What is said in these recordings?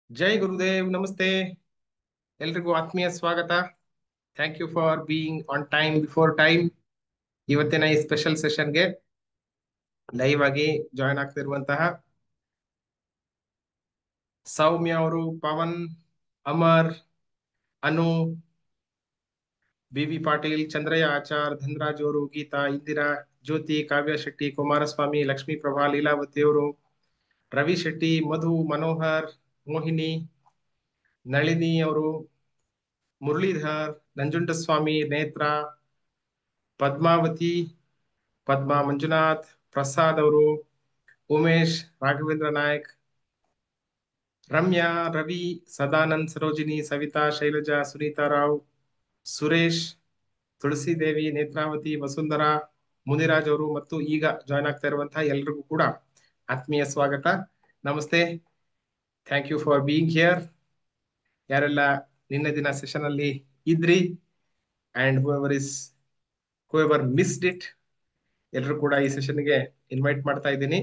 ಜೈ ಗುರುದೇವ್, ನಮಸ್ತೆ. ಎಲ್ರಿಗೂ ಆತ್ಮೀಯ ಸ್ವಾಗತ. Thank you for being on time before time. ಇವತ್ತಿನ ಈ ಸ್ಪೆಷಲ್ ಸೆಷನ್ಗೆ ಲೈವ್ ಆಗಿ ಜಾಯ್ನ್ ಆಗ್ತಿರುವಂತಹ ಸೌಮ್ಯ ಅವರು, ಪವನ್, ಅಮರ್, ಅನು, ಬಿ ಪಾಟೀಲ್, ಚಂದ್ರಯ್ಯ ಆಚಾರ್, ಧನರಾಜ್ ಅವರು, ಗೀತಾ, ಇಂದಿರಾ, ಜ್ಯೋತಿ, ಕಾವ್ಯ ಶೆಟ್ಟಿ, ಕುಮಾರಸ್ವಾಮಿ, ಲಕ್ಷ್ಮೀ ಪ್ರಭಾ, ಲೀಲಾವತಿ ಅವರು, ರವಿ ಶೆಟ್ಟಿ, ಮಧು, ಮನೋಹರ್, ಮೋಹಿನಿ, ನಳಿನಿ ಅವರು, ಮುರಳೀಧರ್, ನಂಜುಂಡಸ್ವಾಮಿ, ನೇತ್ರ, ಪದ್ಮಾವತಿ, ಪದ್ಮಾ, ಮಂಜುನಾಥ್, ಪ್ರಸಾದ್ ಅವರು, ಉಮೇಶ್, ರಾಘವೇಂದ್ರ ನಾಯಕ್, ರಮ್ಯಾ, ರವಿ, ಸದಾನಂದ್, ಸರೋಜಿನಿ, ಸವಿತಾ, ಶೈಲಜಾ, ಸುನೀತಾ ರಾವ್, ಸುರೇಶ್, ತುಳಸಿದೇವಿ, ನೇತ್ರಾವತಿ, ವಸುಂಧರಾ, ಮುನಿರಾಜ್ ಅವರು ಮತ್ತು ಈಗ ಜಾಯ್ನ್ ಆಗ್ತಾ ಇರುವಂತಹ ಎಲ್ರಿಗೂ ಕೂಡ ಆತ್ಮೀಯ ಸ್ವಾಗತ. ನಮಸ್ತೆ. Thank you for being here. ಯಾರೆಲ್ಲ ನಿನ್ನೆ ದಿನ ಸೆಷನ್ ಅಲ್ಲಿ ಇದ್ರಿ ಅಂಡ್ ಹೂಎವರ್ ಮಿಸ್ಡ್ ಇಟ್, ಎಲ್ಲರೂ ಕೂಡ ಈ ಸೆಷನ್ಗೆ ಇನ್ವೈಟ್ ಮಾಡ್ತಾ ಇದ್ದೀನಿ.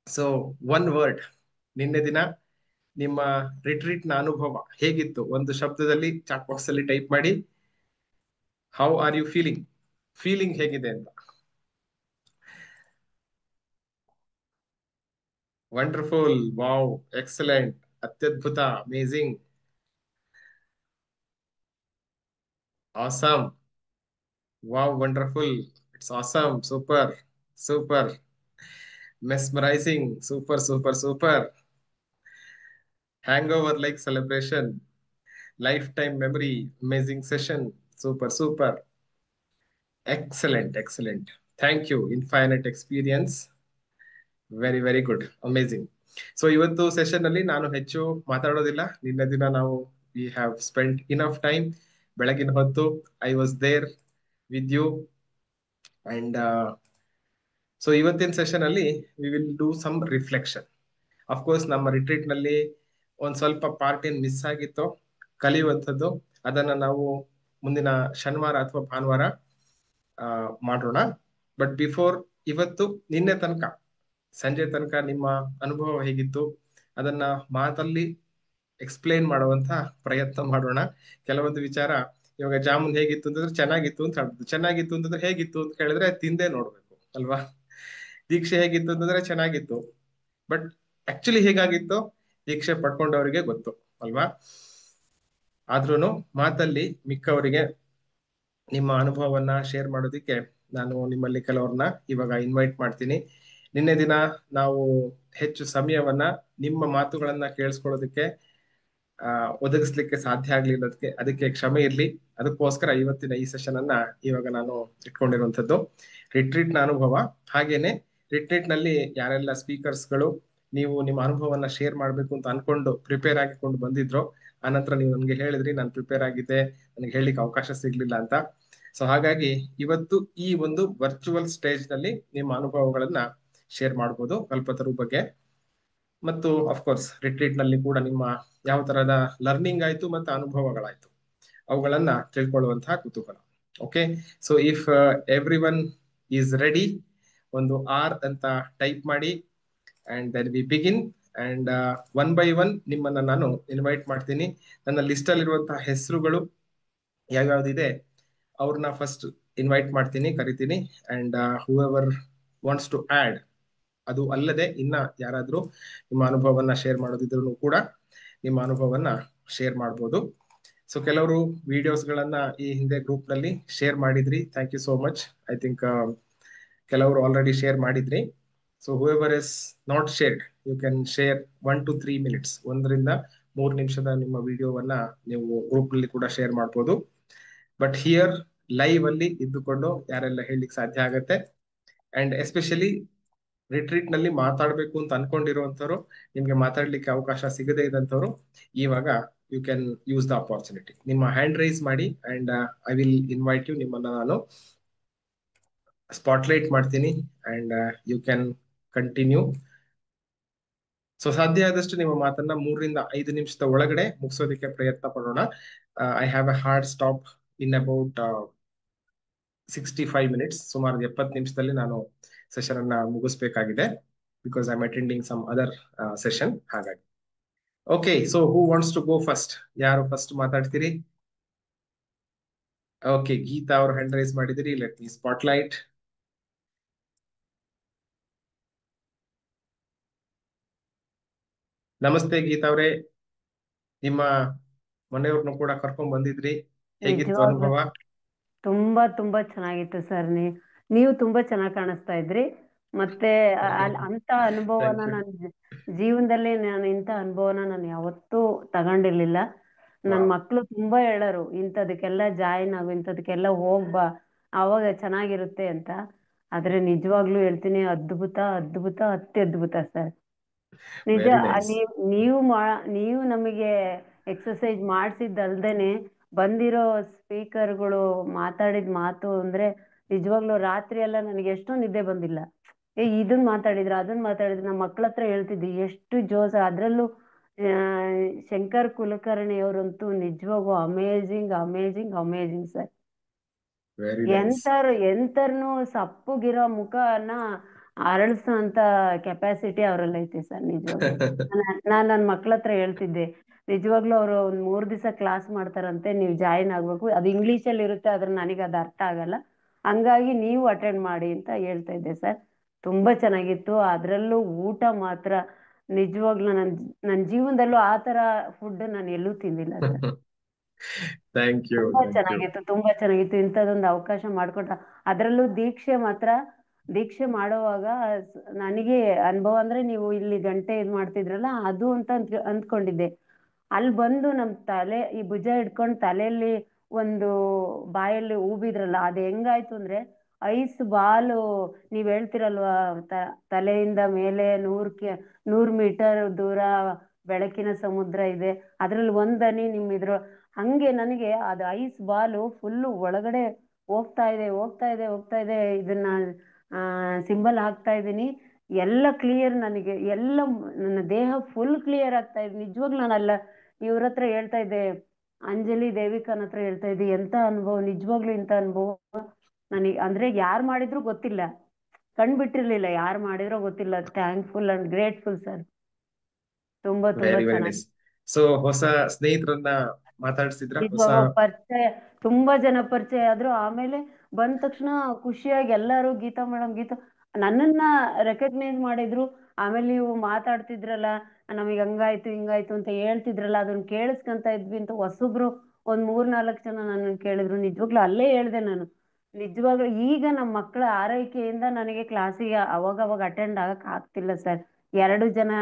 ಸೊ ಒನ್ ವರ್ಡ್, ನಿನ್ನೆ ದಿನ ನಿಮ್ಮ ರಿಟ್ರೀಟ್ ನ ಅನುಭವ ಹೇಗಿತ್ತು? ಒಂದು ಶಬ್ದದಲ್ಲಿ ಚಾಟ್ ಬಾಕ್ಸ್ ಅಲ್ಲಿ ಟೈಪ್ ಮಾಡಿ. How are you feeling? Feeling ಹೇಗಿದೆ ಅಂತ. ವಂಡರ್ಫುಲ್, ವಾವ್, ಎಕ್ಸಲೆಂಟ್, ಅತ್ಯದ್ಭುತ, amazing, awesome, wow, wonderful, it's awesome, super, super, mesmerising, super super super, hangover like celebration, lifetime memory, amazing session, super super, excellent excellent, thank you, infinite experience, very very good, amazing. So ಇವತ್ತು session ಅಲ್ಲಿ ನಾನು ಹೆಚ್ಚು ಮಾತಾಡೋದಿಲ್ಲ. ನಿನ್ನೆ ದಿನ ನಾವು we have spend enough time. ಬೆಳಗಿನ ಹೊತ್ತು I was there with you and so ಇವತ್ತಿನ ಸೆಷನ್ ಅಲ್ಲಿ we will do some reflection. Of course ನಮ್ಮ ರಿಟ್ರೀಟ್ ನಲ್ಲಿ ಒಂದ್ ಸ್ವಲ್ಪ ಪಾರ್ಟ್ ಏನ್ ಮಿಸ್ ಆಗಿತ್ತು ಕಲಿಯುವಂಥದ್ದು, ಅದನ್ನ ನಾವು ಮುಂದಿನ ಶನಿವಾರ ಅಥವಾ ಭಾನುವಾರ ಮಾಡೋಣ. ಬಟ್ ಬಿಫೋರ್, ಇವತ್ತು ನಿನ್ನೆ ತನಕ ಸಂಜೆ ತನಕ ನಿಮ್ಮ ಅನುಭವ ಹೇಗಿತ್ತು ಅದನ್ನ ಮಾತಲ್ಲಿ ಎಕ್ಸ್ಪ್ಲೇನ್ ಮಾಡುವಂತ ಪ್ರಯತ್ನ ಮಾಡೋಣ. ಕೆಲವೊಂದು ವಿಚಾರ, ಇವಾಗ ಜಾಮೂನ್ ಹೇಗಿತ್ತು ಅಂತಂದ್ರೆ ಚೆನ್ನಾಗಿತ್ತು ಅಂತ ಹೇಳ್ಬೋದು, ಚೆನ್ನಾಗಿತ್ತು ಅಂತಂದ್ರೆ ಹೇಗಿತ್ತು ಅಂತ ಕೇಳಿದ್ರೆ ತಿಂದೇ ನೋಡ್ಬೇಕು ಅಲ್ವಾ. ದೀಕ್ಷೆ ಹೇಗಿತ್ತು ಅಂತಂದ್ರೆ ಚೆನ್ನಾಗಿತ್ತು, ಬಟ್ ಆಕ್ಚುಲಿ ಹೇಗಾಗಿತ್ತು ದೀಕ್ಷೆ ಪಡ್ಕೊಂಡವರಿಗೆ ಗೊತ್ತು ಅಲ್ವಾ. ಆದ್ರೂನು ಮಾತಲ್ಲಿ ಮಿಕ್ಕವರಿಗೆ ನಿಮ್ಮ ಅನುಭವವನ್ನ ಶೇರ್ ಮಾಡೋದಿಕ್ಕೆ ನಾನು ನಿಮ್ಮಲ್ಲಿ ಕೆಲವ್ರನ್ನ ಇವಾಗ ಇನ್ವೈಟ್ ಮಾಡ್ತೀನಿ. ನಿನ್ನೆ ದಿನ ನಾವು ಹೆಚ್ಚು ಸಮಯವನ್ನ ನಿಮ್ಮ ಮಾತುಗಳನ್ನ ಕೇಳಿಸ್ಕೊಳ್ಳೋದಕ್ಕೆ ಒದಗಿಸ್ಲಿಕ್ಕೆ ಸಾಧ್ಯ ಆಗ್ಲಿಲ್ಲ, ಅದಕ್ಕೆ ಕ್ಷಮೆ ಇರ್ಲಿ. ಅದಕ್ಕೋಸ್ಕರ ಇವತ್ತಿನ ಈ ಸೆಷನ್ ಅನ್ನ ಇವಾಗ ನಾನು ಇಟ್ಕೊಂಡಿರುವಂತದ್ದು ರಿಟ್ರೀಟ್ ನ ಅನುಭವ. ಹಾಗೇನೆ ರಿಟ್ರೀಟ್ ನಲ್ಲಿ ಯಾರೆಲ್ಲ ಸ್ಪೀಕರ್ಸ್ಗಳು ನೀವು ನಿಮ್ಮ ಅನುಭವವನ್ನ ಶೇರ್ ಮಾಡ್ಬೇಕು ಅಂತ ಅನ್ಕೊಂಡು ಪ್ರಿಪೇರ್ ಆಗಿಕೊಂಡು ಬಂದಿದ್ರು, ಆನಂತರ ನೀವು ನನ್ಗೆ ಹೇಳಿದ್ರಿ ನಾನು ಪ್ರಿಪೇರ್ ಆಗಿದ್ದೆ, ನನಗೆ ಹೇಳಲಿಕ್ಕೆ ಅವಕಾಶ ಸಿಗ್ಲಿಲ್ಲ ಅಂತ. ಸೊ ಹಾಗಾಗಿ ಇವತ್ತು ಈ ಒಂದು ವರ್ಚುವಲ್ ಸ್ಟೇಜ್ ನಲ್ಲಿ ನಿಮ್ಮ ಅನುಭವಗಳನ್ನ ಶೇರ್ ಮಾಡ್ಬೋದು ಕಲ್ಪತರು ಬಗ್ಗೆ. ಮತ್ತು ಅಫ್ಕೋರ್ಸ್ ರಿಟ್ರೀಟ್ ನಲ್ಲಿ ಕೂಡ ನಿಮ್ಮ ಯಾವ ತರಹದ ಲರ್ನಿಂಗ್ ಆಯ್ತು ಮತ್ತೆ ಅನುಭವಗಳಾಯ್ತು ಅವುಗಳನ್ನ ತಿಳ್ಕೊಳ್ಳುವಂತಹ ಕುತೂಹಲ. Okay, so if every one is ready, ಒಂದು ಆರ್ ಅಂತ ಟೈಪ್ ಮಾಡಿ and then we begin. And one by one ನಿಮ್ಮನ್ನ ನಾನು ಇನ್ವೈಟ್ ಮಾಡ್ತೀನಿ. ನನ್ನ ಲಿಸ್ಟ್ ಅಲ್ಲಿರುವಂತಹ ಹೆಸರುಗಳು ಯಾವ್ಯಾವ್ದಿದೆ ಅವ್ರನ್ನ ಫಸ್ಟ್ ಇನ್ವೈಟ್ ಮಾಡ್ತೀನಿ, ಕರಿತೀನಿ. And whoever wants to add, ಅದು ಅಲ್ಲದೆ ಇನ್ನ ಯಾರಾದ್ರೂ ನಿಮ್ಮ ಅನುಭವವನ್ನ ಶೇರ್ ಮಾಡೋದಿದ್ರು ಕೂಡ ನಿಮ್ಮ ಅನುಭವವನ್ನ ಶೇರ್ ಮಾಡ್ಬೋದು. ಸೊ ಕೆಲವರು ವಿಡಿಯೋಸ್ ಗಳನ್ನ ಈ ಹಿಂದೆ ಗ್ರೂಪ್ ನಲ್ಲಿ ಶೇರ್ ಮಾಡಿದ್ರಿ, thank you so much. I think ಕೆಲವರು ಆಲ್ರೆಡಿ ಶೇರ್ ಮಾಡಿದ್ರಿ. So whoever is not shared, you can share 1 to 3 minutes, 1 ರಿಂದ 3 ನಿಮಿಷದ ನಿಮ್ಮ ವಿಡಿಯೋವನ್ನ ನೀವು ಗ್ರೂಪ್ ನಲ್ಲಿ ಕೂಡ ಶೇರ್ ಮಾಡ್ಬೋದು. ಬಟ್ ಹಿಯರ್ ಲೈವ್ ಅಲ್ಲಿ ಇದ್ದುಕೊಂಡು ಯಾರೆಲ್ಲ ಹೇಳಲಿಕ್ಕೆ ಸಾಧ್ಯ ಆಗತ್ತೆ, ಅಂಡ್ ಎಸ್ಪೆಷಲಿ ರಿಟ್ರೀಟ್ ನಲ್ಲಿ ಮಾತಾಡ್ಬೇಕು ಅಂತ ಅನ್ಕೊಂಡಿರುವಂತವ್ರು, ನಿಮ್ಗೆ ಮಾತಾಡ್ಲಿಕ್ಕೆ ಅವಕಾಶ ಸಿಗದೇ ಇದ್ದಂಥವ್ರು, ಇವಾಗ you can use the opportunity. ನಿಮ್ಮ ಹ್ಯಾಂಡ್ ರೈಸ್ ಮಾಡಿ and I will invite you. ನಿಮ್ಮನ್ನ ನಾನು ಸ್ಪಾಟ್ಲೈಟ್ ಮಾಡ್ತೀನಿ and you can continue. So ಸಾಧ್ಯ ಆದಷ್ಟು ನಿಮ್ಮ ಮಾತನ್ನ 3 ರಿಂದ 5 ನಿಮಿಷದ ಒಳಗಡೆ ಮುಗಿಸೋದಕ್ಕೆ ಪ್ರಯತ್ನ ಪಡೋಣ. I have a hard stop in about 65 minutes. ಸುಮಾರು 70 ನಿಮಿಷದಲ್ಲಿ ನಾನು ಸೆಷನ್ ಅನ್ನ ಮುಗಿಸ್ಬೇಕಾಗಿದೆ, because I am attending some other session. ಹಾಗಾಗಿ okay, so who wants to go first? ಯಾರು ಫಸ್ಟ್ ಮಾತಾಡ್ತೀರಿ? ಓಕೆ, ಗೀತಾ ಅವ್ರು ಹ್ಯಾಂಡ್ ರೈಸ್ ಮಾಡಿದಿರಿ. Let me spotlight. Namaste Geetha ಅವ್ರೆ, ನಿಮ್ಮ ಮನೆಯವ್ರನ್ನು ಕೂಡ ಕರ್ಕೊಂಡ್ ಬಂದಿದ್ರಿ. ಹೇಗಿತ್ತು ನಿಜವಾಗ್ಲೂ ಅನುಭವ? ತುಂಬಾ ತುಂಬಾ ಚೆನ್ನಾಗಿತ್ತು ಸರ್. ನೀವು ತುಂಬಾ ಚೆನ್ನಾಗಿ ಕಾಣಿಸ್ತಾ ಇದ್ರಿ. ಮತ್ತೆ ಅಂತ ಅನುಭವನ ಥ್ಯಾಂಕ್ ಯು. ನನ್ನ ಜೀವನದಲ್ಲಿ ನಾನು ಇಂಥ ಅನುಭವನ ನಾನು ಯಾವತ್ತೂ ತಗೊಂಡಿರ್ಲಿಲ್ಲ. ನನ್ನ ವಾವ್. ಮಕ್ಕಳು ತುಂಬಾ ಹೇಳೋರು, ಇಂಥದಕ್ಕೆಲ್ಲ ಜಾಯಿನ್ ಆಗು, ಇಂಥದಕ್ಕೆಲ್ಲ ಹೋಗ್ಬಾ, ಆವಾಗ ಚೆನ್ನಾಗಿರುತ್ತೆ ಅಂತ. ಆದ್ರೆ ನಿಜವಾಗ್ಲೂ ಹೇಳ್ತೀನಿ, ಅದ್ಭುತ ಅದ್ಭುತ ಅತ್ಯದ್ಭುತ ಸರ್. ನಿಜ. Very nice. ನೀವು ನಮಗೆ ಎಕ್ಸಸೈಸ್ ಮಾಡಿಸಿದ್ದಲ್ದೇನೆ ಬಂದಿರೋ ಸ್ಪೀಕರ್ಗಳು ಮಾತಾಡಿದ ಮಾತು ಅಂದ್ರೆ ನಿಜವಾಗ್ಲೂ ರಾತ್ರಿ ಎಲ್ಲ ನನಗೆ ಎಷ್ಟೋ ನಿದ್ದೆ ಬಂದಿಲ್ಲ. ಇದನ್ ಮಾತಾಡಿದ್ರ ಅದನ್ನ ಮಾತಾಡಿದ್ರ ನಮ್ಮ ಮಕ್ಳ ಹತ್ರ ಹೇಳ್ತಿದ್ವಿ ಎಷ್ಟು ಜೋಸ. ಅದ್ರಲ್ಲೂ ಆ, ಶಂಕರ್ ಕುಲಕರ್ಣಿ ಅವರಂತೂ ನಿಜವಾಗೂ amazing amazing amazing sir. Very nice. ಎಂತರ್ನು ಸಪ್ಪಗಿರೋ ಮುಖನ ಅರಳಿಸೋ ಅಂತ ಕೆಪಾಸಿಟಿ ಅವ್ರಲ್ಲಿ ಐತೆ ಸರ್ ನಿಜವಾಗ್ಲು. ನಾನ್ ನನ್ನ ಮಕ್ಳ ಹತ್ರ ಹೇಳ್ತಿದ್ದೆ, ನಿಜವಾಗ್ಲೂ ಅವರು ಒಂದ್ 3 ದಿವಸ ಕ್ಲಾಸ್ ಮಾಡ್ತಾರಂತೆ, ನೀವು ಜಾಯಿನ್ ಆಗ್ಬೇಕು. ಅದು ಇಂಗ್ಲಿಷ್ ಅಲ್ಲಿ ಇರುತ್ತೆ, ಆದ್ರೆ ನನಗೆ ಅದು ಅರ್ಥ ಆಗಲ್ಲ, ಹಂಗಾಗಿ ನೀವು ಅಟೆಂಡ್ ಮಾಡಿ ಅಂತ ಹೇಳ್ತಾ ಇದ್ದೆ ಸರ್. ತುಂಬಾ ಚೆನ್ನಾಗಿತ್ತು. ಅದ್ರಲ್ಲೂ ಊಟ ಮಾತ್ರ ನಿಜವಾಗ್ಲೂ ನನ್ನ ಜೀವನದಲ್ಲೂ ಆ ತರ ಫುಡ್ ನಾನು ಎಲ್ಲೂ ತಿಂದಿಲ್ಲ ಸರ್. ಥ್ಯಾಂಕ್ ಯು, ತುಂಬಾ ಥ್ಯಾಂಕ್ ಯು. ಚೆನ್ನಾಗಿತ್ತು, ತುಂಬಾ ಚೆನ್ನಾಗಿತ್ತು. ಇಂಥದ್ದೊಂದು ಅವಕಾಶ ಮಾಡ್ಕೊಟ್ಟ, ಅದ್ರಲ್ಲೂ ದೀಕ್ಷೆ ಮಾತ್ರ. ದೀಕ್ಷೆ ಮಾಡುವಾಗ ನನಗೆ ಅನುಭವ ಅಂದ್ರೆ, ನೀವು ಇಲ್ಲಿ ಗಂಟೆ ಇದ್ ಮಾಡ್ತಿದ್ರಲ್ಲ ಅದು ಅಂತ ಅಂದ್ಕೊಂಡಿದ್ದೆ. ಅಲ್ಲಿ ಬಂದು ನಮ್ ತಲೆ ಈ ಭುಜ ಹಿಡ್ಕೊಂಡು ತಲೆಯಲ್ಲಿ ಒಂದು ಬಾಯಲ್ಲಿ ಊಬಿದ್ರಲ್ಲ, ಅದು ಹೆಂಗಾಯ್ತು ಅಂದ್ರೆ ಐಸ್ ಬಾಲು. ನೀವ್ ಹೇಳ್ತಿರಲ್ವಾ, ತಲೆಯಿಂದ ಮೇಲೆ 100 ಮೀಟರ್ ದೂರ ಬೆಳಕಿನ ಸಮುದ್ರ ಇದೆ, ಅದ್ರಲ್ಲಿ ಒಂದನಿ ನಿಮ್ ಹಂಗೆ ನನಗೆ ಅದು ಐಸ್ ಬಾಲು ಫುಲ್ಲು ಒಳಗಡೆ ಹೋಗ್ತಾ ಇದೆ ಹೋಗ್ತಾ ಇದೆ ಹೋಗ್ತಾ ಇದೆ. ಇದನ್ನ ಸಿಂಬಲ್ ಹಾಕ್ತಾ ಇದ್ದೀನಿ, ಎಲ್ಲ ಕ್ಲಿಯರ್ ನನಗೆ, ಎಲ್ಲ ನನ್ನ ದೇಹ ಫುಲ್ ಕ್ಲಿಯರ್ ಆಗ್ತಾ ಇದೆ. ನಿಜವಾಗ್ಲೂ ನಾನಲ್ಲ ಇವ್ರ ಹತ್ರ ಹೇಳ್ತಾ ಇದ್ದೆ, ಅಂಜಲಿ ದೇವಿಕನ್ ಹತ್ರ ಹೇಳ್ತಾ ಇದ್ದೆ, ಎಂತ ಅನುಭವ, ನಿಜವಾಗ್ಲೂ ಇಂಥ ಅನುಭವ ನನಗೆ ಅಂದ್ರೆ ಯಾರು ಮಾಡಿದ್ರು ಗೊತ್ತಿಲ್ಲ, ಕಂಡ್ಬಿಟ್ಟಿರ್ಲಿಲ್ಲ ಯಾರು ಮಾಡಿದ್ರೋ ಗೊತ್ತಿಲ್ಲ. Thankful and grateful sir. ತುಂಬಾ ತುಂಬಾ ವೆರಿ ವೆರಿ ಚೆನ್ನಾಗಿ. ನೈಸ್. ಸೊ ಹೊಸ ಸ್ನೇಹಿತರನ್ನ ಮಾತಾಡ್ಸಿದ್ರ? ಹೊಸ ನಿಜವಾಗ ಪರಿಚಯ, ತುಂಬಾ ಜನ ಪರಿಚಯ ಆದ್ರು. ಆಮೇಲೆ ಬಂದ ತಕ್ಷಣ ಖುಷಿಯಾಗಿ ಎಲ್ಲರೂ ಗೀತಾ ಮೇಡಮ್ ಗೀತಾ ನನ್ನನ್ನ ರೆಕಗ್ನೈಸ್ ಮಾಡಿದ್ರು. ಆಮೇಲೆ ನೀವು ಮಾತಾಡ್ತಿದ್ರಲ್ಲ, ನಮಗೆ ಹಂಗಾಯ್ತು ಹಿಂಗಾಯ್ತು ಅಂತ ಹೇಳ್ತಿದ್ರಲ್ಲ, ಅದನ್ನ ಕೇಳಿಸ್ಕೊಂತ ಇದ್ವಿ ಅಂತ ಹೊಸಬ್ರು ಒಂದ್ 3-4 ಜನ ನನ್ನ ಕೇಳಿದ್ರು. ನಿಜವಾಗ್ಲೂ ಅಲ್ಲೇ ಹೇಳ್ದೆ ನಾನು, ನಿಜವಾಗ್ಲೂ ಈಗ ನಮ್ಮ ಮಕ್ಕಳ ಆರೈಕೆಯಿಂದ ನನಗೆ ಕ್ಲಾಸಿಗೆ ಅವಾಗ ಅಟೆಂಡ್ ಆಗಕ್ ಆಗ್ತಿಲ್ಲ ಸರ್. 2 ಜನ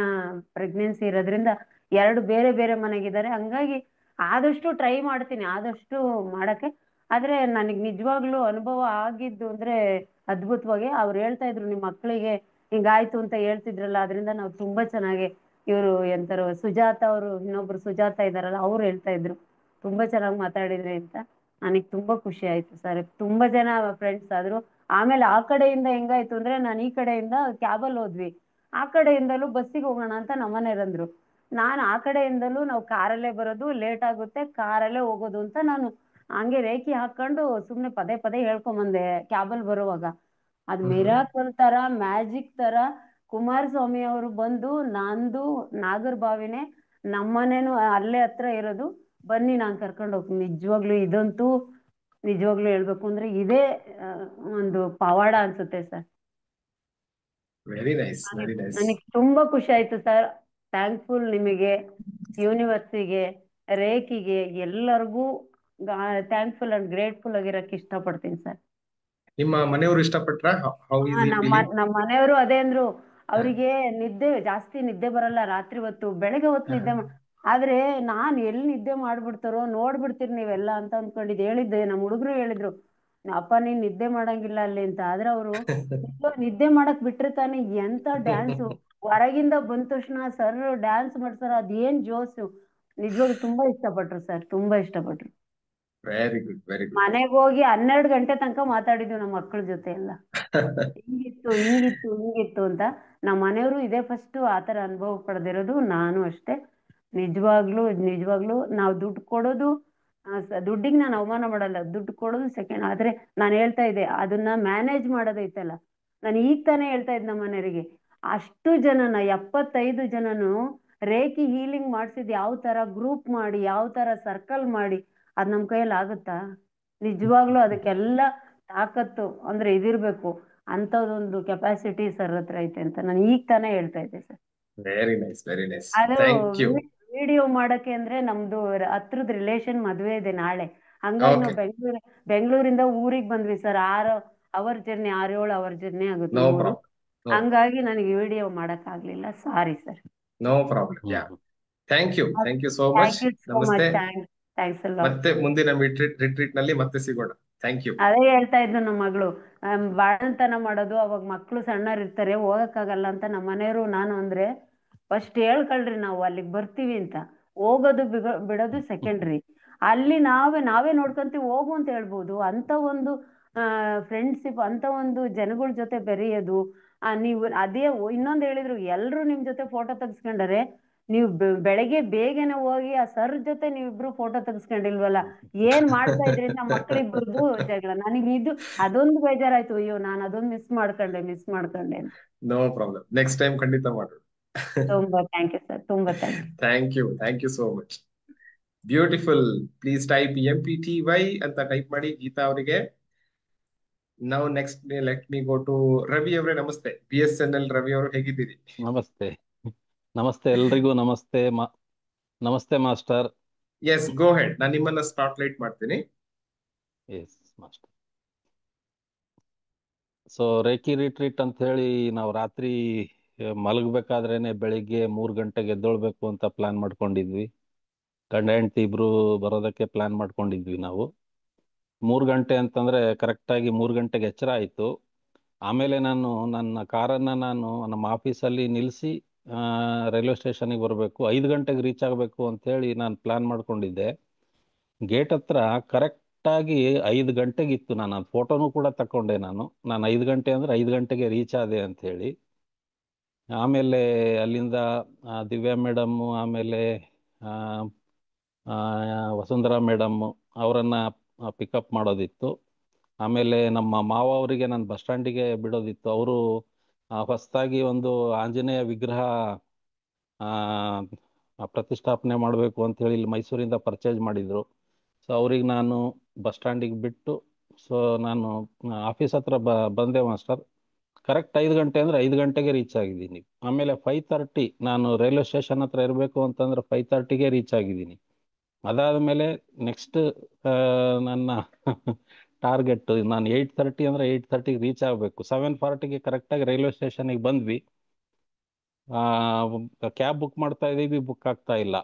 ಪ್ರೆಗ್ನೆನ್ಸಿ ಇರೋದ್ರಿಂದ 2 ಬೇರೆ ಬೇರೆ ಮನೆಗಿದ್ದಾರೆ. ಹಂಗಾಗಿ ಆದಷ್ಟು ಟ್ರೈ ಮಾಡ್ತೀನಿ, ಆದಷ್ಟು ಮಾಡಕ್ಕೆ. ಆದ್ರೆ ನನಗೆ ನಿಜವಾಗ್ಲೂ ಅನುಭವ ಆಗಿದ್ದು ಅಂದ್ರೆ ಅದ್ಭುತವಾಗಿ ಅವ್ರು ಹೇಳ್ತಾ ಇದ್ರು, ನಿಮ್ ಮಕ್ಕಳಿಗೆ ಹಿಂಗಾಯ್ತು ಅಂತ ಹೇಳ್ತಿದ್ರಲ್ಲ, ಅದರಿಂದ ನಾವು ತುಂಬಾ ಚೆನ್ನಾಗಿ, ಇವರು ಎಂತಾರು ಸುಜಾತ ಅವರು, ಇನ್ನೊಬ್ರು ಸುಜಾತ ಇದಾರಲ್ಲ, ಅವ್ರು ಹೇಳ್ತಾ ಇದ್ರು ತುಂಬಾ ಚೆನ್ನಾಗಿ ಮಾತಾಡಿದ್ರಿ ಅಂತ. ನನಗ್ ತುಂಬಾ ಖುಷಿ ಆಯ್ತು ಸರ್. ತುಂಬಾ ಜನ ಫ್ರೆಂಡ್ಸ್ ಆದ್ರು. ಆಮೇಲೆ ಆ ಕಡೆಯಿಂದ ಹೆಂಗಾಯ್ತು ಅಂದ್ರೆ, ನಾನು ಈ ಕಡೆಯಿಂದ ಕ್ಯಾಬಲ್ಲಿ ಹೋದ್ವಿ, ಆ ಕಡೆಯಿಂದಲೂ ಬಸ್ಸಿಗೆ ಹೋಗೋಣ ಅಂತ ನಮ್ಮನೆಯವ್ರಂದ್ರು. ನಾನು ಆ ಕಡೆಯಿಂದಲೂ ನಾವು ಕಾರಲ್ಲೇ ಬರೋದು, ಲೇಟ್ ಆಗುತ್ತೆ ಕಾರಲ್ಲೇ ಹೋಗೋದು ಅಂತ ನಾನು ಹಂಗೆ ರೇಖಿ ಹಾಕೊಂಡು ಸುಮ್ನೆ ಪದೇ ಪದೇ ಹೇಳ್ಕೊಂಬಂದೆ ಕ್ಯಾಬಲ್ ಬರುವಾಗ. ಅದ್ ಮಿರಾಕಲ್ ತರ, ಮ್ಯಾಜಿಕ್ ತರ ಕುಮಾರಸ್ವಾಮಿ ಅವರು ಬಂದು, ನಂದು ನಾಗರಬಾವಿನೇ, ನಮ್ಮನೇನು ಅಲ್ಲೇ ಹತ್ರ ಇರೋದು, ಬನ್ನಿ ನಾನ್ ಕರ್ಕೊಂಡು ಹೋಗ್ತೀನಿ. ನಿಜವಾಗ್ಲು ಇದಂತೂ ನಿಜವಾಗ್ಲೂ ಹೇಳ್ಬೇಕು ಅಂದ್ರೆ ಇದೇ ಒಂದು ಪವಾಡ ಅನ್ಸುತ್ತೆ sir. Very nice, very nice. ನನಗೆ ತುಂಬಾ ಖುಷಿ ಆಯ್ತು ಸರ್. ಥ್ಯಾಂಕ್ಫುಲ್ ನಿಮಗೆ, ಯೂನಿವರ್ಸಿಗೆ, ರೇಖಿಗೆ, ಎಲ್ಲರಿಗೂ ಥ್ಯಾಂಕ್ಫುಲ್ ಅಂಡ್ ಗ್ರೇಟ್ಫುಲ್ ಆಗಿರಕ್ಕೆ ಇಷ್ಟಪಡ್ತೀನಿ ಸರ್. ನಿಮ್ಮ ಮನೆಯವರು ಇಷ್ಟಪಟ್ರ? ಹೌ ಹಾ, ಈಸ್ ಈ ಫೀಲಿಂಗ್? ನಮ್ಮ ಮನೆಯವರು ಅದೇ ಅಂದ್ರು. ಅವರಿಗೆ ಜಾಸ್ತಿ ನಿದ್ದೆ ಬರಲ್ಲ ರಾತ್ರಿ ಹೊತ್ತು, ಬೆಳಗ್ಗೆ ಹೊತ್ತು ಆದ್ರೆ ನಾನ್ ಎಲ್ಲಿ ನಿದ್ದೆ ಮಾಡ್ಬಿಡ್ತಾರೋ ನೋಡ್ಬಿಡ್ತೀರಿ ನೀವೆಲ್ಲ ಅಂತ ಅಂದ್ಕೊಂಡಿದ್ದು. ಹೇಳಿದ್ದೆ ನಮ್ಮ ಹುಡುಗರು ಹೇಳಿದ್ರು, ಅಪ್ಪ ನೀನ್ ನಿದ್ದೆ ಮಾಡಂಗಿಲ್ಲ ಅಲ್ಲಿ ಅಂತ. ಆದ್ರೆ ಅವರು ನಿದ್ದೆ ಮಾಡಕ್ ಬಿಟ್ರೆ ತಾನೇ, ಎಂತ ಡ್ಯಾನ್ಸು ಹೊರಗಿಂದ ಬಂದ ತಕ್ಷಣ ಸರ್ ಡ್ಯಾನ್ಸ್ ಮಾಡ್ತಾರ, ಅದೇನ್ ಜೋಶು. ನಿಜವಾಗ್ಲೂ ತುಂಬಾ ಇಷ್ಟಪಟ್ರು ಸರ್, ತುಂಬಾ ಇಷ್ಟಪಟ್ರು. Very good, very good. ಮನೆಗೆ ಹೋಗಿ 12 ಗಂಟೆ ತನಕ ಮಾತಾಡಿದ್ವಿ ನಮ್ಮ ಮಕ್ಕಳ ಜೊತೆ ಎಲ್ಲ, ಹಿಂಗಿತ್ತು ಹಿಂಗಿತ್ತು ಹಿಂಗಿತ್ತು ಅಂತ. ನಮ್ಮ ಮನೆಯವರು ಇದೇ ಫಸ್ಟ್ ಆತರ ಅನುಭವ ಪಡೆದಿರೋದು, ನಾನು ಅಷ್ಟೇ. ನಿಜವಾಗ್ಲೂ ನಿಜವಾಗ್ಲೂ ನಾವು ದುಡ್ಡು ಕೊಡೋದು, ದುಡ್ಡಿಗೆ ನಾನು ಅವಮಾನ ಮಾಡಲ್ಲ, ದುಡ್ಡು ಕೊಡೋದು ಸೆಕೆಂಡ್. ಆದ್ರೆ ನಾನು ಹೇಳ್ತಾ ಇದ್ದೆ, ಅದನ್ನ ಮ್ಯಾನೇಜ್ ಮಾಡೋದೈತಲ್ಲ, ನಾನು ಈಗ ತಾನೇ ಹೇಳ್ತಾ ಇದ್ದೆ ನಮ್ಮ ಮನೆಯವರಿಗೆ, ಅಷ್ಟು ಜನನ 75 ಜನನು ರೇಖಿ ಹೀಲಿಂಗ್ ಮಾಡ್ಸಿದ್ ಯಾವ ತರ ಗ್ರೂಪ್ ಮಾಡಿ, ಯಾವ ತರ ಸರ್ಕಲ್ ಮಾಡಿ, ಅದ್ ನಮ್ ಕೈಯಲ್ಲಿ ಆಗುತ್ತಾ? ನಿಜವಾಗ್ಲೂ ಅದಕ್ಕೆಲ್ಲ ತಾಕತ್ತು ಅಂದ್ರೆ ಇದಿರ್ಬೇಕು. ಅಂತದೊಂದು ಕೆಪಾಸಿಟಿ ಸರ್ ಹತ್ರ ಐತೆ ಅಂತ ನಾನು ಈಗ ತಾನೇ ಹೇಳ್ತಾ ಇದ್ದೆ sir. Very nice, very nice. ಅದು ಥ್ಯಾಂಕ್ ಯು. ವಿಡಿಯೋ ಮಾಡಕ್ಕೆ ಅಂದ್ರೆ ನಮ್ದು ಹತ್ರದ ರಿಲೇಷನ್ ಮದ್ವೆ ಇದೆ ನಾಳೆ. ಹಂಗಾಗಿ ಓಕೆ, ನಾವು ಬೆಂಗಳೂರಿಂದ ಊರಿಗೆ ಬಂದ್ವಿ sir. 6 hour journey, 6-7 hour journey ಆಗುತ್ತೆ ನೋ ನಮ್ಮೂರು. ಪ್ರಾಬ್ಲಮ್. ನೋ ಹಂಗಾಗಿ ನನಗೆ ವಿಡಿಯೋ ಮಾಡಕ್ ಆಗ್ಲಿಲ್ಲ, sorry sir. No problem. Yeah, hmm thank you so much. Thank you so ನಮಸ್ತೆ. ಮಚ್. Thanks a lot. ಮತ್ತೆ ಮುಂದಿನ ರಿಟ್ರೀಟ್ ನಲ್ಲಿ ಮತ್ತೆ ಸಿಗೋಣ. Thank you. ಅದೇ ಹೇಳ್ತಾ ಇದ್ದು ನಮ್ಮ ಮಗಳು, ಬಾಣಂತನ ಮಾಡೋದು, ಅವಾಗ ಮಕ್ಳು ಸಣ್ಣರ್ ಇರ್ತಾರೆ, ಹೋಗಕ್ಕಾಗಲ್ಲ ಅಂತ ನಮ್ಮ ಮನೆಯವರು ನಾನು ಅಂದ್ರೆ ಫಸ್ಟ್ ಹೇಳ್ಕೊಳ್ರಿ ನಾವು ಅಲ್ಲಿಗೆ ಬರ್ತೀವಿ ಅಂತ. ಹೋಗೋದು ಬಿಡೋದು ಸೆಕೆಂಡ್ರಿ. ಅಲ್ಲಿ ನಾವೇ ನೋಡ್ಕೊಂತೀವಿ, ಹೋಗು ಅಂತ ಹೇಳ್ಬೋದು. ಅಂತ ಒಂದು ಫ್ರೆಂಡ್ಶಿಪ್, ಅಂತ ಒಂದು ಜನಗಳ ಜೊತೆ ಬೆರೆಯೋದು. ನೀವು ಅದೇ ಇನ್ನೊಂದು ಹೇಳಿದ್ರು, ಎಲ್ರು ನಿಮ್ ಜೊತೆ ಫೋಟೋ ತೆಗ್ಸ್ಕೊಂಡರೆ ನೀವು ಬೆಳಗ್ಗೆ ಬೇಗನೆ ಹೋಗಿ ಆ ಸರ್ ಜೊತೆ ನೀವಿಬ್ರು ಫೋಟೋ ತೆಗ್ಸ್ಕೊಂಡಿಲ್ವಲ್ಲ, ಏನ್ ಮಾಡ್ತಾ ಇದ್ರಿ ಅಂತ ಮಕ್ಳಿಬ್ರದ್ದು ಜಗಳ. ನನಗೆ ಅದೊಂದು ಬೇಜಾರಾಯ್ತು, ಅಯ್ಯೋ ನಾನು ಅದೊಂದು ಮಿಸ್ ಮಾಡ್ಕೊಂಡೆ ಅಂತ. ನೋ ಪ್ರಾಬ್ಲಮ್, ನೆಕ್ಸ್ಟ್ ಟೈಮ್ ಖಂಡಿತ ಮಾಡೋಣ. ತುಂಬಾ ಥ್ಯಾಂಕ್ ಯು ಸರ್, ತುಂಬಾ thank you. Thank you so much. Beautiful. Please type MPTY ಅಂತ ಟೈಪ್ ಮಾಡಿ ಗೀತಾ ಅವರಿಗೆ. ನಾವು next let me go to Ravi ಅವರೇ. ನಮಸ್ತೆ. BSNL ರವಿ ಅವರು, ಹೇಗಿದ್ದೀರಿ? ನಮಸ್ತೆ. ನಮಸ್ತೆ ಎಲ್ರಿಗೂ. ನಮಸ್ತೆ ಮಾಸ್ಟರ್. ಎಸ್, ಗೋ ಹೆಡ್. ನಾನು ನಿಮ್ಮನ್ನ ಸ್ಪಾಟ್ಲೈಟ್ ಮಾಡ್ತೀನಿ. S master. So reiki retreat ಅಂತ ಹೇಳಿ ನಾವು ರಾತ್ರಿ ಮಲಗಬೇಕಾದ್ರೇನೆ ಬೆಳಿಗ್ಗೆ 3 ಗಂಟೆಗೆ ಎದ್ದೊಳ್ಬೇಕು ಅಂತ ಪ್ಲಾನ್ ಮಾಡ್ಕೊಂಡಿದ್ವಿ. ಗಂಡ ಹೆಂಡತಿ ಇಬ್ರು ಬರೋದಕ್ಕೆ ಪ್ಲಾನ್ ಮಾಡ್ಕೊಂಡಿದ್ವಿ ನಾವು. 3 ಗಂಟೆ ಅಂತಂದ್ರೆ ಕರೆಕ್ಟಾಗಿ 3 ಗಂಟೆಗೆ ಎಚ್ಚರ ಆಯಿತು. ಆಮೇಲೆ ನನ್ನ ಕಾರನ್ನು ನಮ್ಮ ಆಫೀಸಲ್ಲಿ ನಿಲ್ಲಿಸಿ ರೈಲ್ವೆ ಸ್ಟೇಷನ್ಗೆ ಬರಬೇಕು, 5 ಗಂಟೆಗೆ ರೀಚ್ ಆಗಬೇಕು ಅಂತೇಳಿ ನಾನು ಪ್ಲಾನ್ ಮಾಡ್ಕೊಂಡಿದ್ದೆ. ಗೇಟ್ ಹತ್ರ ಕರೆಕ್ಟಾಗಿ 5 ಗಂಟೆಗಿತ್ತು. ನಾನು ಅದು ಫೋಟೋನು ಕೂಡ ತಗೊಂಡೆ. ನಾನು 5 ಗಂಟೆ ಅಂದರೆ 5 ಗಂಟೆಗೆ ರೀಚ್ ಆದೆ ಅಂಥೇಳಿ. ಆಮೇಲೆ ಅಲ್ಲಿಂದ ದಿವ್ಯಾ ಮೇಡಮ್ಮು, ಆಮೇಲೆ ಆ, ಆ, ವಸುಂಧರಾ ಮೇಡಮ್ಮು ಅವರನ್ನು ಪಿಕಪ್ ಮಾಡೋದಿತ್ತು. ಆಮೇಲೆ ನಮ್ಮ ಮಾವ ಅವರಿಗೆ ನಾನು ಬಸ್ ಸ್ಟ್ಯಾಂಡಿಗೆ ಬಿಡೋದಿತ್ತು. ಅವರು ಹೊಸದಾಗಿ ಒಂದು ಆಂಜನೇಯ ವಿಗ್ರಹ ಪ್ರತಿಷ್ಠಾಪನೆ ಮಾಡಬೇಕು ಅಂತ ಹೇಳಿ ಇಲ್ಲಿ ಮೈಸೂರಿಂದ ಪರ್ಚೇಸ್ ಮಾಡಿದ್ರು. ಸೊ ಅವ್ರಿಗೆ ನಾನು ಬಸ್ ಸ್ಟ್ಯಾಂಡಿಗೆ ಬಿಟ್ಟು, ಸೊ ನಾನು ಆಫೀಸ್ ಹತ್ರ ಬಂದೆ ಮಾಸ್ಟರ್. ಕರೆಕ್ಟ್ 5 ಗಂಟೆ ಅಂದರೆ 5 ಗಂಟೆಗೆ ರೀಚ್ ಆಗಿದ್ದೀನಿ. ಆಮೇಲೆ 5:30 ನಾನು ರೈಲ್ವೆ ಸ್ಟೇಷನ್ ಹತ್ರ ಇರಬೇಕು ಅಂತಂದ್ರೆ 5:30ಗೆ ರೀಚ್ ಆಗಿದ್ದೀನಿ. ಅದಾದಮೇಲೆ ನೆಕ್ಸ್ಟ್ ನನ್ನ ಟಾರ್ಗೆಟ್, ನಾನು 8:30 ಅಂದರೆ 8:30ಗೆ ರೀಚ್ ಆಗಬೇಕು. 7:40ಗೆ ಕರೆಕ್ಟಾಗಿ ರೈಲ್ವೆ ಸ್ಟೇಷನಿಗೆ ಬಂದ್ವಿ. ಕ್ಯಾಬ್ ಬುಕ್ ಮಾಡ್ತಾ ಇದ್ದೀವಿ, ಬುಕ್ ಆಗ್ತಾ ಇಲ್ಲ,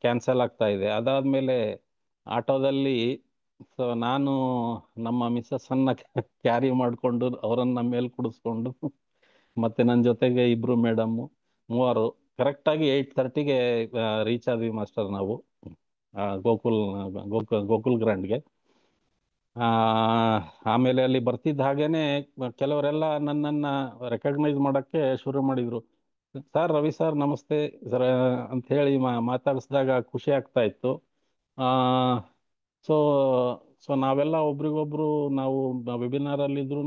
ಕ್ಯಾನ್ಸಲ್ ಆಗ್ತಾ ಇದೆ. ಅದಾದಮೇಲೆ ಆಟೋದಲ್ಲಿ ಸೊ ನಾನು ನಮ್ಮ ಮಿಸ್ಸಸ್ಸನ್ನು ಕ್ಯಾರಿ ಮಾಡಿಕೊಂಡು ಅವರನ್ನು ಮೇಲೆ ಕುಡಿಸ್ಕೊಂಡು ಮತ್ತೆ ನನ್ನ ಜೊತೆಗೆ 2 ಮೇಡಮ್ಮು, 3 ಕರೆಕ್ಟಾಗಿ 8:30ಗೆ ರೀಚ್ ಆದ್ವಿ ಮಾಸ್ಟರ್ ನಾವು ಗೋಕುಲ್ ಗ್ರ್ಯಾಂಡ್ಗೆ. ಆಮೇಲೆ ಅಲ್ಲಿ ಬರ್ತಿದ್ದ ಹಾಗೇನೆ ಕೆಲವರೆಲ್ಲ ನನ್ನನ್ನು ರೆಕಗ್ನೈಸ್ ಮಾಡೋಕ್ಕೆ ಶುರು ಮಾಡಿದರು. ಸರ್, ರವಿ ಸರ್ ನಮಸ್ತೆ ಸರ್ ಅಂತ ಹೇಳಿ ಮಾತಾಡಿಸಿದಾಗ ಖುಷಿ ಆಗ್ತಾ ಇತ್ತು. ಸೊ ಸೊ ನಾವೆಲ್ಲ ಒಬ್ರಿಗೊಬ್ರು ನಾವು ವೆಬಿನಾರಲ್ಲಿದ್ರೂ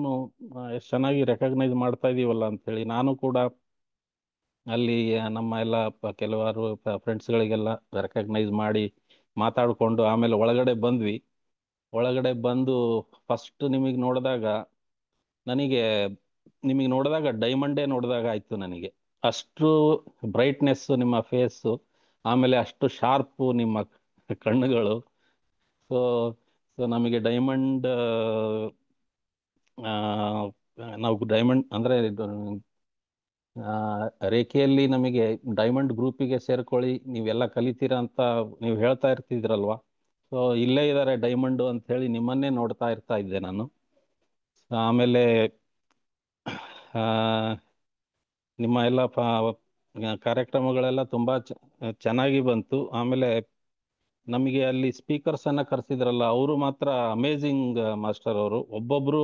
ಎಷ್ಟು ಚೆನ್ನಾಗಿ ರೆಕಗ್ನೈಸ್ ಮಾಡ್ತಾ ಇದೀವಲ್ಲ ಅಂಥೇಳಿ ನಾನು ಕೂಡ ಅಲ್ಲಿ ನಮ್ಮ ಎಲ್ಲ ಕೆಲವಾರು ಫ್ರೆಂಡ್ಸ್ಗಳಿಗೆಲ್ಲ ರೆಕಗ್ನೈಸ್ ಮಾಡಿ ಮಾತಾಡಿಕೊಂಡು ಆಮೇಲೆ ಒಳಗಡೆ ಬಂದ್ವಿ. ಒಳಗಡೆ ಬಂದು ಫಸ್ಟ್ ನಿಮಗೆ ನೋಡಿದಾಗ ಡೈಮಂಡೇ ನೋಡಿದಾಗ ಆಯಿತು ನನಗೆ. ಅಷ್ಟು ಬ್ರೈಟ್ನೆಸ್ಸು ನಿಮ್ಮ ಫೇಸು, ಆಮೇಲೆ ಅಷ್ಟು ಶಾರ್ಪು ನಿಮ್ಮ ಕಣ್ಣುಗಳು. ಸೊ ಸೊ ನಮಗೆ ನಾವು ಡೈಮಂಡ್ ಅಂದರೆ ರೇಖೆಯಲ್ಲಿ ನಮಗೆ ಡೈಮಂಡ್ ಗ್ರೂಪಿಗೆ ಸೇರ್ಕೊಳ್ಳಿ, ನೀವೆಲ್ಲ ಕಲಿತೀರಾ ಅಂತ ನೀವು ಹೇಳ್ತಾ ಇರ್ತಿದ್ರಲ್ವಾ. ಸೊ ಇಲ್ಲೇ ಇದ್ದಾರೆ ಡೈಮಂಡು ಅಂತ ಹೇಳಿ ನಿಮ್ಮನ್ನೇ ನೋಡ್ತಾ ಇದ್ದೆ ನಾನು. ಆಮೇಲೆ ಆ, ನಿಮ್ಮ ಎಲ್ಲ ಕಾರ್ಯಕ್ರಮಗಳೆಲ್ಲ ತುಂಬ ಚೆನ್ನಾಗಿ ಬಂತು. ಆಮೇಲೆ ನಮಗೆ ಅಲ್ಲಿ ಸ್ಪೀಕರ್ಸನ್ನು ಕರೆಸಿದ್ರಲ್ಲ, ಅವರು ಮಾತ್ರ ಅಮೇಝಿಂಗ್ ಮಾಸ್ಟರ್. ಅವರು ಒಬ್ಬೊಬ್ಬರು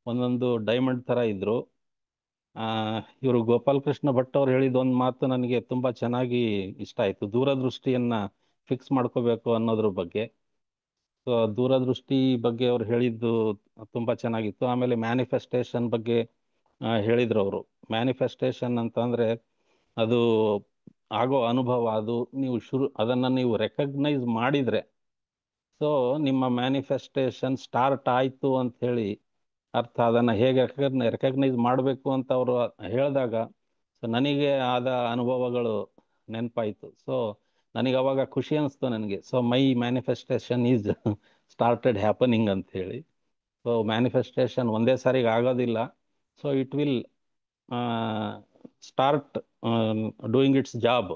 ಒಂದೊಂದು ಡೈಮಂಡ್ ಥರ ಇದ್ದರು. ಇವರು ಗೋಪಾಲಕೃಷ್ಣ ಭಟ್ ಅವ್ರು ಹೇಳಿದ ಒಂದು ಮಾತು ನನಗೆ ತುಂಬ ಚೆನ್ನಾಗಿ ಇಷ್ಟ ಆಯಿತು, ದೂರದೃಷ್ಟಿಯನ್ನು ಫಿಕ್ಸ್ ಮಾಡ್ಕೋಬೇಕು ಅನ್ನೋದ್ರ ಬಗ್ಗೆ. ಸೊ ದೂರದೃಷ್ಟಿ ಬಗ್ಗೆ ಅವ್ರು ಹೇಳಿದ್ದು ತುಂಬ ಚೆನ್ನಾಗಿತ್ತು. ಆಮೇಲೆ ಮ್ಯಾನಿಫೆಸ್ಟೇಷನ್ ಬಗ್ಗೆ ಹೇಳಿದ್ರು ಅವರು. ಮ್ಯಾನಿಫೆಸ್ಟೇಷನ್ ಅಂತಂದರೆ ಅದು ಆಗೋ ಅನುಭವ ಅದು ನೀವು ಅದನ್ನು ನೀವು ರೆಕಗ್ನೈಸ್ ಮಾಡಿದರೆ, ಸೊ ನಿಮ್ಮ ಮ್ಯಾನಿಫೆಸ್ಟೇಷನ್ ಸ್ಟಾರ್ಟ್ ಆಯಿತು ಅಂತ ಹೇಳಿ ಅರ್ಥ. ಅದನ್ನು ಹೇಗೆ ರೆಕಗ್ನೈಸ್ ಮಾಡಬೇಕು ಅಂತ ಅವರು ಹೇಳಿದಾಗ ಸೊ ನನಗೆ ಆದ ಅನುಭವಗಳು ನೆನಪಾಯಿತು. ಸೊ ನನಗೆ ಅವಾಗ ಖುಷಿ ಅನಿಸ್ತು ನನಗೆ. So my manifestation is started happening ಅಂತ ಹೇಳಿ. ಸೊ ಮ್ಯಾನಿಫೆಸ್ಟೇಷನ್ ಒಂದೇ ಸಾರಿಗೆ ಆಗೋದಿಲ್ಲ. So it will start doing it's job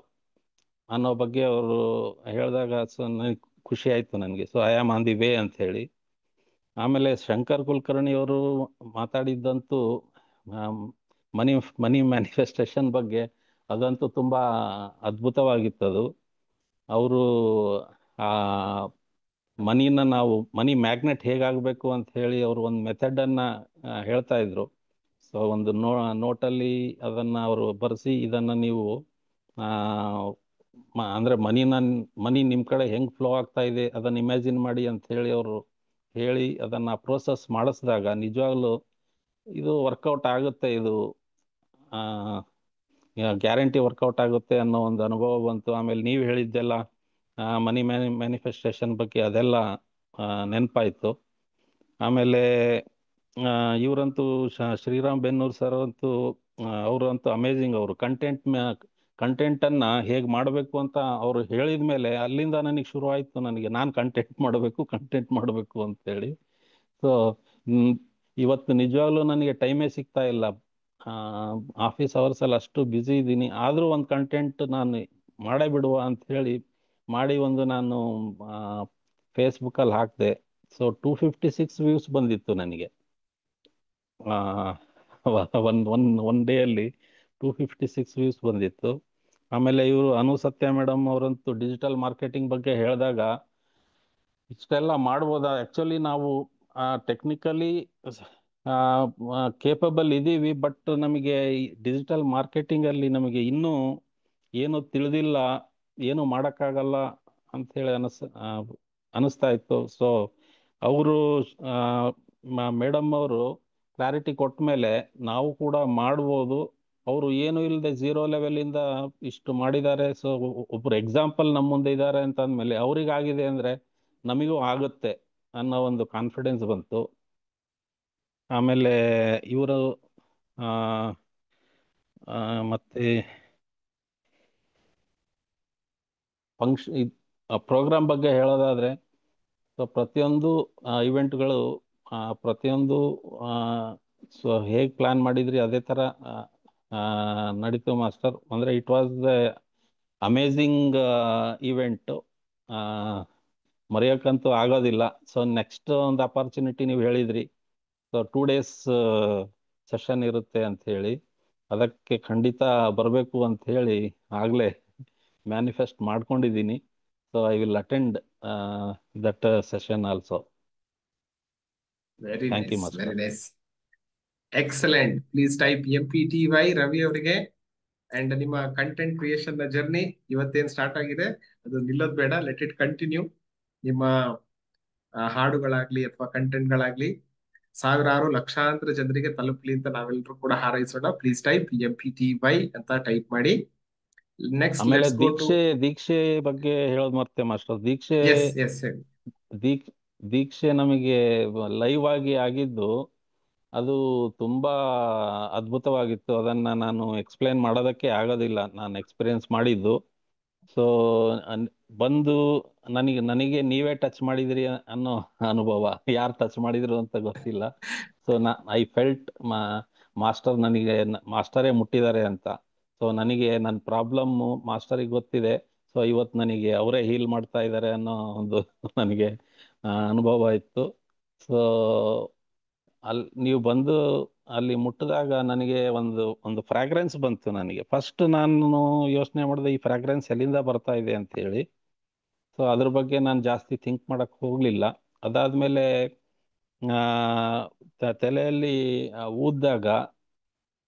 ಅನ್ನೋ ಬಗ್ಗೆ ಅವರು ಹೇಳಿದಾಗ ಸೊ ನನಗೆ ಖುಷಿ ಆಯಿತು ನನಗೆ. So I am on the way ಅಂತ ಹೇಳಿ. ಆಮೇಲೆ ಶಂಕರ್ ಕುಲಕರ್ಣಿ ಅವರು ಮಾತಾಡಿದ್ದಂತೂ ಮನಿ ಮನಿ ಮ್ಯಾನಿಫೆಸ್ಟೇಷನ್ ಬಗ್ಗೆ ಅದಂತೂ ತುಂಬ ಅದ್ಭುತವಾಗಿತ್ತದು. ಅವರು ಆ ಮನಿ ಮ್ಯಾಗ್ನೆಟ್ ಹೇಗಾಗಬೇಕು ಅಂತ ಹೇಳಿ ಅವರು ಒಂದು ಮೆಥಡನ್ನು ಹೇಳ್ತಾ ಇದ್ರು. ಸೊ ಒಂದು ನೋಟಲ್ಲಿ ಅದನ್ನು ಅವರು ಬರೆಸಿ ಇದನ್ನು ನೀವು ಅಂದರೆ ಮನಿ ನಿಮ್ಮ ಕಡೆ ಹೆಂಗೆ ಫ್ಲೋ ಆಗ್ತಾ ಇದೆ ಅದನ್ನು ಇಮ್ಯಾಜಿನ್ ಮಾಡಿ ಅಂತ ಹೇಳಿ ಅವರು ಹೇಳಿ ಅದನ್ನು ಪ್ರೋಸೆಸ್ ಮಾಡಿಸಿದಾಗ ನಿಜವಾಗ್ಲೂ ಇದು ವರ್ಕೌಟ್ ಆಗುತ್ತೆ, ಇದು ಗ್ಯಾರಂಟಿ ವರ್ಕೌಟ್ ಆಗುತ್ತೆ ಅನ್ನೋ ಒಂದು ಅನುಭವ ಬಂತು. ಆಮೇಲೆ ನೀವು ಹೇಳಿದ್ದೆಲ್ಲ ಮನಿ ಮ್ಯಾನಿಫೆಸ್ಟೇಷನ್ ಬಗ್ಗೆ ಅದೆಲ್ಲ ನೆನಪಾಯಿತು. ಆಮೇಲೆ ಇವರಂತೂ ಶ್ರೀರಾಮ್ ಬೆನ್ನೂರ್ ಸರ್ ಅಂತೂ ಅವರಂತೂ ಅಮೇಝಿಂಗ್. ಅವರು ಕಂಟೆಂಟನ್ನು ಹೇಗೆ ಮಾಡಬೇಕು ಅಂತ ಅವರು ಹೇಳಿದ ಮೇಲೆ ಅಲ್ಲಿಂದ ನನಗೆ ಶುರು ಆಯಿತು, ನಾನು ಕಂಟೆಂಟ್ ಮಾಡಬೇಕು ಅಂತೇಳಿ. ಸೊ ಇವತ್ತು ನಿಜವಾಗ್ಲೂ ನನಗೆ ಟೈಮೇ ಸಿಗ್ತಾ ಇಲ್ಲ. ಆಫೀಸ್ ಅವರ್ಸಲ್ಲಿ ಅಷ್ಟು ಬ್ಯುಸಿ ಇದ್ದೀನಿ. ಆದರೂ ಒಂದು ಕಂಟೆಂಟ್ ನಾನು ಮಾಡೇ ಬಿಡುವ ಅಂತ ಹೇಳಿ ಮಾಡಿ ಒಂದು ನಾನು ಫೇಸ್ಬುಕ್ಕಲ್ಲಿ ಹಾಕಿದೆ. ಸೊ 256 ವ್ಯೂಸ್ ಬಂದಿತ್ತು ನನಗೆ ಒನ್ ಡೇಯಲ್ಲಿ 256 ವ್ಯೂಸ್ ಬಂದಿತ್ತು. ಆಮೇಲೆ ಇವರು ಸತ್ಯ ಮೇಡಮ್ ಅವರಂತೂ ಡಿಜಿಟಲ್ ಮಾರ್ಕೆಟಿಂಗ್ ಬಗ್ಗೆ ಹೇಳಿದಾಗ ಇಷ್ಟೆಲ್ಲ ಮಾಡ್ಬೋದಾ, ಆ್ಯಕ್ಚುಲಿ ನಾವು ಟೆಕ್ನಿಕಲಿ ಕೇಪಬಲ್ ಇದ್ದೀವಿ, ಬಟ್ ನಮಗೆ ಈ ಡಿಜಿಟಲ್ ಮಾರ್ಕೆಟಿಂಗಲ್ಲಿ ನಮಗೆ ಇನ್ನೂ ಏನು ತಿಳಿದಿಲ್ಲ, ಏನು ಮಾಡೋಕ್ಕಾಗಲ್ಲ ಅಂಥೇಳಿ ಅನಿಸ್ತಾ ಇತ್ತು. ಸೊ ಅವರು ಮೇಡಮ್ ಅವರು ಕ್ಲಾರಿಟಿ ಕೊಟ್ಟ ಮೇಲೆ ನಾವು ಕೂಡ ಮಾಡ್ಬೋದು. ಅವರು ಏನು ಇಲ್ಲದೆ ಝೀರೋ ಲೆವೆಲಿಂದ ಇಷ್ಟು ಮಾಡಿದ್ದಾರೆ. ಸೊ ಒಬ್ಬರು ಎಕ್ಸಾಂಪಲ್ ನಮ್ಮ ಮುಂದೆ ಇದ್ದಾರೆ ಅಂತ ಅಂದಮೇಲೆ ಅವರಿಗಾಗಿದೆ ಅಂದರೆ ನಮಗೂ ಆಗುತ್ತೆ ಅನ್ನೋ ಒಂದು ಕಾನ್ಫಿಡೆನ್ಸ್ ಬಂತು. ಆಮೇಲೆ ಇವರು ಮತ್ತೆ ಪ್ರೋಗ್ರಾಮ್ ಬಗ್ಗೆ ಹೇಳೋದಾದರೆ, ಸೊ ಪ್ರತಿಯೊಂದು ಇವೆಂಟ್ಗಳು ಪ್ರತಿಯೊಂದು ಸೊ ಹೇಗೆ ಪ್ಲ್ಯಾನ್ ಮಾಡಿದ್ರಿ ಅದೇ ಥರ ನಡೀತು ಮಾಸ್ಟರ್. ಅಂದರೆ ಇಟ್ ವಾಸ್ ಅಮೇಝಿಂಗ್ ಇವೆಂಟು, ಮರೆಯೋಕ್ಕಂತೂ ಆಗೋದಿಲ್ಲ. ಸೊ ನೆಕ್ಸ್ಟ್ ಒಂದು ಅಪಾರ್ಚುನಿಟಿ ನೀವು ಹೇಳಿದ್ರಿ, ಸೊ 2 days ಸೆಷನ್ ಇರುತ್ತೆ ಅಂತ ಹೇಳಿ, ಅದಕ್ಕೆ ಖಂಡಿತ ಬರಬೇಕು ಅಂತ ಹೇಳಿ ಆಗಲೇ ಮ್ಯಾನಿಫೆಸ್ಟ್ ಮಾಡ್ಕೊಂಡಿದ್ದೀನಿ. So I will attend that session also. Very thank you nice, master. Very nice, excellent. Please type MPTY Ravi ಅವರಿಗೆ. ಅಂಡ್ ನಿಮ್ಮ ಕಂಟೆಂಟ್ ಕ್ರಿಯೇಷನ್ ನ ಜರ್ನಿ ಇವತ್ತೇನ್ ಸ್ಟಾರ್ಟ್ ಆಗಿದೆ ಅದು ನಿಲ್ಲೋದ್ ಬೇಡ, ಲೆಟ್ ಇಟ್ ಕಂಟಿನ್ಯೂ. ನಿಮ್ಮ ಹಾಡುಗಳಾಗ್ಲಿ ಅಥವಾ ಕಂಟೆಂಟ್ಗಳಾಗ್ಲಿ ಸಾವಿರಾರು ಲಕ್ಷಾಂತರ ಜನರಿಗೆ ತಲುಪಲಿ ಅಂತ ನಾವೆಲ್ಲರೂ ಕೂಡ ಹಾರೈಸೋಣ. ಪ್ಲೀಸ್ ಟೈಪ್ MPTY ಅಂತ ಟೈಪ್ ಮಾಡಿ. ನೆಕ್ಸ್ಟ್ ಆಮೇಲೆ ಲೆಟ್ಸ್ ಗೋ ಟು ದೀಕ್ಷೆ ಬಗ್ಗೆ ಹೇಳೋದು ಮರ್ತೆ ಮಾಸ್ಟರ್. ಎಸ್ ಎಸ್ ದೀಕ್ಷೆ ನಮಗೆ ಲೈವ್ ಆಗಿ ಆಗಿದ್ದು ಅದು ತುಂಬಾ ಅದ್ಭುತವಾಗಿತ್ತು. ಅದನ್ನ ನಾನು ಎಕ್ಸ್ಪ್ಲೇನ್ ಮಾಡೋದಕ್ಕೆ ಆಗೋದಿಲ್ಲ, ನಾನು ಎಕ್ಸ್ಪೀರಿಯನ್ಸ್ ಮಾಡಿದ್ದು. ಸೊ ಬಂದು ನನಗೆ ನೀವೇ ಟಚ್ ಮಾಡಿದಿರಿ ಅನ್ನೋ ಅನುಭವ. ಯಾರು ಟಚ್ ಮಾಡಿದ್ರು ಅಂತ ಗೊತ್ತಿಲ್ಲ. ಸೊ ಐ ಫೆಲ್ಟ್ ಮಾಸ್ಟರ್ ನನಗೆ ಮಾಸ್ಟರೇ ಮುಟ್ಟಿದ್ದಾರೆ ಅಂತ. ಸೊ ನನಗೆ ನನ್ನ ಪ್ರಾಬ್ಲಮ್ಮು ಮಾಸ್ಟರಿಗೆ ಗೊತ್ತಿದೆ. ಸೊ ಇವತ್ತು ನನಗೆ ಅವರೇ ಹೀಲ್ ಮಾಡ್ತಾ ಇದ್ದಾರೆ ಅನ್ನೋ ಒಂದು ನನಗೆ ಅನುಭವ ಇತ್ತು. ಸೊ ನೀವು ಬಂದು ಅಲ್ಲಿ ಮುಟ್ಟಿದಾಗ ನನಗೆ ಒಂದು ಫ್ರಾಗ್ರೆನ್ಸ್ ಬಂತು. ನನಗೆ ಫಸ್ಟ್ ನಾನು ಯೋಚನೆ ಮಾಡಿದೆ ಈ ಫ್ರಾಗ್ರೆನ್ಸ್ ಎಲ್ಲಿಂದ ಬರ್ತಾ ಇದೆ ಅಂತ ಹೇಳಿ. ಸೊ ಅದ್ರ ಬಗ್ಗೆ ನಾನು ಜಾಸ್ತಿ ಥಿಂಕ್ ಮಾಡಕ್ ಹೋಗ್ಲಿಲ್ಲ. ಅದಾದ್ಮೇಲೆ ತಲೆಯಲ್ಲಿ ಊದ್ದಾಗ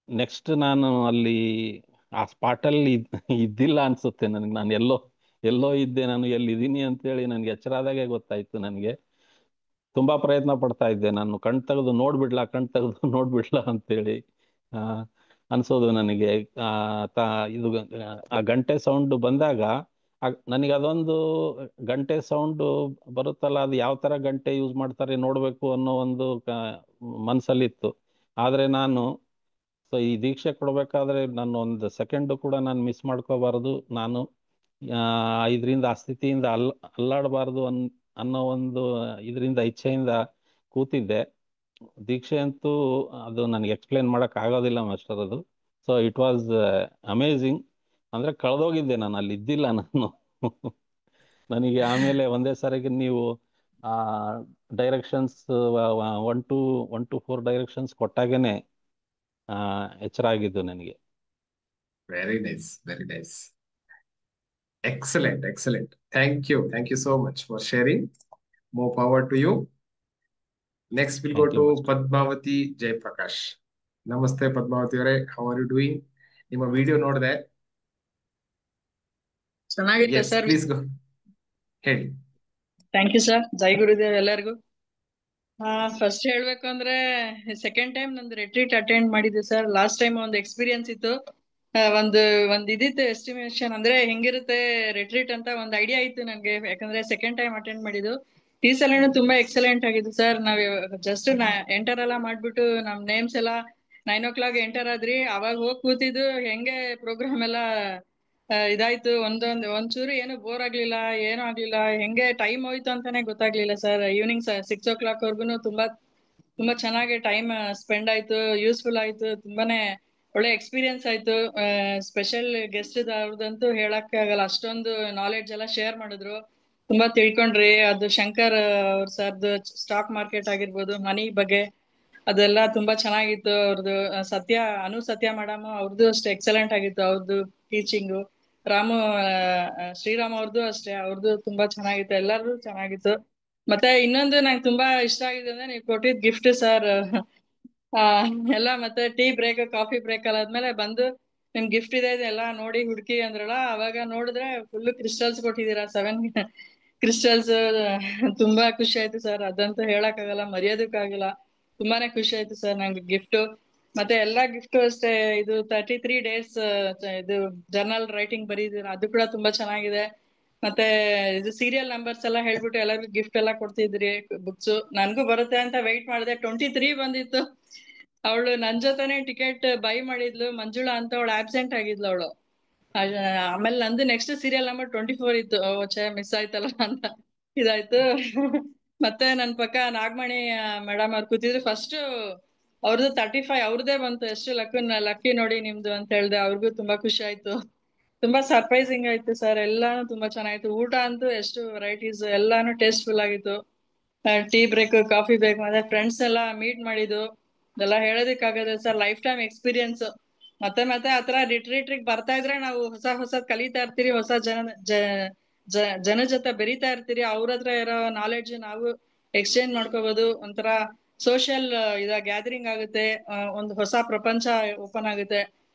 ನೆಕ್ಸ್ಟ್ ನಾನು ಅಲ್ಲಿ ಆ ಸ್ಪಾಟಲ್ಲಿ ಇದ್ದಿಲ್ಲ ಅನ್ಸುತ್ತೆ ನನಗೆ. ನಾನು ಎಲ್ಲೋ ಇದ್ದೆ, ನಾನು ಎಲ್ಲಿದ್ದೀನಿ ಅಂತೇಳಿ ನನಗೆ ಎಚ್ಚರ ಆದಾಗೆ ಗೊತ್ತಾಯ್ತು. ನನಗೆ ತುಂಬಾ ಪ್ರಯತ್ನ ಪಡ್ತಾ ಇದ್ದೆ ನಾನು ಕಣ್ ತೆಗೆದು ನೋಡ್ಬಿಡ್ಲಾ ಅಂತೇಳಿ. ಅನ್ಸೋದು ನನಗೆ. ಇದು ಆ ಗಂಟೆ ಸೌಂಡ್ ಬಂದಾಗ ನನಗೆ ಅದೊಂದು ಗಂಟೆ ಸೌಂಡ್ ಬರುತ್ತಲ್ಲ, ಅದು ಯಾವ ತರ ಗಂಟೆ ಯೂಸ್ ಮಾಡ್ತಾರೆ ನೋಡ್ಬೇಕು ಅನ್ನೋ ಒಂದು ಮನಸ್ಸಲ್ಲಿತ್ತು. ಆದ್ರೆ ನಾನು ಈ ದೀಕ್ಷೆ ಕೊಡ್ಬೇಕಾದ್ರೆ ನಾನು ಒಂದು ಸೆಕೆಂಡ್ ಕೂಡ ನಾನು ಮಿಸ್ ಮಾಡ್ಕೋಬಾರದು, ನಾನು ಇದರಿಂದ ಆ ಸ್ಥಿತಿಯಿಂದ ಅಲ್ಲಾಡಬಾರದು ಅನ್ನೋ ಒಂದು ಇದರಿಂದ ಇಚ್ಛೆಯಿಂದ ಕೂತಿದ್ದೆ. ದೀಕ್ಷೆ ಅಂತೂ ಅದು ನನಗೆ ಎಕ್ಸ್ಪ್ಲೇನ್ ಮಾಡಕ್ ಆಗೋದಿಲ್ಲ ಮಾಸ್ಟರ್ ಅದು. So it was amazing. ಅಂದ್ರೆ ಕಳೆದೋಗಿದ್ದೆ, ನಾನು ಅಲ್ಲಿ ಇದ್ದಿಲ್ಲ ನಾನು. ನನಗೆ ಆಮೇಲೆ ಒಂದೇ ಸಾರಿಗೆ ನೀವು ಆ ಡೈರೆಕ್ಷನ್ಸ್ 1 to 4 ಡೈರೆಕ್ಷನ್ಸ್ ಕೊಟ್ಟಾಗೇನೆ ಎಚ್ಚರ ಆಗಿದ್ದು ನನಗೆ. Very nice, very nice. Excellent, excellent. Thank you. Thank you so much for sharing. More power to you. Next, we'll go thank you to master. Padmavati Jaiprakash. Namaste, Padmavati ಅವರೇ. How are you doing? ನಿಮ್ಮ video ನೋಡಿದೆ. ಚೆನ್ನಾಗಿತ್ತು Yes, sir. please go. ಹೇಳಿ. Thank you sir. ಜೈ ಗುರುದೇವ್ ಎಲ್ಲರಿಗೂ. First ಹೇಳ್ಬೇಕು ಅಂದ್ರೆ second time ನಂದು retreat attend ಮಾಡಿದ್ದೆ ಸರ್. ಲಾಸ್ಟ್ ಟೈಮ್ ಒಂದು ಎಕ್ಸ್ಪೀರಿಯನ್ಸ್ ಇತ್ತು. ಒಂದ್ ಇದಿತ್ತು ಎಸ್ಟಿಮೇಷನ್, ಅಂದ್ರೆ ಹೆಂಗಿರುತ್ತೆ ರೆಟ್ರೀಟ್ ಅಂತ ಒಂದು ಐಡಿಯಾ ಇತ್ತು ನನ್ಗೆ, ಯಾಕಂದ್ರೆ ಸೆಕೆಂಡ್ ಟೈಮ್ ಅಟೆಂಡ್ ಮಾಡಿದ್ದು. ಈ ಸಲನು ತುಂಬಾ ಎಕ್ಸಲೆಂಟ್ ಆಗಿತ್ತು ಸರ್. ನಾವ್ ಜಸ್ಟ್ ಎಂಟರ್ ಎಲ್ಲ ಮಾಡ್ಬಿಟ್ಟು ನಮ್ ನೇಮ್ಸ್ ಎಲ್ಲ 9 o'clock ಎಂಟರ್ ಆದ್ರಿ. ಅವಾಗ ಹೋಗಿ ಕೂತಿದ್ದು ಹೆಂಗೆ ಪ್ರೋಗ್ರಾಮ್ ಎಲ್ಲ ಇದಾಯ್ತು. ಒಂಚೂರು ಏನು ಬೋರ್ ಆಗ್ಲಿಲ್ಲ, ಏನೂ ಆಗ್ಲಿಲ್ಲ. ಹೆಂಗೆ ಟೈಮ್ ಹೋಯ್ತು ಅಂತಾನೆ ಗೊತ್ತಾಗ್ಲಿಲ್ಲ ಸರ್. ಈವ್ನಿಂಗ್ 6 o'clock ವರ್ಗುನು ತುಂಬಾ ಚೆನ್ನಾಗಿ ಟೈಮ್ ಸ್ಪೆಂಡ್ ಆಯ್ತು, ಯೂಸ್ಫುಲ್ ಆಯ್ತು, ತುಂಬಾನೇ ಒಳ್ಳೆ ಎಕ್ಸ್ಪೀರಿಯನ್ಸ್ ಆಯ್ತು. ಸ್ಪೆಷಲ್ ಗೆಸ್ಟ್ ಅವ್ರದಂತೂ ಹೇಳಕ್ಕೆ ಆಗಲ್ಲ, ಅಷ್ಟೊಂದು ನಾಲೆಡ್ಜ್ ಎಲ್ಲ ಶೇರ್ ಮಾಡಿದ್ರು. ತುಂಬಾ ತಿಳ್ಕೊಂಡ್ರಿ. ಅದು ಶಂಕರ್ ಅವ್ರ ಸರ್ದು ಸ್ಟಾಕ್ ಮಾರ್ಕೆಟ್ ಆಗಿರ್ಬೋದು, ಮನಿ ಬಗ್ಗೆ ಅದೆಲ್ಲ ತುಂಬಾ ಚೆನ್ನಾಗಿತ್ತು. ಅವ್ರದ್ದು ಸತ್ಯ ಮೇಡಮ್ ಅವ್ರದ್ದು ಅಷ್ಟೇ ಎಕ್ಸಲೆಂಟ್ ಆಗಿತ್ತು, ಅವ್ರದ್ದು ಟೀಚಿಂಗು. ಶ್ರೀರಾಮ್ ಅವ್ರದ್ದು ಅಷ್ಟೇ, ಅವ್ರದ್ದು ತುಂಬಾ ಚೆನ್ನಾಗಿತ್ತು. ಎಲ್ಲರದು ಚೆನ್ನಾಗಿತ್ತು. ಮತ್ತೆ ಇನ್ನೊಂದು ನಂಗೆ ತುಂಬಾ ಇಷ್ಟ ಆಗಿದೆ ಅಂದ್ರೆ ನೀವು ಕೊಟ್ಟಿದ್ ಗಿಫ್ಟ್ ಸರ್. ಎಲ್ಲ ಮತ್ತೆ ಟೀ ಬ್ರೇಕ್, ಕಾಫಿ ಬ್ರೇಕ್ ಆದ್ಮೇಲೆ ಬಂದು ನಿಮ್ ಗಿಫ್ಟ್ ಇದೆ ಎಲ್ಲ ನೋಡಿ ಹುಡುಕಿ ಅಂದ್ರಲ್ಲ, ಅವಾಗ ನೋಡಿದ್ರೆ ಫುಲ್ ಕ್ರಿಸ್ಟಲ್ಸ್ ಕೊಟ್ಟಿದ್ದೀರಾ, 7 ಕ್ರಿಸ್ಟಲ್ಸ್. ತುಂಬಾ ಖುಷಿ ಆಯ್ತು ಸರ್. ಅದಂತೂ ಹೇಳಕ್ ಆಗಲ್ಲ, ಮರೆಯೋದಕ್ಕಾಗಲ್ಲ. ತುಂಬಾನೇ ಖುಷಿ ಆಯ್ತು ಸರ್ ನಂಗೆ ಗಿಫ್ಟ್. ಮತ್ತೆ ಎಲ್ಲಾ ಗಿಫ್ಟ್ ಅಷ್ಟೇ. ಇದು 33 days ಇದು ಜರ್ನಲ್ ರೈಟಿಂಗ್ ಬರೀದಿರ, ಅದು ಕೂಡ ತುಂಬಾ ಚೆನ್ನಾಗಿದೆ. ಮತ್ತೆ ಇದು ಸೀರಿಯಲ್ ನಂಬರ್ಸ್ ಎಲ್ಲ ಹೇಳ್ಬಿಟ್ಟು ಎಲ್ಲರಿಗೂ ಗಿಫ್ಟ್ ಎಲ್ಲ ಕೊಡ್ತಿದ್ರಿ, ಬುಕ್ಸ್. ನನ್ಗೂ ಬರುತ್ತೆ ಅಂತ ವೆಯ್ಟ್ ಮಾಡಿದೆ, 23 ಬಂದಿತ್ತು. ಅವಳು ನನ್ ಜೊತೆನೆ ಟಿಕೆಟ್ ಬೈ ಮಾಡಿದ್ಲು, ಮಂಜುಳಾ ಅಂತ. ಅವಳು ಆಬ್ಸೆಂಟ್ ಆಗಿದ್ಲು ಅವಳು. ಆಮೇಲೆ ನಂದು ನೆಕ್ಸ್ಟ್ ಸೀರಿಯಲ್ ನಂಬರ್ 24 ಇತ್ತು. ಮಿಸ್ ಆಯ್ತಲ್ಲ ಅಂತ ಇದಾಯ್ತು. ಮತ್ತೆ ನನ್ ಪಕ್ಕ ನಾಗಮಣಿ ಮೇಡಮ್ ಅವ್ರು ಕೂತಿದ್ರು. ಫಸ್ಟ್ ಅವ್ರದ್ದು 35 ಅವ್ರದ್ದೇ ಬಂತು. ಎಷ್ಟು ಲಕ್ಕಿ ನೋಡಿ ನಿಮ್ದು ಅಂತ ಹೇಳ್ದೆ. ಅವ್ರಿಗೂ ತುಂಬಾ ಖುಷಿ ಆಯ್ತು. ತುಂಬಾ ಸರ್ಪ್ರೈಸಿಂಗ್ ಆಯ್ತು ಸರ್. ಎಲ್ಲಾನು ತುಂಬಾ ಚೆನ್ನಾಗಿತ್ತು. ಊಟ ಅಂತೂ ಎಷ್ಟು ವೆರೈಟೀಸ್, ಎಲ್ಲಾನು ಟೇಸ್ಟ್ಫುಲ್ ಆಗಿತ್ತು. ಟೀ ಬ್ರೇಕ್, ಕಾಫಿ ಬ್ರೇಕ್, ಮತ್ತೆ ಫ್ರೆಂಡ್ಸ್ ಎಲ್ಲ ಮೀಟ್ ಮಾಡಿದ್ದು ಇದೆಲ್ಲ ಹೇಳೋದಕ್ಕಾಗದೆ ಸರ್. Life time experience. ಮತ್ತೆ ಆತರ ರಿಟ್ರೀಟ್ರಿಗೆ ಬರ್ತಾ ಇದ್ರೆ ನಾವು ಹೊಸದ್ ಕಲಿತಾ ಇರ್ತೀರಿ, ಹೊಸ ಜನ ಜೊತೆ ಬೆರೀತಾ ಇರ್ತೀರಿ. ಅವ್ರ ಹತ್ರ ಇರೋ ನಾಲೆಡ್ಜ್ ನಾವು ಎಕ್ಸ್ಚೇಂಜ್ ಮಾಡ್ಕೋಬಹುದು. ಒಂಥರ ಸೋಷಿಯಲ್ ಗ್ಯಾದರಿಂಗ್ ಆಗುತ್ತೆ. ಒಂದು ಹೊಸ ಪ್ರಪಂಚ ಓಪನ್ ಆಗುತ್ತೆ.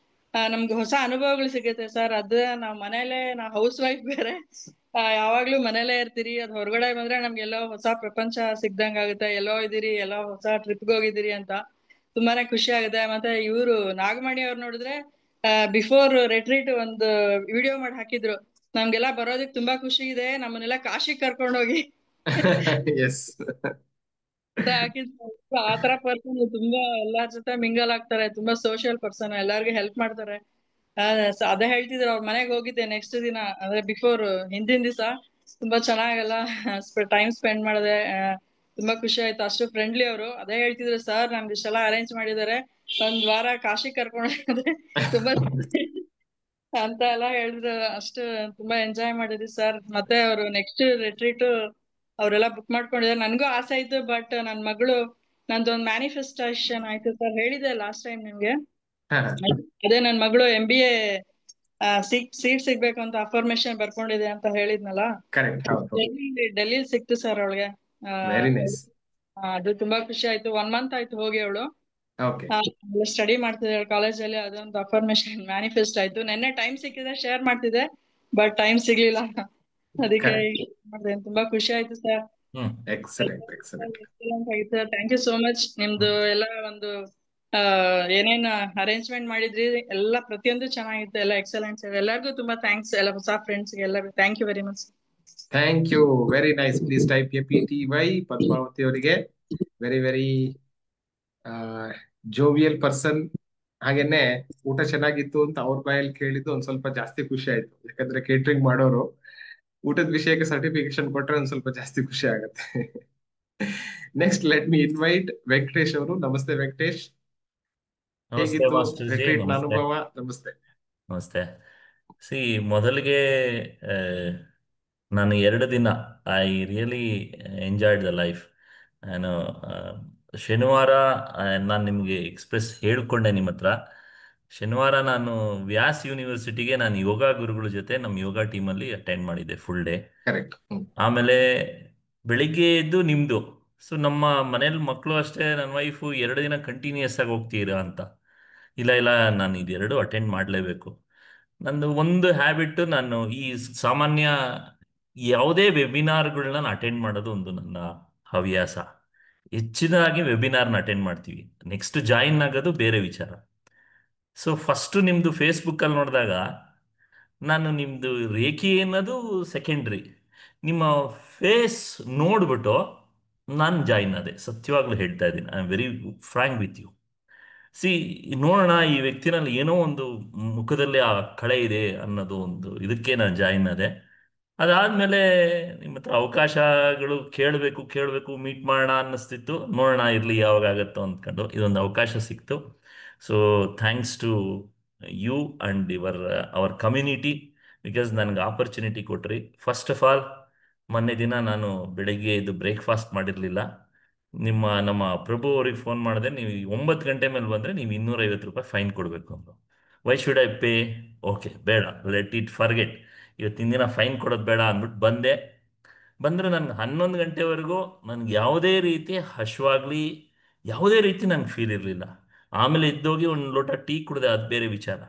ನಮ್ಗೆ ಹೊಸ ಅನುಭವಗಳು ಸಿಗುತ್ತೆ ಸರ್. ಅದು ನಾವು ಹೌಸ್ ವೈಫ್ ಬೇರೆ, ಯಾವಾಗ್ಲೂ ಮನೇಲೇ ಇರ್ತೀರಿ. ಅದ್ ಹೊರಗಡೆ ಬಂದ್ರೆ ನಮ್ಗೆಲ್ಲೋ ಹೊಸ ಪ್ರಪಂಚ ಸಿಗ್ದಂಗ್ ಆಗುತ್ತೆ. ಎಲ್ಲೋ ಇದೀರಿ, ಎಲ್ಲೋ ಹೊಸ ಟ್ರಿಪ್ಗೆ ಹೋಗಿದ್ದೀರಿ ಅಂತ ತುಂಬಾನೇ ಖುಷಿ ಆಗುತ್ತೆ. ಮತ್ತೆ ಇವ್ರು ನಾಗಮಣಿ ಅವ್ರು ನೋಡಿದ್ರೆ ಬಿಫೋರ್ ರೆಟ್ರೀಟ್ ಒಂದು ವಿಡಿಯೋ ಮಾಡಿ ಹಾಕಿದ್ರು, ನಮ್ಗೆಲ್ಲ ಬರೋದಕ್ ತುಂಬಾ ಖುಷಿ ಇದೆ, ನಮ್ಮನ್ನೆಲ್ಲ ಕಾಶಿಗ್ ಕರ್ಕೊಂಡೋಗಿ ಎಸ್. ಹಾಕಿದ್ರು. ಆತರ ಪರ್ಸನ್ ತುಂಬಾ ಎಲ್ಲಾರ್ ಜೊತೆ ಮಿಂಗಲ್ ಆಗ್ತಾರೆ, ತುಂಬಾ ಸೋಷಿಯಲ್ ಪರ್ಸನ್, ಎಲ್ಲಾರ್ಗು ಹೆಲ್ಪ್ ಮಾಡ್ತಾರೆ. ಅದೇ ಹೇಳ್ತಿದ್ರು. ಅವ್ರ ಮನೆಗ್ ಹೋಗಿದ್ದೆ ನೆಕ್ಸ್ಟ್ ದಿನ, ಅಂದ್ರೆ ಬಿಫೋರ್ ಹಿಂದಿನ ದಿವಸ. ತುಂಬಾ ಚೆನ್ನಾಗೆಲ್ಲ ಟೈಮ್ ಸ್ಪೆಂಡ್ ಮಾಡಿದೆ. ತುಂಬಾ ಖುಷಿ ಆಯ್ತು. ಅಷ್ಟು ಫ್ರೆಂಡ್ಲಿ ಅವರು. ಅದೇ ಹೇಳ್ತಿದ್ರು, ಸರ್ ನಮ್ಗೆ ಇಷ್ಟೆಲ್ಲ ಅರೇಂಜ್ ಮಾಡಿದ್ದಾರೆ, ಒಂದ್ ವಾರ ಕಾಶಿ ಕರ್ಕೊಂಡು ಹೋದ್ರೆ ತುಂಬಾ ಅಂತ ಎಲ್ಲ ಹೇಳಿದ್ರು. ಅಷ್ಟು ತುಂಬಾ ಎಂಜಾಯ್ ಮಾಡಿದ್ವಿ ಸರ್. ಮತ್ತೆ ಅವರು ನೆಕ್ಸ್ಟ್ ರೆಟ್ರೀಟ್ ಅವರೆಲ್ಲ ಬುಕ್ ಮಾಡ್ಕೊಂಡಿದ್ದಾರೆ. ನನ್ಗೂ ಆಸೆ ಇತ್ತು, ಬಟ್ ನನ್ ಮಗಳು ನಂದೊಂದು ಮ್ಯಾನಿಫೆಸ್ಟೇಷನ್ ಆಯ್ತು ಸರ್, ಹೇಳಿದೆ ಲಾಸ್ಟ್ ಟೈಮ್ ನಿಮ್ಗೆ. ಅದೇ ನನ್ ಮಗಳು MBA ಸೀಟ್ ಸಿಗ್ಬೇಕು ಅಂತ ಅಫರ್ಮೇಶನ್ ಬರ್ಕೊಂಡಿದೆ ಅಂತ ಹೇಳಿದ್ನಲ್ಲ, ಕರೆಕ್ಟ್. ಹೌದು. ಡೆಲ್ಲಿ ಸಿಕ್ತು ಸರ್ ಅವಳಿಗೆ. Very nice. ಅದು ತುಂಬಾ ಖುಷಿ ಆಯ್ತು. 1 month ಆಯ್ತು ಹೋಗಿ ಅವಳು. ಓಕೆ. ಸ್ಟಡಿ ಮಾಡ್ತಿದ್ದಾಳೆ ಕಾಲೇಜಲ್ಲಿ. ಅದೊಂದು ಅಫರ್ಮೇಶನ್ ಮ್ಯಾನಿಫೆಸ್ಟ್ ಆಯ್ತು. ನೆನ್ನೆ ಟೈಮ್ ಸಿಕ್ಕಿದೆ ಶೇರ್ ಮಾಡ್ತಿದ್ದೆ, ಬಟ್ ಟೈಮ್ ಸಿಗ್ಲಿಲ್ಲ. ಅದಕ್ಕೆ ಮಾಡಿದೆ. ತುಂಬಾ ಖುಷಿ ಆಯ್ತು ಸರ್. Excellent, excellent. ಎಕ್ಸಲೆಂಟ್ ಆಯ್ತು. Thank you so much. ನಿಮ್ದು ಎಲ್ಲ ಒಂದು ಏನೇನ್ ಅರೇಂಜ್ಮೆಂಟ್ ಮಾಡಿದ್ರಿ ಎಲ್ಲ ಪ್ರತಿಯೊಂದು ಚೆನ್ನಾಗಿತ್ತು, ಎಲ್ಲ ಎಕ್ಸಲೆಂಟ್ಸ್. ಎಲ್ಲರಿಗೂ ತುಂಬಾ ಥ್ಯಾಂಕ್ಸ್, ಎಲ್ಲ ಹೊಸ ಫ್ರೆಂಡ್ಸ್ಗೆ ಎಲ್ಲರಿಗೂ thank you very much. Thank you, very nice. Please type APTY Padmavathi ಅವರಿಗೆ. Very very jovial person. ಹಾಗೇನೆ ಊಟ ಚೆನ್ನಾಗಿತ್ತು ಅಂತ ಅವ್ರ ಬಾಯಲ್ಲಿ ಕೇಳಿದ್ದು ಒಂದ್ ಸ್ವಲ್ಪ ಜಾಸ್ತಿ ಖುಷಿ ಆಯ್ತು. ಯಾಕಂದ್ರೆ ಕೇಟರಿಂಗ್ ಮಾಡೋರು ಊಟದ ವಿಷಯಕ್ಕೆ ಸರ್ಟಿಫಿಕೇಶನ್ ಕೊಟ್ರೆ ಒಂದ್ ಸ್ವಲ್ಪ ಜಾಸ್ತಿ ಖುಷಿ ಆಗುತ್ತೆ. Next let me invite Venkatesh ಅವರು. ನಮಸ್ತೆ ವೆಂಕಟೇಶ್, ನಮಸ್ತೆ ಹೇಗಿತ್ತು ಮಾಸ್ಟರ್ ಜಿ. ರಿಟ್ರೀಟ್ ನ ನಮಸ್ತೆ. ಅನುಭವ? ನಮಸ್ತೆ. ನಮಸ್ತೆ. ಸಿ, ಮೊದಲಿಗೆ ಆ, ನಾನು 2 ದಿನ I really enjoyed the life. ನಾನು ಶನಿವಾರ ನಾನು ನಿಮಗೆ ಎಕ್ಸ್ಪ್ರೆಸ್ ಹೇಳ್ಕೊಂಡೆ ನಿಮ್ಮ ಹತ್ರ. ಶನಿವಾರ ನಾನು ವ್ಯಾಸ್ ಯೂನಿವರ್ಸಿಟಿಗೆ ನಾನು ಯೋಗ ಗುರುಗಳ ಜೊತೆ ನಮ್ಮ ಯೋಗ ಟೀಮಲ್ಲಿ ಅಟೆಂಡ್ ಮಾಡಿದ್ದೆ ಫುಲ್ ಡೇ. ಕರೆಕ್ಟ್. ಆಮೇಲೆ ಬೆಳಿಗ್ಗೆ ಎದ್ದು ನಿಮ್ಮದು. ಸೊ ನಮ್ಮ ಮನೇಲಿ ಮಕ್ಕಳು ಅಷ್ಟೇ, ನನ್ನ ವೈಫು 2 ದಿನ ಕಂಟಿನ್ಯೂಸ್ ಆಗಿ ಹೋಗ್ತೀರಾ ಅಂತ. ಇಲ್ಲ ಇಲ್ಲ, ನಾನು ಇದೆರಡು ಅಟೆಂಡ್ ಮಾಡಲೇಬೇಕು. ನಂದು ಒಂದು ಹ್ಯಾಬಿಟ್ಟು, ನಾನು ಈ ಸಾಮಾನ್ಯ ಯಾವುದೇ ವೆಬಿನಾರ್ಗಳನ್ನ ನಾನು ಅಟೆಂಡ್ ಮಾಡೋದು ಒಂದು ನನ್ನ ಹವ್ಯಾಸ. ಹೆಚ್ಚಿನದಾಗಿ ವೆಬಿನಾರ್ನ ಅಟೆಂಡ್ ಮಾಡ್ತೀವಿ. ನೆಕ್ಸ್ಟ್ ಜಾಯಿನ್ ಆಗೋದು ಬೇರೆ ವಿಚಾರ. ಸೊ ಫಸ್ಟು ನಿಮ್ಮದು ಫೇಸ್ಬುಕ್ಕಲ್ಲಿ ನೋಡಿದಾಗ ನಾನು ನಿಮ್ಮದು ರೇಖಿ ಅನ್ನೋದು ಸೆಕೆಂಡ್ರಿ, ನಿಮ್ಮ ಫೇಸ್ ನೋಡ್ಬಿಟ್ಟು ನಾನು ಜಾಯಿನ್ ಆದೆ. ಸತ್ಯವಾಗ್ಲೂ ಹೇಳ್ತಾ ಇದ್ದೀನಿ, I am very frank with you. See, ನೋಡೋಣ ಈ ವ್ಯಕ್ತಿನಲ್ಲಿ ಏನೋ ಒಂದು ಮುಖದಲ್ಲಿ ಆ ಕಳೆ ಇದೆ ಅನ್ನೋದು ಒಂದು ಇದಕ್ಕೆ ನಾನು ಜಾಯಿನ್ ಆದೆ. ಅದಾದಮೇಲೆ ನಿಮ್ಮ ಹತ್ರ ಅವಕಾಶಗಳು ಕೇಳಬೇಕು ಮೀಟ್ ಮಾಡೋಣ ಅನ್ನಿಸ್ತಿತ್ತು. ನೋಡೋಣ ಇರಲಿ ಯಾವಾಗ ಆಗುತ್ತೋ ಅಂದ್ಕೊಂಡು ಇದೊಂದು ಅವಕಾಶ ಸಿಕ್ತು. So thanks to you and our community, because ನನಗೆ ಆಪರ್ಚುನಿಟಿ ಕೊಟ್ರಿ. ಫಸ್ಟ್ ಆಫ್ ಆಲ್, ಮೊನ್ನೆ ದಿನ ನಾನು ಬೆಳಗ್ಗೆ ಇದು ಬ್ರೇಕ್ಫಾಸ್ಟ್ ಮಾಡಿರಲಿಲ್ಲ. ನಮ್ಮ ಪ್ರಭು ಅವ್ರಿಗೆ ಫೋನ್ ಮಾಡಿದೆ, ನೀವು 9 ಗಂಟೆ ಮೇಲೆ ಬಂದರೆ ನೀವು 250 ರೂಪಾಯಿ ಫೈನ್ ಕೊಡಬೇಕು ಅಂದರು. Why should I pay? Okay, ಬೇಡ, ಲೆಟ್ ಇಟ್ ಫರ್ಗೆಟ್, ಇವತ್ತಿನ ದಿನ ಫೈನ್ ಕೊಡೋದು ಬೇಡ ಅಂದ್ಬಿಟ್ಟು ಬಂದರೆ ನನಗೆ 11 ಗಂಟೆವರೆಗೂ ನನಗೆ ಯಾವುದೇ ರೀತಿ ಹಶ್ವಾಗಲಿ ಯಾವುದೇ ರೀತಿ ನನಗೆ ಫೀಲ್ ಇರಲಿಲ್ಲ. ಆಮೇಲೆ ಇದ್ದೋಗಿ ಒಂದು ಲೋಟ ಟೀ ಕುಡಿದೆ, ಅದು ಬೇರೆ ವಿಚಾರ.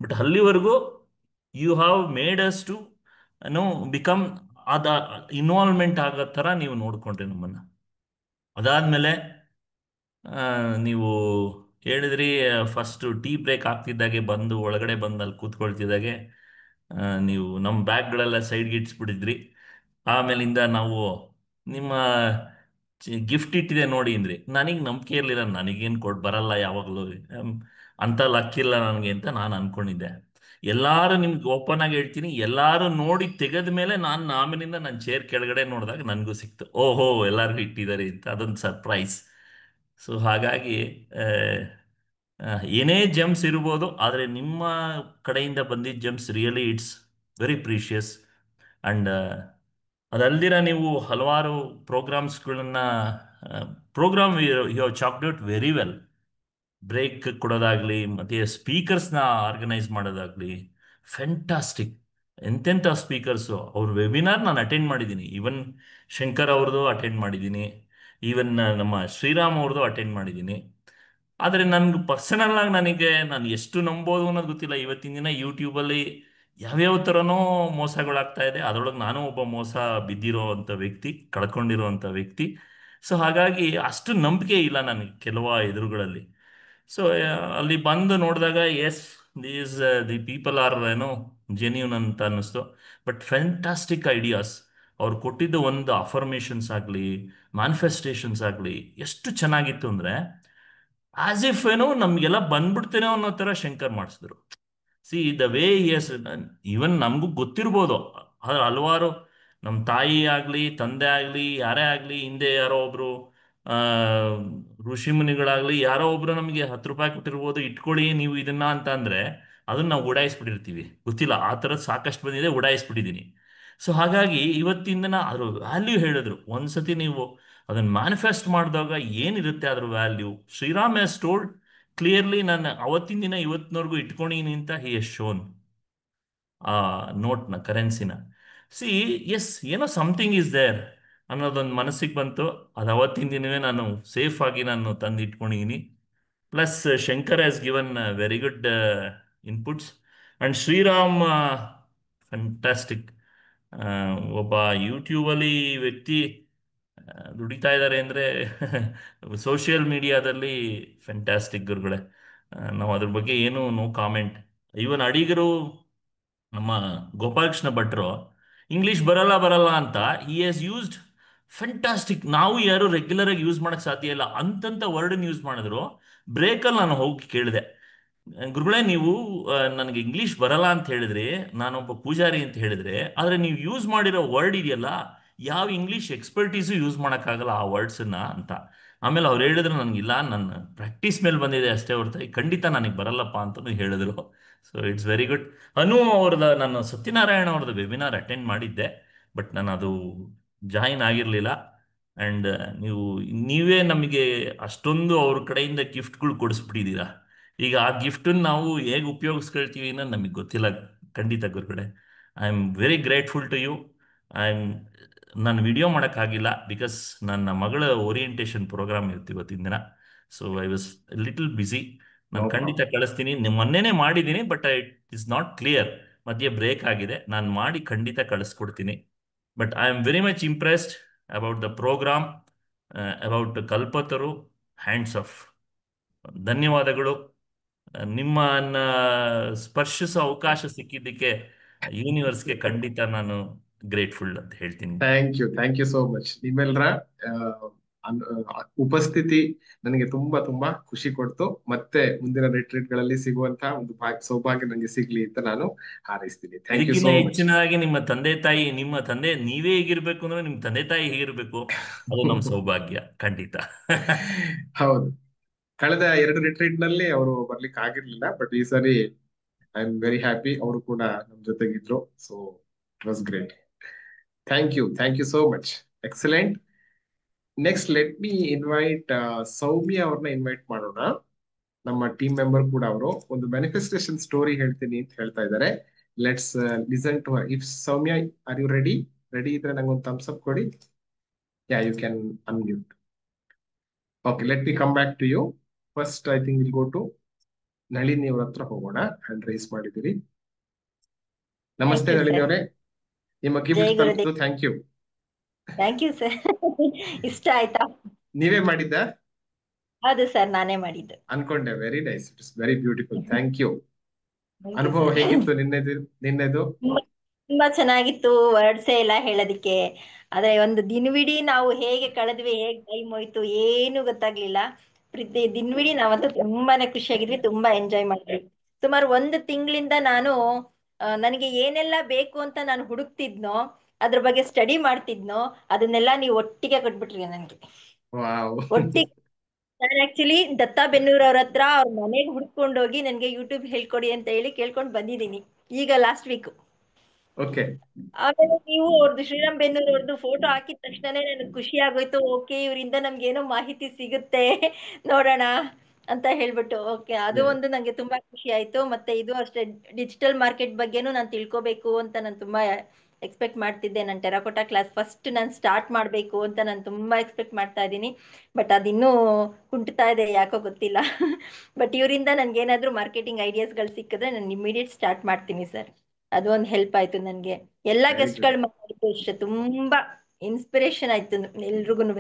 ಬಟ್ ಅಲ್ಲಿವರೆಗೂ you have made us to become ಅದ ಇನ್ವಾಲ್ವ್ಮೆಂಟ್ ಆಗೋ ಥರ ನೀವು ನೋಡ್ಕೊಂಡ್ರಿ ನಮ್ಮನ್ನು. ಅದಾದಮೇಲೆ ನೀವು ಹೇಳಿದ್ರಿ, ಫಸ್ಟು ಟೀ ಬ್ರೇಕ್ ಆಗ್ತಿದ್ದಾಗೆ ಬಂದು ಒಳಗಡೆ ಬಂದು ಅಲ್ಲಿ ಕೂತ್ಕೊಳ್ತಿದ್ದಾಗೆ ನೀವು ನಮ್ಮ ಬ್ಯಾಗ್ಗಳೆಲ್ಲ ಸೈಡ್ಗೆ ಇಟ್ಸ್ಬಿಟ್ಟಿದ್ರಿ. ಆಮೇಲಿಂದ ನಾವು ನಿಮ್ಮ ಗಿಫ್ಟ್ ಇಟ್ಟಿದೆ ನೋಡಿ ಅಂದ್ರಿ. ನನಗೆ ನಂಬಿಕೆ ಇರಲಿಲ್ಲ, ನನಗೇನು ಬರಲ್ಲ ಯಾವಾಗಲೂ, ಅಂಥ ಲಕ್ಕಿಲ್ಲ ನನಗೆ ಅಂತ ನಾನು ಅಂದ್ಕೊಂಡಿದ್ದೆ. ಎಲ್ಲರೂ ನಿಮ್ಗೆ ಓಪನ್ ಆಗಿ ಹೇಳ್ತೀನಿ, ಎಲ್ಲರೂ ನೋಡಿ ತೆಗೆದ ಮೇಲೆ ನಾನು ಆಮೇಲಿಂದ ನನ್ನ ಚೇರ್ ಕೆಳಗಡೆ ನೋಡಿದಾಗ ನನಗೂ ಸಿಕ್ತು, ಓಹೋ ಎಲ್ಲರಿಗೂ ಇಟ್ಟಿದ್ದಾರೆ ಅಂತ. ಅದೊಂದು ಸರ್ಪ್ರೈಸ್. ಸೊ ಹಾಗಾಗಿ ಏನೇ ಜೆಮ್ಸ್ ಇರ್ಬೋದು, ಆದರೆ ನಿಮ್ಮ ಕಡೆಯಿಂದ ಬಂದಿದ್ದ gems really it's very precious. And ಅದಲ್ದಿರ ನೀವು ಹಲವಾರು programme you chalked out very well. Break ಕೊಡೋದಾಗಲಿ ಮತ್ತು ಸ್ಪೀಕರ್ಸ್ನ ಆರ್ಗನೈಸ್ ಮಾಡೋದಾಗಲಿ, ಫ್ಯಾಂಟಾಸ್ಟಿಕ್. ಎಂತೆಂಥ ಸ್ಪೀಕರ್ಸು. ಅವ್ರ ವೆಬಿನಾರ್ ನಾನು ಅಟೆಂಡ್ ಮಾಡಿದ್ದೀನಿ. ಈವನ್ ಶಂಕರ್ ಅವ್ರದ್ದು ಅಟೆಂಡ್ ಮಾಡಿದ್ದೀನಿ, ಈವನ್ ನಮ್ಮ ಶ್ರೀರಾಮ್ ಅವ್ರದ್ದು ಅಟೆಂಡ್ ಮಾಡಿದ್ದೀನಿ. ಆದರೆ ನನಗೆ ಪರ್ಸನಲ್ಲಾಗಿ ನಾನು ಎಷ್ಟು ನಂಬೋದು ಅನ್ನೋದು ಗೊತ್ತಿಲ್ಲ. ಇವತ್ತಿನ ದಿನ ಯೂಟ್ಯೂಬಲ್ಲಿ ಯಾವ್ಯಾವ ಥರನೋ ಮೋಸಗಳಾಗ್ತಾ ಇದೆ. ಅದರೊಳಗೆ ನಾನು ಒಬ್ಬ ಮೋಸ ಬಿದ್ದಿರೋ ಅಂಥ ವ್ಯಕ್ತಿ, ಕಳ್ಕೊಂಡಿರೋ ವ್ಯಕ್ತಿ. ಸೊ ಹಾಗಾಗಿ ಅಷ್ಟು ನಂಬಿಕೆ ಇಲ್ಲ ನನಗೆ ಕೆಲವು ಎದುರುಗಳಲ್ಲಿ. ಸೊ ಅಲ್ಲಿ ಬಂದು ನೋಡಿದಾಗ yes, the people are genuine ಅಂತ ಅನ್ನಿಸ್ತು. But fantastic ideas. ಅವ್ರು ಕೊಟ್ಟಿದ್ದು ಒಂದು ಅಫರ್ಮೇಷನ್ಸ್ ಆಗಲಿ, ಮ್ಯಾನಿಫೆಸ್ಟೇಷನ್ಸ್ ಆಗಲಿ ಎಷ್ಟು ಚೆನ್ನಾಗಿತ್ತು ಅಂದರೆ, ಆಸ್ ಇಫ್ ನಮಗೆಲ್ಲ ಬಂದ್ಬಿಡ್ತೇನೋ ಅನ್ನೋ ಥರ ಶಂಕರ್ ಮಾಡಿಸಿದ್ರು. See, the way yes, even ನಮಗೂ ಗೊತ್ತಿರ್ಬೋದು, ಹಲವಾರು ನಮ್ಮ ತಾಯಿ ಆಗಲಿ ತಂದೆ ಆಗಲಿ ಯಾರೇ ಆಗಲಿ, ಹಿಂದೆ ಯಾರೋ ಒಬ್ರು ಋಷಿ ಮುನಿಗಳಾಗಲಿ ಯಾರೋ ಒಬ್ರು ನಮಗೆ 10 ರೂಪಾಯಿ ಕೊಟ್ಟಿರ್ಬೋದು, ಇಟ್ಕೊಳ್ಳಿ ನೀವು ಇದನ್ನ ಅಂತ ಅಂದರೆ ಅದನ್ನ ನಾವು ಉಡಾಯಿಸ್ಬಿಟ್ಟಿರ್ತೀವಿ. ಗೊತ್ತಿಲ್ಲ, ಆ ಥರದ್ದು ಸಾಕಷ್ಟು ಬಂದಿದೆ, ಉಡಾಯಿಸ್ಬಿಟ್ಟಿದ್ದೀನಿ. ಸೊ ಹಾಗಾಗಿ ಇವತ್ತಿಂದ ಅದ್ರ ವ್ಯಾಲ್ಯೂ ಹೇಳಿದ್ರು. ಒಂದ್ಸತಿ ನೀವು ಅದನ್ನು ಮ್ಯಾನಿಫೆಸ್ಟ್ ಮಾಡಿದಾಗ ಏನಿರುತ್ತೆ ಅದ್ರ value. Sriram has told clearly, ನಾನು ಅವತ್ತಿನ ದಿನ ಇವತ್ತಿನವರೆಗೂ ಇಟ್ಕೊಂಡಿನಿ ಅಂತ ಹಿ ಎಸ್ ಶೋನ್ ಆ ನೋಟ್ನ, ಕರೆನ್ಸಿನ. ಸಿ, ಎಸ್, ಏನೋ ಸಮಥಿಂಗ್ ಈಸ್ ದೇರ್ ಅನ್ನೋದೊಂದು ಮನಸ್ಸಿಗೆ ಬಂತು. ಅದು ಅವತ್ತಿನ ದಿನವೇ ನಾನು ಸೇಫ್ ಆಗಿ ನಾನು ತಂದು ಇಟ್ಕೊಂಡಿದ್ದೀನಿ. Plus Shankar has given very good inputs. And Sriram fantastic. ಒಬ್ಬ ಯೂಟ್ಯೂಬಲ್ಲಿ ವ್ಯಕ್ತಿ ದುಡಿತಾ ಇದ್ದಾರೆ ಅಂದರೆ ಸೋಷಿಯಲ್ ಮೀಡಿಯಾದಲ್ಲಿ ಫ್ಯಾಂಟಾಸ್ಟಿಕ್ ಗುರುಗಳೇ. ನಾವು ಅದ್ರ ಬಗ್ಗೆ ಏನು ನೋ ಕಾಮೆಂಟ್. ಈವನ್ ಅಡಿಗರು ನಮ್ಮ ಗೋಪಾಲಕೃಷ್ಣ ಭಟ್ರು ಇಂಗ್ಲಿಷ್ ಬರಲ್ಲ ಬರಲ್ಲ ಅಂತ ಹಿ ಹ್ಯಾಸ್ ಯೂಸ್ಡ್ ಫ್ಯಾಂಟಾಸ್ಟಿಕ್. ನಾವು ಯಾರು ರೆಗ್ಯುಲರ್ ಆಗಿ ಯೂಸ್ ಮಾಡಕ್ ಸಾಧ್ಯ ಇಲ್ಲ ಅಂತಂತ ವರ್ಡ್ ಯೂಸ್ ಮಾಡಿದ್ರು. ಬ್ರೇಕಲ್ಲಿ ನಾನು ಹೋಗಿ ಕೇಳಿದೆ, ಗುರುಗಳೇ ನೀವು ನನಗೆ ಇಂಗ್ಲಿಷ್ ಬರಲ್ಲ ಅಂತ ಹೇಳಿದ್ರಿ, ನಾನೊಬ್ಬ ಪೂಜಾರಿ ಅಂತ ಹೇಳಿದ್ರೆ, ಆದ್ರೆ ನೀವು ಯೂಸ್ ಮಾಡಿರೋ ವರ್ಡ್ ಇದೆಯಲ್ಲ, ಯಾವ ಇಂಗ್ಲಿಷ್ ಎಕ್ಸ್ಪರ್ಟೀಸು ಯೂಸ್ ಮಾಡೋಕ್ಕಾಗಲ್ಲ ಆ ವರ್ಡ್ಸನ್ನ ಅಂತ. ಆಮೇಲೆ ಅವ್ರು ಹೇಳಿದ್ರು, ನನಗಿಲ್ಲ, ನನ್ನ ಪ್ರಾಕ್ಟೀಸ್ ಮೇಲೆ ಬಂದಿದೆ ಅಷ್ಟೇ ಹೊರತಾಗಿ ಖಂಡಿತ ನನಗೆ ಬರಲ್ಲಪ್ಪ ಅಂತಲೂ ಹೇಳಿದ್ರು. So it's very good. Anu ಅವ್ರದ್ದು, ನಾನು ಸತ್ಯನಾರಾಯಣ ಅವ್ರದ್ದು ವೆಬಿನಾರ್ ಅಟೆಂಡ್ ಮಾಡಿದ್ದೆ, ಬಟ್ ನಾನು ಅದು ಜಾಯಿನ್ ಆಗಿರಲಿಲ್ಲ. ಆ್ಯಂಡ್ ನೀವು ನೀವೇ ನಮಗೆ ಅಷ್ಟೊಂದು ಅವ್ರ ಕಡೆಯಿಂದ ಗಿಫ್ಟ್ಗಳು ಕೊಡಿಸ್ಬಿಟ್ಟಿದ್ದೀರಾ. ಈಗ ಆ ಗಿಫ್ಟನ್ನು ನಾವು ಹೇಗೆ ಉಪಯೋಗಿಸ್ಕೊಳ್ತೀವಿ ಅನ್ನೋದು ನಮಗೆ ಗೊತ್ತಿಲ್ಲ. ಖಂಡಿತ ಗುರುಗಳೇ, I am very grateful to you. I am ನಾನು ವಿಡಿಯೋ ಮಾಡೋಕ್ಕಾಗಿಲ್ಲ ಬಿಕಾಸ್ ನನ್ನ ಮಗಳ ಓರಿಯೆಂಟೇಷನ್ ಪ್ರೋಗ್ರಾಮ್ ಇರ್ತಿ ಇವತ್ತಿನ ದಿನ. So I was little busy. ನಾನು ಖಂಡಿತ ಕಳಿಸ್ತೀನಿ. ಮೊನ್ನೆನೇ ಮಾಡಿದ್ದೀನಿ, but it is not clear, ಮಧ್ಯೆ ಬ್ರೇಕ್ ಆಗಿದೆ. ನಾನು ಮಾಡಿ ಖಂಡಿತ ಕಳಿಸ್ಕೊಡ್ತೀನಿ. But I am very much impressed about the programme, about Kalpataru. Hands off. ಧನ್ಯವಾದಗಳು. ನಿಮ್ಮನ್ನ ಸ್ಪರ್ಶಿಸೋ ಅವಕಾಶ ಸಿಕ್ಕಿದ್ದಕ್ಕೆ ಯೂನಿವರ್ಸ್ಗೆ ಖಂಡಿತ ನಾನು ಗ್ರೇಟ್ಫುಲ್ ಅಂತ ಹೇಳ್ತೀನಿ. Thank you so much. ನಿಮ್ಮೆಲ್ಲರ ಉಪಸ್ಥಿತಿ ನನಗೆ ತುಂಬಾ ತುಂಬಾ ಖುಷಿ ಕೊಡ್ತು. ಮತ್ತೆ ಮುಂದಿನ ರಿಟ್ರೀಟ್ ಗಳಲ್ಲಿ ಸಿಗುವಂತಹ ಒಂದು ಸೌಭಾಗ್ಯ ನನಗೆ ಸಿಗ್ಲಿ ಅಂತ ನಾನು ಹಾರೈಸ್ತೀನಿ. Thank you so much. ಹೆಚ್ಚಿನದಾಗಿ ನಿಮ್ಮ ತಂದೆ ತಾಯಿ, ನೀವೇ ಹೇಗಿರ್ಬೇಕು ಅಂದ್ರೆ ನಿಮ್ಮ ತಂದೆ ತಾಯಿ ಹೇಗಿರ್ಬೇಕು, ಅದು ನಮ್ಮ ಸೌಭಾಗ್ಯ ಖಂಡಿತ. ಹೌದು, ಕಳೆದ 2 ರಿಟ್ರೀಟ್ ನಲ್ಲಿ ಅವರು ಬರ್ಲಿಕ್ಕೆ ಆಗಿರ್ಲಿಲ್ಲ, ಬಟ್ ಈ ಸರಿ ಐ ಆಮ್ ವೆರಿ ಹ್ಯಾಪಿ ಅವರು ಕೂಡ ನಮ್ ಜೊತೆಗಿದ್ರು. So it was great. Thank you so much. Excellent. Next let me invite Soumya ಅವ್ರನ್ನ ಇನ್ವೈಟ್ ಮಾಡೋಣ. ನಮ್ಮ ಟೀಮ್ ಮೆಂಬರ್ ಕೂಡ ಅವರು ಒಂದು ಮ್ಯಾನಿಫೆಸ್ಟೇಷನ್ ಸ್ಟೋರಿ ಹೇಳ್ತೀನಿ ಅಂತ ಹೇಳ್ತಾ ಇದ್ದಾರೆ. Let's listen to her. If Soumya, are you ready? Ready ಇದ್ರೆ ನಂಗೊಂದು ಥಮ್ಸ್ ಅಪ್ ಕೊಡಿ. Yeah, you can unmute. Okay, let me come back to you. First I think will go to Nalini ಅವ್ರ ಹತ್ರ ಹೋಗೋಣ. ಹ್ಯಾಂಡ್ ರೈಸ್ ಮಾಡಿದಿರಿ. ನಮಸ್ತೆ ನಳಿನಿ ಅವರೇ, ನಿಮ್ಮ ಗಿಫ್ಟ್ ತಲುಪಿತು. Thank you. Thank you sir. ಇಷ್ಟ ಆಯ್ತಾ? ನೀವೇ ಮಾಡಿದ್ದ? ಹೌದು ಸರ್, ನಾನೇ ಮಾಡಿದ್ದು. ಅನ್ಕೊಂಡೆ. Very nice, it's very beautiful. Thank you. ಅನುಭವ ಹೇಗಿತ್ತು ನಿನ್ನೆದು? ತುಂಬಾ ಚೆನ್ನಾಗಿತ್ತು. ವರ್ಡ್ಸೇ ಇಲ್ಲ ಹೇಳೋದಿಕ್ಕೆ. ಆದ್ರೆ ಒಂದು ದಿನವಿಡೀ ನಾವು ಹೇಗೆ ಕಳೆದ್ವಿ, ಹೇಗೆ ಟೈಮ್ ಹೋಯ್ತು ಏನು ಗೊತ್ತಾಗ್ಲಿಲ್ಲ. ದಿನವಿಡೀ ನಾವಂತೂ ತುಂಬಾನೇ ಖುಷಿಯಾಗಿದ್ವಿ, ತುಂಬಾ ಎಂಜಾಯ್ ಮಾಡಿದ್ವಿ. ಸುಮಾರು 1 ತಿಂಗಳಿಂದ ನಾನು ನನಗೆ ಏನೆಲ್ಲ ಬೇಕು ಅಂತ ನಾನು ಹುಡುಕ್ತಿದ್ನೋ, ಅದ್ರ ಬಗ್ಗೆ ಸ್ಟಡಿ ಮಾಡ್ತಿದ್ನೋ, ಅದನ್ನೆಲ್ಲ ನೀವು ಒಟ್ಟಿಗೆ ಕೊಟ್ಬಿಟ್ರಿ ನನಗೆ. ಒಟ್ಟಿಗೆ ನಾನು ಆಕ್ಚುಲಿ ದತ್ತಾ ಬೆನ್ನೂರ್ ಅವ್ರ ಹತ್ರ ಅವ್ರ ಮನೆಗೆ ಹುಡ್ಕೊಂಡೋಗಿ ನನ್ಗೆ ಯೂಟ್ಯೂಬ್ ಹೇಳ್ಕೊಡಿ ಅಂತ ಹೇಳಿ ಕೇಳ್ಕೊಂಡು ಬಂದಿದ್ದೀನಿ ಈಗ ಲಾಸ್ಟ್ ವೀಕ್. ಆಮೇಲೆ ನೀವು ಅವ್ರದ್ದು ಶ್ರೀರಾಮ್ ಬೆನ್ನೂರ್ ಅವ್ರದ್ದು ಫೋಟೋ ಹಾಕಿದ ತಕ್ಷಣನೇ ನನಗೆ ಖುಷಿ ಆಗೋಯ್ತು. ಓಕೆ, ಇವರಿಂದ ನಮ್ಗೆ ಏನೋ ಮಾಹಿತಿ ಸಿಗುತ್ತೆ, ನೋಡೋಣ ಅಂತ ಹೇಳ್ಬಿಟ್ಟು. ಓಕೆ, ಅದು ಒಂದು ನಂಗೆ ತುಂಬಾ ಖುಷಿ ಆಯ್ತು. ಮತ್ತೆ ಇದು ಅಷ್ಟೇ, ಡಿಜಿಟಲ್ ಮಾರ್ಕೆಟ್ ಬಗ್ಗೆನೂ ನಾನು ತಿಳ್ಕೊಬೇಕು ಅಂತ ನಾನು ತುಂಬಾ ಎಕ್ಸ್ಪೆಕ್ಟ್ ಮಾಡ್ತಿದ್ದೆ. ನಾನು ಟೆರಾಕೋಟಾ ಕ್ಲಾಸ್ ಫಸ್ಟ್ ನಾನು ಸ್ಟಾರ್ಟ್ ಮಾಡಬೇಕು ಅಂತ ನಾನು ತುಂಬಾ ಎಕ್ಸ್ಪೆಕ್ಟ್ ಮಾಡ್ತಾ ಇದ್ದೀನಿ. ಬಟ್ ಅದಿನ್ನೂ ಕುಂಟ್ತಾ ಇದೆ, ಯಾಕೋ ಗೊತ್ತಿಲ್ಲ. ಬಟ್ ಇವರಿಂದ ನನ್ಗೇನಾದ್ರೂ ಮಾರ್ಕೆಟಿಂಗ್ ಐಡಿಯಾಸ್ಗಳು ಸಿಕ್ಕಿದ್ರೆ ನಾನು ಇಮಿಡಿಯೇಟ್ ಸ್ಟಾರ್ಟ್ ಮಾಡ್ತೀನಿ ಸರ್. ಅದು ಒಂದು ಹೆಲ್ಪ್ ಆಯ್ತು ನನ್ಗೆ. ಎಲ್ಲಾ ಗೆಸ್ಟ್ಗಳು ಮಾತಾಡಿದ್ರು ಅಷ್ಟೇ, ತುಂಬಾ ಇನ್ಸ್ಪಿರೇಷನ್ ಆಯ್ತು ಎಲ್ರಿಗೂನು.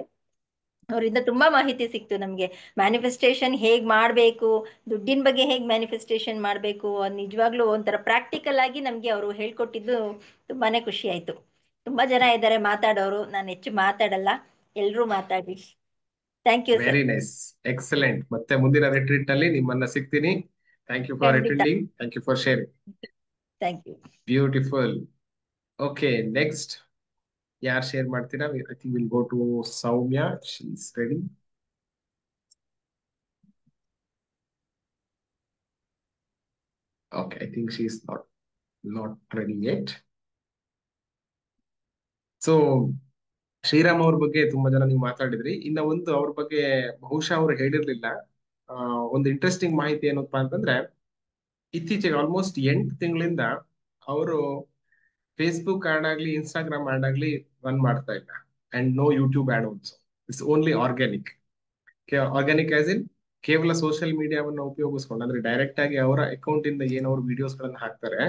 ಅವರಿಂದ ತುಂಬಾ ಮಾಹಿತಿ ಸಿಕ್ತು ನಮ್ಗೆ. ಮ್ಯಾನಿಫೆಸ್ಟೇಷನ್ ಹೇಗ್ ಮಾಡ್ಬೇಕು, ದುಡ್ಡಿನ ಬಗ್ಗೆ ಹೇಗ್ ಮ್ಯಾನಿಫೆಸ್ಟೇಷನ್ ಮಾಡ್ಬೇಕು, ನಿಜವಾಗ್ಲೂ ಒಂಥರ ಪ್ರಾಕ್ಟಿಕಲ್ ಆಗಿ ನಮ್ಗೆ ಅವರು ಹೇಳ್ಕೊಟ್ಟಿದ್ದು ತುಂಬಾನೇ ಖುಷಿ ಆಯ್ತು. ತುಂಬಾ ಜನ ಇದ್ದಾರೆ ಮಾತಾಡೋರು, ನಾನು ಹೆಚ್ಚು ಮಾತಾಡಲ್ಲ, ಎಲ್ರೂ ಮಾತಾಡಿ. Thank you sir. Very nice, excellent. ಮತ್ತೆ ಮುಂದಿನ ರಿಟ್ರೀಟ್ ನಲ್ಲಿ ನಿಮ್ಮನ್ನ ಸಿಗ್ತೀನಿ. Thank you for attending. Thank you for sharing. Thank you. Beautiful. Okay, next ಯಾರು ಶೇರ್ ಮಾಡ್ತೀರಾ? I think will go to Soumya. She is ready. Okay, I think she is not ready yet. So Sriram ಅವ್ರ ಬಗ್ಗೆ ತುಂಬಾ ಜನ ನೀವು ಮಾತಾಡಿದ್ರಿ. ಇನ್ನ ಒಂದು ಅವ್ರ ಬಗ್ಗೆ ಬಹುಶಃ ಅವ್ರು ಹೇಳಿರ್ಲಿಲ್ಲ. ಒಂದು ಇಂಟ್ರೆಸ್ಟಿಂಗ್ ಮಾಹಿತಿ ಏನಪ್ಪಾ ಅಂತಂದ್ರೆ, ಇತ್ತೀಚೆಗೆ ಆಲ್ಮೋಸ್ಟ್ 8 ತಿಂಗಳಿಂದ ಅವರು ಫೇಸ್ಬುಕ್ ಆಡ್ ಆಗ್ಲಿ, ಇನ್ಸ್ಟಾಗ್ರಾಮ್ ಆಡ್ ಆಗ್ಲಿ ರನ್ ಮಾಡ್ತಾ ಇಲ್ಲ. And no YouTube ad also. It's only organic. Organic as in ಕೇವಲ ಸೋಷಿಯಲ್ ಮೀಡಿಯಾವನ್ನು ಉಪಯೋಗಿಸ್ಕೊಂಡು, ಅಂದ್ರೆ ಡೈರೆಕ್ಟ್ ಆಗಿ ಅವರ ಅಕೌಂಟ್ ಇಂದ ಏನವ್ರು ವಿಡಿಯೋಸ್ ಗಳನ್ನ ಹಾಕ್ತಾರೆ,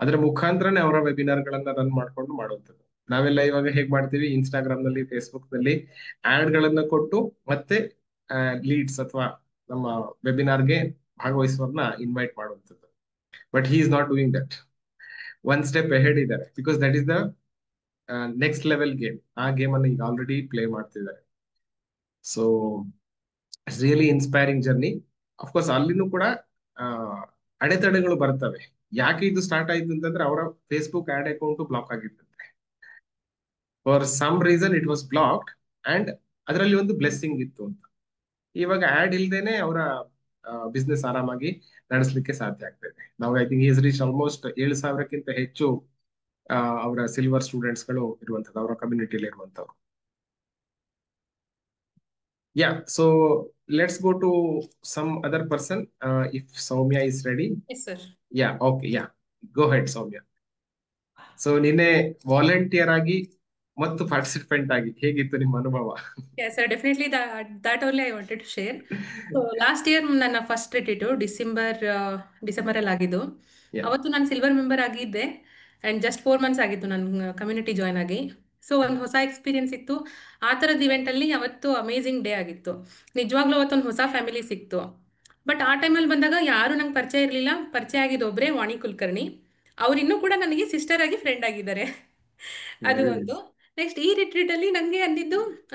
ಅದರ ಮುಖಾಂತರನೇ ಅವರ ವೆಬಿನಾರ್ ಗಳನ್ನ ರನ್ ಮಾಡ್ಕೊಂಡು ಮಾಡುವಂಥದ್ದು. ನಾವೆಲ್ಲ ಇವಾಗ ಹೇಗ್ ಮಾಡ್ತೀವಿ, ಇನ್ಸ್ಟಾಗ್ರಾಮ್ ನಲ್ಲಿ, ಫೇಸ್ಬುಕ್ ನಲ್ಲಿ ಆಡ್ ಗಳನ್ನ ಕೊಟ್ಟು ಮತ್ತೆ ಲೀಡ್ಸ್ ಅಥವಾ ನಮ್ಮ ವೆಬಿನಾರ್ಗೆ ಭಾಗವಹಿಸುವವ್ರನ್ನ ಇನ್ವೈಟ್ ಮಾಡುವಂಥದ್ದು. But he is not doing that. One step ahead ಇದ್ದಾರೆ, because that is the next level game. ಆ ಗೇಮ್ ಅನ್ನು ಈಗ ಆಲ್ರೆಡಿ ಪ್ಲೇ ಮಾಡ್ತಿದ್ದಾರೆ. So really inspiring journey. Of course ಅಲ್ಲಿನೂ ಕೂಡ ಆ, ಅಡೆತಡೆಗಳು ಬರ್ತವೆ. ಯಾಕೆ ಇದು ಸ್ಟಾರ್ಟ್ ಆಯ್ತು ಅಂತಂದ್ರೆ ಅವರ ಫೇಸ್ಬುಕ್ ಆಡ್ ಅಕೌಂಟ್ ಬ್ಲಾಕ್ ಆಗಿತ್ತಂತೆ. For some reason it was blocked, and ಅದರಲ್ಲಿ ಒಂದು ಬ್ಲೆಸ್ಸಿಂಗ್ ಇತ್ತು ಅಂತ. ಇವಾಗ ಆಡ್ ಇಲ್ದೇನೆ ಅವರ ಬಿಸ್ನೆಸ್ ಆರಾಮಾಗಿ ನಡೆಸಲಿಕ್ಕೆ ಸಾಧ್ಯ ಆಗ್ತದೆ. ನಾವು I think is reach almost 7,000ಕ್ಕಿಂತ ಹೆಚ್ಚು ಅವರ ಸಿಲ್ವರ್ ಸ್ಟೂಡೆಂಟ್ಸ್ ಗಳು ಇರುವಂತದ್ದು, ಅವರ ಕಮ್ಯುನಿಟಿಯಲ್ಲಿ ಇರುವಂತವ್ರು. Yeah, so let's go to some other person. If Soumya is ready. Yes, sir. Yeah, okay, yeah. Go ahead, Soumya. So ನಿನ್ನೆ ವಾಲಂಟಿಯರ್ ಆಗಿ ಮತ್ತು ಪಾರ್ಟಿಸಿಪೆಂಟ್ ಆಗಿ ಹೇಗಿತ್ತು ನಿಮ್ಮ ಅನುಭವ? Yes, sir. Definitely that only I wanted to share. So last year ನನ್ನ first retreat December ಅಲ್ಲಿ ಆಗಿದ್ದು. Yeah. ಅವತ್ತು ನಾನು ಸಿಲ್ವರ್ ಮೆಂಬರ್ ಆಗಿದ್ದೆ ಅಂಡ್ ಜಸ್ಟ್ 4 ಮಂತ್ಸ್ ಆಗಿತ್ತು ನನ್ನ ಕಮ್ಯುನಿಟಿ ಜಾಯ್ನ್ ಆಗಿ. ಸೊ ಒಂದು ಹೊಸ ಎಕ್ಸ್ಪೀರಿಯನ್ಸ್ ಇತ್ತು. ಆ ಥರದ ಇವೆಂಟ್ ಅಲ್ಲಿ ಅವತ್ತು ಅಮೇಝಿಂಗ್ ಡೇ ಆಗಿತ್ತು. ನಿಜವಾಗ್ಲೂ ಅವತ್ತೊಂದು ಹೊಸ ಫ್ಯಾಮಿಲಿ ಸಿಕ್ತು. ಬಟ್ ಆ ಟೈಮಲ್ಲಿ ಬಂದಾಗ ಯಾರು ನಂಗೆ ಪರಿಚಯ ಇರಲಿಲ್ಲ. ಪರಿಚಯ ಆಗಿದ್ದು ಒಬ್ಬರೇ, ವಾಣಿ ಕುಲಕರ್ಣಿ. ಅವ್ರು ಇನ್ನೂ ಕೂಡ ನನಗೆ ಸಿಸ್ಟರ್ ಆಗಿ ಫ್ರೆಂಡ್ ಆಗಿದ್ದಾರೆ. ಅದು Very ಒಂದು. nice. ನೆಕ್ಸ್ಟ್ ಈ ರಿಟ್ರೀಟ್ ಅಲ್ಲಿ ನನಗೆ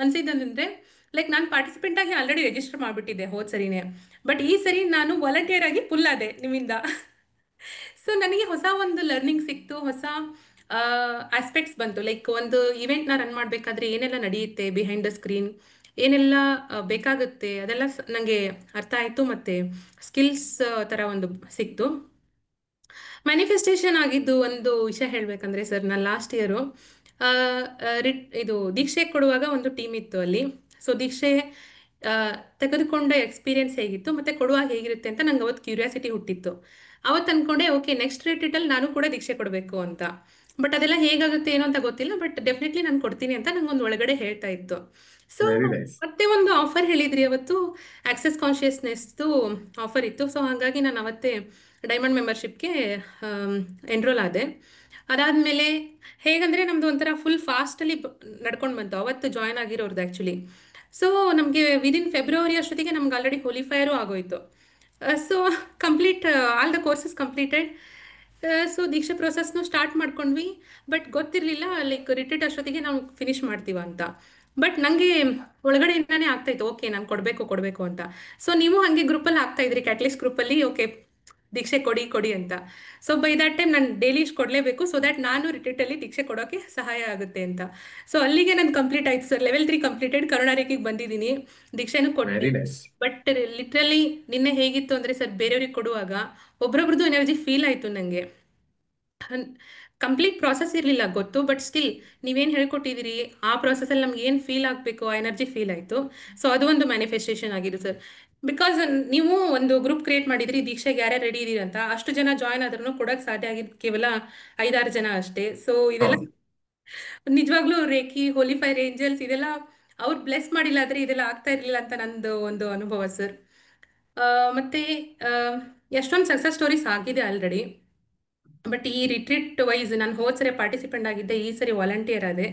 ಅನ್ಸಿದ್ದಂದ್ರೆ ಲೈಕ್ ನಾನು ಪಾರ್ಟಿಸಿಪೆಂಟ್ ಆಗಿ ಆಲ್ರೆಡಿ ರಿಜಿಸ್ಟರ್ ಮಾಡಿಬಿಟ್ಟಿದ್ದೆ ಹೋದ ಸರಿನೇ. ಬಟ್ ಈ ಸರಿ ನಾನು ವಾಲಂಟಿಯರ್ ಆಗಿ ಫುಲ್ ಆದೆ ನಿಮ್ಮಿಂದ. ಸೊ ನನಗೆ ಹೊಸ ಒಂದು ಲರ್ನಿಂಗ್ ಸಿಕ್ತು, ಹೊಸ ಆಸ್ಪೆಕ್ಟ್ಸ್ ಬಂತು. ಲೈಕ್ ಒಂದು ಇವೆಂಟ್ನ ರನ್ ಮಾಡಬೇಕಾದ್ರೆ ಏನೆಲ್ಲ ನಡೆಯುತ್ತೆ ಬಿಹೈಂಡ್ ದ ಸ್ಕ್ರೀನ್, ಏನೆಲ್ಲ ಬೇಕಾಗುತ್ತೆ ಅದೆಲ್ಲ ನನಗೆ ಅರ್ಥ ಆಯಿತು. ಮತ್ತು ಸ್ಕಿಲ್ಸ್ ಥರ ಒಂದು ಸಿಕ್ತು. ಮ್ಯಾನಿಫೆಸ್ಟೇಷನ್ ಆಗಿದ್ದು ಒಂದು ವಿಷಯ ಹೇಳಬೇಕಂದ್ರೆ ಸರ್, ನಾನು ಲಾಸ್ಟ್ ಇಯರು ಇದು ದೀಕ್ಷೆ ಕೊಡುವಾಗ ಒಂದು ಟೀಮ್ ಇತ್ತು ಅಲ್ಲಿ. ಸೊ ದೀಕ್ಷೆ ತೆಗೆದುಕೊಂಡ ಎಕ್ಸ್ಪೀರಿಯನ್ಸ್ ಹೇಗಿತ್ತು ಮತ್ತು ಕೊಡುವಾಗ ಹೇಗಿರುತ್ತೆ ಅಂತ ನಂಗೆ ಅವತ್ತು ಕ್ಯೂರಿಯಾಸಿಟಿ ಹುಟ್ಟಿತ್ತು. ಅವತ್ತು ಅಂದ್ಕೊಂಡೆ ಓಕೆ ನೆಕ್ಸ್ಟ್ ರಿಟ್ರೀಟಲ್ಲಿ ನಾನು ಕೂಡ ದೀಕ್ಷೆ ಕೊಡಬೇಕು ಅಂತ. ಬಟ್ ಅದೆಲ್ಲ ಹೇಗಾಗುತ್ತೆ ಏನೋ ಅಂತ ಗೊತ್ತಿಲ್ಲ. ಬಟ್ ಡೆಫಿನೆಟ್ಲಿ ನಾನು ಕೊಡ್ತೀನಿ ಅಂತ ನಂಗೊಂದು ಒಳಗಡೆ ಹೇಳ್ತಾ ಇತ್ತು. So Very nice. ಮತ್ತೆ ಒಂದು ಆಫರ್ ಹೇಳಿದ್ರಿ ಅವತ್ತು, ಆಕ್ಸೆಸ್ ಕಾನ್ಷಿಯಸ್ನೆಸ್ದು ಆಫರ್ ಇತ್ತು. ಸೊ ಹಾಗಾಗಿ ನಾನು ಅವತ್ತೇ ಡೈಮಂಡ್ ಮೆಂಬರ್ಶಿಪ್ಗೆ ಎನ್ರೋಲ್ ಆದೆ. ಅದಾದಮೇಲೆ ಹೇಗಂದರೆ ನಮ್ಮದು ಒಂಥರ ಫುಲ್ ಫಾಸ್ಟಲ್ಲಿ ನಡ್ಕೊಂಡು ಬಂತು ಅವತ್ತು ಜಾಯ್ನ್ ಆಗಿರೋರ್ದು ಆ್ಯಕ್ಚುಲಿ. ಸೊ ನಮಗೆ ವಿದಿನ್ ಫೆಬ್ರವರಿ ಅಷ್ಟೊತ್ತಿಗೆ ನಮ್ಗೆ ಆಲ್ರೆಡಿ ಕ್ವಾಲಿಫೈಯರು ಆಗೋಯ್ತು. So complete all the courses completed. So ದೀಕ್ಷೆ ಪ್ರೊಸೆಸ್ನು ಸ್ಟಾರ್ಟ್ ಮಾಡ್ಕೊಂಡ್ವಿ. ಬಟ್ ಗೊತ್ತಿರಲಿಲ್ಲ ಲೈಕ್ ರಿಟ್ರೀಟ್ ಅಷ್ಟೊತ್ತಿಗೆ ನಾವು ಫಿನಿಶ್ ಮಾಡ್ತೀವ ಅಂತ. ಬಟ್ ನನಗೆ ಒಳಗಡೆಯಿಂದಾನೇ ಆಗ್ತಾಯಿತ್ತು ಓಕೆ ನಾನು ಕೊಡಬೇಕು ಅಂತ. ಸೊ ನೀವು ಹಾಗೆ ಗ್ರೂಪಲ್ಲಿ ಆಗ್ತಾಯಿದ್ರಿ, ಕ್ಯಾಟ್ಲಿಸ್ಟ್ ಗ್ರೂಪಲ್ಲಿ ಓಕೆ ದೀಕ್ಷೆ ಕೊಡಿ ಅಂತ. ಸೊ ಬೈ ದ್ಯಾಟ್ ಟೈಮ್ ನಾನು ಡೈಲಿ ಇಷ್ಟು ಕೊಡಲೇಬೇಕು, ಸೊ ದ್ಯಾಟ್ ನಾನು ರಿಟ್ರೀಟಲ್ಲಿ ದೀಕ್ಷೆ ಕೊಡೋಕ್ಕೆ ಸಹಾಯ ಆಗುತ್ತೆ ಅಂತ. ಸೊ ಅಲ್ಲಿಗೆ ನಾನು ಕಂಪ್ಲೀಟ್ ಆಯಿತು ಸರ್. ಲೆವೆಲ್ 3 ಕಂಪ್ಲೀಟೆಡ್, ಕರುಣಾರೇಖೆಗೆ ಬಂದಿದ್ದೀನಿ, ದೀಕ್ಷೆನೂ ಕೊಟ್ಟು. Very nice. ಬಟ್ ಲಿಟ್ರಲಿ ನಿನ್ನೆ ಹೇಗಿತ್ತು ಅಂದರೆ ಸರ್, ಬೇರೆಯವ್ರಿಗೆ ಕೊಡುವಾಗ ಒಬ್ರೊಬ್ರದ್ದು ಎನರ್ಜಿ ಫೀಲ್ ಆಯಿತು ನನಗೆ. ಕಂಪ್ಲೀಟ್ ಪ್ರಾಸೆಸ್ ಇರಲಿಲ್ಲ ಗೊತ್ತು, ಬಟ್ ಸ್ಟಿಲ್ ನೀವೇನು ಹೇಳ್ಕೊಟ್ಟಿದ್ದೀರಿ ಆ ಪ್ರಾಸೆಸಲ್ಲಿ ನಮ್ಗೆ ಏನು ಫೀಲ್ ಆಗಬೇಕು ಆ ಎನರ್ಜಿ ಫೀಲ್ ಆಯಿತು. ಸೊ ಅದು ಒಂದು ಮ್ಯಾನಿಫೆಸ್ಟೇಷನ್ ಆಗಿದೆ ಸರ್. ಬಿಕಾಸ್ ನೀವು ಒಂದು ಗ್ರೂಪ್ ಕ್ರಿಯೇಟ್ ಮಾಡಿದ್ರಿ, ದೀಕ್ಷೆಗೆ ಯಾರ್ಯಾರು ರೆಡಿ ಇದೀರಿ ಅಂತ. ಅಷ್ಟು ಜನ ಜಾಯ್ನ್ ಆದ್ರೂ ಕೊಡೋಕ್ಕೆ ಸಾಧ್ಯ ಆಗಿದ್ದು ಕೇವಲ 5-6 ಜನ ಅಷ್ಟೇ. ಸೊ ಇದೆಲ್ಲ ನಿಜವಾಗ್ಲೂ ರೇಖಿ, ಹೋಲಿ ಫೈರ್ ಏಂಜಲ್ಸ್ ಇದೆಲ್ಲ ಅವ್ರು ಬ್ಲೆಸ್ ಮಾಡಿಲ್ಲ ಆದರೆ ಇದೆಲ್ಲ ಆಗ್ತಾ ಇರಲಿಲ್ಲ ಅಂತ ನಂದು ಒಂದು ಅನುಭವ ಸರ್. ಮತ್ತು ಎಷ್ಟೊಂದು ಸಕ್ಸಸ್ ಸ್ಟೋರೀಸ್ ಆಗಿದೆ ಆಲ್ರೆಡಿ. ಬಟ್ ಈ ರಿಟ್ರೀಟ್ ವೈಸ್ ನಾನು ಹೋದ ಸರಿ ಪಾರ್ಟಿಸಿಪೆಂಟ್ ಆಗಿದ್ದೆ, ಈ ಸರಿ ವಾಲಂಟಿಯರ್ ಆದೆ.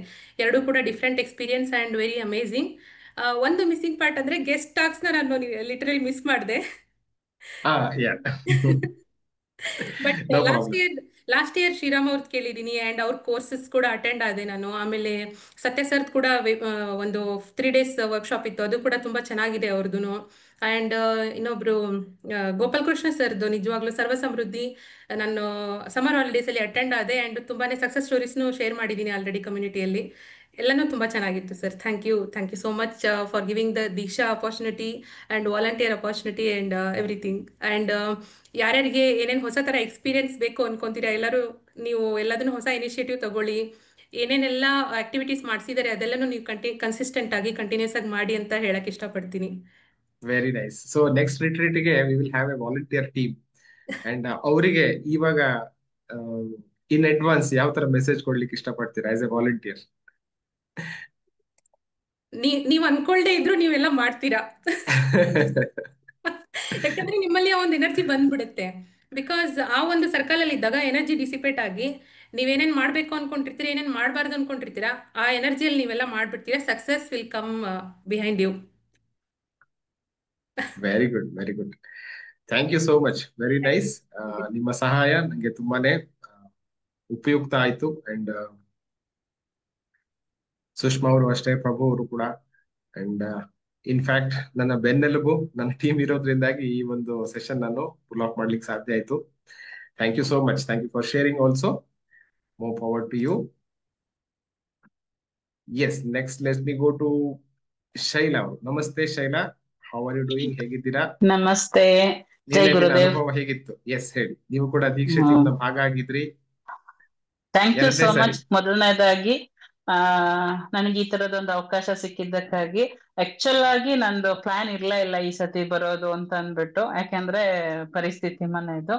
ಎರಡೂ ಕೂಡ different experience and very amazing. ಒಂದು ಮಿಸ್ಸಿಂಗ್ ಪಾರ್ಟ್ ಅಂದರೆ ಗೆಸ್ಟ್ ಟಾಕ್ಸ್ನ ನಾನು ಲಿಟರಲಿ ಮಿಸ್ ಮಾಡಿದೆ. Yeah. But No last problem. Year Sriram ಅವ್ರದ್ದು ಕೇಳಿದ್ದೀನಿ ಆ್ಯಂಡ್ ಅವ್ರ ಕೋರ್ಸಸ್ ಕೂಡ ಅಟೆಂಡ್ ಆದೆ ನಾನು. ಆಮೇಲೆ ಸತ್ಯ ಸರ್ದ್ ಕೂಡ ಒಂದು 3 days ವರ್ಕ್ಶಾಪ್ ಇತ್ತು, ಅದು ಕೂಡ ತುಂಬ ಚೆನ್ನಾಗಿದೆ ಅವ್ರದ್ದು. ಆ್ಯಂಡ್ ಇನ್ನೊಬ್ರು ಗೋಪಾಲ್ ಕೃಷ್ಣ ಸರ್ದು ನಿಜವಾಗ್ಲೂ ಸರ್ವ ಸಮೃದ್ಧಿ ನಾನು ಸಮ್ಮರ್ ಹಾಲಿಡೇಸಲ್ಲಿ ಅಟೆಂಡ್ ಆದೆ ಆ್ಯಂಡ್ ತುಂಬಾ ಸಕ್ಸಸ್ ಸ್ಟೋರೀಸ್ನು ಶೇರ್ ಮಾಡಿದ್ದೀನಿ ಆಲ್ರೆಡಿ ಕಮ್ಯುನಿಟಿಯಲ್ಲಿ. ಎಲ್ಲನೂ ತುಂಬ ಚೆನ್ನಾಗಿತ್ತು ಸರ್. Thank you so much for giving the Deeksha opportunity and volunteer opportunity and everything. And ಯಾರ್ಯಾರಿಗೆ ಏನೇನು ಹೊಸ ಥರ ಎಕ್ಸ್ಪೀರಿಯನ್ಸ್ ಬೇಕು ಅನ್ಕೊತೀರಾ ಎಲ್ಲರೂ ನೀವು ಎಲ್ಲದನ್ನು ಹೊಸ ಇನಿಷಿಯೇಟಿವ್ ತಗೊಳ್ಳಿ. ಏನೇನೆಲ್ಲ ಆಕ್ಟಿವಿಟೀಸ್ ಮಾಡಿಸಿದ್ದಾರೆ ಅದೆಲ್ಲನೂ ನೀವು ಕನ್ಸಿಸ್ಟೆಂಟ್ ಆಗಿ ಕಂಟಿನ್ಯೂಸ್ ಆಗಿ ಮಾಡಿ ಅಂತ ಹೇಳಕ್ಕೆ ಇಷ್ಟಪಡ್ತೀನಿ. Very nice. So next retreat ಗೆ we will have a volunteer team. And ಅವರಿಗೆ ಇವಾಗ ಇನ್ ಅಡ್ವಾನ್ಸ್ ಯಾವ ತರ ಮೆಸೇಜ್ ಕೊಡ್ಲಿಕ್ಕೆ ಇಷ್ಟಪಡ್ತೀರಾ ಆಸ್ ಎ ವಾಲಂಟಿಯರ್? ನೀವು ಅನ್ಕೊಳ್ದೇ ಇದ್ರು ನೀವೆಲ್ಲ ಮಾಡ್ತೀರಾ. ಯಾಕಂದ್ರೆ ನಿಮ್ಮಲ್ಲಿ ಆ ಒಂದು ಎನರ್ಜಿ ಬಂದ್ಬಿಡುತ್ತೆ. ಬಿಕಾಸ್ ಆ ಒಂದು ಸರ್ಕಲ್ ಅಲ್ಲಿ ಇದ್ದಾಗ ಎನರ್ಜಿ ಡಿಸಿಪೇಟ್ ಆಗಿ ನೀವೇನೇನ್ ಮಾಡ್ಬೇಕು ಅನ್ಕೊಂಡಿರ್ತೀರಾ, ಏನೇನ್ ಮಾಡಬಾರ್ದು ಅನ್ಕೊಂಡಿರ್ತೀರಾ, ಆ ಎನರ್ಜಿಯಲ್ಲಿ ನೀವೆಲ್ಲ ಮಾಡ್ಬಿಡ್ತೀರಾ. Success will come behind you. Very good, very good. Thank you so much. Very nice. ನಿಮ್ಮ ಸಹಾಯ ನಂಗೆ ತುಂಬಾನೇ ಉಪಯುಕ್ತ ಆಯ್ತು. ಅಂಡ್ ಸುಷ್ಮಾ ಅವರು ಅಷ್ಟೇ, ಪ್ರಭು ಅವರು ಕೂಡ. ಅಂಡ್ ಇನ್ಫ್ಯಾಕ್ಟ್ ನನ್ನ ಬೆನ್ನೆಲುಬು ನನ್ನ ಟೀಮ್ ಇರೋದ್ರಿಂದಾಗಿ ಈ ಒಂದು ಸೆಷನ್ ನಾನು ಪುಲ್ ಆಫ್ ಮಾಡ್ಲಿಕ್ಕೆ ಸಾಧ್ಯ ಆಯ್ತು. Thank you so much. Thank you for sharing also. More power to you. Yes, next let me go to Shaila ಅವರು. ನಮಸ್ತೆ Shaila, how are you doing? ಹೇಗಿದ್ದೀರಾ? ನಮಸ್ತೆ. ಜೈ ನಿನ್ನೆ ದಿನ ಗುರುದೇವ್. ಅನುಭವ ಹೇಗಿತ್ತು? ಎಸ್, ಹೇಳಿ. ನೀವು ಕೂಡ ದೀಕ್ಷೆ ಟೀಮ್ ನ ಭಾಗ ಆಗಿದ್ರಿ. ಥ್ಯಾಂಕ್ ಯು ಎರಡನೇ ಸೋ ಸರಿ. ಮಚ್. ಮೊದಲನೇದಾಗಿ ನನಗೆ ಈ ತರದೊಂದು ಅವಕಾಶ ಸಿಕ್ಕಿದ್ದಕ್ಕಾಗಿ. ಆಕ್ಚುಲ್ ಆಗಿ ನಂದು ಪ್ಲಾನ್ ಇಲ್ಲ ಈ ಸತಿ ಬರೋದು ಅಂತ ಅಂದ್ಬಿಟ್ಟು, ಯಾಕಂದ್ರೆ ಪರಿಸ್ಥಿತಿ ಮನೆದು.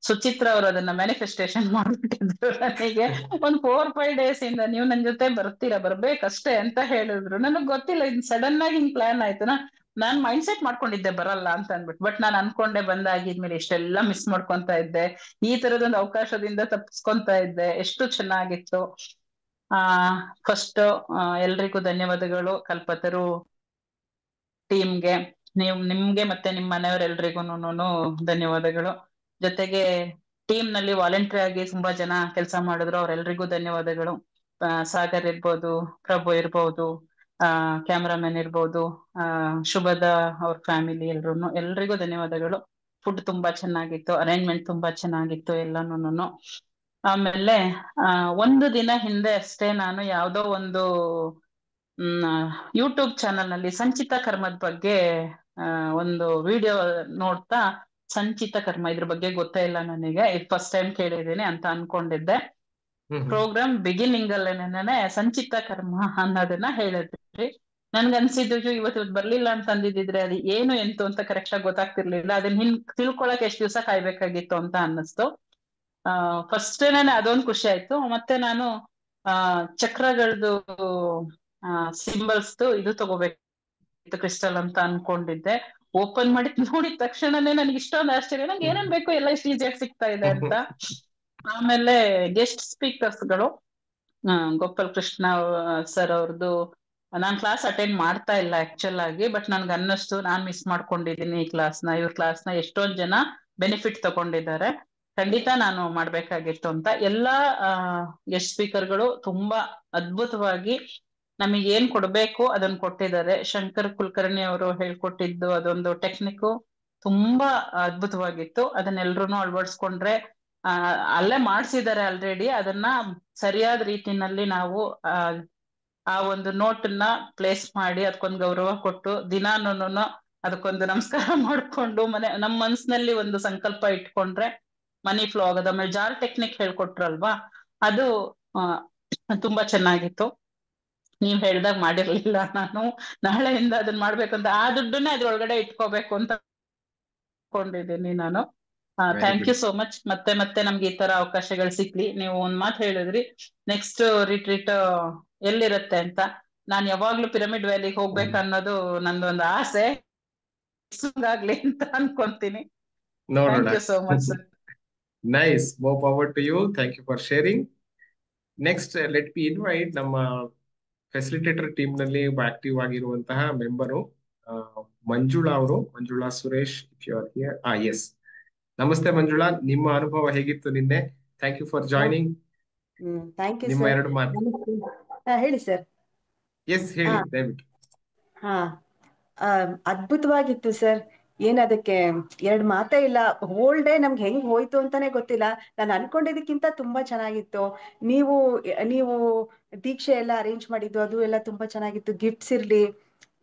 ಸುಚಿತ್ರ ಅವರು ಅದನ್ನ ಮ್ಯಾನಿಫೆಸ್ಟೇಷನ್ ಮಾಡ್ಬಿಟ್ಟಿದ್ರು ನನಗೆ ಒಂದ್ 4-5 ಡೇಸ್ ಇಂದ. ನೀವು ನನ್ ಜೊತೆ ಬರ್ತೀರಾ, ಬರ್ಬೇಕಷ್ಟೇ ಅಂತ ಹೇಳಿದ್ರು. ನನಗ್ ಗೊತ್ತಿಲ್ಲ, ಇನ್ ಸಡನ್ ಆಗಿ ಹಿಂಗ್ ಪ್ಲಾನ್ ಆಯ್ತು. ನಾನ್ ಮೈಂಡ್ ಸೆಟ್ ಮಾಡ್ಕೊಂಡಿದ್ದೆ ಬರಲ್ಲ ಅಂತ ಅಂದ್ಬಿಟ್ಟು. ಬಟ್ ನಾನ್ ಅನ್ಕೊಂಡೆ ಬಂದಾಗಿದ್ಮೇಲೆ ಇಷ್ಟೆಲ್ಲ ಮಿಸ್ ಮಾಡ್ಕೊಂತ ಇದ್ದೆ, ಈ ತರದೊಂದು ಅವಕಾಶದಿಂದ ತಪ್ಪಿಸ್ಕೊಂತ ಇದ್ದೆ. ಎಷ್ಟು ಚೆನ್ನಾಗಿತ್ತು. ಫಸ್ಟ್ ಎಲ್ರಿಗೂ ಧನ್ಯವಾದಗಳು. ಕಲ್ಪತರು ಟೀಮ್ಗೆ, ನಿಮ್ಗೆ ಮತ್ತೆ ನಿಮ್ ಮನೆಯವರೆಲ್ರಿಗೂನು ಧನ್ಯವಾದಗಳು. ಜೊತೆಗೆ ಟೀಮ್ ನಲ್ಲಿ ವಾಲಂಟ್ರಿ ಆಗಿ ತುಂಬಾ ಜನ ಕೆಲಸ ಮಾಡಿದ್ರು, ಅವ್ರೆಲ್ರಿಗೂ ಧನ್ಯವಾದಗಳು. ಸಾಗರ್ ಇರ್ಬೋದು, ಪ್ರಭು ಇರ್ಬೋದು, ಕ್ಯಾಮ್ರಾಮನ್ ಇರ್ಬೋದು, ಶುಭದ ಅವ್ರ ಫ್ಯಾಮಿಲಿ ಎಲ್ರಿಗೂ ಧನ್ಯವಾದಗಳು. ಫುಡ್ ತುಂಬಾ ಚೆನ್ನಾಗಿತ್ತು, ಅರೇಂಜ್ಮೆಂಟ್ ತುಂಬಾ ಚೆನ್ನಾಗಿತ್ತು ಎಲ್ಲಾನು. ಆಮೇಲೆ ಒಂದು ದಿನ ಹಿಂದೆ ಅಷ್ಟೇ ನಾನು ಯಾವ್ದೋ ಒಂದು ಯೂಟ್ಯೂಬ್ ಚಾನಲ್ ನಲ್ಲಿ ಸಂಚಿತ ಕರ್ಮದ ಬಗ್ಗೆ ಒಂದು ವಿಡಿಯೋ ನೋಡ್ತಾ, ಸಂಚಿತ ಕರ್ಮ ಇದ್ರ ಬಗ್ಗೆ ಗೊತ್ತೇ ಇಲ್ಲ ನನಗೆ, ಫಸ್ಟ್ ಟೈಮ್ ಕೇಳಿದ್ದೀನಿ ಅಂತ ಅನ್ಕೊಂಡಿದ್ದೆ. ಪ್ರೋಗ್ರಾಮ್ ಬಿಗಿನಿಂಗ್ ಅಲ್ಲೇನೆ ಸಂಚಿತ ಕರ್ಮ ಅನ್ನೋದನ್ನ ಹೇಳಿದ್ರಿ. ನನ್ಗನ್ಸಿದ್ದು ಇವತ್ತು ಬರ್ಲಿಲ್ಲ ಅಂತ ಅಂದಿದ್ರೆ ಅದು ಏನು ಎಂತು ಅಂತ ಕರೆಕ್ಟ್ ಆಗಿ ಗೊತ್ತಾಗ್ತಿರ್ಲಿಲ್ಲ. ಅದನ್ನ ತಿಳ್ಕೊಳಕ್ ಎಷ್ಟ್ ದಿವಸ ಕಾಯ್ಬೇಕಾಗಿತ್ತು ಅಂತ ಅನ್ನಿಸ್ತು. ಫಸ್ಟ್ ನಾನು ಅದೊಂದು ಖುಷಿ ಆಯ್ತು. ಮತ್ತೆ ನಾನು ಚಕ್ರಗಳದ್ದು ಸಿಂಬಲ್ಸ್ ಇದು ತಗೋಬೇಕಿತ್ತು, ಕ್ರಿಸ್ಟಲ್ ಅಂತ ಅನ್ಕೊಂಡಿದ್ದೆ. ಓಪನ್ ಮಾಡಿ ನೋಡಿದ ತಕ್ಷಣನೇ ನನಗೆ ಇಷ್ಟೊಂದು ಆಶ್ಚರ್ಯ, ನಂಗೆ ಏನೇನ್ ಬೇಕು ಎಲ್ಲ ಇಷ್ಟು ಈಸಿಯಾಗಿ ಸಿಗ್ತಾ ಇದೆ ಅಂತ. ಆಮೇಲೆ ಗೆಸ್ಟ್ ಸ್ಪೀಕರ್ಸ್ಗಳು ಗೋಪಾಲ್ ಕೃಷ್ಣ ಸರ್ ಅವ್ರದ್ದು ನಾನ್ ಕ್ಲಾಸ್ ಅಟೆಂಡ್ ಮಾಡ್ತಾ ಇಲ್ಲ ಆಕ್ಚುಲ್ ಆಗಿ. ಬಟ್ ನನ್ಗೆ ಅನ್ನಿಸ್ತು ನಾನ್ ಮಿಸ್ ಮಾಡ್ಕೊಂಡಿದ್ದೀನಿ ಈ ಕ್ಲಾಸ್ನ. ಇವ್ರ ಕ್ಲಾಸ್ನ ಎಷ್ಟೊಂದ್ ಜನ ಬೆನಿಫಿಟ್ ತಗೊಂಡಿದ್ದಾರೆ, ಖಂಡಿತ ನಾನು ಮಾಡ್ಬೇಕಾಗಿತ್ತು ಅಂತ. ಎಲ್ಲಾ ಗೆಸ್ಟ್ ಸ್ಪೀಕರ್ಗಳು ತುಂಬಾ ಅದ್ಭುತವಾಗಿ ನಮಗೆ ಏನ್ ಕೊಡ್ಬೇಕು ಅದನ್ನ ಕೊಟ್ಟಿದ್ದಾರೆ. ಶಂಕರ್ ಕುಲಕರ್ಣಿ ಅವರು ಹೇಳ್ಕೊಟ್ಟಿದ್ದು ಅದೊಂದು ಟೆಕ್ನಿಕ್ ತುಂಬಾ ಅದ್ಭುತವಾಗಿತ್ತು. ಅದನ್ನೆಲ್ರೂ ಅಳವಡಿಸ್ಕೊಂಡ್ರೆ, ಅಲ್ಲೇ ಮಾಡ್ಸಿದ್ದಾರೆ ಆಲ್ರೆಡಿ, ಅದನ್ನ ಸರಿಯಾದ ರೀತಿನಲ್ಲಿ ನಾವು ಆ ಒಂದು ನೋಟನ್ನ ಪ್ಲೇಸ್ ಮಾಡಿ ಅದಕ್ಕೊಂದು ಗೌರವ ಕೊಟ್ಟು ದಿನಾನು ಅದಕ್ಕೊಂದು ನಮಸ್ಕಾರ ಮಾಡ್ಕೊಂಡು ನಮ್ಮ ಮನ್ಸಿನಲ್ಲಿ ಒಂದು ಸಂಕಲ್ಪ ಇಟ್ಕೊಂಡ್ರೆ ಮನಿ ಫ್ಲೋ ಆಗೋದು. ಆಮೇಲೆ ಜಾರ್ ಟೆಕ್ನಿಕ್ ಹೇಳ್ಕೊಟ್ರಲ್ವಾ, ಅದು ತುಂಬಾ ಚೆನ್ನಾಗಿತ್ತು. ನೀವ್ ಹೇಳ್ದಾಗ ಮಾಡಿರ್ಲಿಲ್ಲ ನಾನು. ನಾಳೆಯಿಂದ ಅದನ್ನ ಮಾಡ್ಬೇಕಂತ, ಆ ದುಡ್ಡನ್ನೇ ಅದ್ರೊಳಗಡೆ ಇಟ್ಕೋಬೇಕು ಅಂತ ಅನ್ಕೊಂಡಿದ್ದೀನಿ ನಾನು. Thank you so much. ಮತ್ತೆ ನಮ್ಗೆ ಈ ತರ ಅವಕಾಶಗಳು ಸಿಕ್ಲಿ. ನೀವು ಒಂದ್ ಮಾತು ಹೇಳಿದ್ರಿ, ನೆಕ್ಸ್ಟ್ ರಿಟ್ರೀಟ್ ಎಲ್ಲಿರುತ್ತೆ ಅಂತ. ನಾನ್ ಯಾವಾಗ್ಲೂ ಪಿರಮಿಡ್ ವ್ಯಾಲಿಗೆ ಹೋಗ್ಬೇಕು ಅನ್ನೋದು ನಂದೊಂದು ಆಸೆ, ಆಗ್ಲಿ ಅಂತ ಅನ್ಕೊಂತೀನಿ. Thank you so much sir. Nice, more power to you. Thank you for sharing. Next let me invite ನಮ್ಮ ಫೆಸಿಲಿಟೇಟರ್ ಟೀಮ್ ನಲ್ಲಿ ಆಕ್ಟಿವ್ ಆಗಿರುವಂತಹ ಮೆಂಬರು ಮಂಜುಳಾ ಅವರು. Manjula Suresh, if you are here. Yes, namaste Manjula, ನಿಮ್ಮ ಅನುಭವ ಹೇಗಿತ್ತು ನಿನ್ನೆ? Thank you for joining. Thank you ನಿಮ್ಮ sir. ಎರಡು ಮಾತು. ಹೇಳಿ ಸರ್. ಎಸ್, ಹೇಳಿ ದಯವಿಟ್ಟು. ಅದ್ಭುತವಾಗಿತ್ತು ಸರ್. ಏನದಕ್ಕೆ ಎರಡು ಮಾತೇ ಇಲ್ಲ. ಹೋಲ್ ಡೇ ನಮ್ಗೆ ಹೆಂಗ್ ಹೋಯ್ತು ಅಂತಾನೆ ಗೊತ್ತಿಲ್ಲ. ನಾನು ಅನ್ಕೊಂಡಿದ್ದಕ್ಕಿಂತ ತುಂಬಾ ಚೆನ್ನಾಗಿತ್ತು. ನೀವು ನೀವು ದೀಕ್ಷೆ ಎಲ್ಲ ಅರೇಂಜ್ ಮಾಡಿದ್ದು ಅದು ಎಲ್ಲ ತುಂಬಾ ಚೆನ್ನಾಗಿತ್ತು. ಗಿಫ್ಟ್ಸ್ ಇರ್ಲಿ,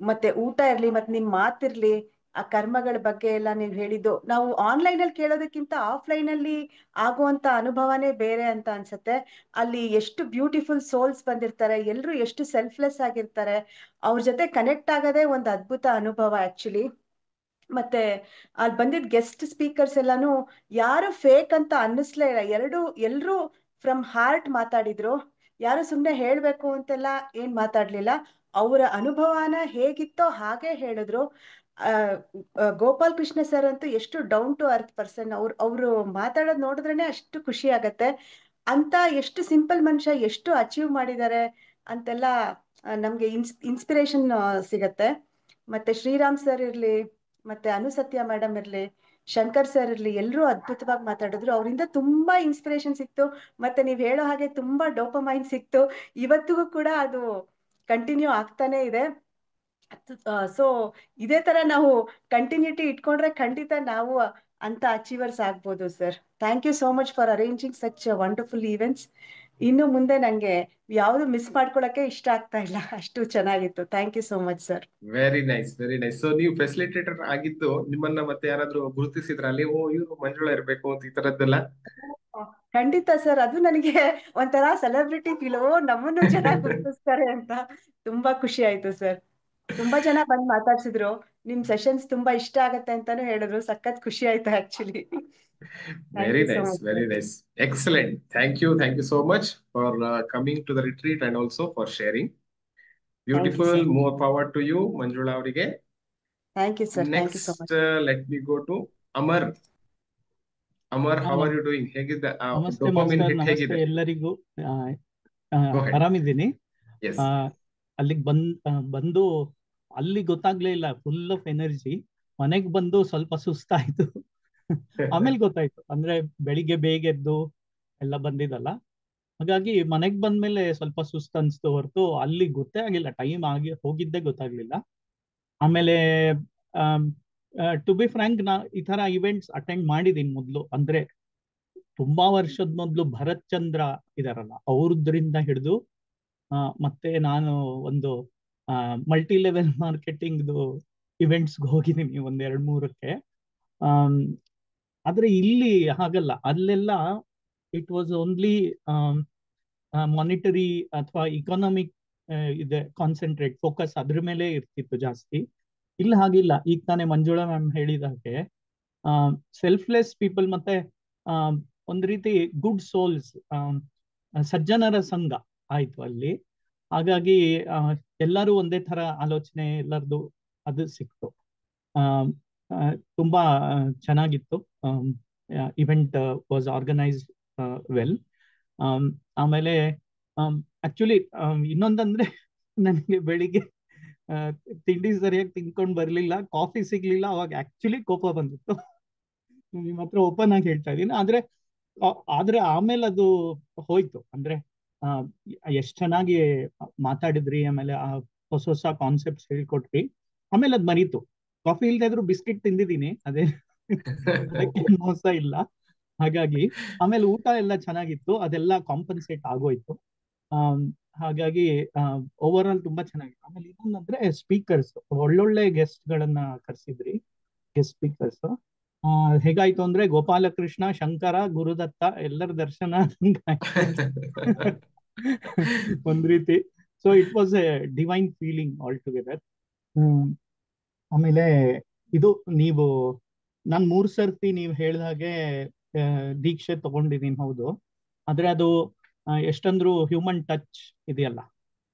ಮತ್ತೆ ಊಟ ಇರ್ಲಿ, ಮತ್ತೆ ನಿಮ್ ಮಾತಿರ್ಲಿ, ಆ ಕರ್ಮಗಳ ಬಗ್ಗೆ ಎಲ್ಲ ನೀವು ಹೇಳಿದ್ದು, ನಾವು ಆನ್ಲೈನ್ ಅಲ್ಲಿ ಕೇಳೋದಕ್ಕಿಂತ ಆಫ್ಲೈನ್ ಅಲ್ಲಿ ಆಗುವಂತ ಅನುಭವನೇ ಬೇರೆ ಅಂತ ಅನ್ಸುತ್ತೆ. ಅಲ್ಲಿ ಎಷ್ಟು ಬ್ಯೂಟಿಫುಲ್ ಸೋಲ್ಸ್ ಬಂದಿರ್ತಾರೆ, ಎಲ್ರು ಎಷ್ಟು ಸೆಲ್ಫ್ಲೆಸ್ ಆಗಿರ್ತಾರೆ. ಅವ್ರ ಜೊತೆ ಕನೆಕ್ಟ್ ಆಗೋದೇ ಒಂದು ಅದ್ಭುತ ಅನುಭವ ಆಕ್ಚುಲಿ. ಮತ್ತೆ ಅಲ್ಲಿ ಬಂದಿದ್ದ ಗೆಸ್ಟ್ ಸ್ಪೀಕರ್ಸ್ ಎಲ್ಲಾನು ಯಾರು ಫೇಕ್ ಅಂತ ಅನ್ನಿಸ್ಲೇ ಇಲ್ಲ. ಎಲ್ರು ಫ್ರಮ್ ಹಾರ್ಟ್ ಮಾತಾಡಿದ್ರು. ಯಾರು ಸುಮ್ನೆ ಹೇಳ್ಬೇಕು ಅಂತೆಲ್ಲ ಏನ್ ಮಾತಾಡ್ಲಿಲ್ಲ. ಅವರ ಅನುಭವನ ಹೇಗಿತ್ತೋ ಹಾಗೆ ಹೇಳಿದ್ರು. ಗೋಪಾಲ್ ಕೃಷ್ಣ ಸರ್ ಅಂತೂ ಎಷ್ಟು ಡೌನ್ ಟು ಅರ್ತ್ ಪರ್ಸನ್. ಅವರು ಮಾತಾಡೋದು ನೋಡಿದ್ರೇನೆ ಅಷ್ಟು ಖುಷಿ ಆಗತ್ತೆ. ಅಂತ ಎಷ್ಟು ಸಿಂಪಲ್ ಮನುಷ್ಯ ಎಷ್ಟು ಅಚೀವ್ ಮಾಡಿದ್ದಾರೆ ಅಂತೆಲ್ಲ ನಮ್ಗೆ ಇನ್ಸ್ಪಿರೇಷನ್ ಸಿಗತ್ತೆ. ಮತ್ತೆ ಶ್ರೀರಾಮ್ ಸರ್ ಇರ್ಲಿ, ಮತ್ತೆ ಅನುಸತ್ಯ ಮೇಡಮ್ ಇರ್ಲಿ, ಶಂಕರ್ ಸರ್ ಇರ್ಲಿ, ಎಲ್ಲರೂ ಅದ್ಭುತವಾಗಿ ಮಾತಾಡಿದ್ರು. ಅವರಿಂದ ತುಂಬಾ ಇನ್ಸ್ಪಿರೇಷನ್ ಸಿಕ್ತು. ಮತ್ತೆ ನೀವ್ ಹೇಳೋ ಹಾಗೆ ತುಂಬಾ ಡೋಪಮೈನ್ ಸಿಕ್ತು. ಇವತ್ತಿಗೂ ಕೂಡ ಅದು ಕಂಟಿನ್ಯೂ ಆಗ್ತಾನೆ ಇದೆ. ಸೊ ಇದೇ ತರ ನಾವು ಕಂಟಿನ್ಯೂಟಿ ಇಟ್ಕೊಂಡ್ರೆ ಖಂಡಿತ ನಾವು ಅಂತ ಅಚೀವರ್ಸ್ ಆಗ್ಬೋದು sir. Thank you so much for arranging such wonderful events. ಇನ್ನು ಮುಂದೆ ನಂಗೆ ಯಾವುದು ಮಿಸ್ ಮಾಡ್ಕೊಳಕ್ಕೆ ಇಷ್ಟ ಆಗ್ತಾ ಇಲ್ಲ, ಅಷ್ಟು ಚೆನ್ನಾಗಿತ್ತು. Thank you so much sir. Very nice, very nice. So ನೀವು ಫೆಸಿಲಿಟೇಟರ್ ಆಗಿದ್ದು ನಿಮ್ಮನ್ನ ಮತ್ತೆ ಯಾರಾದ್ರೂ ಗುರುತಿಸಿದ್ರ ಅಲ್ಲಿ, ಓ ಇವ್ರು ಮಂಜುಳಾ ಇರ್ಬೇಕು ಅಂತ ಈ ತರದ್ದೆಲ್ಲ? ಖಂಡಿತ ಸರ್, ಅದು ನನಗೆ ಒಂಥರ ಸೆಲೆಬ್ರಿಟಿ ಫೀಲ್. ಓ ನಮ್ಮನ್ನು ಜನ ಗುರುತಿಸ್ತಾರೆ ಅಂತ ತುಂಬಾ ಖುಷಿ ಆಯ್ತು ಸರ್. ತುಂಬಾ ಜನ ಬಂದು ಮಾತಾಡ್ಸಿದ್ರು, ನಿಮ್ ಸೆಷನ್ಸ್ ತುಂಬಾ ಇಷ್ಟ ಆಗತ್ತೆ ಅಂತಾನು ಹೇಳಿದ್ರು. ಸಖತ್ ಖುಷಿ ಆಯ್ತು actually. Thank very you so nice, much very sir. Nice, excellent. Thank you so much for coming to the retreat and also for sharing. Thank you beautiful. Sir. More power to you Manjula ಅವರಿಗೆ. Thank you sir. Thank you so much. Next let me go to Amar. Amar, how ah, are you doing? ಹೇಗಿದೆ namaste dopamine master, hit namaste ಹೇಗಿದೆ? ಎಲ್ಲರಿಗೂ. Go head. ಆರಾಮಿದ್ದೀನಿ. Yes. ಅಲ್ಲಿಗೆ ಬಂದು ಅಲ್ಲಿ ಗೊತ್ತಾಗ್ಲೇ ಇಲ್ಲ, full of energy. ಮನೆಗೆ ಬಂದು ಸ್ವಲ್ಪ ಸುಸ್ತಾಯ್ತು. ಆಮೇಲೆ ಗೊತ್ತಾಯ್ತು, ಅಂದ್ರೆ ಬೆಳಿಗ್ಗೆ ಬೇಗ ಎದ್ದು ಎಲ್ಲ ಬಂದಿದ್ದಲ್ಲ, ಹಾಗಾಗಿ ಮನೆಗೆ ಬಂದ್ಮೇಲೆ ಸ್ವಲ್ಪ ಸುಸ್ತು ಅನ್ಸ್ತು ಹೊರತು ಅಲ್ಲಿ ಗೊತ್ತೇ ಆಗಿಲ್ಲ, ಟೈಮ್ ಆಗಿ ಹೋಗಿದ್ದೇ ಗೊತ್ತಾಗ್ಲಿಲ್ಲ. ಆಮೇಲೆ ಟು ಬಿ ಫ್ರಾಂಕ್, ನಾ ಈ ತರ ಇವೆಂಟ್ಸ್ ಅಟೆಂಡ್ ಮಾಡಿದೀನಿ ಮೊದ್ಲು. ಅಂದ್ರೆ ತುಂಬಾ ವರ್ಷದ ಮೊದ್ಲು ಭರತ್ ಚಂದ್ರ ಇದಾರಲ್ಲ, ಅವ್ರದ್ರಿಂದ ಹಿಡಿದು ಮತ್ತೆ ನಾನು ಒಂದು ಮಲ್ಟಿ ಲೆವೆಲ್ ಮಾರ್ಕೆಟಿಂಗ್ದು ಇವೆಂಟ್ಸ್ಗೆ ಹೋಗಿದ್ದೀನಿ ಒಂದ್ 2-3ಕ್ಕೆ. ಆದ್ರೆ ಇಲ್ಲಿ ಹಾಗಲ್ಲ. ಅಲ್ಲೆಲ್ಲ ಇಟ್ ವಾಸ್ ಓನ್ಲಿ ಮಾನಿಟರಿ ಅಥವಾ ಇಕಾನಮಿಕ್ ಇದೆ ಕಾನ್ಸಂಟ್ರೇಟ್ ಫೋಕಸ್, ಅದ್ರ ಮೇಲೆ ಇರ್ತಿತ್ತು ಜಾಸ್ತಿ. ಇಲ್ಲಿ ಹಾಗಿಲ್ಲ. ಈಗ ತಾನೇ ಮಂಜುಳಾ ಮ್ಯಾಮ್ ಹೇಳಿದಾಗೆ ಸೆಲ್ಫ್ಲೆಸ್ ಪೀಪಲ್ ಮತ್ತೆ ಒಂದ್ ರೀತಿ ಗುಡ್ ಸೋಲ್ಸ್, ಸಜ್ಜನರ ಸಂಘ ಆಯ್ತು ಅಲ್ಲಿ. ಹಾಗಾಗಿ ಎಲ್ಲರೂ ಒಂದೇ ತರ ಆಲೋಚನೆ, ಎಲ್ಲರದು ಅದು ಸಿಕ್ತು. ತುಂಬಾ ಚೆನ್ನಾಗಿತ್ತು. Event was organised well. ಆಮೇಲೆ ಆಕ್ಚುಲಿ ಇನ್ನೊಂದಂದ್ರೆ, ನನಗೆ ಬೆಳಿಗ್ಗೆ ತಿಂಡಿ ಸರಿಯಾಗಿ ತಿನ್ಕೊಂಡ್ ಬರ್ಲಿಲ್ಲ, ಕಾಫಿ ಸಿಗ್ಲಿಲ್ಲ. ಅವಾಗ ಆಕ್ಚುಲಿ ಕೋಪ ಬಂದಿತ್ತು. ನಿಮ್ಮ ಹತ್ರ ಓಪನ್ ಆಗಿ ಹೇಳ್ತಾ ಇದೀನಿ. ಆದ್ರೆ ಆಮೇಲೆ ಅದು ಹೋಯ್ತು. ಅಂದ್ರೆ ಎಷ್ಟ್ ಚೆನ್ನಾಗಿ ಮಾತಾಡಿದ್ರಿ, ಆಮೇಲೆ ಹೊಸ ಹೊಸ ಕಾನ್ಸೆಪ್ಟ್ಸ್ ಹೇಳ್ಕೊಟ್ರಿ. ಆಮೇಲೆ ಅದ್ ಮರೀತು. ಕಾಫಿ ಇಲ್ದೇ ಇದ್ರು ಬಿಸ್ಕಿಟ್ ತಿಂದಿದ್ದೀನಿ, ಅದಕ್ಕೆ ಮೋಸ ಇಲ್ಲ. ಹಾಗಾಗಿ ಆಮೇಲೆ ಊಟ ಎಲ್ಲ ಚೆನ್ನಾಗಿತ್ತು, ಅದೆಲ್ಲ ಕಾಂಪನ್ಸೇಟ್ ಆಗೋಯ್ತು. ಹಾಗಾಗಿ ಓವರ್ ಆಲ್ ತುಂಬಾ ಚೆನ್ನಾಗಿತ್ತು. ಆಮೇಲೆ ಇನ್ನೊಂದಂದ್ರೆ ಸ್ಪೀಕರ್ಸ್, ಒಳ್ಳೊಳ್ಳೆ ಗೆಸ್ಟ್ ಗಳನ್ನ ಕರ್ಸಿದ್ರಿ, ಗೆಸ್ಟ್ ಸ್ಪೀಕರ್ಸ್. ಹೇಗಾಯ್ತು ಅಂದ್ರೆ, ಗೋಪಾಲಕೃಷ್ಣ, ಶಂಕರ, ಗುರುದತ್ತ ಎಲ್ಲರ ದರ್ಶನ ಒಂದ್ ರೀತಿ. So it was A divine feeling all together. ಆಮೇಲೆ ಇದು ನಾನ್ 3 ಸರ್ತಿ ನೀವು ಹೇಳ್ದಾಗೆ ದೀಕ್ಷೆ ತಗೊಂಡಿದ್ದೀನಿ, ಹೌದು. ಆದ್ರೆ ಅದು ಎಷ್ಟಂದ್ರು ಹ್ಯೂಮನ್ ಟಚ್ ಇದೆಯಲ್ಲ,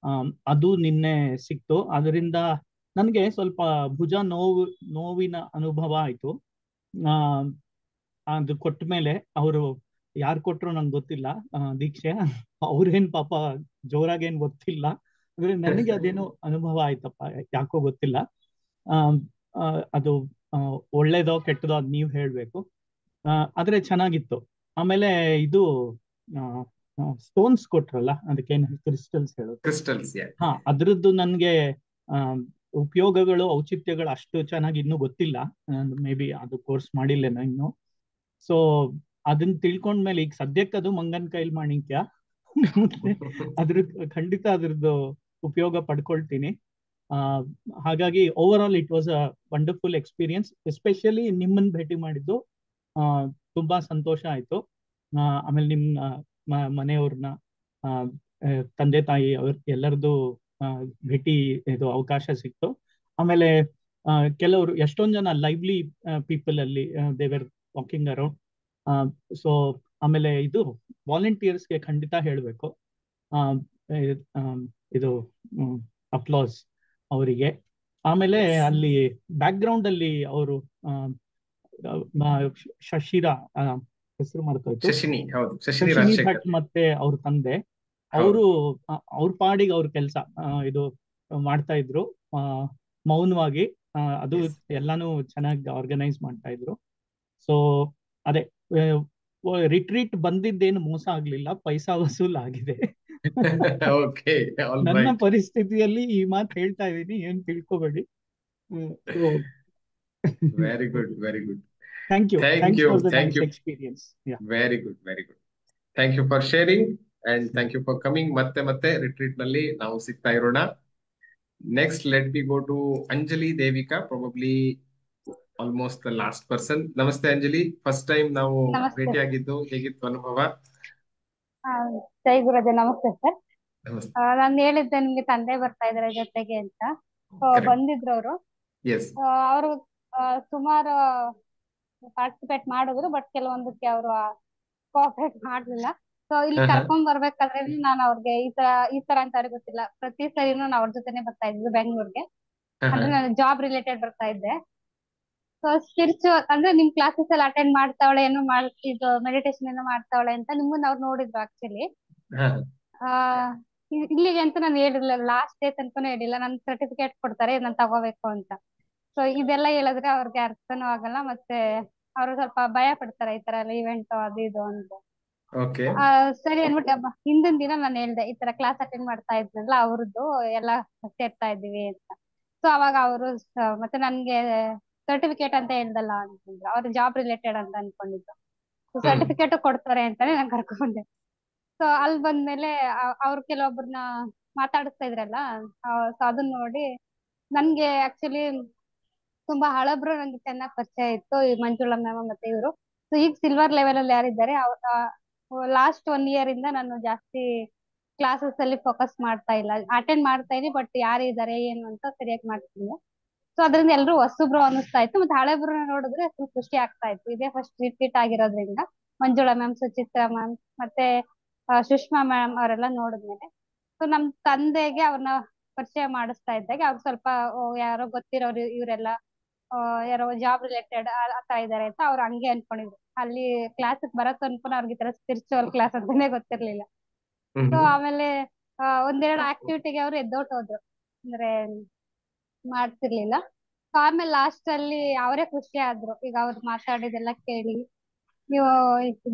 ಅದು ನಿನ್ನೆ ಸಿಕ್ತು. ಅದರಿಂದ ನನ್ಗೆ ಸ್ವಲ್ಪ ಭುಜ ನೋವಿನ ಅನುಭವ ಆಯ್ತು. ಅದು ಕೊಟ್ಟ ಮೇಲೆ, ಅವರು ಯಾರು ಕೊಟ್ರು ನಂಗೆ ಗೊತ್ತಿಲ್ಲ ದೀಕ್ಷೆ, ಅವ್ರೇನ್ ಪಾಪ ಜೋರಾಗೇನ್ ಗೊತ್ತಿಲ್ಲ, ಅಂದ್ರೆ ನನಗೆ ಅದೇನೋ ಅನುಭವ ಆಯ್ತಪ್ಪ, ಯಾಕೋ ಗೊತ್ತಿಲ್ಲ. ಅದು ಒಳ್ಳೇದೋ ಕೆಟ್ಟದೋ ಅದ್ ನೀವ್ ಹೇಳ್ಬೇಕು. ಆದ್ರೆ ಚೆನ್ನಾಗಿತ್ತು. ಆಮೇಲೆ ಇದು ಸ್ಟೋನ್ಸ್ ಕೊಟ್ರಲ್ಲ, ಅದಕ್ಕೇನ್ ಕ್ರಿಸ್ಟಲ್ಸ್ ಹೇಳೋದು? ಕ್ರಿಸ್ಟಲ್ಸ್. ಅದ್ರದ್ದು ನನ್ಗೆ ಉಪಯೋಗಗಳು, ಔಚಿತ್ಯಗಳು ಅಷ್ಟು ಚೆನ್ನಾಗಿ ಇನ್ನೂ ಗೊತ್ತಿಲ್ಲ. ಮೇ ಬಿ ಅದು ಕೋರ್ಸ್ ಮಾಡಿಲ್ಲೇನೋ ಇನ್ನು. ಸೊ ಅದನ್ನ ತಿಳ್ಕೊಂಡ್ಮೇಲೆ ಈಗ ಸದ್ಯಕ್ಕೆ ಅದು ಮಂಗನ್ ಕೈಲ್ ಮಾಣಿಕ್ಯ, ಖಂಡಿತ ಅದ್ರದ್ದು ಉಪಯೋಗ ಪಡ್ಕೊಳ್ತೀನಿ. ಹಾಗಾಗಿ over all it was a wonderful experience. Especially ನಿಮ್ಮನ್ನ ಭೇಟಿ ಮಾಡಿದ್ದು ತುಂಬಾ ಸಂತೋಷ ಆಯ್ತು. ಆಮೇಲೆ ನಿಮ್ಮ ಮನೆಯವ್ರನ್ನ, ತಂದೆ ತಾಯಿ ಅವ್ರ ಎಲ್ಲರದು ಭೇಟಿ ಇದು ಅವಕಾಶ ಸಿಕ್ತು. ಆಮೇಲೆ ಕೆಲವರು ಎಷ್ಟೊಂದ್ ಜನ ಲೈವ್ಲಿ ಪೀಪಲ್ ಅಲ್ಲಿ ದೇವರ್ ವಾಕಿಂಗ್ ಅರೌಂಡ್. ಸೊ ಆಮೇಲೆ ಇದು ವಾಲಂಟಿಯರ್ಸ್ಗೆ ಖಂಡಿತ ಹೇಳ್ಬೇಕು, ಇದು ಅಪ್ಲಾಸ್ ಅವರಿಗೆ. ಆಮೇಲೆ Yes. ಅಲ್ಲಿ ಬ್ಯಾಕ್ ಗ್ರೌಂಡ್ ಅಲ್ಲಿ ಅವರು ಶಶಿರಾ ಹೆಸರು ಮಾಡ್ಕೋಯ್ತು, ಶಶಿನಿ, ಹೌದು, ಶಶಿನಿ ಶಶಿನಿ ರಾಜಶೇಖರ್. ಭಟ್ ಮತ್ತೆ ಅವ್ರ ತಂದೆ ಹೌದು. ಅವರು ಅವ್ರ ಪಾಡಿಗೆ ಅವ್ರ ಕೆಲಸ ಇದು ಮಾಡ್ತಾ ಇದ್ರು, ಆ, ಮೌನವಾಗಿ. ಅದು Yes. ಎಲ್ಲಾನು ಚೆನ್ನಾಗಿ ಆರ್ಗನೈಸ್ ಮಾಡ್ತಾ ಇದ್ರು. ಸೊ ಅದೇ ರಿಟ್ರೀಟ್ ಬಂದಿದ್ದೇನು ಮೋಸ ಆಗ್ಲಿಲ್ಲ, ಪೈಸಾ ವಸೂಲ್ ಆಗಿದೆ. ಓಕೆ, ಆಲ್ ನನ್ನ ರೈಟ್. ಪರಿಸ್ಥಿತಿಯಲ್ಲಿ ಈ ಮಾತು ಹೇಳ್ತಾ ಇದ್ದೀನಿ, ಏನ್ ತಿಳ್ಕೊಬೇಡಿ. Very good, very good. Thank you, thank thanks you, for the thank nice you. Experience. Very good, very good. Thank you for sharing and thank you for coming. ಮತ್ತೆ ಮತ್ತೆ ರಿಟ್ರೀಟ್ ನಲ್ಲಿ ನಾವು ಸಿಗ್ತಾ ಇರೋಣ. Next let be go to Anjali Devika, probably almost the last person. ನಮಸ್ತೆ Anjali, first time ನಾವು ನಮಸ್ತೆ ಭೇಟಿಯಾಗಿದ್ದು, ಹೇಗಿತ್ತು ಅನುಭವ? ಜೈ ಗುರುಜಿ. ನಮಸ್ತೆ ಸರ್. ನಮಸ್ತೆ. ನಾನು ಹೇಳಿದ್ದೆ ನಿಮ್ಗೆ ತಂದೆ ಬರ್ತಾ ಇದಾರೆ ಜೊತೆಗೆ ಅಂತ. Correct. ಬಂದಿದ್ರು ಅವರು. ಎಸ್. ಅವರು ಸುಮಾರು ಪಾರ್ಟಿಸಿಪೇಟ್ ಮಾಡಿದ್ರು, ಬಟ್ ಕೆಲವೊಂದಕ್ಕೆ ಅವರು ಕೋಆಪರೇಟ್ ಮಾಡ್ಲಿಲ್ಲ. ಸೊ ಇಲ್ಲಿ ಕರ್ಕೊಂಡ್ ಬರ್ಬೇಕಾದ್ರೆ ನಾನು ಅವ್ರಿಗೆ ಈ ತರ ಅಂತ ಅವ್ರಿಗೆ ಗೊತ್ತಿಲ್ಲ. ಪ್ರತಿ ಸರಿನೂ ನಾನು ಅವ್ರ ಜೊತೆನೆ ಬರ್ತಾ ಇದ್ವಿ ಬೆಂಗಳೂರಿಗೆ. ಅಂದ್ರೆ ನಾನು ಜಾಬ್ ರಿಲೇಟೆಡ್ ಬರ್ತಾ ಇದ್ದೆ. ಸೊ ಸ್ಪಿರಿಚುವಲ್ ಅಂದ್ರೆ ನಿಮ್ ಕ್ಲಾಸಸ್ ಎಲ್ಲ ಅಟೆಂಡ್ ಮಾಡ್ತಾವಳೆ, ಏನೋ ಇದು ಮೆಡಿಟೇಷನ್ ಏನೋ ಮಾಡ್ತಾವಳೆ ಅಂತ ನಿಮ್ಮನ್ನ ಅವ್ರು ನೋಡಿದ್ರು ಆಕ್ಚುಲಿ. ಆ ಇಲ್ಲಿಗೆ ಅಂತ ನಾನು ಹೇಳಿರ್ಲಿಲ್ಲ, ಲಾಸ್ಟ್ ಡೇ ತನಕನೂ ಹೇಳಿಲ್ಲ. ನನ್ ಸರ್ಟಿಫಿಕೇಟ್ ಕೊಡ್ತಾರೆ, ನಾನು ತಗೋಬೇಕು ಅಂತ. ಸೊ ಇದೆಲ್ಲ ಹೇಳಿದ್ರೆ ಅವ್ರಿಗೆ ಅರ್ಥನೂ ಆಗಲ್ಲ, ಮತ್ತೆ ಅವ್ರು ಸ್ವಲ್ಪ ಭಯ ಪಡ್ತಾರೆ ಈ ತರ ಎಲ್ಲ ಇವೆಂಟ್ ಅದು ಇದು ಅಂತ. ಓಕೆ. ಸರಿ ಅನ್ಬಿಟ್ಟು ಹಿಂದಿನ ದಿನ ನಾನು ಹೇಳ್ದೆ, ಈ ತರ ಕ್ಲಾಸ್ ಅಟೆಂಡ್ ಮಾಡ್ತಾ ಇದ್ನಲ್ಲ ಅವ್ರದ್ದು ಎಲ್ಲ ಸೇರ್ತಾ ಇದೀವಿ ಅಂತ. ಸೊ ಅವಾಗ ಅವರು ಮತ್ತೆ ನನ್ಗೆ ಸರ್ಟಿಫಿಕೇಟ್ ಅಂತ ಹೇಳ್ದಲ್ಲ ಅಂತಂದ್ರು, ಅವ್ರ ಜಾಬ್ ರಿಲೇಟೆಡ್ ಅಂತ ಅನ್ಕೊಂಡಿದ್ರು. ಸರ್ಟಿಫಿಕೇಟ್ ಕೊಡ್ತಾರೆ ಅಂತಾನೆ ನಾನು ಕರ್ಕೊಂಡ್ ಬಂದೆ. ಸೊ ಅಲ್ಲಿ ಬಂದ್ಮೇಲೆ ಅವ್ರು ಕೆಲವೊಬ್ಬರನ್ನ ಮಾತಾಡಿಸ್ತಾ ಇದ್ರಲ್ಲ, ಸೊ ಅದನ್ನ ನೋಡಿ ನನ್ಗೆ ಆಕ್ಚುಲಿ ತುಂಬಾ ಹಳಬ್ರು ನಂಗೆ ಚೆನ್ನಾಗಿ ಪರಿಚಯ ಇತ್ತು, ಈ ಮಂಜುಳಾ ಮ್ಯಾಮ್ ಮತ್ತೆ ಇವರು. ಸೊ ಈಗ ಸಿಲ್ವರ್ ಲೆವೆಲ್ ಅಲ್ಲಿ ಯಾರಿದ್ದಾರೆ, ಲಾಸ್ಟ್ 1 year ಇಂದ ನಾನು ಜಾಸ್ತಿ ಕ್ಲಾಸಸ್ ಅಲ್ಲಿ ಫೋಕಸ್ ಮಾಡ್ತಾ ಇಲ್ಲ. ಅಟೆಂಡ್ ಮಾಡ್ತಾ ಇದೀನಿ, ಬಟ್ ಯಾರಿದ್ದಾರೆ ಏನು ಅಂತ ಸರಿಯಾಗಿ ಮಾಡ್ತಿಲ್ಲ. ಸೊ ಅದರಿಂದ ಎಲ್ರು ಹೊಸಬ್ರು ಅನಿಸ್ತಾ ಇತ್ತು, ಮತ್ತೆ ಹಳೆಬ್ರನ್ನ ನೋಡಿದ್ರೆ ಸ್ವಲ್ಪ ಖುಷಿ ಆಗ್ತಾ ಇತ್ತು. ಇದೇ ಫಸ್ಟ್ ರಿಪೀಟ್ ಆಗಿರೋದ್ರಿಂದ ಮಂಜುಳಾ ಮ್ಯಾಮ್, ಸುಚಿತ್ರಾ ಮ್ಯಾಮ್ ಮತ್ತೆ ಸುಷ್ಮಾ ಮ್ಯಾಮ್ ಅವರೆಲ್ಲ ನೋಡಿದ್ಮೇಲೆ, ಸೊ ನಮ್ ತಂದೆಗೆ ಅವ್ರನ್ನ ಪರಿಚಯ ಮಾಡಿಸ್ತಾ ಇದ್ದಾಗ ಅವ್ರು ಸ್ವಲ್ಪ ಯಾರೋ ಗೊತ್ತಿರೋರು ಇವರೆಲ್ಲ ಯಾರೋ ಜಾಬ್ ರಿಲೇಟೆಡ್ ಆಗ್ತಾ ಇದಾರೆ ಅಂತ ಅವ್ರು ಹಂಗೆ ಅನ್ಕೊಂಡಿದ್ರು. ಅಲ್ಲಿ ಕ್ಲಾಸ್ ಬರತ್ ಅನ್ಕೊಂಡು ಅವ್ರಿಗೆ ಈ ತರ ಸ್ಪಿರಿಚುವಲ್ ಕ್ಲಾಸ್ ಅಂತಾನೆ ಗೊತ್ತಿರ್ಲಿಲ್ಲ. ಸೊ ಆಮೇಲೆ ಒಂದೆರಡು ಆಕ್ಟಿವಿಟಿಗೆ ಅವ್ರು ಎದ್ದೋಟೋದ್ರು, ಅಂದ್ರೆ ಮಾಡ್ತಿರ್ಲಿಲ್ಲ. ಆಮೇಲೆ ಲಾಸ್ಟ್ ಅಲ್ಲಿ ಅವರೇ ಖುಷಿ ಆದ್ರು. ಈಗ ಅವ್ರು ಮಾತಾಡಿದೆಲ್ಲ ಕೇಳಿ, ನೀವು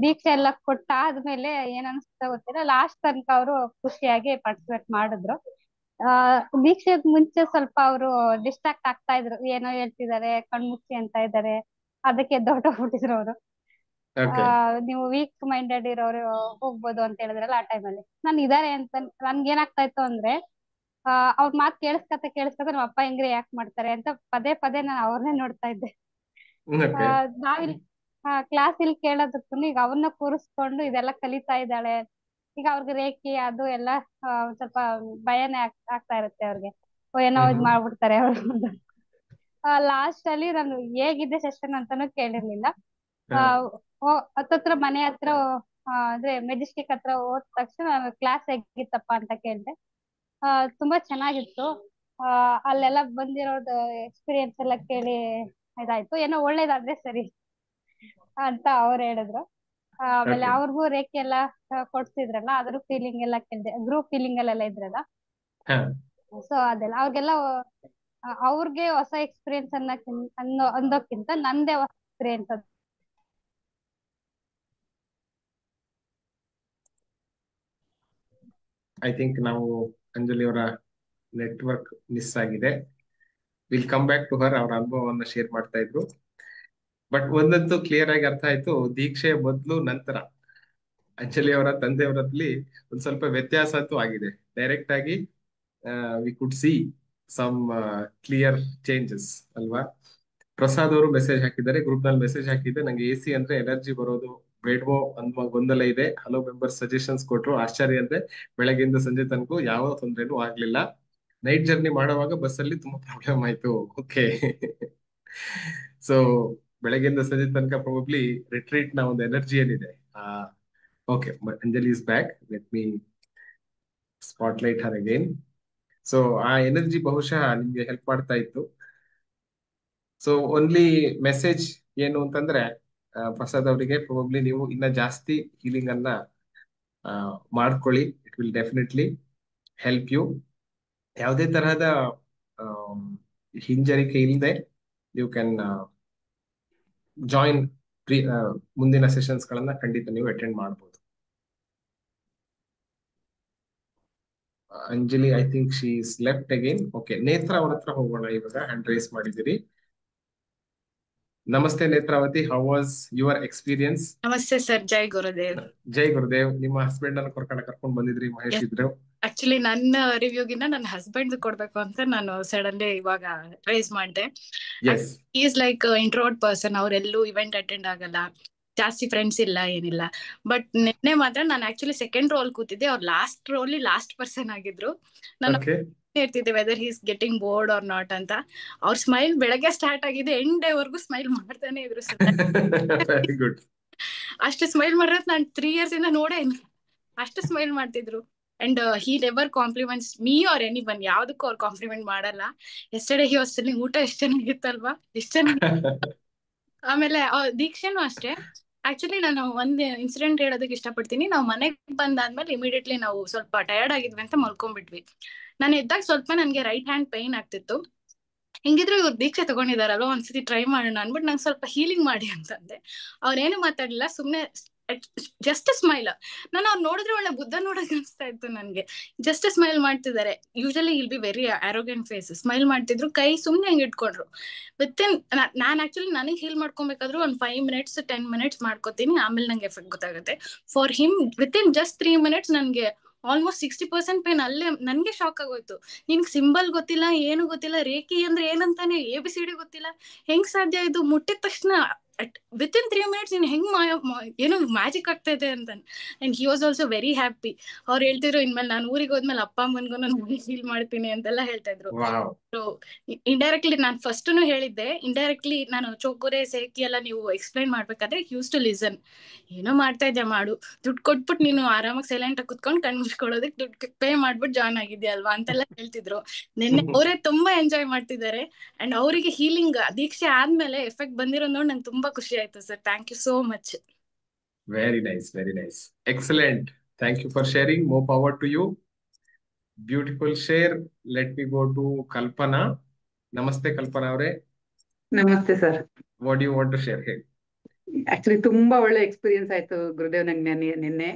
ದೀಕ್ಷೆ ಎಲ್ಲ ಕೊಟ್ಟಾದ್ಮೇಲೆ ಏನ್ ಅನ್ಸುತ್ತಾ ಗೊತ್ತಿಲ್ಲ, ಲಾಸ್ಟ್ ತನಕ ಅವರು ಖುಷಿಯಾಗಿ ಪಾರ್ಟಿಸಿಪೇಟ್ ಮಾಡಿದ್ರು. ದೀಕ್ಷೆಗ್ ಮುಂಚೆ ಸ್ವಲ್ಪ ಅವರು ಡಿಸ್ಟ್ರಾಕ್ಟ್ ಆಗ್ತಾ ಇದ್ರು, ಏನೋ ಹೇಳ್ತಿದ್ದಾರೆ, ಕಣ್ಮುಚ್ಚಿ ಅಂತ ಇದ್ದಾರೆ, ಅದಕ್ಕೆ ಎದ್ದೋಟೋಗ್ಬಿಟ್ಟಿದ್ರು ಅವರು. ನೀವು ವೀಕ್ ಮೈಂಡೆಡ್ ಇರೋರು ಹೋಗ್ಬೋದು ಅಂತ ಹೇಳಿದ್ರಲ್ಲ, ಆ ಟೈಮಲ್ಲಿ ನಾನು ಇದಾರೆ ಅಂತ ನನ್ಗೆ ಏನಾಗ್ತಾ ಇತ್ತು ಅಂದ್ರೆ, ಅವ್ರ ಮಾತು ಕೇಳಿಸ್ಕತೆ ನಮ್ಮ ಅಪ್ಪ ಹೆಂಗ್ರಿ ಯಾಕೆ ಮಾಡ್ತಾರೆ ಅಂತ ಪದೇ ಪದೇ ನಾನು ಅವ್ರನ್ನೇ ನೋಡ್ತಾ ಇದ್ದೆ. ನಾವಿಲ್ಲಿ ಕ್ಲಾಸ್ ಇಲ್ಲಿ ಕೇಳೋದಕ್ಕೂ ಈಗ ಅವ್ರನ್ನ ಕೂರಿಸ್ಕೊಂಡು ಇದೆಲ್ಲ ಕಲಿತಾ ಇದ್ದಾಳೆ. ಈಗ ಅವ್ರಿಗೆ ರೇಖಿ ಅದು ಎಲ್ಲ ಸ್ವಲ್ಪ ಭಯನೇ ಆಗ್ತಾ ಇರುತ್ತೆ ಅವ್ರಿಗೆ, ಏನೋ ಇದ್ ಮಾಡ್ಬಿಡ್ತಾರೆ ಅವ್ರು. ಲಾಸ್ಟ್ ಅಲ್ಲಿ ನಾನು ಹೇಗಿದೆ ಸೆಷನ್ ಅಂತಾನು ಕೇಳಿರ್ಲಿಲ್ಲ. ಹತ್ತತ್ರ ಮನೆ ಹತ್ರ ಅಂದ್ರೆ ಮೆಜೆಸ್ಟಿಕ್ ಹತ್ರ ಹೋದ ತಕ್ಷಣ ನಾನು ಕ್ಲಾಸ್ ಹೇಗಿತ್ತಪ್ಪ ಅಂತ ಕೇಳಿದೆ. ತುಂಬಾ ಚೆನ್ನಾಗಿತ್ತು. ಅಲ್ಲೆಲ್ಲ ಬಂದಿರೋದು ಎಕ್ಸ್ಪೀರಿಯನ್ಸ್ ಎಲ್ಲ ಕೇಳಿ ಇದಾಯ್ತು, ಏನೋ ಒಳ್ಳೇದಾದ್ರೆ ಸರಿ ಅಂತ ಅವ್ರು ಹೇಳಿದ್ರು. ಆಮೇಲೆ ಅವ್ರಿಗೂ ರೇಖೆ ಎಲ್ಲ ಕೊಡ್ಸಿದ್ರಲ್ಲ, ಅದ್ರ ಫೀಲಿಂಗ್ ಎಲ್ಲ ಕೇಳಿದೆ, ಗ್ರೂಪ್ ಫೀಲಿಂಗ್ ಅಲ್ಲೆಲ್ಲ ಇದ್ರಲ್ಲ. ಸೊ ಅದೆಲ್ಲ ಅವ್ರಿಗೆಲ್ಲ ಅವ್ರಿಗೆ ಹೊಸ ಎಕ್ಸ್ಪೀರಿಯನ್ಸ್ ಅಂದೋಕ್ಕಿಂತ ನಂದೇ ಹೊಸ ಎಕ್ಸ್ಪೀರಿಯನ್ಸ್ ಅದು. ಐ ಥಿಂಕ್ ನಾವು ಅಂಜಲಿ ಅವರ ನೆಟ್ವರ್ಕ್ ಮಿಸ್ ಆಗಿದೆ. Will come back to her. ಅವರ ಅನುಭವವನ್ನು ಶೇರ್ ಮಾಡ್ತಾ ಇದ್ರು. ಬಟ್ ಒಂದಂತೂ ಕ್ಲಿಯರ್ ಆಗಿ ಅರ್ಥ ಆಯ್ತು, ದೀಕ್ಷೆ ಮೊದಲು ನಂತರ ಅಂಜಲಿ ಅವರ ತಂದೆಯವರಲ್ಲಿ ಒಂದ್ ಸ್ವಲ್ಪ ವ್ಯತ್ಯಾಸ ಅಂತೂ ಆಗಿದೆ. ಡೈರೆಕ್ಟ್ ಆಗಿ we could see some clear changes ಅಲ್ವಾ. ಪ್ರಸಾದ್ ಅವರು ಮೆಸೇಜ್ ಹಾಕಿದ್ದಾರೆ, ಗ್ರೂಪ್ ನಲ್ಲಿ ಮೆಸೇಜ್ ಹಾಕಿದ್ದೆ, ನಂಗೆ AC ಅಂದ್ರೆ ಎನರ್ಜಿ ಬರೋದು ಬೇಡವೋ ಅನ್ನುವ ಗೊಂದಲ ಇದೆ. ಹಲೋ ಮೆಂಬರ್ಸ್ ಸಜೆಷನ್ಸ್ ಕೊಟ್ರು. ಆಶ್ಚರ್ಯ ಅಂದ್ರೆ ಬೆಳಗ್ಗೆಯಿಂದ ಸಂಜೆ ತನಕ ಯಾವ ತೊಂದರೆನೂ ಆಗ್ಲಿಲ್ಲ. ನೈಟ್ ಜರ್ನಿ ಮಾಡುವಾಗ ಬಸ್ ಅಲ್ಲಿ ತುಂಬಾ ಪ್ರಾಬ್ಲಮ್ ಆಯ್ತು. ಓಕೆ. ಸೊ ಬೆಳಗ್ಗೆಯಿಂದ ಸಂಜೆ ತನಕ ಪ್ರಾಬಬ್ಲಿ ರಿಟ್ರೀಟ್ ನ ಒಂದು ಎನರ್ಜಿ ಏನಿದೆ. Okay, Anjali is back. Let me spotlight Har again. So ಆ ಎನರ್ಜಿ ಬಹುಶಃ ನಿಮ್ಗೆ ಹೆಲ್ಪ್ ಮಾಡ್ತಾ ಇತ್ತು. ಸೊ ಓನ್ಲಿ ಮೆಸೇಜ್ ಏನು ಅಂತಂದ್ರೆ ಪ್ರಸಾದ್ ಅವರಿಗೆ ಪ್ರಾಬಬ್ಲಿ ನೀವು ಇನ್ನ ಜಾಸ್ತಿ ಹೀಲಿಂಗ್ ಅನ್ನ ಮಾಡ್ಕೊಳ್ಳಿ. It will definitely help you. ಯಾವುದೇ ತರಹದ ಹಿಂಜರಿಕೆ ಇಲ್ಲದೆ ಯು ಕ್ಯಾನ್ ಜಾಯಿನ್ ಮುಂದಿನ ಸೆಷನ್ಸ್ ಗಳನ್ನ ಖಂಡಿತ ನೀವು ಅಟೆಂಡ್ ಮಾಡಬಹುದು. Anjali I think she is left again. Okay, Netra ಅವ್ರ ಹತ್ರ ಹೋಗೋಣ. ಇವಾಗ ಹ್ಯಾಂಡ್ ರೈಸ್ ಮಾಡಿದಿರಿ. ನಮಸ್ತೆ Netravati, how was your experience? ನಮಸ್ತೆ ಸರ್, ಜೈ ಗುರುದೇವ್. ಜೈ ಗುರುದೇವ್. ನಿಮ್ಮ ಹಸ್ಬೆಂಡ್ ಅನ್ನು ಕರ್ಕೊಂಡು ಬಂದಿದ್ರಿ, ಮಹೇಶ್ ಇದ್ರು. ಆಕ್ಚುಲಿ ನನ್ನ ರಿವ್ಯೂಗಿನ್ನ ನನ್ನ ಹಸ್ಬೆಂಡ್ ಕೊಡ್ಬೇಕು ಅಂತ ನಾನು ಸಡನ್ಲಿ ಇವಾಗ ರೈಸ್ ಮಾಡಿದೆ. Is like introvert person. ಅವ್ರೆಲ್ಲೂ ಇವೆಂಟ್ ಅಟೆಂಡ್ ಆಗಲ್ಲ, ಜಾಸ್ತಿ ಫ್ರೆಂಡ್ಸ್ ಇಲ್ಲ, ಏನಿಲ್ಲ. ಬಟ್ ನಿನ್ನೆ ಮಾತ್ರ ನಾನು ಆಕ್ಚುಲಿ ಸೆಕೆಂಡ್ ರೋಲ್ ಕೂತಿದ್ದೆ. ಅವ್ರು ಲಾಸ್ಟ್ ರೋಲ್ ಲಾಸ್ಟ್ ಪರ್ಸನ್ ಆಗಿದ್ರು. ನಾನು ಹೇಳ್ತಿದ್ದೆ whether he is getting bored or not ಅಂತ. ಅವ್ರ ಸ್ಮೈಲ್ ಬೆಳಗ್ಗೆ ಸ್ಟಾರ್ಟ್ ಆಗಿದೆ, ಎಂಡ್ ಡೇ ವರ್ಗು ಸ್ಮೈಲ್ ಮಾಡ್ತಾನೆ ಇದ್ರು. ಅಷ್ಟು ಸ್ಮೈಲ್ ಮಾಡಿರೋದು ನಾನು 3 years ಇಂದ ನೋಡೇ ಇಲ್ಲ. ಅಷ್ಟು ಸ್ಮೈಲ್ ಮಾಡ್ತಿದ್ರು. And he never compliments me or any one. ಯಾವ್ದಕ್ಕೂ ಅವ್ರು ಕಾಂಪ್ಲಿಮೆಂಟ್ ಮಾಡಲ್ಲ. ಎಸ್ಟರ್ಡೇ ಹಿ ವಾಸ್ ಟೆಲ್ಲಿಂಗ್ ಊಟ ಎಷ್ಟು ಚೆನ್ನಾಗಿತ್ತಲ್ವಾ, ಎಷ್ಟು ಚೆನ್ನಾಗಿ. ಆಮೇಲೆ ದೀಕ್ಷೆನೂ ಅಷ್ಟೇ. ಆಕ್ಚುಲಿ ನಾನು ಒಂದ್ ಇನ್ಸಿಡೆಂಟ್ ಹೇಳೋದಕ್ಕೆ ಇಷ್ಟಪಡ್ತೀನಿ. ನಾವು ಮನೆಗೆ ಬಂದಾದ್ಮೇಲೆ ಇಮಿಡಿಯೇಟ್ಲಿ ನಾವು ಸ್ವಲ್ಪ ಟಯರ್ಡ್ ಆಗಿದ್ವಿ ಅಂತ ಮಲ್ಕೊಂಡ್ಬಿಟ್ವಿ. ನಾನು ಎದ್ದಾಗ ಸ್ವಲ್ಪ ನನ್ಗೆ ರೈಟ್ ಹ್ಯಾಂಡ್ ಪೈನ್ ಆಗ್ತಿತ್ತು. ಹಿಂಗಿದ್ರು ಇವ್ರು ದೀಕ್ಷೆ ತಗೊಂಡಿದಾರಲ್ವ, ಒಂದ್ಸತಿ ಟ್ರೈ ಮಾಡೋಣ ಅನ್ಬಿಟ್ಟು ನಂಗೆ ಸ್ವಲ್ಪ ಹೀಲಿಂಗ್ ಮಾಡಿ ಅಂತಂದೆ. ಅವ್ರೇನು ಮಾತಾಡ್ಲಿಲ್ಲ, ಸುಮ್ನೆ ಜಸ್ಟ್ ಸ್ಮೈಲ್. ನಾನು ಅವ್ರು ನೋಡಿದ್ರೆ ಒಳ್ಳೆ ಬುದ್ಧ ನೋಡಕ್ ಅನ್ಸ್ತಾ ಇತ್ತು ನನ್ಗೆ. ಜಸ್ಟ್ ಸ್ಮೈಲ್ ಮಾಡ್ತಿದ್ದಾರೆ. ಯೂಶಲಿ ಇಲ್ ಬಿ ವೆರಿ ಅರೋಗೆಂಟ್ ಫೇಸ್. ಸ್ಮೈಲ್ ಮಾಡ್ತಿದ್ರು, ಕೈ ಸುಮ್ನೆ ಹಂಗೆ ಇಟ್ಕೊಂಡ್ರು. ವಿತಿನ್ ನಾನ್ ಆಕ್ಚುಲಿ ನನಗೆ ಹೀಲ್ ಮಾಡ್ಕೊಬೇಕಾದ್ರು ಒಂದ್ 5 minutes 10 minutes ಮಾಡ್ಕೋತೀನಿ, ಆಮೇಲೆ ನಂಗೆ ಎಫೆಕ್ಟ್ ಗೊತ್ತಾಗುತ್ತೆ. For him within just 3 minutes ನನ್ಗೆ ಆಲ್ಮೋಸ್ಟ್ 60% ಪೇನ್ ಅಲ್ಲೇ. ನನ್ಗೆ ಶಾಕ್ ಆಗೋಯ್ತು. ನಿನ್ಗೆ ಸಿಂಬಲ್ ಗೊತ್ತಿಲ್ಲ, ಏನು ಗೊತ್ತಿಲ್ಲ, ರೇಖಿ ಅಂದ್ರೆ ಏನಂತಾನೆ ABCD ಗೊತ್ತಿಲ್ಲ, ಹೆಂಗ್ ಸಾಧ್ಯ ಇದು? ಮುಟ್ಟಿದ ತಕ್ಷಣ ವಿತಿನ್ 3 minutes ನೀನ್ ಹೆಂಗ್ ಏನೋ ಮ್ಯಾಜಿಕ್ ಆಗ್ತಾ ಇದೆ ಅಂತ. And he was also very happy. ಅವ್ರು ಹೇಳ್ತಿದ್ರು, ಇನ್ಮೇಲೆ ನಾನು ಊರಿಗೆ ಹೋದ್ಮೇಲೆ ಅಪ್ಪ ಅಮ್ಮನ್ಗೂ ನಾನು ಫೀಲ್ ಮಾಡ್ತೀನಿ ಅಂತೆಲ್ಲ ಹೇಳ್ತಾ ಇದ್ರು. ಸೊ ಇಂಡೈರೆಕ್ಟ್ಲಿ ನಾನು ಫಸ್ಟ್ನು ಹೇಳಿದ್ದೆ, ಇಂಡೈರೆಕ್ಟ್ಲಿ ನಾನು ಚೋಕೋರೆ ಸೇಕಿ ಎಲ್ಲ ನೀವು ಎಕ್ಸ್ಪ್ಲೈನ್ ಮಾಡ್ಬೇಕಾದ್ರೆ ಯೂಸ್ ಟು ಲಿಸನ್. ಏನೋ ಮಾಡ್ತಾ ಇದ್ದೆ ಮಾಡು, ದುಡ್ಡು ಕೊಟ್ಬಿಟ್ಟು ನೀನು ಆರಾಮಾಗಿ ಸೈಲೆಂಟ್ ಆಗಿ ಕುತ್ಕೊಂಡು ಕಣ್ ಮುಚ್ಕೊಳ್ಳೋದಕ್ಕೆ ದುಡ್ಡು ಪೇ ಮಾಡ್ಬಿಟ್ಟು ಜಾಯ್ನ್ ಆಗಿದ್ಯಲ್ವಾ ಅಂತೆಲ್ಲ ಹೇಳ್ತಿದ್ರು. ನಿನ್ನೆ ಅವರೇ ತುಂಬಾ ಎಂಜಾಯ್ ಮಾಡ್ತಿದ್ದಾರೆ. ಅಂಡ್ ಅವರಿಗೆ ಹೀಲಿಂಗ್ ದೀಕ್ಷೆ ಆದ್ಮೇಲೆ ಎಫೆಕ್ಟ್ ಬಂದಿರೋ ನೋಡಿ ನಂಗೆ ತುಂಬಾ ಖುಷಿ ಆಯ್ತು sir. Thank you so much. Very nice, very nice, excellent. Thank you for sharing. More power to you. Beautiful share. Let me go to Kalpana. ನಮಸ್ತೆ ಕಲ್ಪನಾ ಅವರೇ. ನಮಸ್ತೆ sir. What you want to share? ಹೇಳಿ. ಆಕ್ಚುಲಿ ತುಂಬಾ ಒಳ್ಳೆ experience ಆಯ್ತು ಗುರುದೇವ್. ನಂಗೆ ನಿನ್ನೆ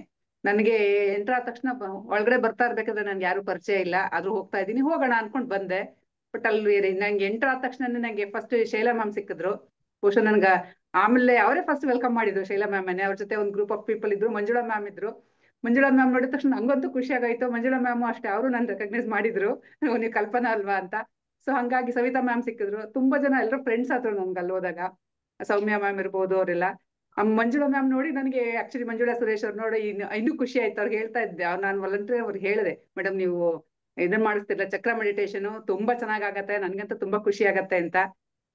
ನನಗೆ ಎಂಟರ್ ಆದ ತಕ್ಷಣ ಒಳಗಡೆ ಬರ್ತಾ ಇರ್ಬೇಕಾದ್ರೆ ನನ್ಗೆ ಯಾರು ಪರಿಚಯ ಇಲ್ಲ, ಆದ್ರೂ ಹೋಗ್ತಾ ಇದ್ದೀನಿ, ಹೋಗೋಣ ಅನ್ಕೊಂಡ್ ಬಂದೆ. ಬಟ್ ಅಲ್ಲಿ ನಂಗೆ ಎಂಟರ್ ಆದ ತಕ್ಷಣ ನಂಗೆ ಫಸ್ಟ್ ಶೈಲಾ ಮ್ಯಾಮ್ ಸಿಕ್ಕಿದ್ರು. ಬಹುಶಃ ನನ್ಗ ಆಮೇಲೆ ಅವರೇ ಫಸ್ಟ್ ವೆಲ್ಕಮ್ ಮಾಡಿದ್ರು, ಶೈಲಾ ಮ್ಯಾಮ್. ಅವ್ರ ಜೊತೆ ಒಂದು ಗ್ರೂಪ್ ಆಫ್ ಪೀಪಲ್ ಇದ್ರು, ಮಂಜುಳಾ ಮ್ಯಾಮ್ ಇದ್ರು. ಮಂಜುಳಾ ಮ್ಯಾಮ್ ನೋಡಿದ ತಕ್ಷಣ ನಂಗಂತೂ ಖುಷಿ ಆಗಾಯ್ತು. ಮಂಜುಳಾ ಮ್ಯಾಮ್ ಅಷ್ಟೇ, ಅವರು ನನ್ ರೆಕಗ್ನೈಸ್ ಮಾಡಿದ್ರು, ನೀವು ಕಲ್ಪನಾ ಅಲ್ವಾ ಅಂತ. ಸೊ ಹಂಗಾಗಿ ಸವಿತಾ ಮ್ಯಾಮ್ ಸಿಕ್ಕಿದ್ರು. ತುಂಬಾ ಜನ ಎಲ್ಲರೂ ಫ್ರೆಂಡ್ಸ್ ಆದ್ರು ನನ್ಗೆ ಅಲ್ಲಿ ಹೋದಾಗ. ಸೌಮ್ಯ ಮ್ಯಾಮ್ ಇರ್ಬೋದು, ಅವರೆಲ್ಲ. ಮಂಜುಳಾ ಮ್ಯಾಮ್ ನೋಡಿ ನನಗೆ ಆಕ್ಚುಲಿ ಮಂಜುಳಾ ಸುರೇಶ್ ಅವ್ರು ನೋಡಿ ಇನ್ನೂ ಖುಷಿ ಆಯ್ತು. ಅವ್ರಿಗೆ ಹೇಳ್ತಾ ಇದ್ದೆ, ನಾನು ವಾಲಂಟಿಯರ್ ಅವ್ರಿಗೆ ಹೇಳಿದೆ, ಮೇಡಮ್ ನೀವು ಇದನ್ನ ಮಾಡಿಸ್ತಿಲ್ಲ, ಚಕ್ರ ಮೆಡಿಟೇಷನ್ ತುಂಬಾ ಚೆನ್ನಾಗತ್ತೆ, ನನ್ಗಂತೂ ತುಂಬಾ ಖುಷಿ ಆಗತ್ತೆ ಅಂತ.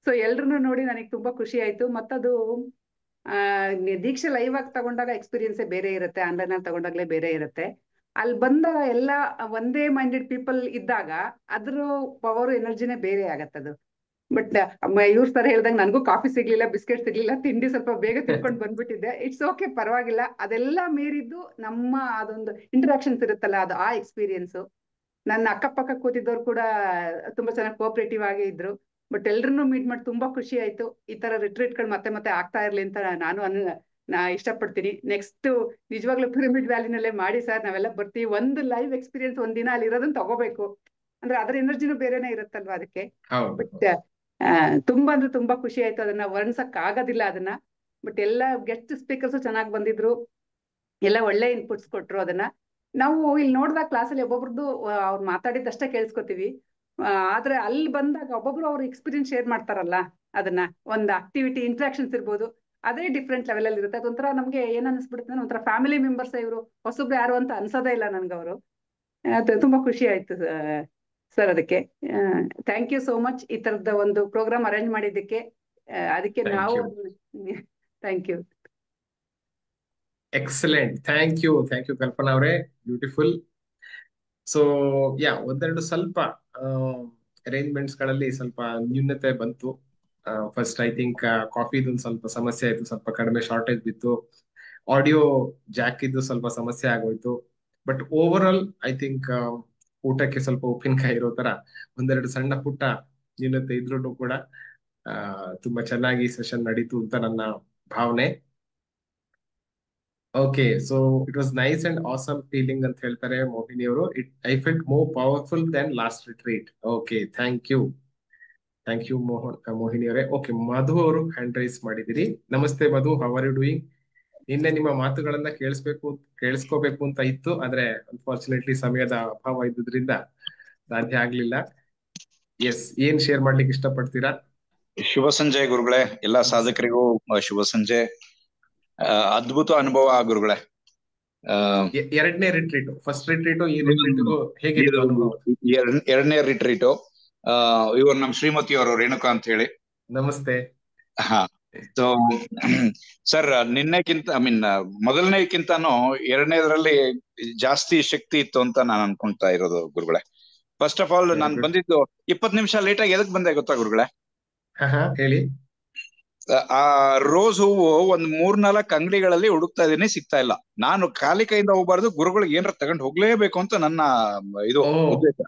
ಸೊ ಎಲ್ರನ್ನೂ ನೋಡಿ ನನಗೆ ತುಂಬಾ ಖುಷಿ ಆಯ್ತು. ಮತ್ತದು ದೀಕ್ಷೆ ಲೈವ್ ಆಗಿ ತಗೊಂಡಾಗ ಎಕ್ಸ್ಪೀರಿಯನ್ಸೇ ಬೇರೆ ಇರುತ್ತೆ, ಆನ್ಲೈನ್ ಅಲ್ಲಿ ತಗೊಂಡಾಗ್ಲೇ ಬೇರೆ ಇರುತ್ತೆ. ಅಲ್ಲಿ ಬಂದಾಗ ಎಲ್ಲ ಒಂದೇ ಮೈಂಡೆಡ್ ಪೀಪಲ್ ಇದ್ದಾಗ ಅದ್ರ ಪವರ್ ಎನರ್ಜಿನೇ ಬೇರೆ ಆಗತ್ತದು. ಬಟ್ ಇವ್ರ ತರ ಹೇಳ್ದಂಗೆ ನನಗೂ ಕಾಫಿ ಸಿಗ್ಲಿಲ್ಲ, ಬಿಸ್ಕೆಟ್ ಸಿಗ್ಲಿಲ್ಲ, ತಿಂಡಿ ಸ್ವಲ್ಪ ಬೇಗ ತಿನ್ಕೊಂಡು ಬಂದ್ಬಿಟ್ಟಿದ್ದೆ. ಇಟ್ಸ್ ಓಕೆ, ಪರವಾಗಿಲ್ಲ. ಅದೆಲ್ಲ ಮೀರಿದ್ದು ನಮ್ಮ ಅದೊಂದು ಇಂಟರಾಕ್ಷನ್ಸ್ ಇರುತ್ತಲ್ಲ, ಅದು ಆ ಎಕ್ಸ್ಪೀರಿಯನ್ಸು. ನನ್ನ ಅಕ್ಕಪಕ್ಕ ಕೂತಿದ್ದವ್ರು ಕೂಡ ತುಂಬಾ ಚೆನ್ನಾಗಿ ಕೋಆಪರೇಟಿವ್ ಆಗಿ ಇದ್ರು. ಬಟ್ ಎಲ್ರನ್ನೂ ಮೀಟ್ ಮಾಡಿ ತುಂಬಾ ಖುಷಿ ಆಯ್ತು. ಈ ತರ ರಿಟ್ರೀಟ್ಗಳು ಮತ್ತೆ ಮತ್ತೆ ಆಗ್ತಾ ಇರ್ಲಿ ಅಂತ ನಾ ಇಷ್ಟಪಡ್ತೀನಿ. ನೆಕ್ಸ್ಟ್ ನಿಜವಾಗ್ಲೂ ಪಿರಮಿಡ್ ವ್ಯಾಲಿನಲ್ಲೇ ಮಾಡಿ ಸರ್, ನಾವೆಲ್ಲ ಬರ್ತೀವಿ. ಒಂದು ಲೈವ್ ಎಕ್ಸ್ಪೀರಿಯನ್ಸ್ ಒಂದಿನ ಅಲ್ಲಿ ಇರೋದನ್ನ ತಗೋಬೇಕು. ಅಂದ್ರೆ ಅದ್ರ ಎನರ್ಜಿನೂ ಬೇರೆನೆ ಇರುತ್ತಲ್ವಾ ಅದಕ್ಕೆ. ಬಟ್ ತುಂಬಾ ಅಂದ್ರೆ ತುಂಬಾ ಖುಷಿ ಆಯ್ತು. ಅದನ್ನ ವರ್ಣಿಸಕ್ ಆಗೋದಿಲ್ಲ ಅದನ್ನ. ಬಟ್ ಎಲ್ಲ ಗೆಸ್ಟ್ ಸ್ಪೀಕರ್ಸ್ ಚೆನ್ನಾಗಿ ಬಂದಿದ್ರು, ಎಲ್ಲ ಒಳ್ಳೆ ಇನ್ಪುಟ್ಸ್ ಕೊಟ್ರು. ಅದನ್ನ ನಾವು ಇಲ್ಲಿ ನೋಡಿದಾಗ ಕ್ಲಾಸಲ್ಲಿ ಒಬ್ಬೊಬ್ರದ್ದು ಅವ್ರು ಮಾತಾಡಿದ್ದಷ್ಟೇ ಕೇಳಿಸ್ಕೊತೀವಿ. ಆದ್ರೆ ಅಲ್ಲಿ ಬಂದಾಗ ಒಬ್ಬೊಬ್ರು ಅವ್ರ ಎಕ್ಸ್ಪೀರಿಯನ್ಸ್ ಶೇರ್ ಮಾಡ್ತಾರಲ್ಲ, ಅದನ್ನ ಒಂದು ಆಕ್ಟಿವಿಟಿ ಇಂಟ್ರಾಕ್ಷನ್ಸ್ ಇರ್ಬೋದು, ಅದೇ ಡಿಫ್ರೆಂಟ್ ಲೆವೆಲ್ ಅಲ್ಲಿ ಇರುತ್ತೆ. ಅದೊಂಥರ ನಮ್ಗೆ ಏನ್ ಅನ್ಸ್ಬಿಡುತ್ತೆ, ಒಂಥರ ಫ್ಯಾಮಿಲಿ ಮೆಂಬರ್ಸ್ ಇವರು, ಹೊಸಬ್ರು ಯಾರು ಅಂತ ಅನ್ಸೋದೇ ಇಲ್ಲ ನನ್ಗೆ ಅವರು. ತುಂಬಾ ಖುಷಿ ಆಯ್ತು ಸರ್. ಅದಕ್ಕೆ ಥ್ಯಾಂಕ್ ಯು ಸೋ ಮಚ್ ಈ ತರದ ಒಂದು ಪ್ರೋಗ್ರಾಮ್ ಅರೇಂಜ್ ಮಾಡಿದ್ದಕ್ಕೆ. ಅದಕ್ಕೆ ನಾವು thank you. Excellent. Thank you Kalpana ಅವರೇ. ಬ್ಯೂಟಿಫುಲ್. ಸೊ ಒಂದೆರಡು ಸ್ವಲ್ಪ ಅರೇಂಜ್ಮೆಂಟ್ಸ್ ಗಳಲ್ಲಿ ಸ್ವಲ್ಪ ನ್ಯೂನತೆ ಬಂತು. ಫಸ್ಟ್ ಐ ಥಿಂಕ್ ಕಾಫಿದೊಂದು ಸ್ವಲ್ಪ ಸಮಸ್ಯೆ ಆಯ್ತು, ಸ್ವಲ್ಪ ಕಡಿಮೆ ಶಾರ್ಟೇಜ್ ಬಿತ್ತು. ಆಡಿಯೋ ಜಾಕ್ ಇದ್ದು ಸ್ವಲ್ಪ ಸಮಸ್ಯೆ ಆಗೋಯ್ತು. But over all I think ಊಟಕ್ಕೆ ಸ್ವಲ್ಪ ಉಪ್ಪಿನಕಾಯಿ ಇರೋ ತರ ಒಂದೆರಡು ಸಣ್ಣ ಪುಟ್ಟ ನ್ಯೂನತೆ ಇದ್ರೂ ಕೂಡ ತುಂಬಾ ಚೆನ್ನಾಗಿ ಸೆಷನ್ ನಡೀತು ಅಂತ ನನ್ನ ಭಾವನೆ. Okay, so it was nice and awesome feeling ಅಂತ ಹೇಳ್ತಾರೆ ಮೋಹಿನಿ ಅವರು. I felt more powerful than last retreat. Okay, thank you Mohini ಅವರೇ. ಓಕೆ, ಮಧು ಅವರು ಹ್ಯಾಂಡ್ ರೈಸ್ ಮಾಡಿದಿರಿ. ನಮಸ್ತೆ Madhu, how are you doing? ನಿನ್ನೆ ನಿಮ್ಮ ಮಾತುಗಳನ್ನ ಕೇಳಿಸ್ಕೋಬೇಕು ಅಂತ ಇತ್ತು, ಆದ್ರೆ ಅನ್ಫಾರ್ಚುನೇಟ್ಲಿ ಸಮಯದ ಅಭಾವ ಇದ್ದುದ್ರಿಂದ ಸಾಧ್ಯ ಆಗ್ಲಿಲ್ಲ. ಎಸ್, ಏನ್ ಶೇರ್ ಮಾಡ್ಲಿಕ್ಕೆ ಇಷ್ಟಪಡ್ತೀರಾ? ಶುಭ ಸಂಜೆ ಗುರುಗಳೇ, ಎಲ್ಲಾ ಸಾಧಕರಿಗೂ ಶುಭ ಸಂಜೆ. ಅದ್ಭುತ ಅನುಭವ ಗುರುಗಳೇ. ಎರಡನೇ ರಿಟ್ರೀಟ್, ಫಸ್ಟ್ ರಿಟ್ರೀಟ್ ಈ ರಿಟ್ರೀಟ್ಗೂ ಹೇಗಿತ್ತು ಅನುಭವ? ಎರಡನೇ ರಿಟ್ರೀಟ್. ಇವರು ನಮ್ ಶ್ರೀಮತಿ ಅವರು ರೇಣುಕಾ ಅಂತ ಹೇಳಿ. ನಮಸ್ತೆ. ಹಾ, ಸೊ ಸರ್, ನಿನ್ನೆಕ್ಕಿಂತ ಮೊದಲನೇಕ್ಕಿಂತಾನು ಎರಡನೇದ್ರಲ್ಲಿ ಜಾಸ್ತಿ ಶಕ್ತಿ ಇತ್ತು ಅಂತ ನಾನು ಅನ್ಕೊಂತಾ ಇರೋದು ಗುರುಗಳೇ. ಫಸ್ಟ್ ಆಫ್ ಆಲ್ ನಾನು ಬಂದಿದ್ದು 20 ನಿಮಿಷ ಲೇಟ್ ಆಗಿ ಎದಕ್ ಬಂದೆ ಗೊತ್ತಾ ಗುರುಗಳೇ? ಹೇಳಿ. ಆ ರೋಸ್ ಹೂವು ಒಂದ್ 3-4 ಅಂಗಡಿಗಳಲ್ಲಿ ಹುಡುಕ್ತಾ ಇದೀನಿ, ಸಿಗ್ತಾ ಇಲ್ಲ. ನಾನು ಖಾಲಿ ಕೈಯಿಂದ ಹೋಗ್ಬಾರ್ದು, ಗುರುಗಳಿಗೆ ಏನಾರ ತಗೊಂಡ್ ಹೋಗ್ಲೇಬೇಕು ಅಂತ ನನ್ನ ಇದು ಉದ್ದೇಶ.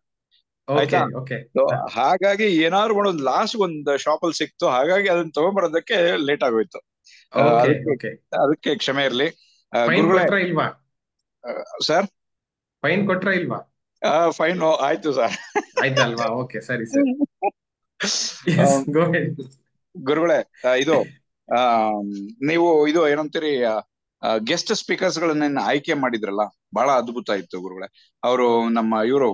ಆಯ್ತಾ? ಹಾಗಾಗಿ ಏನಾದ್ರು ಒಂದು ಲಾಸ್ಟ್ ಒಂದು ಶಾಪ್ ಅಲ್ಲಿ ಸಿಕ್ತು, ಹಾಗಾಗಿ ಅದನ್ನ ತಗೊಂಡ್ಬರೋದಕ್ಕೆ ಲೇಟ್ ಆಗೋಯ್ತು. ಅದಕ್ಕೆ ಕ್ಷಮೆ ಇರ್ಲಿ ಇಲ್ವಾ ಸರ್? ಫೈನ್ ಕೊಟ್ರ ಇಲ್ವಾ? ಫೈನ್ ಆಯ್ತು ಸರ್. ಆಯ್ತಲ್ವಾ? ಓಕೆ, ಸರಿ ಸರಿ. ಗುರುಗಳೇ, ಇದು ನೀವು ಇದು ಏನಂತೀರಿ, ಗೆಸ್ಟ್ ಸ್ಪೀಕರ್ಸ್ ಗಳನ್ನ ಆಯ್ಕೆ ಮಾಡಿದ್ರಲ್ಲ, ಬಹಳ ಅದ್ಭುತ ಇತ್ತು ಗುರುಗಳೇ. ಅವರು ನಮ್ಮ ಇವರು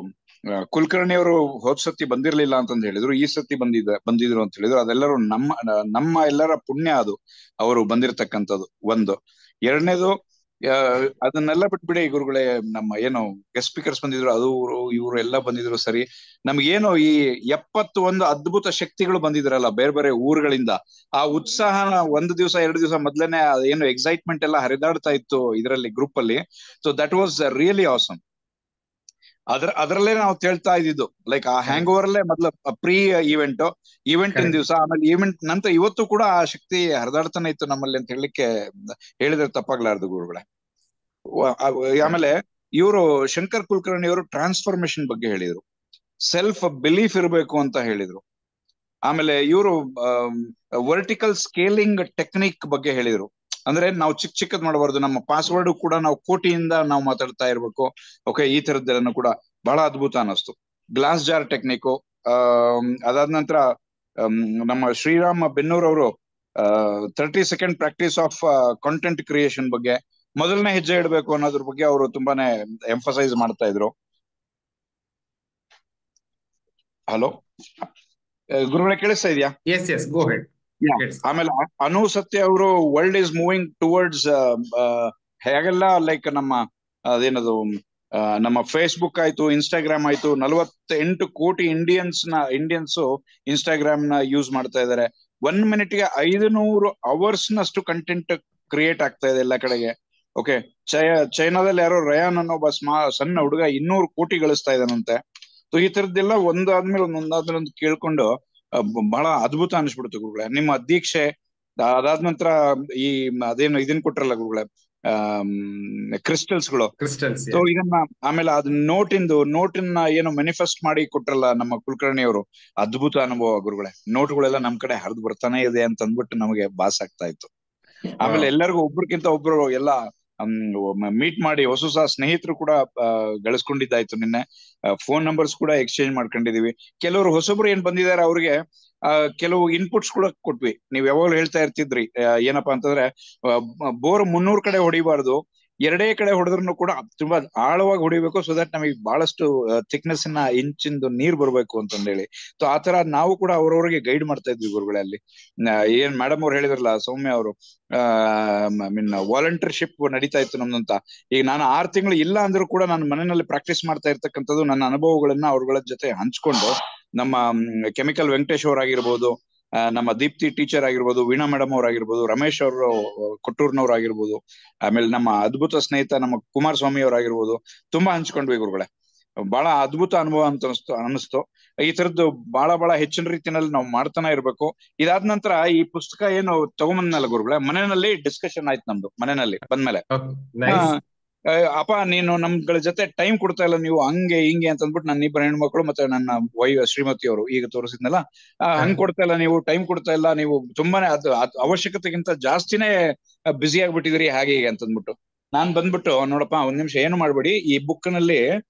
ಕುಲಕರ್ಣಿ ಅವರು ಹೋದ್ ಸತಿ ಬಂದಿರ್ಲಿಲ್ಲ ಅಂತಂದ್ ಹೇಳಿದ್ರು, ಈ ಸತಿ ಬಂದಿದ್ರು ಅಂತ ಹೇಳಿದ್ರು. ಅದೆಲ್ಲರೂ ನಮ್ಮ ಎಲ್ಲರ ಪುಣ್ಯ ಅದು, ಅವರು ಬಂದಿರತಕ್ಕಂಥದ್ದು ಒಂದು. ಎರಡನೇದು, ಅದನ್ನೆಲ್ಲ ಬಿಟ್ಬಿಡಿ ಗುರುಗಳೇ, ನಮ್ಮ ಏನು ಗೆಸ್ಟ್ ಸ್ಪೀಕರ್ಸ್ ಬಂದಿದ್ರು, ಅದು ಇವರು ಎಲ್ಲ ಬಂದಿದ್ರು ಸರಿ. ನಮ್ಗೇನು ಈ 71 ಅದ್ಭುತ ಶಕ್ತಿಗಳು ಬಂದಿದ್ರಲ್ಲ ಬೇರೆ ಬೇರೆ ಊರುಗಳಿಂದ, ಆ ಉತ್ಸಾಹನ 1 ದಿವಸ 2 ದಿವಸ ಮೊದ್ಲೇನೆ ಏನು ಎಕ್ಸೈಟ್ಮೆಂಟ್ ಎಲ್ಲ ಹರಿದಾಡ್ತಾ ಇತ್ತು ಇದರಲ್ಲಿ ಗ್ರೂಪ್ ಅಲ್ಲಿ. So that was really awesome. ಅದರಲ್ಲೇ ನಾವು ತೇಳ್ತಾ ಇದ್ದಿದ್ದು, ಲೈಕ್ ಆ ಹ್ಯಾಂಗ್ ಓವರ್ ಅಲ್ಲೇ ಮೊದ್ಲು ಪ್ರೀ ಈವೆಂಟ್ ದಿವಸ, ಆಮೇಲೆ ಈವೆಂಟ್ ನಂತರ ಇವತ್ತು ಕೂಡ ಆ ಶಕ್ತಿ ಹರಿದಾಡ್ತಾನೆ ಇತ್ತು ನಮ್ಮಲ್ಲಿ ಅಂತ ಹೇಳಿದ್ರೆ ತಪ್ಪಾಗ್ಲಾರ್ದು ಗುರುಗಳೇ. ಆಮೇಲೆ ಇವರು ಶಂಕರ್ ಕುಲಕರ್ಣಿ ಅವರು ಟ್ರಾನ್ಸ್ಫಾರ್ಮೇಶನ್ ಬಗ್ಗೆ ಹೇಳಿದ್ರು, ಸೆಲ್ಫ್ ಬಿಲೀಫ್ ಇರಬೇಕು ಅಂತ ಹೇಳಿದ್ರು. ಆಮೇಲೆ ಇವರು ವರ್ಟಿಕಲ್ ಸ್ಕೇಲಿಂಗ್ ಟೆಕ್ನಿಕ್ ಬಗ್ಗೆ ಹೇಳಿದ್ರು. ಅಂದ್ರೆ ನಾವು ಚಿಕ್ಕದ್ ಮಾಡಬಾರ್ದು, ನಮ್ಮ ಪಾಸ್ವರ್ಡ್ ಕೂಡ ನಾವು ಕೋಟಿಯಿಂದ ನಾವು ಮಾತಾಡ್ತಾ ಇರ್ಬೇಕು. ಓಕೆ, ಈ ತರದ್ದೆಲ್ಲೂ ಕೂಡ ಬಹಳ ಅದ್ಭುತ ಅನ್ನಿಸ್ತು. Glass jar technique. ಅದಾದ ನಂತರ ನಮ್ಮ ಶ್ರೀರಾಮ್ ಬೆನ್ನೂರ್ ಅವರು 30 second practice of content creation ಬಗ್ಗೆ, ಮೊದಲನೇ ಹೆಜ್ಜೆ ಇಡಬೇಕು ಅನ್ನೋದ್ರ ಬಗ್ಗೆ ಅವರು ತುಂಬಾನೇ ಎಂಫಸೈಸ್ ಮಾಡ್ತಾ ಇದ್ರು. ಹಲೋ ಗುರುಗಳೇ, ಕೇಳಿಸ್ತಾ ಇದೆಯಾ? ಗೋ ಹೆಡ್. ಆಮೇಲೆ ಅನು ಸತ್ಯ ಅವರು ವರ್ಲ್ಡ್ ಈಸ್ ಮೂವಿಂಗ್ ಟುವರ್ಡ್ಸ್ ಹೇಗೆಲ್ಲ ಲೈಕ್ ನಮ್ಮ ಅದೇನದು ನಮ್ಮ ಫೇಸ್ಬುಕ್ ಆಯ್ತು, ಇನ್ಸ್ಟಾಗ್ರಾಮ್ ಆಯ್ತು, 48 ಕೋಟಿ ಇಂಡಿಯನ್ಸ್ ಇನ್ಸ್ಟಾಗ್ರಾಮ್ ನ ಯೂಸ್ ಮಾಡ್ತಾ ಇದಾರೆ. 1 ಮಿನಿಟ್ಗೆ 500 ಅವರ್ಸ್ ನಷ್ಟು ಕಂಟೆಂಟ್ ಕ್ರಿಯೇಟ್ ಆಗ್ತಾ ಇದೆ ಎಲ್ಲ ಕಡೆಗೆ. ಓಕೆ, ಚೈನಾದಲ್ಲಿ ಯಾರೋ ರಯಾನ್ ಅನ್ನೋ ಒಬ್ಬ ಸಣ್ಣ ಹುಡುಗ 200 ಕೋಟಿ ಗಳಿಸ್ತಾ ಇದ್ದಾನಂತೆ. ಸೊ ಈ ತರದ್ದೆಲ್ಲ ಒಂದಾದ್ಮೇಲೆ ಒಂದು ಕೇಳ್ಕೊಂಡು ಬಹಳ ಅದ್ಭುತ ಅನಿಸ್ಬಿಡ್ತು ಗುರುಗಳೇ. ನಿಮ್ಮ ದೀಕ್ಷೆ ಅದಾದ ನಂತರ ಈ ಅದೇನು ಇದನ್ ಕೊಟ್ರಲ್ಲ ಗುರುಗಳೇ, ಕ್ರಿಸ್ಟಲ್ಸ್ಗಳು. ಸೊ ಇದನ್ನ ಆಮೇಲೆ ಅದ್ ನೋಟನ್ನ ಏನು ಮ್ಯಾನಿಫೆಸ್ಟ್ ಮಾಡಿ ಕೊಟ್ರಲ್ಲ ನಮ್ಮ ಕುಲಕರ್ಣಿ ಅವರು, ಅದ್ಭುತ ಅನುಭವ ಗುರುಗಳೇ. ನೋಟ್ಗಳೆಲ್ಲ ನಮ್ ಕಡೆ ಹರಿದು ಬರ್ತಾನೆ ಇದೆ ಅಂತ ಅಂದ್ಬಿಟ್ಟು ನಮಗೆ ಭಾಸ ಆಗ್ತಾ ಇತ್ತು. ಆಮೇಲೆ ಎಲ್ಲರಿಗೂ ಒಬ್ರಕ್ಕಿಂತ ಒಬ್ರು ಎಲ್ಲ ಮೀಟ್ ಮಾಡಿ ಹೊಸ ಸ್ನೇಹಿತರು ಕೂಡ ಗಳಿಸ್ಕೊಂಡಿದ್ದಾಯ್ತು. ನಿನ್ನೆ ಫೋನ್ ನಂಬರ್ಸ್ ಕೂಡ ಎಕ್ಸ್ಚೇಂಜ್ ಮಾಡ್ಕೊಂಡಿದೀವಿ. ಕೆಲವರು ಹೊಸಬ್ರು ಏನ್ ಬಂದಿದ್ದಾರೆ ಅವ್ರಿಗೆ ಕೆಲವು ಇನ್ಪುಟ್ಸ್ ಕೂಡ ಕೊಟ್ವಿ. ನೀವ್ ಯಾವಾಗ್ಲೂ ಹೇಳ್ತಾ ಇರ್ತಿದ್ರಿ ಏನಪ್ಪಾ ಅಂತಂದ್ರೆ, ಬೋರ್ 300 ಕಡೆ ಹೊಡಿಬಾರ್ದು, 2 ಕಡೆ ಹೊಡೆದ್ರು ಕೂಡ ತುಂಬಾ ಆಳವಾಗಿ ಹೊಡಿಬೇಕು, ಸೊ ದಟ್ ನಮಗೆ ಬಹಳಷ್ಟು ಥಿಕ್ನೆಸ್ ಇಂಚಿಂದು ನೀರ್ ಬರ್ಬೇಕು ಅಂತಂದೇಳಿ. ಸೊ ಆತರ ನಾವು ಕೂಡ ಅವ್ರವ್ರಿಗೆ ಗೈಡ್ ಮಾಡ್ತಾ ಇದ್ವಿ ಗುರುಗಳೇ. ಅಲ್ಲಿ ಏನ್ ಮೇಡಮ್ ಅವ್ರು ಹೇಳಿದ್ರಲ್ಲ, ಸೌಮ್ಯ ಅವರು, ವಾಲಂಟಿಯರ್ಶಿಪ್ ನಡೀತಾ ಇತ್ತು ನಮ್ದಂತ. ಈಗ ನಾನು 6 ತಿಂಗಳು ಇಲ್ಲ ಅಂದ್ರೂ ಕೂಡ ನಾನು ಮನೆಯಲ್ಲಿ ಪ್ರಾಕ್ಟೀಸ್ ಮಾಡ್ತಾ ಇರ್ತಕ್ಕಂಥದ್ದು, ನನ್ನ ಅನುಭವಗಳನ್ನ ಅವ್ರಗಳ ಜೊತೆ ಹಂಚ್ಕೊಂಡು, ನಮ್ಮ ಕೆಮಿಕಲ್ ವೆಂಕಟೇಶ್ ಅವರಾಗಿರ್ಬೋದು, ನಮ್ಮ ದೀಪ್ತಿ ಟೀಚರ್ ಆಗಿರ್ಬೋದು, ವೀಣಾ ಮೇಡಮ್ ಅವರಾಗಿರ್ಬೋದು, ರಮೇಶ್ ಅವರು ಕೊಟ್ಟೂರ್ನವ್ರು ಆಗಿರ್ಬೋದು, ಆಮೇಲೆ ನಮ್ಮ ಅದ್ಭುತ ಸ್ನೇಹಿತ ನಮ್ಮ ಕುಮಾರಸ್ವಾಮಿ ಅವರಾಗಿರ್ಬೋದು, ತುಂಬಾ ಹಂಚ್ಕೊಂಡ್ವಿ ಗುರುಗಳೇ. ಬಹಳ ಅದ್ಭುತ ಅನುಭವ ಅಂತ ಅನಿಸ್ತು. ಈ ತರದ್ದು ಬಹಳ ಹೆಚ್ಚಿನ ರೀತಿಯಲ್ಲಿ ನಾವು ಮಾಡ್ತಾನೆ ಇರ್ಬೇಕು. ಇದಾದ ನಂತರ ಈ ಪುಸ್ತಕ ಏನು ತಗೊಂಬಂದ್ಮೇಲೆ ಗುರುಗಳೇ, ಮನೆಯಲ್ಲಿ ಡಿಸ್ಕಷನ್ ಆಯ್ತು ನಮ್ದು. ಮನೆಯಲ್ಲಿ ಬಂದ್ಮೇಲೆ ಅಪ್ಪ ನೀನು ನಮ್ಗಳ ಜೊತೆ ಟೈಮ್ ಕೊಡ್ತಾ ಇಲ್ಲ, ನೀವು ಹಂಗೆ ಹಿಂಗೆ ಅಂತ ಅಂದ್ಬಿಟ್ಟು ನನ್ನ ಇಬ್ಬರು ಹೆಣ್ಮಕ್ಳು ಮತ್ತೆ ನನ್ನ ಶ್ರೀಮತಿ ಅವರು ಈಗ ತೋರಿಸಿದ್ನಲ್ಲ, ಹಂಗ್ ಕೊಡ್ತಾ ಇಲ್ಲ, ನೀವು ಟೈಮ್ ಕೊಡ್ತಾ ಇಲ್ಲ, ನೀವು ತುಂಬಾನೇ ಅದು ಅವಶ್ಯಕತೆಗಿಂತ ಜಾಸ್ತಿನೇ ಬ್ಯುಸಿ ಆಗ್ಬಿಟ್ಟಿದ್ರಿ ಹಾಗೆ ಹೀಗೆ ಅಂತ ಅಂದ್ಬಿಟ್ಟು ನಾನ್ ಬಂದ್ಬಿಟ್ಟು, ನೋಡಪ್ಪ ಒಂದ್ ನಿಮಿಷ ಏನು ಮಾಡ್ಬೇಡಿ, ಈ ಬುಕ್ ನಲ್ಲಿ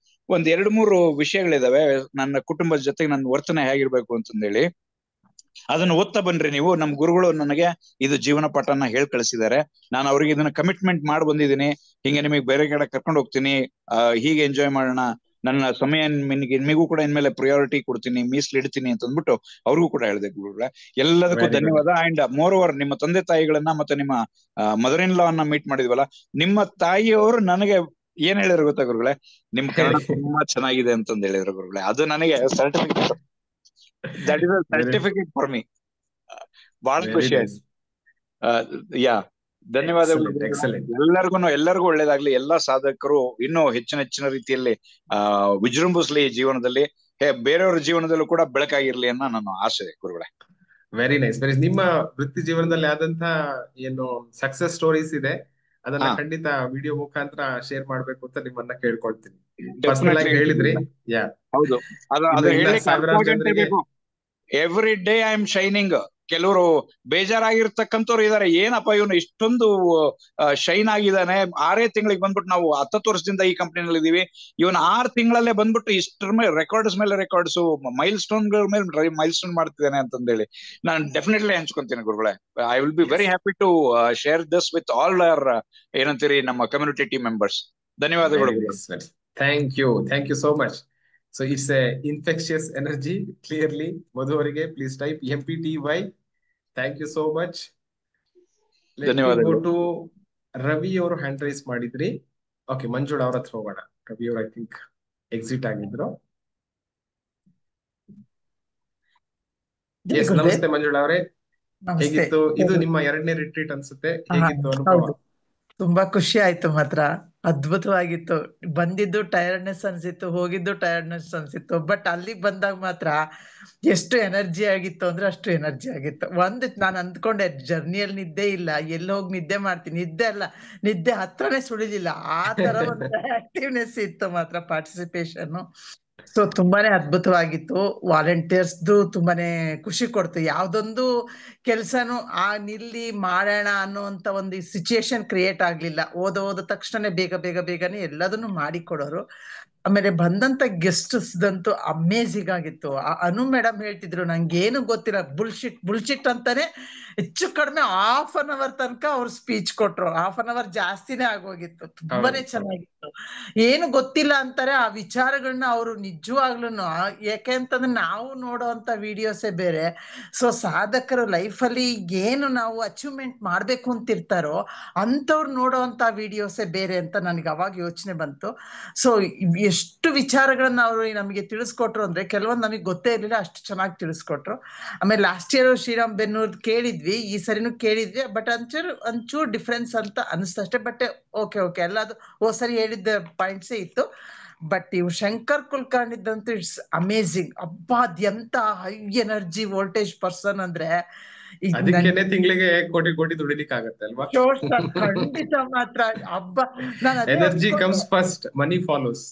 ಒಂದ್ 2-3 ವಿಷಯಗಳಿದಾವೆ ನನ್ನ ಕುಟುಂಬದ ಜೊತೆಗೆ ನನ್ನ ವರ್ತನೆ ಹೇಗಿರ್ಬೇಕು ಅಂತಂದೇಳಿ, ಅದನ್ನ ಓದ್ತಾ ಬನ್ರಿ ನೀವು. ನಮ್ ಗುರುಗಳು ನನಗೆ ಇದು ಜೀವನ ಪಾಠನ ಹೇಳ್ ಕಳಿಸಿದ್ದಾರೆ. ನಾನು ಅವ್ರಿಗೆ ಇದನ್ನ ಕಮಿಟ್ಮೆಂಟ್ ಮಾಡಿ ಬಂದಿದ್ದೀನಿ, ಹಿಂಗೆ ನಿಮಗೆ ಬೇರೆ ಕಡೆ ಕರ್ಕೊಂಡು ಹೋಗ್ತೀನಿ, ಹೀಗೆ ಎಂಜಾಯ್ ಮಾಡೋಣ, ನನ್ನ ಸಮಯ ನಿಮಗೂ ಕೂಡ ಇನ್ಮೇಲೆ ಪ್ರಿಯಾರಿಟಿ ಕೊಡ್ತೀನಿ, ಮೀಸಲಿಡ್ತೀನಿ ಅಂತ ಅಂದ್ಬಿಟ್ಟು ಅವ್ರಿಗೂ ಕೂಡ ಹೇಳಿದೆ ಗುರುಗಳೇ. ಎಲ್ಲದಕ್ಕೂ ಧನ್ಯವಾದ. ಅಂಡ್ ಮೋರ್ ಓವರ್ ನಿಮ್ಮ ತಂದೆ ತಾಯಿಗಳನ್ನ ಮತ್ತೆ ನಿಮ್ಮ ಮದರ್ ಇನ್ ಲಾ ಅನ್ನ ಮೀಟ್ ಮಾಡಿದ್ವಲ್ಲ, ನಿಮ್ಮ ತಾಯಿಯವರು ನನಗೆ ಏನ್ ಹೇಳಿದ್ರು ಗೊತ್ತಾ ಗುರುಗಳೇ, ನಿಮ್ ಕನ್ನಡ ತುಂಬಾ ಚೆನ್ನಾಗಿದೆ ಅಂತಂದ್ ಹೇಳಿದ್ರು ಗುರುಗಳೇ. ಅದು ನನಗೆ certificate, that is a certificate for me. ಬಹಳ ಖುಷಿ ಆಯ್ತು. ಯಾ, ಧನ್ಯವಾದಗಳು ಎಲ್ಲರಿಗೂ ಒಳ್ಳೇದಾಗ್ಲಿ. ಎಲ್ಲಾ ಸಾಧಕರು ಇನ್ನೂ ಹೆಚ್ಚಿನ ರೀತಿಯಲ್ಲಿ ವಿಜೃಂಭಿಸ್ಲಿ ಜೀವನದಲ್ಲಿ, ಬೇರೆಯವ್ರ ಜೀವನದಲ್ಲೂ ಕೂಡ ಬೆಳಕಾಗಿರ್ಲಿ ಅನ್ನೋ ನನ್ನ ಆಸೆ ಗುರುಗಳೇ. Very nice. ನಿಮ್ಮ ವೃತ್ತಿ ಜೀವನದಲ್ಲಿ ಆದಂತ ಏನು ಸಕ್ಸಸ್ ಸ್ಟೋರೀಸ್ ಇದೆ, ಅದನ್ನ ಖಂಡಿತ ವಿಡಿಯೋ ಮುಖಾಂತರ ಶೇರ್ ಮಾಡ್ಬೇಕು ಅಂತ ನಿಮ್ಮನ್ನ ಕೇಳ್ಕೊಳ್ತೀನಿ. ಪರ್ಸನಲ್ ಆಗಿ ಹೇಳಿದ್ರಿ. ಯಾ, ಹೌದು, ಸಾವಿರಾರು ಜನರಿಗೆ every day I am shining. ಕೆಲವರು ಬೇಜಾರಾಗಿರ್ತಕ್ಕಂಥವ್ರು ಇದಾರೆ, ಏನಪ್ಪ ಇವನು ಇಷ್ಟೊಂದು ಶೈನ್ ಆಗಿದ್ದಾನೆ, 6 ತಿಂಗಳಿಗೆ ಬಂದ್ಬಿಟ್ಟು, ನಾವು 10 ವರ್ಷದಿಂದ ಈ ಕಂಪ್ನಿನಲ್ಲಿ ಇದೀವಿ, ಇವನ್ 6 ತಿಂಗಳಲ್ಲೇ ಬಂದ್ಬಿಟ್ಟು ಇಷ್ಟರ ಮೇಲೆ ರೆಕಾರ್ಡ್ಸ್ ಮೇಲೆ ರೆಕಾರ್ಡ್ಸ್, ಮೈಲ್ ಸ್ಟೋನ್ಗಳ ಮೇಲೆ ಮೈಲ್ ಸ್ಟೋನ್ ಮಾಡ್ತಿದ್ದಾನೆ ಅಂತಂದೇಳಿ ನಾನು ಡೆಫಿನೆಟ್ಲಿ ಹಂಚ್ಕೊಂತೀನಿ ಗುರುಗಳೇ. I will be very happy to share this with all our ಏನಂತೀರಿ ನಮ್ಮ ಕಮ್ಯುನಿಟಿ ಟೀಮ್ ಮೆಂಬರ್ಸ್. ಧನ್ಯವಾದಗಳು. Thank you so much. So it's a infectious energy, clearly. Madhu avarige, please type MPTY. Thank you so much. Let me go to Ravi ಅವರು hand rice ಮಾಡಿದ್ರಿ. Okay, Manjula ಅವ್ರ ಹತ್ರ ಹೋಗೋಣ. ರವಿ ಅವರು I think exit ಆಗಿದ್ರು. S, namaste Manjula ಅವರೇ, ಹೇಗಿತ್ತು? ಇದು ನಿಮ್ಮ 2ನೇ ರಿಟ್ರೀಟ್ ಅನ್ಸುತ್ತೆ, ಹೇಗಿತ್ತು ಅನುಭವ? ತುಂಬಾ ಖುಷಿ ಆಯ್ತು, ಮಾತ್ರ ಅದ್ಭುತವಾಗಿತ್ತು. ಬಂದಿದ್ದು ಟೈರ್ಡ್ನೆಸ್ ಅನ್ಸಿತ್ತು, ಹೋಗಿದ್ದು ಟೈರ್ಡ್ನೆಸ್ ಅನ್ಸಿತ್ತು, ಬಟ್ ಅಲ್ಲಿಗೆ ಬಂದಾಗ ಮಾತ್ರ ಎಷ್ಟು ಎನರ್ಜಿ ಆಗಿತ್ತು ಅಂದ್ರೆ ಅಷ್ಟು ಎನರ್ಜಿ ಆಗಿತ್ತು. ನಾನು ಅಂದ್ಕೊಂಡೆ ಜರ್ನಿಯಲ್ಲಿ ನಿದ್ದೆ ಇಲ್ಲ, ಎಲ್ಲಿ ಹೋಗಿ ನಿದ್ದೆ ಮಾಡ್ತೀನಿ, ನಿದ್ದೆ ಹತ್ರನೇ ಸುಳಿಲಿಲ್ಲ, ಆ ತರ ಒಂದು ಆಕ್ಟಿವ್ನೆಸ್ ಇತ್ತು ಮಾತ್ರ ಪಾರ್ಟಿಸಿಪೇಷನ್. ಸೊ ತುಂಬಾನೇ ಅದ್ಭುತವಾಗಿತ್ತು. ವಾಲಂಟಿಯರ್ಸ್ದು ತುಂಬಾನೇ ಖುಷಿ ಕೊಡ್ತು. ಯಾವ್ದೊಂದು ಕೆಲ್ಸನೂ ನಿಲ್ಲಿ ಮಾಡೋಣ ಅನ್ನೋಂತ ಒಂದು ಸಿಚುಯೇಷನ್ ಕ್ರಿಯೇಟ್ ಆಗ್ಲಿಲ್ಲ. ಓದ ತಕ್ಷಣ ಬೇಗನೆ ಎಲ್ಲದನ್ನು ಮಾಡಿಕೊಡೋರು. ಆಮೇಲೆ ಬಂದಂತ ಗೆಸ್ಟ್ಸ್ದಂತೂ ಅಮೇಝಿಂಗ್ ಆಗಿತ್ತು. ಅನು ಮೇಡಮ್ ಹೇಳ್ತಿದ್ರು, ನಂಗೇನು ಗೊತ್ತಿಲ್ಲ, ಬುಲ್ಶಿಟ್ ಅಂತಾನೆ ಹೆಚ್ಚು ಕಡಿಮೆ 1/2 hour ತನಕ ಅವ್ರು ಸ್ಪೀಚ್ ಕೊಟ್ರು. 1/2 hour ಜಾಸ್ತಿನೇ ಆಗೋಗಿತ್ತು. ತುಂಬಾನೇ ಚೆನ್ನಾಗಿತ್ತು. ಏನು ಗೊತ್ತಿಲ್ಲ ಅಂತಾರೆ, ಆ ವಿಚಾರಗಳನ್ನ ಅವರು ನಿಜವಾಗ್ಲೂ, ಯಾಕೆಂತಂದ್ರೆ ನಾವು ನೋಡೋಂತ ವಿಡಿಯೋಸೇ ಬೇರೆ. ಸೊ ಸಾಧಕರು ಲೈಫಲ್ಲಿ ಏನು ನಾವು ಅಚೀವ್ಮೆಂಟ್ ಮಾಡ್ಬೇಕು ಅಂತಿರ್ತಾರೋ ಅಂತವ್ರು ನೋಡೋಂತ ವಿಡಿಯೋಸೇ ಬೇರೆ ಅಂತ ನನಗೆ ಅವಾಗ ಯೋಚನೆ ಬಂತು. ಸೊ ಎಷ್ಟು ವಿಚಾರಗಳನ್ನ ಅವರು ನಮಗೆ ತಿಳಿಸ್ಕೊಟ್ರು ಅಂದ್ರೆ, ಕೆಲವೊಂದು ನಮಗೆ ಗೊತ್ತೇ ಇರ್ಲಿಲ್ಲ, ಅಷ್ಟು ಚೆನ್ನಾಗಿ ತಿಳಿಸ್ಕೊಟ್ರು. ಆಮೇಲೆ ಲಾಸ್ಟ್ ಇಯರ್ ಶ್ರೀರಾಮ್ ಬೆನ್ನೂರ್ ಕೇಳಿದ್ವಿ, ಈ ಸರಿನೂ ಕೇಳಿದ್ವಿ, ಬಟ್ ಒಂಚೂರು ಡಿಫ್ರೆನ್ಸ್ ಅಂತ ಅನಿಸ್ತಷ್ಟೇ. ಬಟ್ ಓಕೆ ಎಲ್ಲದು ಸರಿ ಹೇಳಿದ್ದ ಪಾಯಿಂಟ್ಸೇ ಇತ್ತು. ಬಟ್ ಇವ್ ಶಂಕರ್ ಕುಲಕರ್ಣಿ ಇದ್ದಂತೂ ಇಟ್ಸ್ ಅಮೇಝಿಂಗ್. ಎಂತ ಹೈ ಎನರ್ಜಿ ವೋಲ್ಟೇಜ್ ಪರ್ಸನ್ ಅಂದ್ರೆ, ಅದಕ್ಕೇನೆ ತಿಂಗಳಿಗೆ ಕೋಟಿ ದುಡಿಲಿಕ್ಕೆ ಆಗತ್ತೆ ಅಲ್ವಾ? ಖಂಡಿತ ಮಾತ್ರ. ಎನರ್ಜಿ ಕಮ್ಸ್ ಫಸ್ಟ್, ಮನಿ ಫಾಲೋಸ್.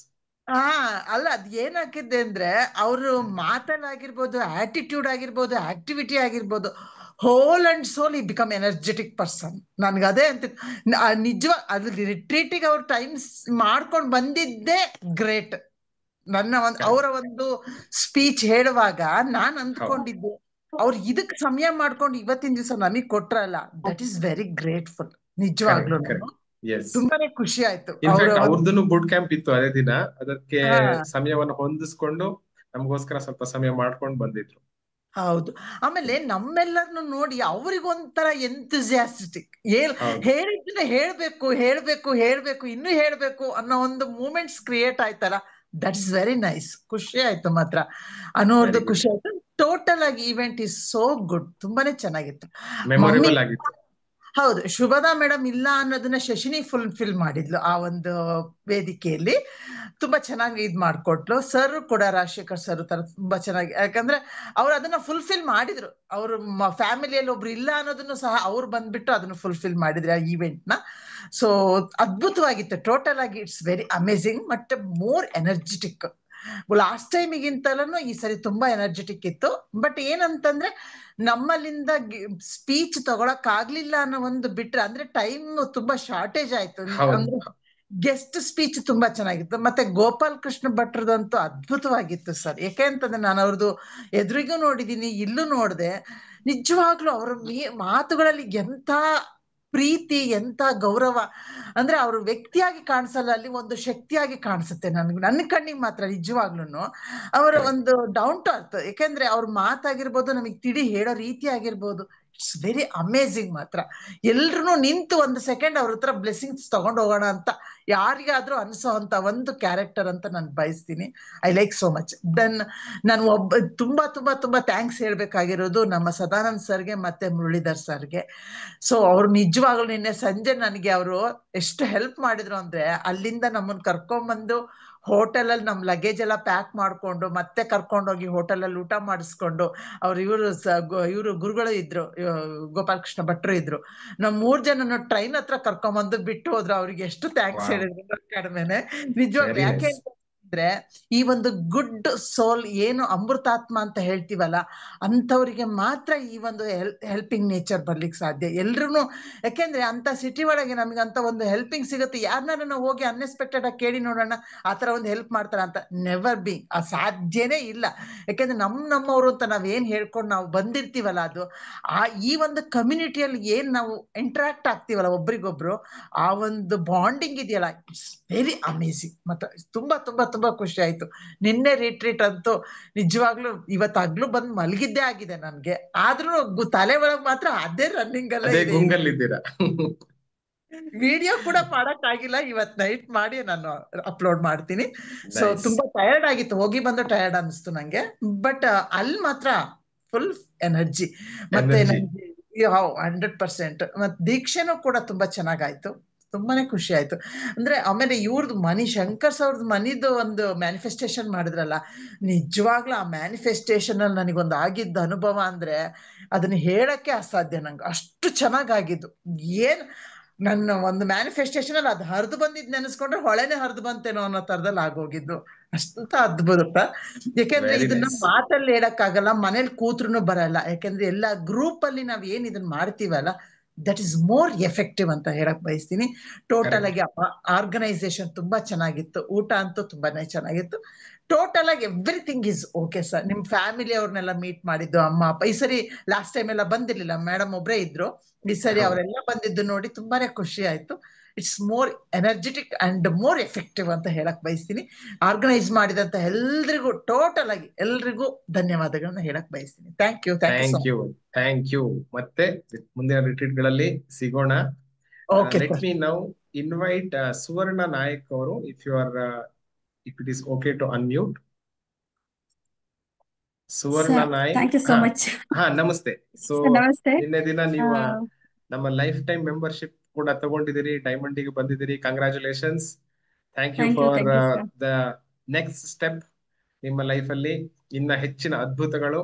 ಅಲ್ಲ, ಅದ್ ಏನಾಗಿದೆ ಅಂದ್ರೆ, ಅವರು ಮಾತಲ್ಲಾಗಿರ್ಬೋದು, ಆಟಿಟ್ಯೂಡ್ ಆಗಿರ್ಬೋದು, ಆಕ್ಟಿವಿಟಿ ಆಗಿರ್ಬೋದು, ಹೋಲ್ ಅಂಡ್ ಸೋಲ್ ಈ ಬಿಕಮ್ ಎನರ್ಜೆಟಿಕ್ ಪರ್ಸನ್. ನನ್ಗೆ ಅದೇ ಅಂತ ನಿಜವಾಗ ಅದು ರಿಟ್ರೀಟಿಗೆ ಅವ್ರು ಟೈಮ್ ಮಾಡ್ಕೊಂಡು ಬಂದಿದ್ದೇ ಗ್ರೇಟ್. ಅವರ ಒಂದು ಸ್ಪೀಚ್ ಹೇಳುವಾಗ ನಾನ್ ಅಂದ್ಕೊಂಡಿದ್ದೆ, ಅವ್ರು ಇದಕ್ ಸಮಯ ಮಾಡ್ಕೊಂಡು ಇವತ್ತಿನ ದಿವಸ ನಮಗ್ ಕೊಟ್ರಲ್ಲ, ದಟ್ ಈಸ್ ವೆರಿ ಗ್ರೇಟ್ಫುಲ್. ನಿಜವಾಗ್ಲೂ ತುಂಬಾನೇ ಖುಷಿ ಆಯ್ತು. ಅವ್ರದ್ದು ಬುಟ್ ಕ್ಯಾಂಪ್ ಇತ್ತು ಅದೇ ದಿನ, ಅದಕ್ಕೆ ಸಮಯವನ್ನು ಹೊಂದಿಸ್ಕೊಂಡು ನಮಗೋಸ್ಕರ ಸ್ವಲ್ಪ ಸಮಯ ಮಾಡ್ಕೊಂಡು ಬಂದಿದ್ರು. ಹೌದು. ಆಮೇಲೆ ನಮ್ಮೆಲ್ಲರನ್ನು ನೋಡಿ ಅವ್ರಿಗೊಂಥರ ಎಂಥೂಸಿಯಾಸ್ಟಿಕ್, ಹೇಳಿದ್ರೆ ಹೇಳ್ಬೇಕು ಇನ್ನೂ ಹೇಳ್ಬೇಕು ಅನ್ನೋ ಒಂದು ಮೂಮೆಂಟ್ಸ್ ಕ್ರಿಯೇಟ್ ಆಯ್ತಲ್ಲ, ದಟ್ ಇಸ್ ವೆರಿ ನೈಸ್. ಖುಷಿ ಆಯ್ತು ಮಾತ್ರ. ಅನ್ನೋರ್ದು ಖುಷಿ ಆಯ್ತು. ಟೋಟಲ್ ಆಗಿ ಈವೆಂಟ್ ಇಸ್ ಸೋ ಗುಡ್. ತುಂಬಾನೇ ಚೆನ್ನಾಗಿತ್ತು. ಹೌದು, ಶುಭದಾ ಮೇಡಮ್ ಇಲ್ಲ ಅನ್ನೋದನ್ನ ಶಶಿನಿ ಫುಲ್ಫಿಲ್ ಮಾಡಿದ್ಲು ಆ ಒಂದು ವೇದಿಕೆಯಲ್ಲಿ. ತುಂಬಾ ಚೆನ್ನಾಗಿ ಇದ್ ಮಾಡ್ಕೊಟ್ಲು. ಸರ್ ಕೂಡ ರಾಜಶೇಖರ್ ಸರ್ ತರ ತುಂಬಾ ಚೆನ್ನಾಗಿ, ಯಾಕಂದ್ರೆ ಅವ್ರು ಅದನ್ನ ಫುಲ್ಫಿಲ್ ಮಾಡಿದ್ರು. ಅವ್ರ ಫ್ಯಾಮಿಲಿಯಲ್ಲಿ ಒಬ್ರು ಇಲ್ಲ ಅನ್ನೋದನ್ನು ಸಹ ಅವ್ರು ಬಂದ್ಬಿಟ್ಟು ಅದನ್ನ ಫುಲ್ಫಿಲ್ ಮಾಡಿದ್ರು ಆ ಈವೆಂಟ್ ನ. ಸೊ ಅದ್ಭುತವಾಗಿತ್ತು. ಟೋಟಲ್ ಆಗಿ it's very amazing, but more energetic. Last ಟೈಮಿಗಿಂತಲೂ ಈ ಸರಿ ತುಂಬಾ ಎನರ್ಜೆಟಿಕ್ ಇತ್ತು. ಬಟ್ ಏನಂತಂದ್ರೆ ನಮ್ಮಲ್ಲಿಂದ ಸ್ಪೀಚ್ ತಗೊಳಕ್ ಆಗ್ಲಿಲ್ಲ ಅನ್ನೋ ಒಂದು ಬಿಟ್ರೆ, ಅಂದ್ರೆ ಟೈಮ್ ತುಂಬಾ ಶಾರ್ಟೇಜ್ ಆಯ್ತು. ಹೌದು. ಅಂದ್ರೆ ಗೆಸ್ಟ್ ಸ್ಪೀಚ್ ತುಂಬಾ ಚೆನ್ನಾಗಿತ್ತು. ಮತ್ತೆ ಗೋಪಾಲ್ ಕೃಷ್ಣ ಭಟ್ರದಂತೂ ಅದ್ಭುತವಾಗಿತ್ತು ಸರ್. ಯಾಕೆ ಅಂತಂದ್ರೆ ನಾನು ಅವ್ರದ್ದು ಎದುರಿಗೂ ನೋಡಿದೀನಿ, ಇಲ್ಲೂ ನೋಡ್ದೆ. ನಿಜವಾಗ್ಲೂ ಅವ್ರ ಮಾತುಗಳಲ್ಲಿ ಎಂತ ಪ್ರೀತಿ, ಎಂತ ಗೌರವ, ಅಂದ್ರೆ ಅವ್ರ ವ್ಯಕ್ತಿಯಾಗಿ ಕಾಣಿಸಲ್ಲ, ಅಲ್ಲಿ ಒಂದು ಶಕ್ತಿಯಾಗಿ ಕಾಣಿಸುತ್ತೆ ನನ್ನ ಕಣ್ಣಿಗೆ ಮಾತ್ರ. ನಿಜವಾಗ್ಲೂ ಅವರ ಒಂದು ಡೌನ್ ಟು ಅರ್ತ್, ಯಾಕೆಂದ್ರೆ ಅವ್ರ ಮಾತಾಗಿರ್ಬೋದು, ನಮಗೆ ತಿಳಿ ಹೇಳೋ ರೀತಿ ಆಗಿರ್ಬೋದು, ಇಟ್ಸ್ ವೆರಿ ಅಮೇಝಿಂಗ್ ಮಾತ್ರ. ಎಲ್ರು ನಿಂತು ಒಂದು ಸೆಕೆಂಡ್ ಅವ್ರ ಹತ್ರ ಬ್ಲೆಸ್ಸಿಂಗ್ಸ್ ತಗೊಂಡು ಹೋಗೋಣ ಅಂತ ಯಾರಿಗಾದ್ರೂ ಅನ್ಸೋ ಅಂತ ಒಂದು ಕ್ಯಾರೆಕ್ಟರ್ ಅಂತ ನಾನು ಬಯಸ್ತೀನಿ. I like so much. Then ನಾನು ತುಂಬಾ ತುಂಬಾ ತುಂಬಾ ಥ್ಯಾಂಕ್ಸ್ ಹೇಳ್ಬೇಕಾಗಿರೋದು ನಮ್ಮ ಸದಾನಂದ್ ಸರ್ಗೆ ಮತ್ತೆ ಮುರಳೀಧರ್ ಸರ್ಗೆ. ಸೊ ಅವ್ರು ನಿಜವಾಗ್ಲೂ ನಿನ್ನೆ ಸಂಜೆ ನನಗೆ ಅವರು ಎಷ್ಟು ಹೆಲ್ಪ್ ಮಾಡಿದ್ರು ಅಂದ್ರೆ, ಅಲ್ಲಿಂದ ನಮ್ಮನ್ನ ಕರ್ಕೊಂಡ್ಬಂದು ಹೋಟೆಲಲ್ಲಿ ನಮ್ಮ ಲಗೇಜ್ ಎಲ್ಲ ಪ್ಯಾಕ್ ಮಾಡ್ಕೊಂಡು ಮತ್ತೆ ಕರ್ಕೊಂಡೋಗಿ ಹೋಟೆಲಲ್ಲಿ ಊಟ ಮಾಡಿಸ್ಕೊಂಡು, ಇವರು ಗುರುಗಳು ಇದ್ರು, ಗೋಪಾಲಕೃಷ್ಣ ಭಟ್ರು ಇದ್ರು. ನಮ್ 3 ಜನನು ಟ್ರೈನ್ ಹತ್ರ ಕರ್ಕೊಂಡ್ಬಂದು ಬಿಟ್ಟು ಹೋದ್ರು. ಅವ್ರಿಗೆ ಎಷ್ಟು ಥ್ಯಾಂಕ್ಸ್ ಹೇಳಿದ್ರು ಕಡಿಮೆನೆ. ನಿಜವಾಗ್ಲು ವೆರಿ ಯಾಕೆ ನೈಸ್. ಅಂದ್ರೆ ಈ ಒಂದು ಗುಡ್ ಸೋಲ್ ಏನು ಅಮೃತಾತ್ಮ ಅಂತ ಹೇಳ್ತೀವಲ್ಲ, ಅಂಥವ್ರಿಗೆ ಮಾತ್ರ ಈ ಒಂದು ಹೆಲ್ಪಿಂಗ್ ನೇಚರ್ ಬರ್ಲಿಕ್ಕೆ ಸಾಧ್ಯ. ಎಲ್ರು ಯಾಕೆಂದ್ರೆ ಅಂತ ಸಿಟಿ ಒಳಗೆ ನಮ್ಗೆ ಅಂತ ಒಂದು ಹೆಲ್ಪಿಂಗ್ ಸಿಗುತ್ತೆ. ಯಾರನ್ನ ನಾವು ಹೋಗಿ ಅನ್ಎಕ್ಸ್ಪೆಕ್ಟೆಡ್ ಆಗಿ ಕೇಳಿ ನೋಡೋಣ ಆತರ ಒಂದು ಹೆಲ್ಪ್ ಮಾಡ್ತಾರ ಅಂತ, ನೆವರ್ ಬಿ, ಆ ಸಾಧ್ಯನೇ ಇಲ್ಲ. ಯಾಕೆಂದ್ರೆ ನಮ್ಮವರು ಅಂತ ನಾವೇನ್ ಹೇಳ್ಕೊಂಡು ನಾವು ಬಂದಿರ್ತೀವಲ್ಲ, ಅದು ಈ ಒಂದು ಕಮ್ಯುನಿಟಿಯಲ್ಲಿ ಏನ್ ನಾವು ಇಂಟ್ರಾಕ್ಟ್ ಆಗ್ತೀವಲ್ಲ ಒಬ್ರಿಗೊಬ್ರು, ಆ ಒಂದು ಬಾಂಡಿಂಗ್ ಇದೆಯಲ್ಲ, ಇಟ್ಸ್ ವೆರಿ ಅಮೇಝಿಂಗ್. ಮತ್ತೆ ತುಂಬಾ ತುಂಬಾ ತುಂಬಾ ಖುಷಿ ಆಯ್ತು. ನಿನ್ನೆ ರಿಟ್ರೀಟ್ ಅಂತೂ ನಿಜವಾಗ್ಲೂ ಇವತ್ತಾಗ್ಲೂ ಬಂದು ಮಲಗಿದ್ದೇ ಆಗಿದೆ ನನ್ಗೆ. ಆದ್ರೂ ತಲೆ ಒಳಗ್ ಮಾತ್ರ ಅದೇ ರನ್ನಿಂಗ್ ಅಲ್ಲೇ ಅದೇ ಇದೆ. ಗುಂಗಲ್ಲಿದ್ದೀರಾ. ವಿಡಿಯೋ ಕೂಡ ಮಾಡಕ್ ಆಗಿಲ್ಲ. ಇವತ್ ನೈಟ್ ಮಾಡಿ ನಾನು ಅಪ್ಲೋಡ್ ಮಾಡ್ತೀನಿ. So nice. ತುಂಬಾ ಟಯರ್ಡ್ ಆಗಿತ್ತು, ಹೋಗಿ ಬಂದು ಟಯರ್ಡ್ ಅನಿಸ್ತು ನಂಗೆ. ಬಟ್ ಅಲ್ಲಿ ಮಾತ್ರ ಫುಲ್ ಎನರ್ಜಿ. ಮತ್ತೆ ಎನರ್ಜಿ. ನಮ್ಗೆ 100%. ಮತ್ ದೀಕ್ಷೆನೂ ಕೂಡ ತುಂಬಾ ಚೆನ್ನಾಗಾಯ್ತು. ತುಂಬಾನೇ ಖುಷಿ ಆಯ್ತು. ಅಂದ್ರೆ ಆಮೇಲೆ ಇವ್ರದ್ದು ಮನಿ ಶಂಕರ್ಸ್ ಅವ್ರದ್ದು ಮನಿದು ಒಂದು ಮ್ಯಾನಿಫೆಸ್ಟೇಷನ್ ಮಾಡಿದ್ರಲ್ಲ, ನಿಜವಾಗ್ಲೂ ಆ ಮ್ಯಾನಿಫೆಸ್ಟೇಷನ್ ಅಲ್ಲಿ ನನಗೊಂದು ಆಗಿದ್ದ ಅನುಭವ ಅಂದ್ರೆ ಅದನ್ನ ಹೇಳಕ್ಕೆ ಅಸಾಧ್ಯ ನಂಗೆ. ಅಷ್ಟು ಚೆನ್ನಾಗಾಗಿದ್ದು. ಏನ್ ನನ್ನ ಒಂದು ಮ್ಯಾನಿಫೆಸ್ಟೇಷನ್ ಅಲ್ಲಿ ಅದು ಹರಿದು ಬಂದಿದ್ ನೆನೆಸ್ಕೊಂಡ್ರೆ ಹೊಳೆನೆ ಹರಿದು ಬಂತೇನೋ ಅನ್ನೋ ತರದಲ್ಲಿ ಆಗೋಗಿದ್ದು. ಅಷ್ಟಂತ ಅದ್ಭುತ. ಯಾಕೆಂದ್ರೆ ವೆರಿ ಇದನ್ನ ನೈಸ್. ಮಾತಲ್ಲಿ ಹೇಳಕ್ಕಾಗಲ್ಲ, ಮನೇಲಿ ಕೂತ್ರು ಬರಲ್ಲ. ಯಾಕೆಂದ್ರೆ ಎಲ್ಲ ಗ್ರೂಪ್ ಅಲ್ಲಿ ನಾವ್ ಏನ್ ಇದನ್ನ ಮಾಡ್ತೀವಲ್ಲ, ದಟ್ ಇಸ್ ಮೋರ್ ಎಫೆಕ್ಟಿವ್ ಅಂತ ಹೇಳಕ್ ಬಯಸ್ತೀನಿ. Total correct. ಆಗಿ ಆರ್ಗನೈಸೇಷನ್ ತುಂಬಾ ಚೆನ್ನಾಗಿತ್ತು. ಊಟ ಅಂತೂ ತುಂಬಾನೇ ಚೆನ್ನಾಗಿತ್ತು. ಟೋಟಲ್ ಆಗಿ ಎವ್ರಿಥಿಂಗ್ ಇಸ್ ಓಕೆ ಸರ್. ನಿಮ್ ಫ್ಯಾಮಿಲಿ ಅವ್ರನ್ನೆಲ್ಲ ಮೀಟ್ ಮಾಡಿದ್ದು, ಅಮ್ಮ ಅಪ್ಪ ಈ ಸರಿ ಲಾಸ್ಟ್ ಟೈಮ್ ಎಲ್ಲ ಬಂದಿರ್ಲಿಲ್ಲ, ಮೇಡಮ್ ಒಬ್ರೇ ಇದ್ರು. ಈ ಸರಿ ಹೌದು. ಅವರೆಲ್ಲ ಬಂದಿದ್ದು ನೋಡಿ ತುಂಬಾನೇ ಖುಷಿ ಆಯ್ತು. It's more energetic and more effective ಅಂತ ಹೇಳಕ್ ಬಯಸ್ತೀನಿ. ಆರ್ಗನೈಸ್ ಮಾಡಿದಂತ ಎಲ್ರಿಗೂ ಟೋಟಲ್ ಆಗಿ ಎಲ್ರಿಗೂ ಧನ್ಯವಾದಗಳನ್ನ ಹೇಳಕ್ ಬಯಸ್ತೀನಿ. Thank you so thank you, thank you. ಮತ್ತೆ ಮುಂದಿನ ರಿಟ್ರೀಟ್ ಗಳಲ್ಲಿ ಸಿಗೋಣ. Okay let sir. Me now invite Suvarna Nayak ಅವರು, if you are if it is okay to unmute. Suvarna sir Nayak. Thank you so much. ಹಾ ನಮಸ್ತೆ. ಸೊ ಸರ್ ನಮಸ್ತೆ. ನಿನ್ನೆ ದಿನ ನೀವು ನಮ್ಮ ಲೈಫ್ ಟೈಮ್ ಮೆಂಬರ್ಶಿಪ್ ಕೂಡ ತಗೊಂಡಿದ್ದೀರಿ, ಡೈಮಂಡ್ ಗೆ ಬಂದಿದ್ದೀರಿ. Congratulations. Thank you for sir. The next step. ನಿಮ್ಮ ಲೈಫ್ ಅಲ್ಲಿ ಇನ್ನ ಹೆಚ್ಚಿನ ಅದ್ಭುತಗಳು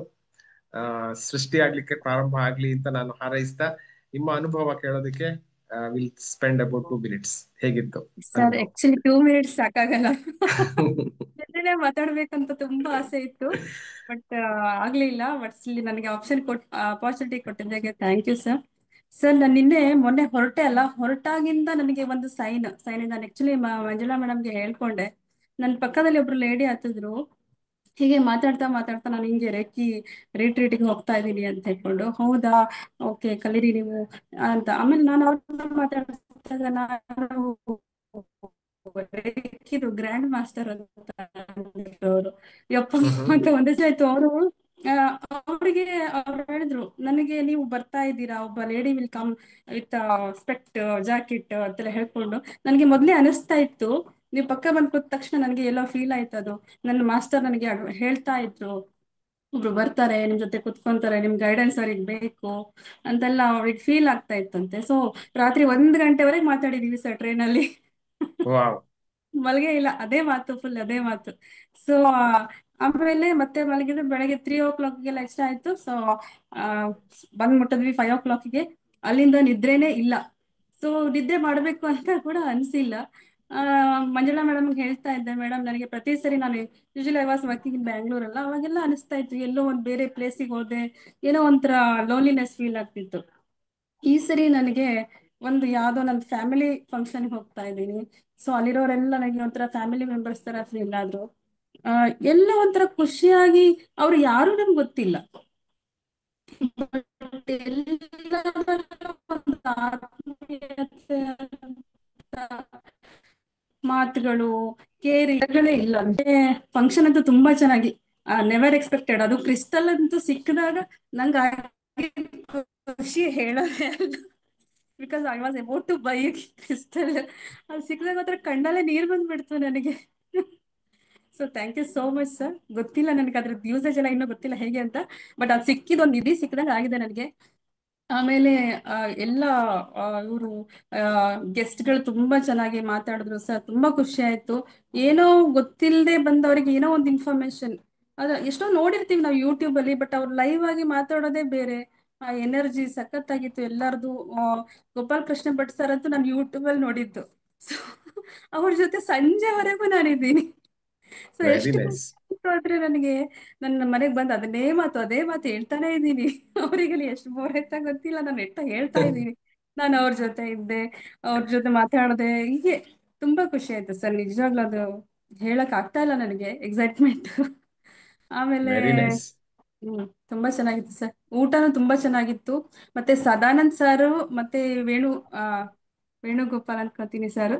ಸೃಷ್ಟಿಯಾಗ್ಲಿಕ್ಕೆ ಪ್ರಾರಂಭ ಆಗ್ಲಿ ಅಂತ ನಾನು ಹಾರೈಸ್ತಾ, ನಿಮ್ಮ ಅನುಭವ ಕೇಳೋದಕ್ಕೆ ವಿಲ್ ಸ್ಪೆಂಡ್ ಅಬೌಟ್ 2 minutes. ಹೇಗಿತ್ತು ಸರ್ ಅನುಭವ? ಆಕ್ಚುಲಿ 2 minutes ಸಾಕಾಗಲ್ಲ. ಜೊತೆನೆ ಮಾತಾಡ್ಬೇಕಂತ ತುಂಬಾ ಆಸೆ ಇತ್ತು, ಬಟ್ ಆಗ್ಲಿಲ್ಲ. ಬಟ್ ಇಲ್ಲಿ ನನಗೆ ಅಪಾರ್ಚುನಿಟಿ ಕೊಟ್ಟಿದ್ದಕ್ಕೆ ಥ್ಯಾಂಕ್ ಯು ಸರ್. ಸರ್ ನಾನು ಮೊನ್ನೆ ಹೊರಟೆ ಅಲ್ಲ, ಹೊರಟಾಗಿಂದ ನನಗೆ ಒಂದು ಸೈನ್ ನಾನು ಆಕ್ಚುಲಿ ಮಂಜುಳಾ ಮೇಡಮ್ಗೆ ಹೇಳ್ಕೊಂಡೆ. ನನ್ನ ಪಕ್ಕದಲ್ಲಿ ಒಬ್ರು ಲೇಡಿ ಹತ್ತಿದ್ರು. ಹೀಗೆ ಮಾತಾಡ್ತಾ ಮಾತಾಡ್ತಾ ನಾನು ಹಿಂಗೆ ರಿಟ್ರೀಟಿಗೆ ಹೋಗ್ತಾ ಇದ್ದೀನಿ ಅಂತ ಹೇಳ್ಕೊಂಡು, ಹೌದಾ ಓಕೆ ಕಲೀರಿ ನೀವು ಅಂತ. ಆಮೇಲೆ ನಾನು ಅವ್ರನ್ನ ಮಾತಾಡ್ತಾ ಇದ್ದೆ, ನಾನು ರೇಖಿದು ಗ್ರ್ಯಾಂಡ್ ಮಾಸ್ಟರ್ ಅಂತ ಅವರು. ಯಪ್ಪ ಅಂತ ಒಂದೇ ಆಯ್ತು. ಅವರಿಗೆ ಅವ್ರು ಹೇಳಿದ್ರು ನನಗೆ, ನೀವು ಬರ್ತಾ ಇದ್ದೀರಾ, ಒಬ್ಬ lady will come with specs jacket ಅಂತೆಲ್ಲ ಹೇಳ್ಕೊಂಡು. ನನಗೆ ಮೊದ್ಲೇ ಅನಿಸ್ತಾ ಇತ್ತು, ನೀವು ಪಕ್ಕ ಬಂದ್ ಕೂತ ತಕ್ಷಣ ನನಗೆ ಎಲ್ಲೋ ಫೀಲ್ ಆಯ್ತು. ಅದು ನನ್ನ ಮಾಸ್ಟರ್ ನನಗೆ ಹೇಳ್ತಾ ಇದ್ರು, ಒಬ್ರು ಬರ್ತಾರೆ ನಿಮ್ ಜೊತೆ ಕುತ್ಕೊಂತಾರೆ, ನಿಮ್ ಗೈಡೆನ್ಸ್ ಅವ್ರಿಗೆ ಬೇಕು ಅಂತೆಲ್ಲ ಅವ್ರಿಗೆ ಫೀಲ್ ಆಗ್ತಾ ಇತ್ತಂತೆ. ಸೊ ರಾತ್ರಿ 1 ಗಂಟೆವರೆಗೆ ಮಾತಾಡಿದೀವಿ ಸರ್ ಟ್ರೈನಲ್ಲಿ. ವಾವ್. ಮಲ್ಗೆ ಇಲ್ಲ, ಅದೇ ಮಾತು, ಫುಲ್ ಅದೇ ಮಾತು. ಸೊ ಆಮೇಲೆ ಮತ್ತೆ ಮಲಗಿದ್ರೆ ಬೆಳಗ್ಗೆ 3 o'clockಗೆಲ್ಲ ಇಷ್ಟ ಆಯ್ತು. ಸೊ ಬಂದ್ ಮುಟ್ಟಿದ್ವಿ 5 o'clockಗೆ. ಅಲ್ಲಿಂದ ನಿದ್ರೆನೇ ಇಲ್ಲ. ಸೊ ನಿದ್ದೆ ಮಾಡ್ಬೇಕು ಅಂತ ಕೂಡ ಅನ್ಸಿಲ್ಲ. ಆ ಮಂಜುಳಾ ಮೇಡಮ್ ಹೇಳ್ತಾ ಇದ್ದೆ, ಮೇಡಮ್ ನನಗೆ ಪ್ರತಿ ಸರಿ ನಾನು usually I was working in Bangalore ಅಲ್ಲ, ಅವಾಗೆಲ್ಲ ಅನಿಸ್ತಾ ಇತ್ತು ಎಲ್ಲೋ ಒಂದ್ ಬೇರೆ ಪ್ಲೇಸಿಗೆ ಹೋದೆ, ಏನೋ ಒಂಥರ ಲೋನ್ಲಿನೆಸ್ ಫೀಲ್ ಆಗ್ತಿತ್ತು. ಈ ಸರಿ ನನಗೆ ಒಂದು ಯಾವ್ದೋ ನನ್ನ ಫ್ಯಾಮಿಲಿ ಫಂಕ್ಷನ್ಗೆ ಹೋಗ್ತಾ ಇದ್ದೀನಿ. ಸೊ ಅಲ್ಲಿರೋರೆಲ್ಲ ನನಗೆ ಒಂಥರ ಫ್ಯಾಮಿಲಿ ಮೆಂಬರ್ಸ್ ತರ ಫೀಲ್ ಆದ್ರು. ಎಲ್ಲ ಒಂಥರ ಖುಷಿಯಾಗಿ, ಅವ್ರು ಯಾರು ನಮ್ಗೆ ಗೊತ್ತಿಲ್ಲ, ಬಟ್ ಎಲ್ಲದರಲ್ಲೂ ಒಂದು ಆತ್ಮೀಯತೆ ಅಂತ ಮಾತುಗಳು, ಕೇರ್ಗಳೇ ಇಲ್ಲ. ಅಂದ್ರೆ ಫಂಕ್ಷನ್ ಅಂತೂ ತುಂಬಾ ಚೆನ್ನಾಗಿ, ನೆವರ್ ಎಕ್ಸ್ಪೆಕ್ಟೆಡ್. ಅದು ಕ್ರಿಸ್ಟಲ್ ಅಂತೂ ಸಿಕ್ಕಿದಾಗ ನಂಗೆ ಖುಷಿ ಹೇಳೋದೇ ಅಲ್ಲ. Because I was about to buy crystal. ಅದು ಸಿಕ್ಕಿದಾಗ ಮಾತ್ರ ಕಣ್ಣಲ್ಲೇ ನೀರು ಬಂದ್ಬಿಡ್ತು ನನಗೆ. So thank you so much sir. ಗೊತ್ತಿಲ್ಲ ನನಗೆ ಅದ್ರದ್ದು ಯೂಸೇಜ್ ಎಲ್ಲ ಇನ್ನೂ ಗೊತ್ತಿಲ್ಲ ಹೇಗೆ ಅಂತ, ಬಟ್ ಅದು ಸಿಕ್ಕಿದ ಒಂದು ನಿಧಿ ಸಿಕ್ಕಿದಾಗ ಆಗಿದೆ ನನಗೆ. ಆಮೇಲೆ ಎಲ್ಲ ಇವರು ಗೆಸ್ಟ್ಗಳು ತುಂಬಾ ಚೆನ್ನಾಗಿ ಮಾತಾಡಿದ್ರು ಸರ್, ತುಂಬಾ ಖುಷಿ ಆಯ್ತು. ಏನೋ ಗೊತ್ತಿಲ್ಲದೆ ಬಂದವರಿಗೆ ಏನೋ ಒಂದು ಇನ್ಫಾರ್ಮೇಶನ್, ಎಷ್ಟೋ ನೋಡಿರ್ತೀವಿ ನಾವು ಯೂಟ್ಯೂಬ್ ಅಲ್ಲಿ, ಬಟ್ ಅವ್ರು ಲೈವ್ ಆಗಿ ಮಾತಾಡೋದೇ ಬೇರೆ. ಆ ಎನರ್ಜಿ ಸಖತ್ತಾಗಿತ್ತು ಎಲ್ಲರದು. ಗೋಪಾಲ್ ಕೃಷ್ಣ ಭಟ್ ಸರ್ ಅಂತೂ ನಾನು ಯೂಟ್ಯೂಬ್ ಅಲ್ಲಿ ನೋಡಿದ್ದು. ಸೊ ಅವ್ರ ಜೊತೆ ಸಂಜೆವರೆಗೂ ನಾನಿದ್ದೀನಿ. ಸೊ ವೆರಿ ಎಷ್ಟು ನೈಸ್. ಖುಷಿ ಆದ್ರೆ ನನಗೆ, ನನ್ನ ಮನೆಗೆ ಬಂದು ಅದೇ ಮಾತು ಹೇಳ್ತಾನೆ ಇದ್ದೀನಿ. ಅವರಿಗೆಲ್ಲ ಎಷ್ಟು ಬೋರ್ ಆಯ್ತಾ ಗೊತ್ತಿಲ್ಲ, ನಾನು ಹೇಳ್ತಾ ಇದ್ದೀನಿ. ನಾನು ಅವ್ರ ಜೊತೆ ಇದ್ದೆ, ಅವ್ರ ಜೊತೆ ಮಾತಾಡದೆ, ಹೀಗೆ ತುಂಬಾ ಖುಷಿ ಆಯ್ತು ಸರ್. ನಿಜವಾಗ್ಲೂ ಅದು ಹೇಳಕ್ ಆಗ್ತಾ ಇಲ್ಲ ನನಗೆ, ಎಕ್ಸೈಟ್ಮೆಂಟ್. ಆಮೇಲೆ ವೆರಿ ನೈಸ್. ತುಂಬಾ ಚೆನ್ನಾಗಿತ್ತು ಸರ್. ಊಟನೂ ತುಂಬಾ ಚೆನ್ನಾಗಿತ್ತು. ಮತ್ತೆ ಸದಾನಂದ್ ಸಾರು ಮತ್ತೆ ವೇಣುಗೋಪಾಲ್ ಅನ್ಕೋತೀನಿ ಸರ್,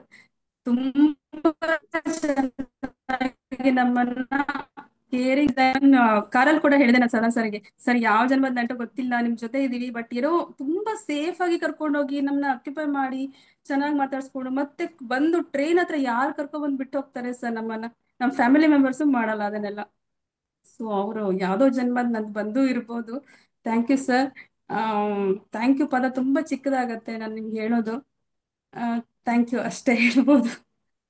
ತುಂಬಾ ಚೆನ್ನಾಗಿ ನಮ್ಮನ್ನ ಕೇರಿಂಗ್. ಕಾರಲ್ಲಿ ಕೂಡ ಹೇಳಿದೆ ನಾನು ಸದಾ ಸರ್ಗೆ, ಸರ್ ಯಾವ ಜನ್ಮದ ನಂಟು ಗೊತ್ತಿಲ್ಲ, ನಿಮ್ ಜೊತೆ ಇದೀವಿ, ಬಟ್ ಇರೋ ತುಂಬಾ ಸೇಫ್ ಆಗಿ ಕರ್ಕೊಂಡೋಗಿ ನಮ್ಮನ್ನ ಅಕ್ಯುಪೈ ಮಾಡಿ ಚೆನ್ನಾಗಿ ಮಾತಾಡ್ಸ್ಕೊಂಡು, ಮತ್ತೆ ಬಂದು ಟ್ರೈನ್ ಹತ್ರ ಯಾರು ಕರ್ಕೊಂಡ್ ಬಂದು ಬಿಟ್ಟು ಹೋಗ್ತಾರೆ ಸರ್ ನಮ್ಮನ್ನ, ನಮ್ಮ ಫ್ಯಾಮಿಲಿ ಮೆಂಬರ್ಸು ಮಾಡಲ್ಲ ಅದನ್ನೆಲ್ಲ. ಸೊ ಅವರು ಯಾವ್ದೋ ಜನ್ಮದ್ ನಂದು ಬಂದು ಇರ್ಬೋದು. Thank you sir. Thank you ಪದ ತುಂಬಾ ಚಿಕ್ಕದಾಗತ್ತೆ ನಾನು ನಿಮ್ಗೆ ಹೇಳೋದು. ಥ್ಯಾಂಕ್ ಯು ಅಷ್ಟೇ ಹೇಳ್ಬೋದು.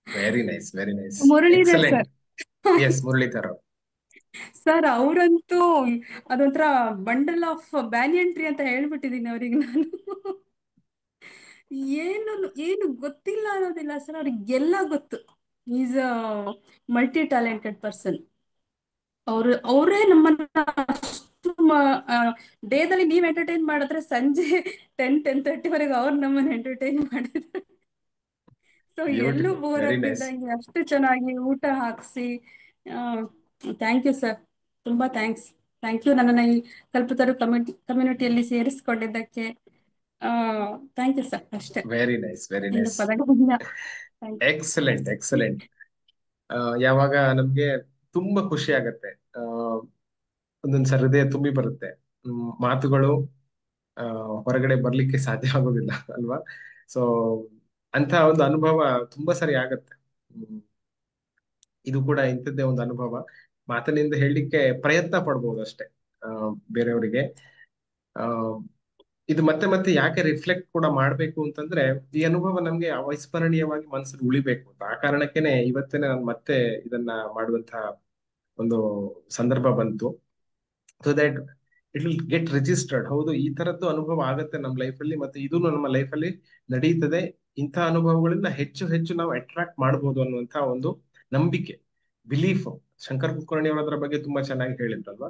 Very nice, very nice, Muralidhar excellent. Sir, yes, Muralidhar ಅವ್ರು. ಸರ್ ಅವರಂತೂ ಅದೊಂಥರ ಬಂಡಲ್ ಆಫ್ ಬ್ಯಾನಿಯನ್ ಟ್ರೀ ಅಂತ ಹೇಳ್ಬಿಟ್ಟಿದೀನಿ ಅವ್ರಿಗೆ ನಾನು. ಏನು ಏನು ಗೊತ್ತಿಲ್ಲ ಅನ್ನೋದಿಲ್ಲ ಸರ್, ಅವ್ರಿಗೆಲ್ಲ ಗೊತ್ತು. Is a multi talented person. ಅವರೇ ನಮ್ಮನ್ನ ಅಷ್ಟು ಡೇದಲ್ಲಿ ನೀವ್ ಎಂಟರ್ಟೈನ್ ಮಾಡಿದ್ರೆ ಸಂಜೆ 10-10:30ವರೆಗೆ ಅವ್ರು ನಮ್ಮನ್ನ ಎಂಟರ್ಟೈನ್ ಮಾಡಿದ್ರು. ಸೊ ಎಲ್ಲೂ ಬ್ಯೂಟಿಫುಲ್, ಬೋರ್ ವೆರಿ ನೈಸ್. ಆಗ್ತಿದ್ದಂಗೆ ಅಷ್ಟು ಚೆನ್ನಾಗಿ ಊಟ ಹಾಕ್ಸಿ. ಥ್ಯಾಂಕ್ ಯು ಸರ್, ತುಂಬಾ ಥ್ಯಾಂಕ್ಸ್. ಥ್ಯಾಂಕ್ ಯು ನನ್ನನ್ನ ಈ ಕಲ್ಪತರು ಕಮ್ಯುನಿಟಿಯಲ್ಲಿ ಸೇರಿಸ್ಕೊಂಡಿದ್ದಕ್ಕೆ. ಥ್ಯಾಂಕ್ ಯು ಸರ್, ಅಷ್ಟೇ. ವೆರಿ ನೈಸ್, ವೆರಿ ಇನ್ನು ನೈಸ್. ಪದಗಳಿಲ್ಲ. Thank you. Excellent, excellent. ಯಾವಾಗ ನಮ್ಗೆ ತುಂಬಾ ಖುಷಿ ಆಗತ್ತೆ, ಒಂದೊಂದ್ಸರಿ ಹೃದಯ ತುಂಬಿ ಬರುತ್ತೆ. ಮಾತುಗಳು ಹೊರಗಡೆ ಬರ್ಲಿಕ್ಕೆ ಸಾಧ್ಯ ಆಗೋದಿಲ್ಲ ಅಲ್ವಾ? ಸೊ ಅಂತ ಒಂದು ಅನುಭವ ತುಂಬಾ ಸರಿ ಆಗತ್ತೆ. ಇದು ಕೂಡ ಇಂಥದ್ದೇ ಒಂದು ಅನುಭವ. ಮಾತಿನಿಂದ ಹೇಳಲಿಕ್ಕೆ ಪ್ರಯತ್ನ ಪಡ್ಬೋದು ಅಷ್ಟೇ ಬೇರೆಯವರಿಗೆ. ಆ ಇದು ಮತ್ತೆ ಮತ್ತೆ ಯಾಕೆ ರಿಫ್ಲೆಕ್ಟ್ ಕೂಡ ಮಾಡ್ಬೇಕು ಅಂತಂದ್ರೆ, ಈ ಅನುಭವ ನಮ್ಗೆ ಅವಿಸ್ಮರಣೀಯವಾಗಿ ಮನಸ್ಸಲ್ಲಿ ಉಳಿಬೇಕು ಅಂತ. ಆ ಕಾರಣಕ್ಕೇನೆ ಇವತ್ತೇನೆ ನಾನು ಮತ್ತೆ ಇದನ್ನ ಮಾಡುವಂತಹ ಒಂದು ಸಂದರ್ಭ ಬಂತು. So that it will get registered. ಹೌದು, ಈ ತರದ್ದು ಅನುಭವ ಆಗತ್ತೆ ನಮ್ಮ ಲೈಫಲ್ಲಿ, ಮತ್ತೆ ಇದು ನಮ್ಮ ಲೈಫಲ್ಲಿ ನಡೀತದೆ. ಇಂಥ ಅನುಭವಗಳನ್ನ ಹೆಚ್ಚು ಹೆಚ್ಚು ನಾವು ಅಟ್ರಾಕ್ಟ್ ಮಾಡಬಹುದು ಅನ್ನುವಂತ ಒಂದು ನಂಬಿಕೆ, ಬಿಲೀಫ್. ಶಂಕರ್ ಕುಲಕರ್ಣಿ ಅವರ ಅದ್ರ ಬಗ್ಗೆ ತುಂಬಾ ಚೆನ್ನಾಗಿ ಹೇಳಿದ್ರಲ್ವಾ.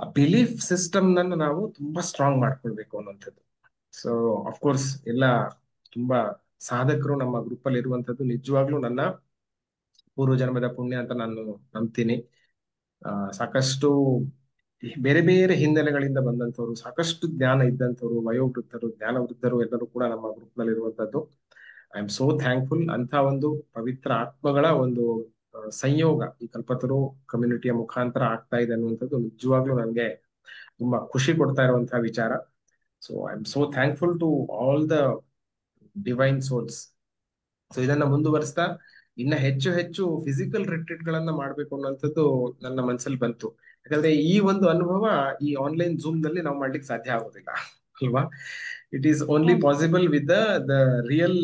ಆ ಬಿಲೀಫ್ ಸಿಸ್ಟಮ್ ನನ್ನ ನಾವು ತುಂಬಾ ಸ್ಟ್ರಾಂಗ್ ಮಾಡ್ಕೊಳ್ಬೇಕು ಅನ್ನುವಂಥದ್ದು. ಸೊ ಅಫ್ಕೋರ್ಸ್ ಎಲ್ಲ ತುಂಬಾ ಸಾಧಕರು ನಮ್ಮ ಗ್ರೂಪ್ ಅಲ್ಲಿ ಇರುವಂತದ್ದು ನಿಜವಾಗ್ಲೂ ನನ್ನ ಪೂರ್ವ ಜನ್ಮದ ಪುಣ್ಯ ಅಂತ ನಾನು ನಂಬ್ತೀನಿ. ಸಾಕಷ್ಟು ಬೇರೆ ಬೇರೆ ಹಿನ್ನೆಲೆಗಳಿಂದ ಬಂದಂತವ್ರು, ಸಾಕಷ್ಟು ಜ್ಞಾನ ಇದ್ದಂಥವ್ರು, ವಯೋವೃದ್ಧರು, ಜ್ಞಾನ ವೃದ್ಧರು ಎಲ್ಲರೂ ಕೂಡ ನಮ್ಮ ಗ್ರೂಪ್ ನಲ್ಲಿ ಇರುವಂತದ್ದು. I am so thankful. ಅಂತ ಒಂದು ಪವಿತ್ರ ಆತ್ಮಗಳ ಒಂದು ಸಂಯೋಗ ಈ ಕಲ್ಪತರು ಕಮ್ಯುನಿಟಿಯ ಮುಖಾಂತರ ಆಗ್ತಾ ಇದೆ ಅನ್ನುವಂಥದ್ದು ನಿಜವಾಗ್ಲೂ ನನಗೆ ತುಂಬಾ ಖುಷಿ ಕೊಡ್ತಾ ಇರುವಂತಹ ವಿಚಾರ. So I am so thankful to all the divine souls. So ಇದನ್ನ ಮುಂದುವರಿಸ್ತಾ ಇನ್ನ ಹೆಚ್ಚು ಹೆಚ್ಚು ಫಿಸಿಕಲ್ ರಿಟ್ರೀಟ್ ಗಳನ್ನ ಮಾಡ್ಬೇಕು ಅನ್ನೋಂಥದ್ದು ನನ್ನ ಮನಸ್ಸಲ್ಲಿ ಬಂತು. ಯಾಕಂದ್ರೆ ಈ ಒಂದು ಅನುಭವ ಈ ಆನ್ಲೈನ್ ಜೂಮ್ ನಲ್ಲಿ ನಾವು ಮಾಡ್ಲಿಕ್ಕೆ ಸಾಧ್ಯ ಆಗೋದಿಲ್ಲ ಅಲ್ವಾ. It is only possible with the real,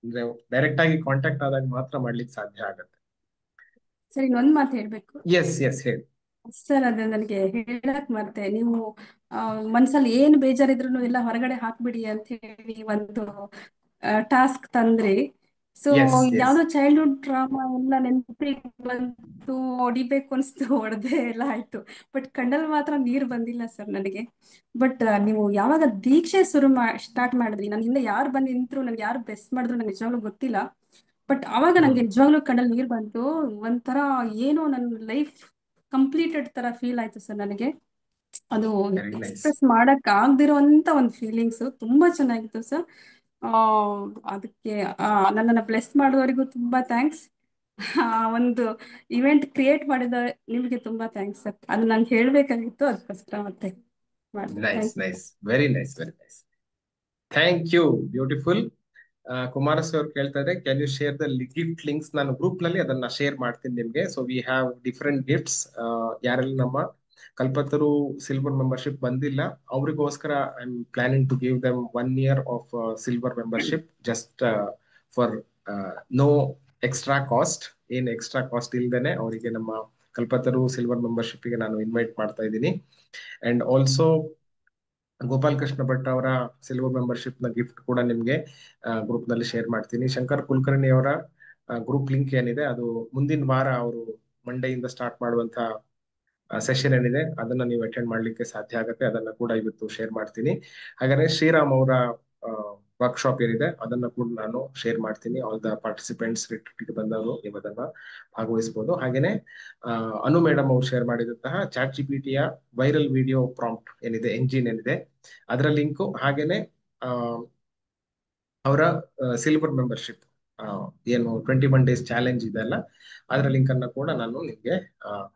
ಅಂದ್ರೆ ಡೈರೆಕ್ಟ್ ಆಗಿ ಕಾಂಟ್ಯಾಕ್ಟ್ ಆದಾಗ ಮಾತ್ರ ಮಾಡ್ಲಿಕ್ಕೆ ಸಾಧ್ಯ ಆಗುತ್ತೆ. ಸರಿ, ಇನ್ನೊಂದ್ ಮಾತು ಹೇಳ್ಬೇಕು ಎಸ್ ಎಸ್ ಹೇಳಿ ಸರ್. ಅದೇ ನನಗೆ ಹೇಳಕ್ ಮರ್ತೆ. ನೀವು ಮನ್ಸಲ್ಲಿ ಏನು ಬೇಜಾರಿದ್ರು ಎಲ್ಲ ಹೊರಗಡೆ ಹಾಕ್ಬಿಡಿ ಅಂತ ಹೇಳಿ ಒಂದು ಟಾಸ್ಕ್ ತಂದ್ರಿ. ಸೊ ಎಸ್ ಎಸ್ ಯಾವ್ದೋ ಚೈಲ್ಡ್ಹುಡ್ ಡ್ರಾಮಾ ಎಲ್ಲ ನೆನಪಿಗೆ ಬಂತು, ಹೊಡಿಬೇಕು ಅನ್ಸ್ತು, ಹೊಡೆದೆ ಎಲ್ಲ ಆಯ್ತು. ಬಟ್ ಕಣ್ಣಲ್ಲಿ ಮಾತ್ರ ನೀರು ಬಂದಿಲ್ಲ ಸರ್ ನನಗೆ. ಬಟ್ ನೀವು ಯಾವಾಗ ದೀಕ್ಷೆ ಸ್ಟಾರ್ಟ್ ಮಾಡಿದ್ರಿ, ನನ್ನ ಹಿಂದೆ ಯಾರು ಬಂದು ನಿಂತರು, ನನ್ಗೆ ಯಾರು ಬೆಸ್ಟ್ ಮಾಡಿದ್ರು ನಂಗೆ ನಿಜವಾಗ್ಲೂ ಗೊತ್ತಿಲ್ಲ. ಬಟ್ ಅವಾಗ ನಂಗೆ ನಿಜವಾಗ್ಲೂ ಕಣ್ಣಲ್ಲಿ ನೀರು ಬಂತು. ಒಂಥರ ಏನೋ ನನ್ನ ಲೈಫ್ ಕಂಪ್ಲೀಟೆಡ್ ತರ ಫೀಲ್ ಆಯ್ತು ಸರ್ ನನಗೆ. ಅದು ವೆರಿ ನೈಸ್. ಎಕ್ಸ್ಪ್ರೆಸ್ ಮಾಡಕ್ ಆಗದಿರೋಂತ ಒಂದು ಫೀಲಿಂಗ್ಸ್. ತುಂಬಾ ಚೆನ್ನಾಗಿತ್ತು ಸರ್. ಆ ಅದಕ್ಕೆ ನನ್ನನ್ನ ಬ್ಲೆಸ್ ಮಾಡೋವರಿಗೂ ತುಂಬಾ ಥ್ಯಾಂಕ್ಸ್. ಒಂದು ಇವೆಂಟ್ ಕ್ರಿಯೇಟ್ ಮಾಡಿದ ನಿಮ್ಗೆ ತುಂಬಾ ಥ್ಯಾಂಕ್ಸ್ ಸರ್. ಅದು ನಾನು ಹೇಳ್ಬೇಕಾಗಿತ್ತು, ಅದಕ್ಕೋಸ್ಕರ ಮತ್ತೆ ಮಾಡಿದೆ. Nice thank you. Nice, very nice, very nice. Thank you, beautiful. Kumaraswamy ಅವ್ರು ಕೇಳ್ತಾ ಇದ್ದಾರೆ, can you share the gift links? ನಾನು ಗ್ರೂಪ್ ನಲ್ಲಿ ಅದನ್ನ ಶೇರ್ ಮಾಡ್ತೀನಿ ನಿಮ್ಗೆ. So we have different gifts. ಯಾರೆಲ್ಲ ನಮ್ಮ ಕಲ್ಪತರು ಸಿಲ್ವರ್ ಮೆಂಬರ್ಶಿಪ್ ಬಂದಿಲ್ಲ ಅವ್ರಿಗೋಸ್ಕರ I am planning to give them 1 year of silver membership just for no extra cost. ಏನ್ ಎಕ್ಸ್ಟ್ರಾ ಕಾಸ್ಟ್ ಇಲ್ದೇನೆ ಅವರಿಗೆ ನಮ್ಮ ಕಲ್ಪತರು ಸಿಲ್ವರ್ ಮೆಂಬರ್ಶಿಪ್ ಗೆ ನಾನು ಇನ್ವೈಟ್ ಮಾಡ್ತಾ ಇದ್ದೀನಿ. ಅಂಡ್ ಆಲ್ಸೋ ಗೋಪಾಲ್ ಕೃಷ್ಣ ಭಟ್ ಅವರ ಸಿಲ್ವರ್ ಮೆಂಬರ್ಶಿಪ್ ನ ಗಿಫ್ಟ್ ಕೂಡ ನಿಮ್ಗೆ ಗ್ರೂಪ್ ನಲ್ಲಿ ಶೇರ್ ಮಾಡ್ತೀನಿ. ಶಂಕರ್ ಕುಲಕರ್ಣಿ ಅವರ ಗ್ರೂಪ್ ಲಿಂಕ್ ಏನಿದೆ ಅದು ಮುಂದಿನ ವಾರ ಅವರು ಮಂಡೆಯಿಂದ ಸ್ಟಾರ್ಟ್ ಮಾಡುವಂತ ಸೆಷನ್ ಏನಿದೆ ಅದನ್ನ ನೀವು ಅಟೆಂಡ್ ಮಾಡ್ಲಿಕ್ಕೆ ಸಾಧ್ಯ ಆಗುತ್ತೆ. ಅದನ್ನ ಕೂಡ ಇವತ್ತು ಶೇರ್ ಮಾಡ್ತೀನಿ. ಹಾಗಾದ್ರೆ ಶ್ರೀರಾಮ್ ಅವರ ವರ್ಕ್ಶಾಪ್ ಏನಿದೆ ಅದನ್ನ ಕೂಡ ನಾನು ಶೇರ್ ಮಾಡ್ತೀನಿ. ಆಲ್ ದ ಪಾರ್ಟಿಸಿಪೆಂಟ್ಸ್ ರಿಟ್ರೀಟ್ ಬಂದವರು ನೀವು ಅದನ್ನ ಭಾಗವಹಿಸಬಹುದು. ಹಾಗೇನೆ ಅನು ಮೇಡಮ್ ಅವ್ರು ಶೇರ್ ಮಾಡಿದಂತಹ ಚಾಟ್ ಜಿಪಿಟಿಯ ವೈರಲ್ ವಿಡಿಯೋ ಪ್ರಾಂಪ್ಟ್ ಏನಿದೆ, ಎಂಜಿನ್ ಏನಿದೆ ಅದರ ಲಿಂಕು, ಹಾಗೇನೆ ಅವರ ಸಿಲ್ವರ್ ಮೆಂಬರ್ಶಿಪ್ ಏನು 21 days ಚಾಲೆಂಜ್ ಇದೆ ಅಲ್ಲ, ಅದರ ಲಿಂಕ್ ಅನ್ನ ಕೂಡ ನಾನು ನಿಮ್ಗೆ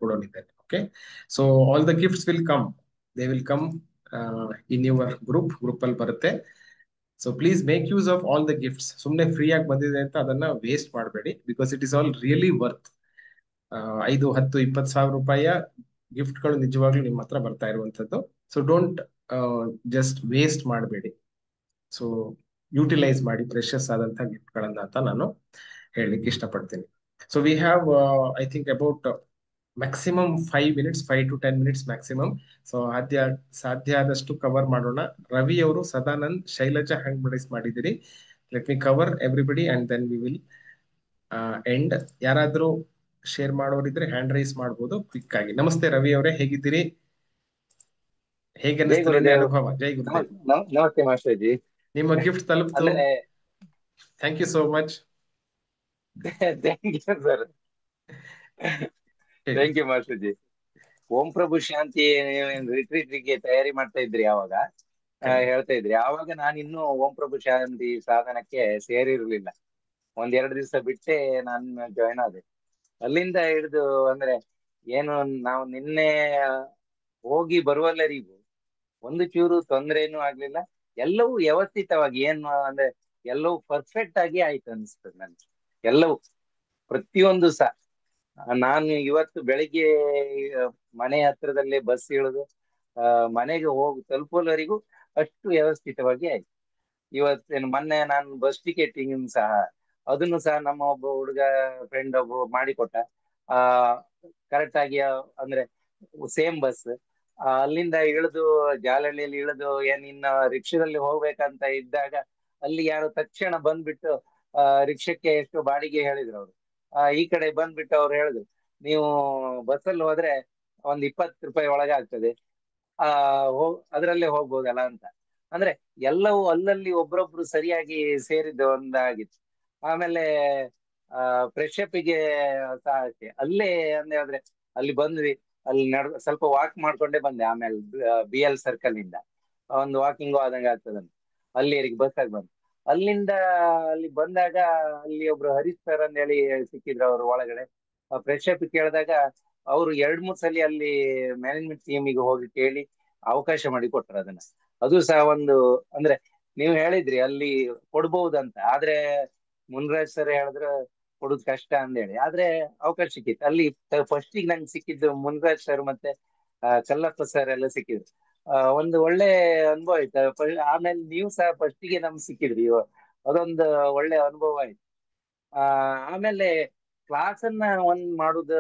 ಕೊಡೋನಿದ್ದೇನೆ. Okay, so all the gifts will come, they will come in your group ಅಲ್ಲಿ ಬರುತ್ತೆ. So please make use of all the gifts. ಸುಮ್ನೆ ಫ್ರೀ ಆಗಿ ಬಂದಿದೆ ಅಂತ ಅದನ್ನ ವೇಸ್ಟ್ ಮಾಡಬೇಡಿ, because it is all really worth. 5, 10, 20 ಸಾವಿರ ರೂಪಾಯಿಯ ಗಿಫ್ಟ್ಗಳು ನಿಜವಾಗ್ಲೂ ನಿಮ್ಮ ಹತ್ರ ಬರ್ತಾ ಇರುವಂತದ್ದು. ಸೊ ಡೋಂಟ್ ಜಸ್ಟ್ ವೇಸ್ಟ್ ಮಾಡಬೇಡಿ. ಸೊ ಯುಟಿಲೈಸ್ ಮಾಡಿ ಪ್ರೆಷಸ್ ಆದಂತಹ ಗಿಫ್ಟ್ ಗಳನ್ನ ಅಂತ ನಾನು ಹೇಳಲಿಕ್ಕೆ ಇಷ್ಟಪಡ್ತೀನಿ. So we have I think about maximum 5 minutes, 5 to 10 minutes maximum. So ಸಾಧ್ಯ ಆದಷ್ಟು ಕವರ್ ಮಾಡೋಣ. ರವಿ ಅವರು, ಸದಾನಂದ್, ಶೈಲಜಾ ಹ್ಯಾಂಡ್ ರೈಸ್ ಮಾಡಿದಿರಿ. Let me cover everybody and then we will end. ಯಾರಾದ್ರೂ ಶೇರ್ ಮಾಡೋರಿದ್ರೆ ಹ್ಯಾಂಡ್ ರೈಸ್ ಮಾಡ್ಬೋದು ಕ್ವಿಕ್ ಆಗಿ. ನಮಸ್ತೆ ರವಿ ಅವರೇ, ಹೇಗಿದ್ದೀರಿ? ಹೇಗೆ ಜೈ ಅನ್ನಿಸ್ತು ನಿನ್ನೆ ಗುರುದೇವ್. ಅನುಭವ? ಜೈ ಗುರುದೇವ್. ನಮಸ್ತೆ ಮಾಸ್ಟರ್ ಜಿ. ನಿಮ್ಮ ಗಿಫ್ಟ್ ತಲುಪ್ತು. ಅಂದ್ರೆ thank you so much. Thank you sir. Thank you master ji. ಓಂ ಪ್ರಭು ಶಾಂತಿ ರಿಟ್ರೀಟ್ಗೆ ತಯಾರಿ ಮಾಡ್ತಾ ಇದ್ರಿ ಯಾವಾಗ ಹೇಳ್ತಾ ಇದ್ರಿ, ಆವಾಗ ನಾನು ಇನ್ನೂ ಓಂ ಪ್ರಭು ಶಾಂತಿ ಸಾಧನಕ್ಕೆ ಸೇರಿರ್ಲಿಲ್ಲ. 1-2 ದಿವಸ ಬಿಟ್ಟೆ ನಾನು ಜಾಯ್ನ್ ಆದೆ. ಅಲ್ಲಿಂದ ಹಿಡಿದು ಅಂದ್ರೆ ಏನು ನಾವು ನಿನ್ನೆ ಹೋಗಿ ಬರುವಲ್ಲರಿಗೂ ಒಂದು ಚೂರು ತೊಂದರೆನೂ ಆಗ್ಲಿಲ್ಲ. ಎಲ್ಲವೂ ವ್ಯವಸ್ಥಿತವಾಗಿ ಏನು ಅಂದ್ರೆ ಎಲ್ಲವೂ ಪರ್ಫೆಕ್ಟ್ ಆಗಿ ಆಯ್ತು ಅನಿಸ್ತದೆ ನನ್ಗೆ. ಎಲ್ಲವೂ ಪ್ರತಿಯೊಂದು ಸಹ ನಾನು ಇವತ್ತು ಬೆಳಿಗ್ಗೆ ಮನೆ ಹತ್ರದಲ್ಲೇ ಬಸ್ ಇಳಿದು ಮನೆಗೆ ತಲುಪುವವರೆಗೂ ಅಷ್ಟು ವ್ಯವಸ್ಥಿತವಾಗಿ ಆಯ್ತು. ಇವತ್ತೇನು ಮೊನ್ನೆ ನಾನು ಬಸ್ ಟಿಕೆಟಿಂಗ್ ಸಹ ಅದನ್ನು ಸಹ ನಮ್ಮ ಒಬ್ಬ ಹುಡುಗ ಫ್ರೆಂಡ್ ಒಬ್ಬ ಮಾಡಿಕೊಟ್ಟ. ಕರೆಕ್ಟ್ ಆಗಿ ಅಂದ್ರೆ ಸೇಮ್ ಬಸ್ ಅಲ್ಲಿಂದ ಇಳಿದು ಜಾಲಹಳ್ಳಿಯಲ್ಲಿ ಇಳಿದು ಇನ್ನ ರಿಕ್ಷಾದಲ್ಲಿ ಹೋಗ್ಬೇಕಂತ ಇದ್ದಾಗ ಅಲ್ಲಿ ಯಾರು ತಕ್ಷಣ ಬಂದ್ಬಿಟ್ಟು ರಿಕ್ಷಕ್ಕೆ ಎಷ್ಟು ಬಾಡಿಗೆ ಹೇಳಿದ್ರು ಅವರು. ಈ ಕಡೆ ಬಂದ್ಬಿಟ್ಟು ಅವ್ರು ಹೇಳಿದ್ರು, ನೀವು ಬಸ್ಸಲ್ಲಿ ಹೋದ್ರೆ ಒಂದ್ 20 ರೂಪಾಯಿ ಒಳಗೆ ಆಗ್ತದೆ, ಅದ್ರಲ್ಲೇ ಹೋಗ್ಬೋದಲ್ಲ ಅಂತ. ಅಂದ್ರೆ ಎಲ್ಲವೂ ಅಲ್ಲಲ್ಲಿ ಒಬ್ರೊಬ್ರು ಸರಿಯಾಗಿ ಸೇರಿದ ಒಂದಾಗಿತ್ತು. ಆಮೇಲೆ ಫ್ರೆಶ್ ಅಪ್ಗೆ ಸಹ ಅಷ್ಟೇ ಅಲ್ಲೇ ಅಂದ್ರೆ ಅಲ್ಲಿ ಬಂದ್ವಿ, ಅಲ್ಲಿ ಸ್ವಲ್ಪ ವಾಕ್ ಮಾಡ್ಕೊಂಡೇ ಬಂದೆ. ಆಮೇಲೆ BL ಸರ್ಕಲ್ ಇಂದ ಒಂದು ವಾಕಿಂಗ್ ಆದಂಗೆ ಆಗ್ತದಂತ ಅಲ್ಲಿವರೆಗೆ ಬಸ್ಸಾಗಿ ಬಂದು ಅಲ್ಲಿಂದ ಅಲ್ಲಿ ಬಂದಾಗ ಅಲ್ಲಿ ಒಬ್ರು ಹರೀಶ್ ಸರ್ ಅಂತ ಹೇಳಿ ಸಿಕ್ಕಿದ್ರು ಅವರು ಒಳಗಡೆ. ಫ್ರೆಶ್ ಅಪ್ ಕೇಳಿದಾಗ ಅವರು 2-3 ಸಲ ಅಲ್ಲಿ ಮ್ಯಾನೇಜ್ಮೆಂಟ್ ಟೀಮಿಗೆ ಹೋಗಿ ಕೇಳಿ ಅವಕಾಶ ಮಾಡಿ ಕೊಟ್ರು ಅದನ್ನ. ಅದು ಸಹ ಒಂದು ಅಂದ್ರೆ ನೀವು ಹೇಳಿದ್ರಿ ಅಲ್ಲಿ ಕೊಡ್ಬಹುದಂತ, ಆದ್ರೆ ಮುನ್ರಾಜ್ ಸರ್ ಹೇಳಿದ್ರೆ ಕೊಡುದು ಕಷ್ಟ ಅಂದೇಳಿ, ಆದ್ರೆ ಅವಕಾಶ ಸಿಕ್ಕಿತ್ತು ಅಲ್ಲಿ. ಫಸ್ಟಿಗೆ ನಂಗೆ ಸಿಕ್ಕಿದ್ದು ಮುನ್ರಾಜ್ ಸರ್ ಮತ್ತೆ ಕಲ್ಲಪ್ಪ ಸರ್ ಎಲ್ಲ ಸಿಕ್ಕಿದ್ರು. ಒಂದು ಒಳ್ಳೆ ಅನುಭವ ಆಯ್ತು. ಆಮೇಲೆ ನೀವು ಸಹ ಫಸ್ಟಿಗೆ ನಮ್ಗೆ ಸಿಕ್ಕಿದ್ರಿ, ಅದೊಂದು ಒಳ್ಳೆ ಅನುಭವ ಆಯ್ತು. ಆಮೇಲೆ ಕ್ಲಾಸ್ ಅನ್ನ ಮಾಡುದು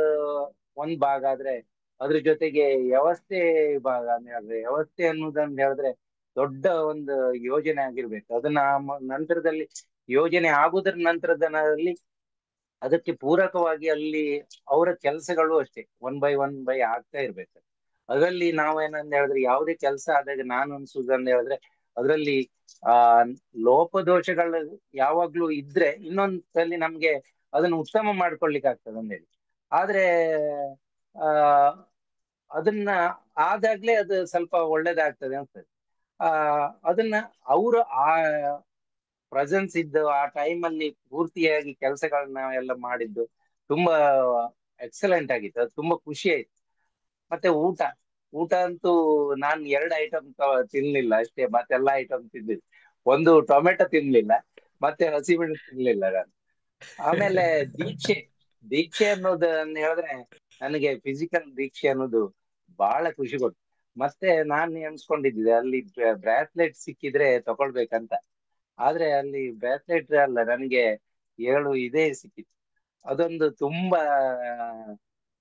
ಒಂದ್ ಭಾಗ ಆದ್ರೆ ಅದ್ರ ಜೊತೆಗೆ ವ್ಯವಸ್ಥೆ ಭಾಗ ಅಂತ ಹೇಳಿದ್ರೆ, ವ್ಯವಸ್ಥೆ ಅನ್ನೋದಂತ ಹೇಳಿದ್ರೆ ದೊಡ್ಡ ಒಂದು ಯೋಜನೆ ಆಗಿರ್ಬೇಕು. ಅದನ್ನ ನಂತರದಲ್ಲಿ ಯೋಜನೆ ಆಗುದ್ರ ನಂತರದಲ್ಲಿ ಅದಕ್ಕೆ ಪೂರಕವಾಗಿ ಅಲ್ಲಿ ಅವರ ಕೆಲಸಗಳು ಅಷ್ಟೇ ಒನ್ ಬೈ ಆಗ್ತಾ ಇರ್ಬೇಕು. ಅದರಲ್ಲಿ ನಾವೇನಂತ ಹೇಳಿದ್ರೆ ಯಾವುದೇ ಕೆಲಸ ಆದಾಗ ನಾನು ಅನ್ಸುದಂತ ಹೇಳಿದ್ರೆ ಅದರಲ್ಲಿ ಲೋಪದೋಷಗಳು ಯಾವಾಗ್ಲೂ ಇದ್ರೆ ಇನ್ನೊಂದ್ಸಲಿ ನಮ್ಗೆ ಅದನ್ನ ಉತ್ತಮ ಮಾಡ್ಕೊಳ್ಲಿಕ್ಕೆ ಆಗ್ತದೆ ಅಂದೇಳಿ. ಆದ್ರೆ ಆ ಅದನ್ನ ಆದಾಗ್ಲೇ ಅದು ಸ್ವಲ್ಪ ಒಳ್ಳೇದಾಗ್ತದೆ ಅನ್ಸ್ತದೆ. ಅದನ್ನ ಅವರು ಆ ಪ್ರೆಸೆನ್ಸ್ ಇದ್ದು ಆ ಟೈಮ್ ಅಲ್ಲಿ ಪೂರ್ತಿಯಾಗಿ ಕೆಲಸಗಳನ್ನ ಎಲ್ಲ ಮಾಡಿದ್ದು ತುಂಬಾ ಎಕ್ಸಲೆಂಟ್ ಆಗಿತ್ತು. ಅದು ತುಂಬಾ ಖುಷಿ ಆಯ್ತು. ಮತ್ತೆ ಊಟ ಅಂತೂ ನಾನ್ 2 ಐಟಮ್ ತಿನ್ಲಿಲ್ಲ ಅಷ್ಟೇ, ಮತ್ತೆಲ್ಲ ಐಟಮ್ ತಿಂದಿದ್ದು. ಒಂದು ಟೊಮೆಟೊ ತಿನ್ಲಿಲ್ಲ, ಮತ್ತೆ ಹಸಿಮೆಣಸು ತಿನ್ಲಿಲ್ಲ ನಾನು. ಆಮೇಲೆ ದೀಕ್ಷೆ ಅನ್ನೋದು ಹೇಳಿದ್ರೆ ನನಗೆ ಫಿಸಿಕಲ್ ದೀಕ್ಷೆ ಅನ್ನೋದು ಬಹಳ ಖುಷಿ ಕೊಡ್ತು. ಮತ್ತೆ ನಾನ್ ಎನ್ಸ್ಕೊಂಡಿದ್ದೆ ಅಲ್ಲಿ ಬ್ರಾಸ್ಲೆಟ್ ಸಿಕ್ಕಿದ್ರೆ ತಗೊಳ್ಬೇಕಂತ, ಆದ್ರೆ ಅಲ್ಲಿ ಬ್ರಾಸ್ಲೆಟ್ ಅಲ್ಲ, ನನಗೆ 7 ಇದೇ ಸಿಕ್ಕಿತ್ತು. ಅದೊಂದು ತುಂಬಾ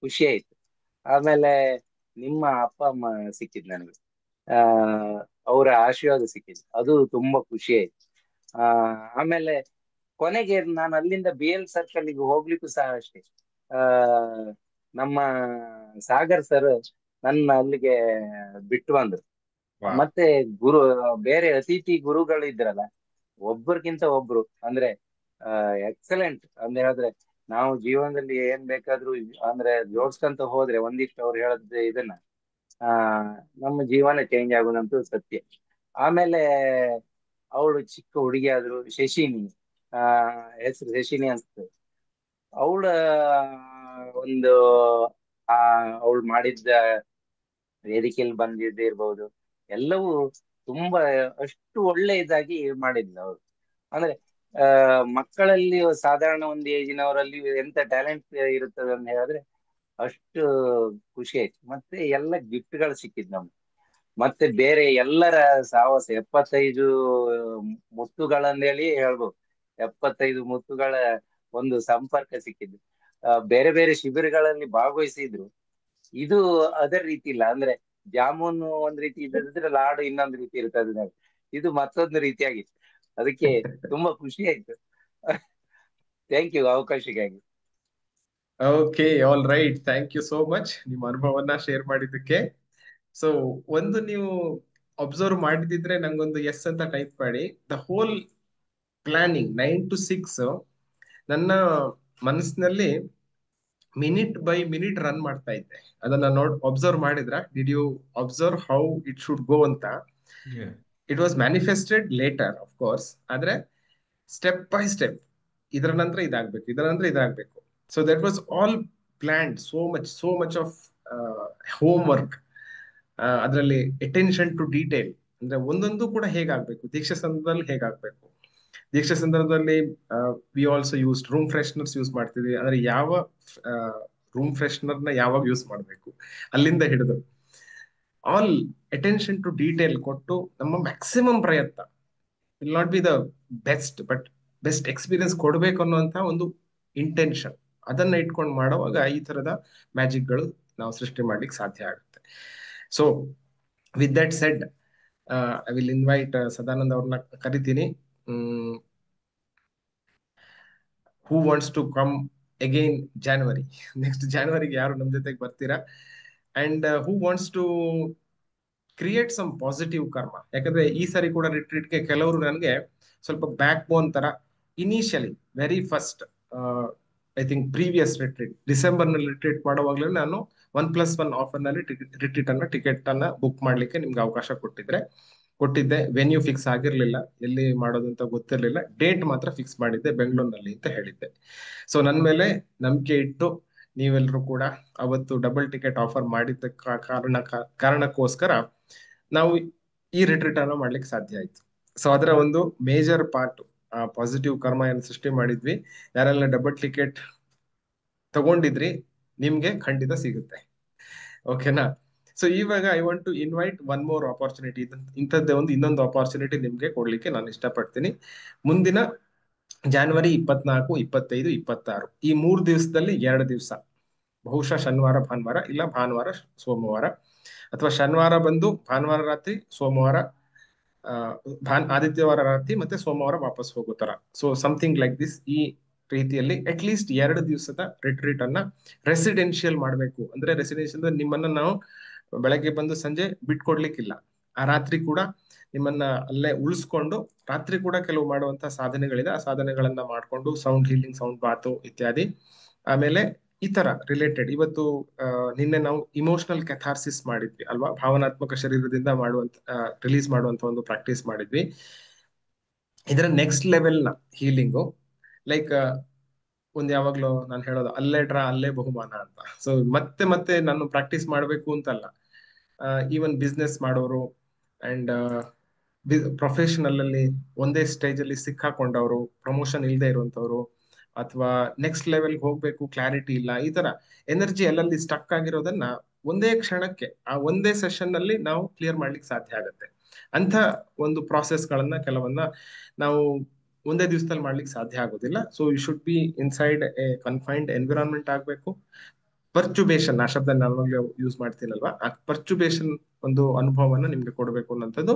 ಖುಷಿ ಆಯ್ತು. ಆಮೇಲೆ ನಿಮ್ಮ ಅಪ್ಪ ಅಮ್ಮ ಸಿಕ್ಕಿದ್ ನನಗೆ, ಅವರ ಆಶೀರ್ವಾದ ಸಿಕ್ಕಿದ್ದು, ಅದು ತುಂಬಾ ಖುಷಿ ಆಯ್ತು. ಆಮೇಲೆ ಕೊನೆಗೆ ನಾನು ಅಲ್ಲಿಂದ BL ಸರ್ಕಲ್ ಗೆ ಹೋಗ್ಲಿಕ್ಕೂ ಸಹ ಅಷ್ಟೇ, ನಮ್ಮ ಸಾಗರ್ ಸರ್ ನನ್ನ ಅಲ್ಲಿಗೆ ಬಿಟ್ಟು ಬಂದ್ರು. ಮತ್ತೆ ಬೇರೆ ಅತಿಥಿ ಗುರುಗಳು ಇದ್ರಲ್ಲ, ಒಬ್ಬರಿಗಿಂತ ಒಬ್ರು ಅಂದ್ರೆ ಎಕ್ಸಲೆಂಟ್ ಅಂತ ಹೇಳಿದ್ರೆ ನಾವು ಜೀವನದಲ್ಲಿ ಏನ್ ಬೇಕಾದ್ರೂ ಅಂದ್ರೆ ಜೋಡ್ಸ್ಕೊಂತ ಹೋದ್ರೆ ಒಂದಿಷ್ಟು ಅವ್ರು ಹೇಳದ್ ಇದನ್ನ ನಮ್ಮ ಜೀವನ ಚೇಂಜ್ ಆಗೋದಂತೂ ಸತ್ಯ. ಆಮೇಲೆ ಅವಳು ಚಿಕ್ಕ ಹುಡುಗಿ ಆದ್ರು, ಶಶಿನಿ, ಹೆಸರು ಶಶಿನಿ ಅನ್ಸುತ್ತೆ. ಅವಳ ಒಂದು ಅವಳು ಮಾಡಿದ್ದ ವೇದಿಕೆಯಲ್ಲಿ ಬಂದಿದ್ದಿರ್ಬೋದು, ಎಲ್ಲವೂ ತುಂಬಾ ಅಷ್ಟು ಒಳ್ಳೆ ಇದಾಗಿ ಮಾಡಿದ್ಲು ಅವಳು. ಅಂದ್ರೆ ಮಕ್ಕಳಲ್ಲಿ ಸಾಧಾರಣ ಒಂದು ಏಜಿನವರಲ್ಲಿ ಎಂತ ಟ್ಯಾಲೆಂಟ್ ಇರುತ್ತದೆ ಅಂತ ಹೇಳಿದ್ರೆ ಅಷ್ಟು ಖುಷಿ ಆಯ್ತು. ಮತ್ತೆ ಎಲ್ಲ ಗಿಫ್ಟ್ಗಳು ಸಿಕ್ಕಿದ್ ನಮ್ಗೆ. ಮತ್ತೆ ಬೇರೆ ಎಲ್ಲರ ಸಾಹಸ 75 ಮುತ್ತುಗಳಂದೇಳಿ ಹೇಳ್ಬೋದು. 75 ಮುತ್ತುಗಳ ಒಂದು ಸಂಪರ್ಕ ಸಿಕ್ಕಿದ್ದು. ಬೇರೆ ಬೇರೆ ಶಿಬಿರಗಳಲ್ಲಿ ಭಾಗವಹಿಸಿದ್ರು. ಇದು ಅದರ ರೀತಿ ಇಲ್ಲ, ಅಂದ್ರೆ ಜಾಮೂನು ಒಂದ್ ರೀತಿ ಇದ್ರೆ ಲಾಡು ಇನ್ನೊಂದು ರೀತಿ ಇರ್ತದೆ. ಇದು ಮತ್ತೊಂದು ರೀತಿಯಾಗಿತ್ತು. ಅದಕ್ಕೆ ತುಂಬಾ ಖುಷಿ ಆಯ್ತು. ಥ್ಯಾಂಕ್ ಯು ಅವಕಾಶಕ್ಕಾಗಿ. Okay, all right, thank you so much ನಿಮ್ಮ ಅನುಭವವನ್ನ ಶೇರ್ ಮಾಡಿದ್ದಕ್ಕೆ. ಸೊ ಒಂದು ನೀವು ಅಬ್ಸರ್ವ್ ಮಾಡಿದಿದ್ರೆ ನಂಗೊಂದು ಎಸ್ ಅಂತ ಟೈಪ್ ಮಾಡಿ. ದ ಹೋಲ್ ಪ್ಲಾನಿಂಗ್ 9 to 6 ನನ್ನ ಮನಸ್ಸಿನಲ್ಲಿ ಮಿನಿಟ್ ಬೈ ಮಿನಿಟ್ ರನ್ ಮಾಡ್ತಾ ಇದ್ದೆ. ಅದನ್ನ ಅಬ್ಸರ್ವ್ ಮಾಡಿದ್ರ? Did you observe how it should go ಅಂತ? It was manifested later of course, ಆದ್ರೆ ಸ್ಟೆಪ್ ಬೈ ಸ್ಟೆಪ್ ಇದರ ನಂತರ ಇದಾಗ್ಬೇಕು, ಇದರ ನಂತರ ಇದಾಗ್ಬೇಕು. So that was all planned. So much of home work. ಅದರಲ್ಲಿ ಅಟೆನ್ಷನ್ ಟು ಡೀಟೇಲ್, ಅಂದ್ರೆ ಒಂದೊಂದು ಕೂಡ ಹೇಗಾಗ್ಬೇಕು, ದೀಕ್ಷಾ ಸಂದರ್ಭದಲ್ಲಿ ಹೇಗಾಗ್ಬೇಕು. ದೀಕ್ಷಾ ಸಂದರ್ಭದಲ್ಲಿ we also use room fresheners use ಮಾಡ್ತಿದ್ವಿ. ಅಂದ್ರೆ ಯಾವ ರೂಮ್ ಫ್ರೆಶ್ನರ್ ನ ಯಾವಾಗ ಯೂಸ್ ಮಾಡ್ಬೇಕು ಅಲ್ಲಿಂದ ಹಿಡಿದು ಆಲ್ ಅಟೆನ್ಷನ್ ಟು ಡೀಟೇಲ್ ಕೊಟ್ಟು ನಮ್ಮ ಮ್ಯಾಕ್ಸಿಮಮ್ ಪ್ರಯತ್ನ. Will not be the best, but best experience ಕೊಡ್ಬೇಕು ಅನ್ನುವಂತ ಒಂದು ಇಂಟೆನ್ಷನ್, ಅದನ್ನ ಇಟ್ಕೊಂಡು ಮಾಡುವಾಗ ಈ ತರದ ಮ್ಯಾಜಿಕ್ಗಳು ನಾವು ಸೃಷ್ಟಿ ಮಾಡ್ಲಿಕ್ಕೆ ಸಾಧ್ಯ ಆಗುತ್ತೆ. So with that said, I will invite Sadanand ಅವ್ರನ್ನ ಕರಿತೀನಿ. Who wants to come again January, next ಜಾನ್ವರಿಗೆ ಯಾರು ನಮ್ ಜೊತೆಗೆ ಬರ್ತೀರಾ? And who wants to create some positive karma? ಯಾಕಂದ್ರೆ ಈ ಸರಿ ಕೂಡ ರಿಟ್ರೀಟ್ಗೆ ಕೆಲವರು ನನಗೆ ಸ್ವಲ್ಪ ಬ್ಯಾಕ್ ಬೋನ್ ತರ, initially very first I think previous retreat December ನಲ್ಲಿ ರಿಟ್ರೀಟ್ ಮಾಡುವಾಗಲೇ ನಾನು 1+1 ಆಫರ್ ನಲ್ಲಿ ಟಿಕೆಟ್ ಅನ್ನ ಬುಕ್ ಮಾಡ್ಲಿಕ್ಕೆ ನಿಮ್ಗೆ ಅವಕಾಶ ಕೊಟ್ಟಿದ್ದೆ. ವೆನ್ಯೂ ಫಿಕ್ಸ್ ಆಗಿರ್ಲಿಲ್ಲ, ಎಲ್ಲಿ ಮಾಡೋದು ಅಂತ ಗೊತ್ತಿರ್ಲಿಲ್ಲ. ಡೇಟ್ ಮಾತ್ರ ಫಿಕ್ಸ್ ಮಾಡಿದ್ದೆ ಬೆಂಗಳೂರಿನಲ್ಲಿ ಅಂತ ಹೇಳಿದ್ದೆ. ಸೊ ನನ್ ಮೇಲೆ ನಂಬಿಕೆ ಇಟ್ಟು ನೀವೆಲ್ಲರೂ ಕೂಡ ಅವತ್ತು ಡಬಲ್ ಟಿಕೆಟ್ ಆಫರ್ ಮಾಡಿದ್ದ ಕಾರಣಕ್ಕೋಸ್ಕರ ನಾವು ಈ ರಿಟ್ರೀಟ್ ಅನ್ನು ಮಾಡ್ಲಿಕ್ಕೆ ಸಾಧ್ಯ ಆಯ್ತು. ಸೊ ಅದರ ಒಂದು ಮೇಜರ್ ಪಾರ್ಟ್ ಆ ಪಾಸಿಟಿವ್ ಕರ್ಮ ಏನು ಸೃಷ್ಟಿ ಮಾಡಿದ್ವಿ, ಯಾರೆಲ್ಲ ಡಬಲ್ ಟಿಕೆಟ್ ತಗೊಂಡಿದ್ರಿ ನಿಮ್ಗೆ ಖಂಡಿತ ಸಿಗುತ್ತೆ. ಓಕೆನಾ? ಸೊ ಇವಾಗ I want to invite one more opportunity. ಇಂಥದ್ದೇ ಒಂದು ಇನ್ನೊಂದು ಆಪರ್ಚುನಿಟಿ ನಿಮ್ಗೆ ಕೊಡ್ಲಿಕ್ಕೆ ನಾನು ಇಷ್ಟಪಡ್ತೀನಿ. ಮುಂದಿನ January 24, 25, 26 ಈ 3 ದಿವಸದಲ್ಲಿ 2 ದಿವಸ, ಬಹುಶಃ ಶನಿವಾರ ಭಾನುವಾರ, ಇಲ್ಲ ಭಾನುವಾರ ಸೋಮವಾರ, ಅಥವಾ ಶನಿವಾರ ಬಂದು ಭಾನುವಾರ ರಾತ್ರಿ, ಸೋಮವಾರ ಆದಿತ್ಯವಾರ ರಾತ್ರಿ, ಮತ್ತೆ ಸೋಮವಾರ ವಾಪಸ್ ಹೋಗೋ ತರ. So something like this. ಈ ರೀತಿಯಲ್ಲಿ ಅಟ್ ಲೀಸ್ಟ್ 2 ದಿವಸದ ರಿಟ್ರೀಟ್ ಅನ್ನ ರೆಸಿಡೆನ್ಷಿಯಲ್ ಮಾಡಬೇಕು. ಅಂದ್ರೆ ರೆಸಿಡೆನ್ಷಿಯಲ್ ನಿಮ್ಮನ್ನ ನಾವು ಬೆಳಗ್ಗೆ ಬಂದು ಸಂಜೆ ಬಿಟ್ಕೊಡ್ಲಿಕ್ಕಿಲ್ಲ. ಆ ರಾತ್ರಿ ಕೂಡ ನಿಮ್ಮನ್ನ ಅಲ್ಲೇ ಉಳಿಸ್ಕೊಂಡು ರಾತ್ರಿ ಕೂಡ ಕೆಲವು ಮಾಡುವಂತ ಸಾಧನೆಗಳಿದೆ. ಆ ಸಾಧನೆಗಳನ್ನ ಮಾಡ್ಕೊಂಡು ಸೌಂಡ್ ಹೀಲಿಂಗ್, ಸೌಂಡ್ ಬಾತು ಇತ್ಯಾದಿ. ಆಮೇಲೆ ಈ ತರ ರಿಲೇಟೆಡ್ ಇವತ್ತು ನಿನ್ನೆ ನಾವು ಇಮೋಷನಲ್ ಕೆಥಾರ್ಸಿಸ್ ಮಾಡಿದ್ವಿ ಅಲ್ವಾ, ಭಾವನಾತ್ಮಕ ಶರೀರದಿಂದ ಮಾಡುವಂತ ರಿಲೀಸ್ ಮಾಡುವಂತ ಒಂದು ಪ್ರಾಕ್ಟೀಸ್ ಮಾಡಿದ್ವಿ. ಇದರ ನೆಕ್ಸ್ಟ್ ಲೆವೆಲ್ ನ ಹೀಲಿಂಗು ಲೈಕ್ ಒಂದ್ ಯಾವಾಗ್ಲೂ ನಾನು ಹೇಳೋದು ಅಲ್ಲೇ ಡ್ರಾ ಅಲ್ಲೇ ಬಹುಮಾನ ಅಂತ. ಸೊ ಮತ್ತೆ ಮತ್ತೆ ನಾನು ಪ್ರಾಕ್ಟೀಸ್ ಮಾಡ್ಬೇಕು ಅಂತಲ್ಲ, ಈವನ್ ಬಿಸ್ನೆಸ್ ಮಾಡೋರು ಅಂಡ್ ಪ್ರೊಫೆಷನಲ್ ಅಲ್ಲಿ ಒಂದೇ ಸ್ಟೇಜ್ ಅಲ್ಲಿ ಸಿಕ್ಕಾಕೊಂಡವರು, ಪ್ರಮೋಷನ್ ಇಲ್ಲದೆ ಇರುವಂತವ್ರು, ಅಥವಾ ನೆಕ್ಸ್ಟ್ ಲೆವೆಲ್ ಹೋಗ್ಬೇಕು ಕ್ಲಾರಿಟಿ ಇಲ್ಲ, ಈ ತರ ಎನರ್ಜಿ ಎಲ್ಲಲ್ಲಿ ಸ್ಟಕ್ ಆಗಿರೋದನ್ನ ಒಂದೇ ಕ್ಷಣಕ್ಕೆ ಆ ಒಂದೇ ಸೆಷನ್ ಅಲ್ಲಿ ನಾವು ಕ್ಲಿಯರ್ ಮಾಡ್ಲಿಕ್ಕೆ ಸಾಧ್ಯ ಆಗುತ್ತೆ. ಅಂತ ಒಂದು ಪ್ರಾಸೆಸ್ ಗಳನ್ನ ಕೆಲವನ್ನ ನಾವು ಒಂದೇ ದಿವಸದಲ್ಲಿ ಮಾಡ್ಲಿಕ್ಕೆ ಸಾಧ್ಯ ಆಗೋದಿಲ್ಲ. So you should be inside a confined environment ಆಗ್ಬೇಕು. ಪರ್ಚುಬೇಷನ್ ಆ ಶಬ್ದ ನಾನು ಯೂಸ್ ಮಾಡ್ತೀನಲ್ವಾ, ಆ ಪರ್ಚುಬೇಷನ್ ಒಂದು ಅನುಭವವನ್ನು ನಿಮ್ಗೆ ಕೊಡಬೇಕು ಅನ್ನೋಂಥದ್ದು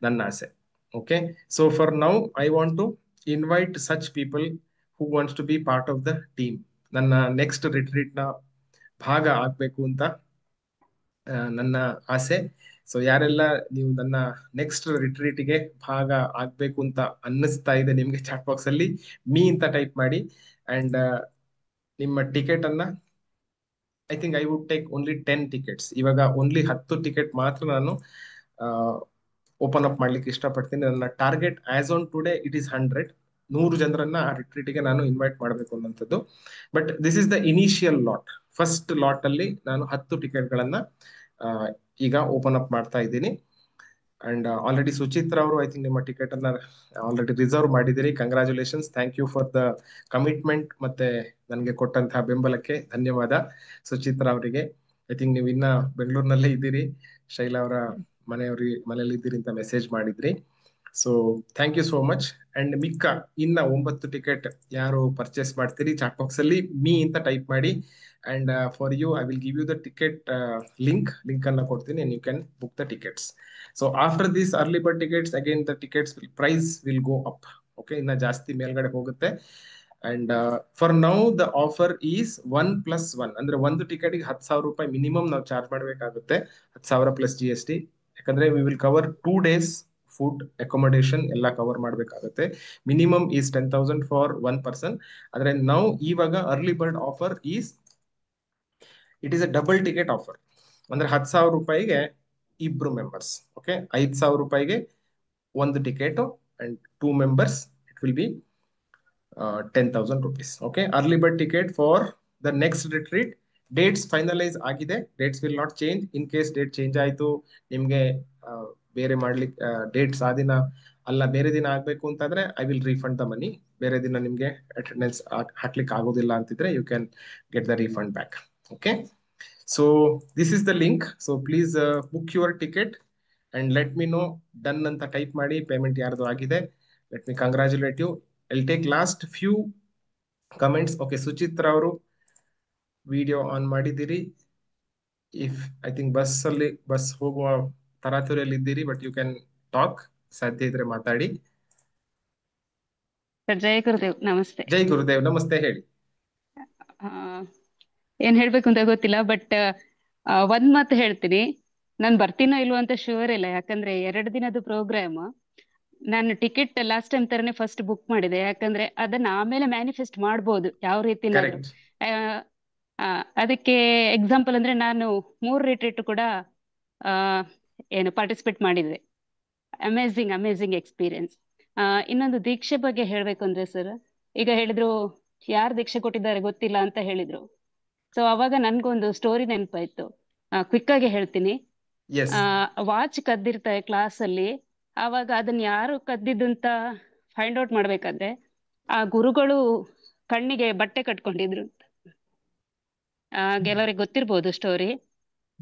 ನನ್ನ ಆಸೆ. Okay, so for now I want to invite such people who wants to be part of the team. ನನ್ನ ನೆಕ್ಸ್ಟ್ ರಿಟ್ರೀಟ್ ನ ಭಾಗ ಆಗ್ಬೇಕು ಅಂತ ನನ್ನ ಆಸೆ. ಸೊ ಯಾರೆಲ್ಲ ನೀವು ನನ್ನ ನೆಕ್ಸ್ಟ್ ರಿಟ್ರೀಟ್ಗೆ ಭಾಗ ಆಗ್ಬೇಕು ಅಂತ ಅನ್ನಿಸ್ತಾ ಇದೆ ನಿಮ್ಗೆ, ಚಾಟ್ ಬಾಕ್ಸ್ ಅಲ್ಲಿ ಮೀ ಅಂತ ಟೈಪ್ ಮಾಡಿ. ಅಂಡ್ ನಿಮ್ಮ ಟಿಕೆಟ್ ಅನ್ನ I think I would take only 10 tickets. ಇವಾಗ ಓನ್ಲಿ 10 ಟಿಕೆಟ್ ಮಾತ್ರ ನಾನು ಓಪನ್ ಅಪ್ ಮಾಡ್ಲಿಕ್ಕೆ ಇಷ್ಟಪಡ್ತೀನಿ. ನನ್ನ target as on today it is 100 ಜನರನ್ನ ಆ ರಿಟ್ರೀಟ್ಗೆ ನಾನು ಇನ್ವೈಟ್ ಮಾಡಬೇಕು ಅನ್ನೋಂಥದ್ದು. But this is the initial lot. First lot ಅಲ್ಲಿ ನಾನು 10 ಟಿಕೆಟ್ಗಳನ್ನ ಈಗ ಓಪನ್ ಅಪ್ ಮಾಡ್ತಾ ಇದ್ದೀನಿ. ಅಂಡ್ ಆಲ್ರೆಡಿ ಸುಚಿತ್ರ ಅವರು ಐ ಥಿಂಕ್ ನಿಮ್ಮ ಟಿಕೆಟ್ ಅನ್ನ ಆಲ್ರೆಡಿ ರಿಸರ್ವ್ ಮಾಡಿದಿರಿ. Congratulations, thank you for the commitment ಮತ್ತೆ ನನಗೆ ಕೊಟ್ಟಂತಹ ಬೆಂಬಲಕ್ಕೆ ಧನ್ಯವಾದ ಸುಚಿತ್ರ ಅವರಿಗೆ. ಐ ಥಿಂಕ್ ನೀವು ಇನ್ನ ಬೆಂಗಳೂರಿನಲ್ಲೇ ಇದ್ದೀರಿ, ಶೈಲಾ ಅವರ ಮನೆಯಲ್ಲಿ ಇದ್ದೀರಿ ಅಂತ ಮೆಸೇಜ್ ಮಾಡಿದ್ರಿ. So thank you so much. And ಮಿಕ್ಕ ಇನ್ನ 9 ಟಿಕೆಟ್ ಯಾರು ಪರ್ಚೇಸ್ ಮಾಡ್ತೀರಿ ಚಾಟ್ ಬಾಕ್ಸ್ ಅಲ್ಲಿ ಮೀ ಅಂತ ಟೈಪ್ ಮಾಡಿ. And for you I will give you the ticket link ಅನ್ನ ಕೊಡ್ತೀನಿ and you can book the tickets. So after this early bird tickets, again the tickets price will go up. Okay, ಇನ್ನ ಜಾಸ್ತಿ ಮೇಲ್ಗಡೆ ಹೋಗುತ್ತೆ. And for now the offer is 1+1, ಅಂದ್ರೆ ಒಂದು ಟಿಕೆಟ್ಗೆ 10,000 ರೂಪಾಯಿ ಮಿನಿಮಮ್ ನಾವು ಚಾರ್ಜ್ ಮಾಡಬೇಕಾಗುತ್ತೆ, 10,000 ಪ್ಲಸ್ GST. ಯಾಕಂದ್ರೆ we will cover 2 days food accommodation ಎಲ್ಲ ಕವರ್ ಮಾಡಬೇಕಾಗುತ್ತೆ. Minimum is 10,000 for 1 person. ಆದ್ರೆ ನಾವು ಇವಾಗ early bird offer is it is a double ticket offer. ಅಂದ್ರೆ 10,000 ರೂಪಾಯಿಗೆ 2 ಮೆಂಬರ್ಸ್. ಓಕೆ, 5,000 ರೂಪಾಯಿಗೆ ಒಂದು ticket and 2 members it will be 10,000 rupees. Okay, early bird ticket for the next retreat. Dates finalise ಆಗಿದೆ, dates will not change. In case date change ಆಯ್ತು, ನಿಮ್ಗೆ ಬೇರೆ ಮಾಡ್ಲಿಕ್ಕೆ dates ಆ ದಿನ ಅಲ್ಲ ಬೇರೆ ದಿನ ಆಗ್ಬೇಕು ಅಂತಂದ್ರೆ I will refund the money. ಬೇರೆ ದಿನ ನಿಮ್ಗೆ ಅಟೆಂಡೆನ್ಸ್ ಹಾಕ್ಲಿಕ್ಕೆ ಆಗೋದಿಲ್ಲ ಅಂತಿದ್ರೆ you can get the refund back. Okay, so this is the link. So please book your ticket and let me know. Done ಅಂತ ಟೈಪ್ ಮಾಡಿ. ಪೇಮೆಂಟ್ ಯಾರ್ದು ಆಗಿದೆ, let me congratulate you. I'll take last few comments. Okay, Suchitra ಅವರು video on ಮಾಡಿದ್ದೀರಿ. If I think bus ಹೋಗುವ ತರಾತುರಿಯಲ್ಲಿ ಇದ್ದೀರಿ, but you can talk. ಸಾಧ್ಯ ಇದ್ರೆ ಮಾತಾಡಿ. ಜೈ ಗುರುದೇವ್, ನಮಸ್ತೆ. ಜೈ ಗುರುದೇವ್, ನಮಸ್ತೆ. ಹೇಳಿ. ಏನ್ ಹೇಳ್ಬೇಕು ಅಂತ ಗೊತ್ತಿಲ್ಲ, ಬಟ್ ಒಂದ್ ಮಾತು ಹೇಳ್ತೀನಿ. ನಾನ್ ಬರ್ತೀನೋ ಇಲ್ವೋ ಅಂತ ಶೂರ್ ಇಲ್ಲ, ಯಾಕಂದ್ರೆ 2 ದಿನದ ಪ್ರೋಗ್ರಾಮ್. ನಾನು ಟಿಕೆಟ್ ಲಾಸ್ಟ್ ಟೈಮ್ ತರನೇ ಫಸ್ಟ್ ಬುಕ್ ಮಾಡಿದೆ, ಯಾಕಂದ್ರೆ ಅದನ್ನ ಆಮೇಲೆ ಮ್ಯಾನಿಫೆಸ್ಟ್ ಮಾಡ್ಬೋದು ಯಾವ ರೀತಿನಾದ್ರು. ಅದಕ್ಕೆ ಎಕ್ಸಾಂಪಲ್ ಅಂದ್ರೆ ನಾನು 3 ರಿಟ್ರೀಟ್ ಕೂಡ ಪಾರ್ಟಿಸಿಪೇಟ್ ಮಾಡಿದ್ದೆ. Amazing experience. ಇನ್ನೊಂದು ದೀಕ್ಷೆ ಬಗ್ಗೆ ಹೇಳ್ಬೇಕು ಅಂದ್ರೆ ಸರ್, ಈಗ ಹೇಳಿದ್ರು ಯಾರು ದೀಕ್ಷೆ ಕೊಟ್ಟಿದ್ದಾರೆ ಗೊತ್ತಿಲ್ಲ ಅಂತ ಹೇಳಿದ್ರು. ಸೊ ಅವಾಗ ನನ್ಗೊಂದು ಸ್ಟೋರಿ ನೆನಪಾಯ್ತು, ಕ್ವಿಕ್ ಆಗಿ ಹೇಳ್ತೀನಿ. ವಾಚ್ ಕದ್ದಿರ್ತಾರೆ ಕ್ಲಾಸ್ ಅಲ್ಲಿ, ಆವಾಗ ಅದನ್ನ ಯಾರು ಕದ್ದಿದ್ದು ಅಂತ ಫೈಂಡ್ ಔಟ್ ಮಾಡ್ಬೇಕಾದ್ರೆ ಆ ಗುರುಗಳು ಕಣ್ಣಿಗೆ ಬಟ್ಟೆ ಕಟ್ಕೊಂಡಿದ್ರು. ಕೆಲವರಿಗೆ ಗೊತ್ತಿರ್ಬೋದು ಸ್ಟೋರಿ.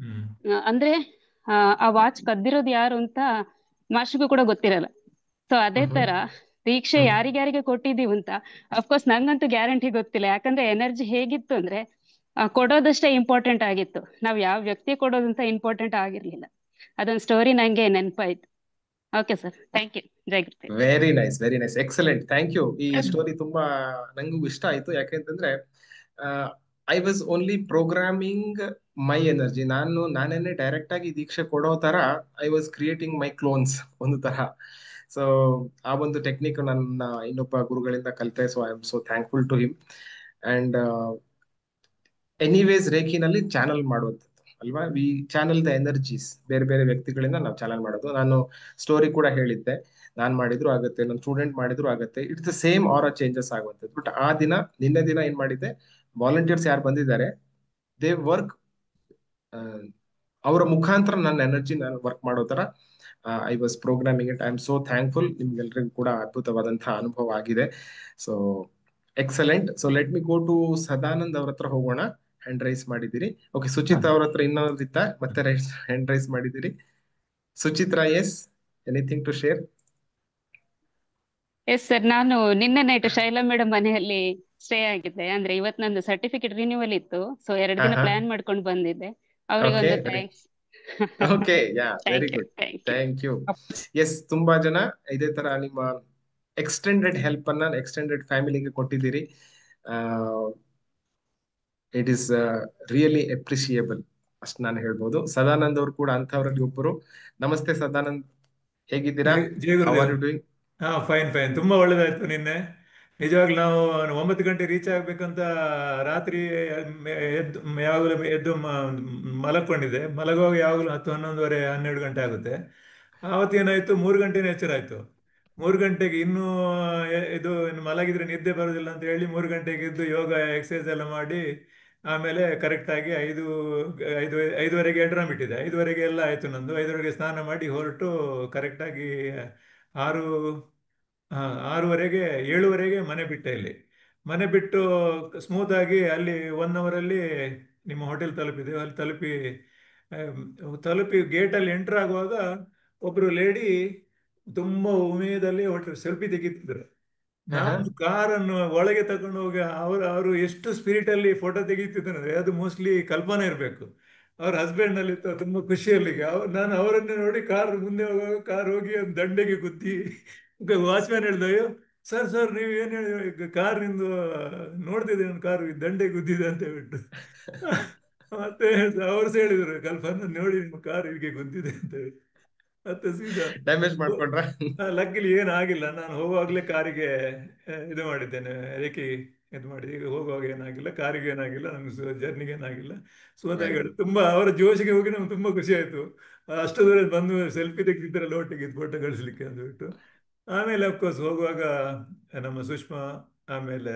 ಅಂದ್ರೆ ಆ ವಾಚ್ ಕದ್ದಿರೋದು ಯಾರು ಅಂತ ಮಾಸ್ಟರ್ಗೂ ಕೂಡ ಗೊತ್ತಿರಲ್ಲ. ಸೊ ಅದೇ ತರ ದೀಕ್ಷೆ ಯಾರಿಗ್ಯಾರಿಗೆ ಕೊಟ್ಟಿದೀವಿ ಅಂತ ಅಫ್ಕೋರ್ಸ್ ನಂಗಂತೂ ಗ್ಯಾರಂಟಿ ಗೊತ್ತಿಲ್ಲ. ಯಾಕಂದ್ರೆ ಎನರ್ಜಿ ಹೇಗಿತ್ತು ಅಂದ್ರೆ ಕೊಡೋದಷ್ಟೇ ಇಂಪಾರ್ಟೆಂಟ್ ಆಗಿತ್ತು, ನಾವ್ ಯಾವ ವ್ಯಕ್ತಿ ಕೊಡೋದಂತ ಇಂಪಾರ್ಟೆಂಟ್ ಆಗಿರ್ಲಿಲ್ಲ. ಅದೊಂದು ಸ್ಟೋರಿ ನಂಗೆ ನೆನಪಾಯ್ತು. Okay sir, thank you. ಜೈ Gurudev. Very nice, very nice, excellent, thank you. ಈ ಸ್ಟೋರಿ ತುಂಬಾ ನಂಗೂ ಇಷ್ಟ ಆಯ್ತು. ಯಾಕೆಂತಂದ್ರೆ I was only programming my energy. ನಾನೇನೆ ಡೈರೆಕ್ಟ್ ಆಗಿ ದೀಕ್ಷೆ ಕೊಡೋ ತರ I was creating my clones ಒಂದು ತರ. ಸೊ ಆ ಒಂದು ಟೆಕ್ನಿಕ್ ನನ್ನ ಇನ್ನೊಬ್ಬ ಗುರುಗಳಿಂದ ಕಲಿತೆ. So I am so thankful to him. And anyways ರೇಖಿನಲ್ಲಿ ಚಾನಲ್ ಮಾಡುವಂಥದ್ದು ಅಲ್ವಾ, ವಿ ಚಾನಲ್ ದ ಎನರ್ಜೀಸ್. ಬೇರೆ ಬೇರೆ ವ್ಯಕ್ತಿಗಳಿಂದ ನಾವು ಚಾನಲ್ ಮಾಡೋದು. ನಾನು ಸ್ಟೋರಿ ಕೂಡ ಹೇಳಿದ್ದೆ, ನಾನ್ ಮಾಡಿದ್ರು ಆಗುತ್ತೆ, ನನ್ನ ಸ್ಟೂಡೆಂಟ್ ಮಾಡಿದ್ರು ಆಗುತ್ತೆ. It's the same or changes ಆಗುವಂಥದ್ದು. ಬಟ್ ಆ ದಿನ, ನಿನ್ನೆ ದಿನ ಏನ್ ಮಾಡಿದ್ದೆ, ವಾಲಂಟಿಯರ್ಸ್ ಯಾರು ಬಂದಿದ್ದಾರೆ ದೇ ವರ್ಕ್, ಅವರ ಮುಖಾಂತರ ನನ್ನ ಎನರ್ಜಿ ನಾನು ವರ್ಕ್ ಮಾಡೋ ತರ I was programming it. I am so thankful. ನಿಮ್ಗೆಲ್ರಿಗೂ ಕೂಡ ಅದ್ಭುತವಾದಂತಹ ಅನುಭವ ಆಗಿದೆ. So excellent. So let me go to Sadanand ಅವ್ರ ಹತ್ರ ಹೋಗೋಣ. ಹ್ಯಾಂಡ್ ರೈಸ್ ಮಾಡಿದ್ದೀರಿ. ಓಕೆ, ಸುಚಿತ್ರಾ ಅವ್ರ ಹತ್ರ ಇನ್ನೊಂದಿತ್ತ, ಮತ್ತೆ ಹ್ಯಾಂಡ್ ರೈಸ್ ಮಾಡಿದ್ದೀರಿ. Suchitra, yes, anything to share? Yes sir, ನಾನು ನಿನ್ನೆ ನೈಟ್ ಶೈಲಾ ಮೇಡಮ್ ಮನೆಯಲ್ಲಿ ಸ್ಟೇ ಆಗಿದ್ದೆ. ಅಂದ್ರೆ ಇವತ್ತು ನಂದು ಸರ್ಟಿಫಿಕೇಟ್ ರಿನ್ಯೂವಲ್ ಇತ್ತು. ಸೊ 2 ದಿನ ಪ್ಲಾನ್ ಮಾಡ್ಕೊಂಡು ಬಂದಿದ್ದೆ. ಅವರಿಗೊಂದು thanks. Okay, yeah, very good, thank you. Yes, ತುಂಬಾ ಜನ ಇದೇ ತರ ನಿಮ್ಮ ಎಕ್ಸ್ಟೆಂಡೆಡ್ ಹೆಲ್ಪ್ ಅನ್ನ ಎಕ್ಸ್ಟೆಂಡೆಡ್ ಫ್ಯಾಮಿಲಿಗೆ ಕೊಟ್ಟಿದ್ದೀರಿ. ಇಟ್ ಈಸ್ ರಿಯಲಿ ಅಪ್ರಿಶಿಯೇಬಲ್, ಅಷ್ಟು ನಾನು ಹೇಳ್ಬೋದು. ಸದಾನಂದ್ ಅವರು ಕೂಡ ಅಂತವರಲ್ಲಿ ಒಬ್ಬರು. ನಮಸ್ತೆ ಸದಾನಂದ್, ಹೇಗಿದ್ದೀರಾ? ಜೈ How are Gurudev. you doing? Fine fine, ತುಂಬಾ ಒಳ್ಳೇದಾಯ್ತು ನಿನ್ನೆ. ನಿಜವಾಗ್ಲೂ ನಾವು 9 ಗಂಟೆ ರೀಚ್ ಆಗ್ಬೇಕಂತ ರಾತ್ರಿ ಎದ್ದು ಯಾವಾಗಲೂ ಎದ್ದು ಮಲಕೊಂಡಿದ್ದೆ. ಮಲಗುವಾಗ ಯಾವಾಗಲೂ 10, 11:30, 12 ಗಂಟೆ ಆಗುತ್ತೆ. ಆವತ್ತೇನಾಯ್ತು, 3 ಗಂಟೆನೇ ಎಚ್ಚರ ಆಯ್ತು. 3 ಗಂಟೆಗೆ ಇನ್ನೂ ಇನ್ನು ಮಲಗಿದ್ರೆ ನಿದ್ದೆ ಬರೋದಿಲ್ಲ ಅಂತ ಹೇಳಿ 3 ಗಂಟೆಗೆ ಎದ್ದು ಯೋಗ ಎಕ್ಸಸೈಸ್ ಎಲ್ಲ ಮಾಡಿ ಆಮೇಲೆ ಕರೆಕ್ಟಾಗಿ 5:05ವರೆಗೆ ಅಲಾರ್ಮ್ ಇಟ್ಟಿದೆ. 5ವರೆಗೆ ಎಲ್ಲ ಆಯ್ತು ನಂದು. 5ವರೆಗೆ ಸ್ನಾನ ಮಾಡಿ ಹೊರಟು ಕರೆಕ್ಟಾಗಿ 6ವರೆಗೆ 7ವರೆಗೆ ಮನೆ ಬಿಟ್ಟೆ. ಇಲ್ಲಿ ಮನೆ ಬಿಟ್ಟು ಸ್ಮೂತ್ ಆಗಿ ಅಲ್ಲಿ 1 ಅವರಲ್ಲಿ ನಿಮ್ಮ ಹೋಟೆಲ್ ತಲುಪಿದೆ. ಅಲ್ಲಿ ತಲುಪಿ ಗೇಟಲ್ಲಿ ಎಂಟರ್ ಆಗುವಾಗ ಒಬ್ರು ಲೇಡಿ ತುಂಬಾ ಉಮೇದಲ್ಲಿ ಹೊರಟು ಸೆಲ್ಫಿ ತೆಗಿತಿದ್ರು. ನಾನು ಕಾರನ್ನು ಒಳಗೆ ತಗೊಂಡು ಹೋಗಿ ಅವರು ಎಷ್ಟು ಸ್ಪಿರಿಟ್ ಅಲ್ಲಿ ಫೋಟೋ ತೆಗಿತಿದ್ದಾರೆ, ಅದು ಮೋಸ್ಟ್ಲಿ ಕಲ್ಪನಾ ಇರಬೇಕು. ಅವ್ರ ಹಸ್ಬೆಂಡ್ ಅಲ್ಲಿ ತುಂಬಾ ಖುಷಿಯಲ್ಲಿ ನಾನು ಅವರನ್ನೇ ನೋಡಿ ಕಾರ್ ಮುಂದೆ ಹೋಗುವಾಗ ಕಾರ್ ಹೋಗಿ ಒಂದು ದಂಡೆಗೆ ಗುದ್ದಿ ವಾಚ್ಮ್ಯಾನ್ ಹೇಳ್ದ, ಅಯ್ಯೋ ಸರ್ ಸರ್ ನೀವು ಏನ್ ಹೇಳಿ ಕಾರ್ ನಿಂದು ನೋಡ್ತಿದ್ದೆ, ನನ್ನ ಕಾರು ದಂಡೆ ಗುದ್ದಿದೆ ಅಂತ ಹೇಳ್ಬಿಟ್ಟು. ಮತ್ತೆ ಅವ್ರು ಹೇಳಿದ್ರು, ಕಲ್ಪನಾ ನೋಡಿ ನಿಮ್ಮ ಕಾರ್ ಹೀಗೆ ಗುದ್ದಿದೆ ಅಂತ ಹೇಳಿ. ಮತ್ತೆ ಸೀದಾ ಡ್ಯಾಮೇಜ್ ಮಾಡ್ಕೊಂಡ್ರ? ಲಕ್ಕಿಲಿ ಏನಾಗಿಲ್ಲ. ನಾನು ಹೋಗುವಾಗ್ಲೇ ಕಾರಿಗೆ ಇದು ಮಾಡಿದ್ದೇನೆ, ರೇಖಿ ಇದು ಮಾಡಿ. ಈಗ ಹೋಗುವಾಗ ಏನಾಗಿಲ್ಲ, ಕಾರಿಗೆ ಏನಾಗಿಲ್ಲ, ನಮ್ಗೆ ಜರ್ನಿಗೆ ಏನಾಗಿಲ್ಲ. ಸೋದಾಗಿ ತುಂಬಾ ಅವರ ಜೋಶಿಗೆ ಹೋಗಿ ನಮ್ಗೆ ತುಂಬಾ ಖುಷಿ ಆಯ್ತು. ಅಷ್ಟು ದೂರ ಬಂದು ಸೆಲ್ಫಿ ತೆಗೆದಿದ್ದರಲ್ಲ ಒಟ್ಟಿಗೆ ಫೋಟೋ ಕಳಿಸ್ಲಿಕ್ಕೆ ಅಂದ್ಬಿಟ್ಟು. ಆಮೇಲೆ ಅಫ್ಕೋರ್ಸ್ ಹೋಗುವಾಗ ನಮ್ಮ ಸುಷ್ಮಾ, ಆಮೇಲೆ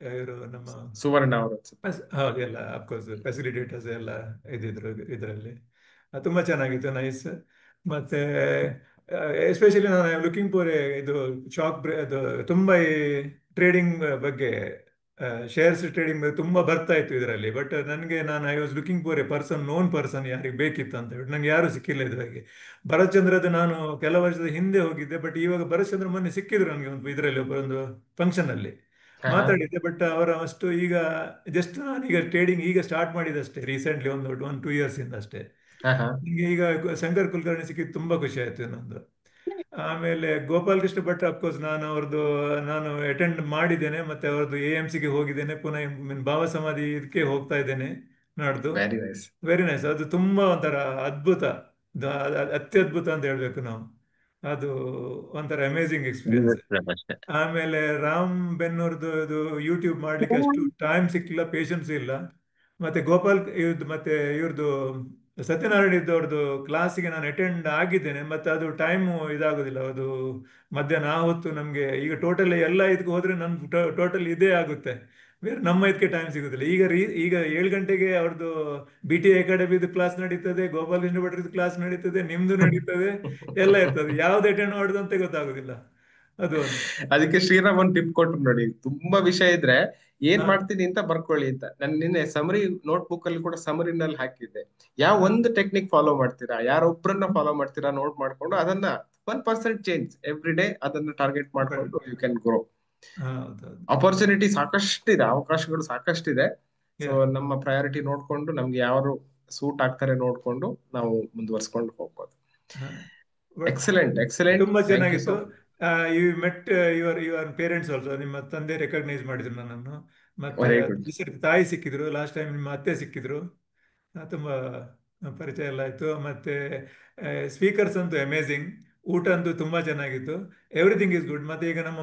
ಇವರು ನಮ್ಮ ಸುವರ್ಣ ಅವರು, ಹೌದು, ಎಲ್ಲ ಅಫ್ಕೋರ್ಸ್ ಫೆಸಿಲಿಟೇಟರ್ಸ್ ಎಲ್ಲ ಇದ್ದಿದ್ರು ಇದರಲ್ಲಿ. ತುಂಬ ಚೆನ್ನಾಗಿತ್ತು, ನೈಸ್. ಮತ್ತೆ ಎಸ್ಪೆಷಲಿ ನಾನು ಲುಕಿಂಗ್ ಫಾರ್ ಇದು ಅದು ತುಂಬ ಈ ಟ್ರೇಡಿಂಗ್ ಬಗ್ಗೆ, ಶೇರ್ಸ್ ಟ್ರೇಡಿಂಗ್ ಬಗ್ಗೆ ತುಂಬ ಬರ್ತಾ ಇತ್ತು ಇದರಲ್ಲಿ. ಬಟ್ ನಾನು I was looking for A non person ಯಾರಿಗೆ ಬೇಕಿತ್ತು ಅಂತ ಹೇಳಿ. ನಂಗೆ ಯಾರು ಸಿಕ್ಕಿಲ್ಲ ಇದ್ರಾಗೆ. ಭರತ್ ಚಂದ್ರದ್ದು ನಾನು ಕೆಲವು ವರ್ಷದ ಹಿಂದೆ ಹೋಗಿದ್ದೆ. ಬಟ್ ಇವಾಗ ಭರತ್ ಚಂದ್ರ ಮೊನ್ನೆ ಸಿಕ್ಕಿದ್ರು ನನಗೆ ಇದರಲ್ಲಿ ಒಂದು ಫಂಕ್ಷನ್ ಅಲ್ಲಿ ಮಾತಾಡಿದ್ದೆ. ಬಟ್ ಅವರ ಅಷ್ಟು ಈಗ ಜಸ್ಟ್ ನಾನೀಗ ಟ್ರೇಡಿಂಗ್ ಈಗ ಸ್ಟಾರ್ಟ್ ಮಾಡಿದಷ್ಟೇ, ರೀಸೆಂಟ್ಲಿ 1-2 ಇಯರ್ಸ್ ಇಂದ ಅಷ್ಟೇ. ನಿಮಗೆ ಈಗ ಶಂಕರ್ ಕುಲಕರ್ಣಿ ಸಿಕ್ಕಿದ್ದು ತುಂಬಾ ಖುಷಿ ಆಯ್ತು ನಂದು. ಆಮೇಲೆ ಗೋಪಾಲ್ ಕೃಷ್ಣ ಭಟ್, ಅಫ್ಕೋರ್ಸ್ ನಾನು ಅಟೆಂಡ್ ಮಾಡಿದ್ದೇನೆ. ಮತ್ತೆ ಅವ್ರದ್ದು AMCಗೆ ಹೋಗಿದ್ದೇನೆ. ಪುನಃ ಭಾವ ಸಮಾಧಿ ಇದಕ್ಕೆ ಹೋಗ್ತಾ ಇದ್ದೇನೆ ನಾಡ್ದು. Very nice. ಅದು ತುಂಬಾ ಒಂಥರ ಅದ್ಭುತ, ಅತ್ಯದ್ಭುತ ಅಂತ ಹೇಳ್ಬೇಕು ನಾವು. ಅದು ಒಂಥರ ಅಮೇಝಿಂಗ್ ಎಕ್ಸ್ಪೀರಿಯನ್ಸ್. ಆಮೇಲೆ ರಾಮ್ ಬೆನ್ನೂರ್ದು ಇದು ಯೂಟ್ಯೂಬ್ ಮಾಡ್ಲಿಕ್ಕೆ ಅಷ್ಟು ಟೈಮ್ ಸಿಕ್ಕಿಲ್ಲ, ಪೇಷನ್ಸ್ ಇಲ್ಲ. ಮತ್ತೆ ಗೋಪಾಲ್ ಇವ್ರದ್ದು ಮತ್ತೆ ಇವ್ರದ್ದು ಸತ್ಯನಾರಾಯಣ ಇದ್ದವ್ರದ್ದು ಕ್ಲಾಸಿಗೆ ನಾನು ಅಟೆಂಡ್ ಆಗಿದ್ದೇನೆ. ಮತ್ತೆ ಅದು ಟೈಮು ಇದಾಗೋದಿಲ್ಲ, ಅದು ಮಧ್ಯಾಹ್ನ ಹೊತ್ತು ನಮಗೆ ಈಗ ಟೋಟಲ್ ಎಲ್ಲ ಇದಕ್ಕೆ ಹೋದ್ರೆ ನನ್ನ ಟೋಟಲ್ ಇದೇ ಆಗುತ್ತೆ. ಬೇರೆ ನಮ್ಮ ಇದಕ್ಕೆ ಟೈಮ್ ಸಿಗುದಿಲ್ಲ. ಈಗ 7 ಗಂಟೆಗೆ ಅವ್ರದ್ದು BT ಅಕಾಡೆಮಿದು ಕ್ಲಾಸ್ ನಡೀತದೆ, ಗೋಪಾಲಕೃಷ್ಣ ಭಟ್ರದ್ದು ಕ್ಲಾಸ್ ನಡೀತದೆ, ನಿಮ್ದು ನಡೀತದೆ, ಎಲ್ಲ ಇರ್ತದೆ. ಯಾವ್ದು ಅಟೆಂಡ್ ಮಾಡುದು ಅಂತ ಗೊತ್ತಾಗುದಿಲ್ಲ. ಅದು ಒಂದು. ಅದಕ್ಕೆ ಶ್ರೀರಾಮ್ ಒಂದು ಟಿಪ್ ಕೊಟ್ರು ನೋಡಿ, ತುಂಬಾ ವಿಷಯ ಇದ್ರೆ ಏನ್ ಹಾ. ಮಾಡ್ತೀನಿ ಅಂತ ಬರ್ಕೊಳ್ಳಿ ಅಂತ. ನಾನು ನಿನ್ನೆ ಸಮರಿ ನೋಟ್ ಬುಕ್ ಅಲ್ಲಿ ಕೂಡ ಸಮರಿನಲ್ಲಿ ಹಾಕಿದ್ದೆ. ಯಾವ ಒಂದು ಟೆಕ್ನಿಕ್ ಫಾಲೋ ಮಾಡ್ತೀರಾ, ಯಾರೊಬ್ಬರನ್ನ ಫಾಲೋ ಮಾಡ್ತೀರಾ ನೋಟ್ ಮಾಡ್ಕೊಂಡು ಅದನ್ನ 1% ಚೇಂಜ್ ಎವ್ರಿ ಡೇ ಅದನ್ನ ಟಾರ್ಗೆಟ್ ಮಾಡ್ಕೊಂಡು ಯು ಕ್ಯಾನ್ ಗ್ರೋ. ಹೌದೌದು. ಅಪರ್ಚುನಿಟಿ ಸಾಕಷ್ಟಿದೆ, ಅವಕಾಶಗಳು ಸಾಕಷ್ಟಿದೆ. So Yeah. ನಮ್ಮ ಪ್ರಯಾರಿಟಿ ನೋಡ್ಕೊಂಡು ನಮ್ಗೆ ಯಾರು ಸೂಟ್ ಆಗ್ತಾರೆ ನೋಡ್ಕೊಂಡು ನಾವು ಮುಂದುವರ್ಸ್ಕೊಂಡು ಹೋಗ್ಬೋದು. ಹಾ. But ಎಕ್ಸಲೆಂಟ್ ಎಕ್ಸಲೆಂಟ್, ತುಂಬಾ ಥ್ಯಾಂಕ್ ಯು ಚೆನ್ನಾಗಿತ್ತು. So you met your parents also. ನಿಮ್ಮ ತಂದೆ ರೆಕಗ್ನೈಸ್ ಮಾಡಿದ್ರು ನನ್ನನ್ನು. ಮತ್ತೆ ವೆರಿ ಗುಡ್. ಈ ಸರಿ ತಾಯಿ ಸಿಕ್ಕಿದ್ರು, ಲಾಸ್ಟ್ ಟೈಮ್ ನಿಮ್ಮ ಅತ್ತೆ ಸಿಕ್ಕಿದ್ರು. ತುಂಬಾ ಪರಿಚಯ ಎಲ್ಲ ಆಯ್ತು. ಮತ್ತೆ ಸ್ಪೀಕರ್ಸ್ ಅಂತೂ ಅಮೇಝಿಂಗ್, ಊಟ ಅಂತೂ ತುಂಬಾ ಚೆನ್ನಾಗಿತ್ತು. Everything is good. ಮತ್ತೆ ಈಗ ನಮ್ಮ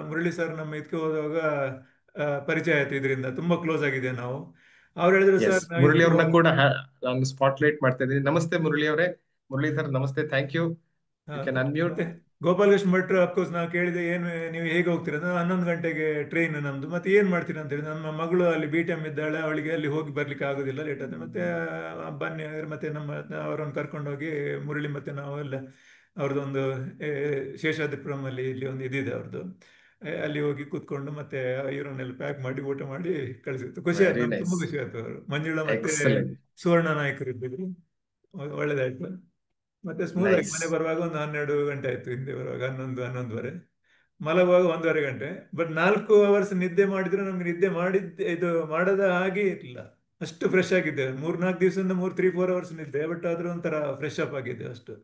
ಮುರಳಿ ಸರ್ ನಮ್ಮ ಇದಕ್ಕೆ ಹೋದಾಗ ಪರಿಚಯ ಆಯ್ತು. ಇದರಿಂದ ತುಂಬಾ ಕ್ಲೋಸ್ ಆಗಿದೆ ನಾವು. ಅವ್ರು ಹೇಳಿದ್ರು, ಎಸ್, ಸರ್ ಮುರಳಿ ಅವ್ರನ್ನ ಕೂಡ ನಾನು ಸ್ಪಾಟ್ಲೈಟ್ ಮಾಡ್ತಾ ಇದ್ದೀನಿ. ನಮಸ್ತೆ ಮುರಳಿ ಅವರೇ. ಮುರಳಿ ಸರ್ ನಮಸ್ತೆ, thank you. You can unmute. ಮತ್ತೆ ಗೋಪಾಲಕೃಷ್ಣ ಭಟ್ರು ಅಫ್ಕೋರ್ಸ್ ನಾವು ಕೇಳಿದೆ, ಏನು ನೀವು ಹೇಗೆ ಹೋಗ್ತೀರಾ ಅಂದ್ರೆ, 11 ಗಂಟೆಗೆ ಟ್ರೈನ್ ನಮ್ದು, ಮತ್ತೆ ಏನ್ ಮಾಡ್ತೀರಾ ಅಂತ ಹೇಳಿ. ನಮ್ಮ ಮಗಳು ಅಲ್ಲಿ BTM ಇದ್ದಾಳೆ, ಅವಳಿಗೆ ಅಲ್ಲಿ ಹೋಗಿ ಬರ್ಲಿಕ್ಕೆ ಆಗೋದಿಲ್ಲ, ಲೇಟ್ ಆದ್ರೆ. ಮತ್ತೆ ಬನ್ನಿ ಮತ್ತೆ ಅವರನ್ನು ಕರ್ಕೊಂಡೋಗಿ ಮುರಳಿ ಮತ್ತೆ ನಾವು ಎಲ್ಲ ಅವ್ರದ್ದೊಂದು ಶೇಷಾದ್ರಿಪುರಂ ಅಲ್ಲಿ ಇಲ್ಲಿ ಒಂದು ಇದಿದೆ ಅವ್ರದ್ದು, ಅಲ್ಲಿ ಹೋಗಿ ಕೂತ್ಕೊಂಡು ಮತ್ತೆ ಇವರನ್ನೆಲ್ಲ ಪ್ಯಾಕ್ ಮಾಡಿ ಊಟ ಮಾಡಿ ಕಳಿಸಿತ್ತು. ಖುಷಿ ಆಯ್ತು, ವೆರಿ ನಮ್ಗೆ ತುಂಬಾ ನೈಸ್, ಖುಷಿ ಆಯ್ತು. ಅವರು ಮಂಜುಳಾ ಮತ್ತೆ ಎಕ್ಸಲೆಂಟ್, ಸುವರ್ಣ ನಾಯಕರು ಇದ್ದಿದ್ರು, ಒಳ್ಳೇದಾಯ್ತು. ಮತ್ತೆ ಸ್ಮೂತ್ ಆಗಿ ನೈಸ್. ಮನೆ ಬರುವಾಗ ಒಂದು 12 ಗಂಟೆ ಆಯ್ತು, ಹಿಂದೆ ಬರುವಾಗ 11-11:30, ಮಲಗುವಾಗ 1:30 ಗಂಟೆ. ಬಟ್ 4 ಅವರ್ಸ್ ನಿದ್ದೆ ಮಾಡಿದ್ರೆ ನಮ್ಗೆ ನಿದ್ದೆ ಇದು ಮಾಡದ ಹಾಗೆ ಇರಲಿಲ್ಲ, ಅಷ್ಟು ಫ್ರೆಶ್ ಆಗಿದ್ದೆ. 3-4 ದಿವಸದಿಂದ 3-4 ಅವರ್ಸ್ ನಿದ್ದೆ, ಬಟ್ ಆದ್ರೂ ಒಂಥರ ಫ್ರೆಶ್ ಅಪ್ ಆಗಿದೆ ಅಷ್ಟು.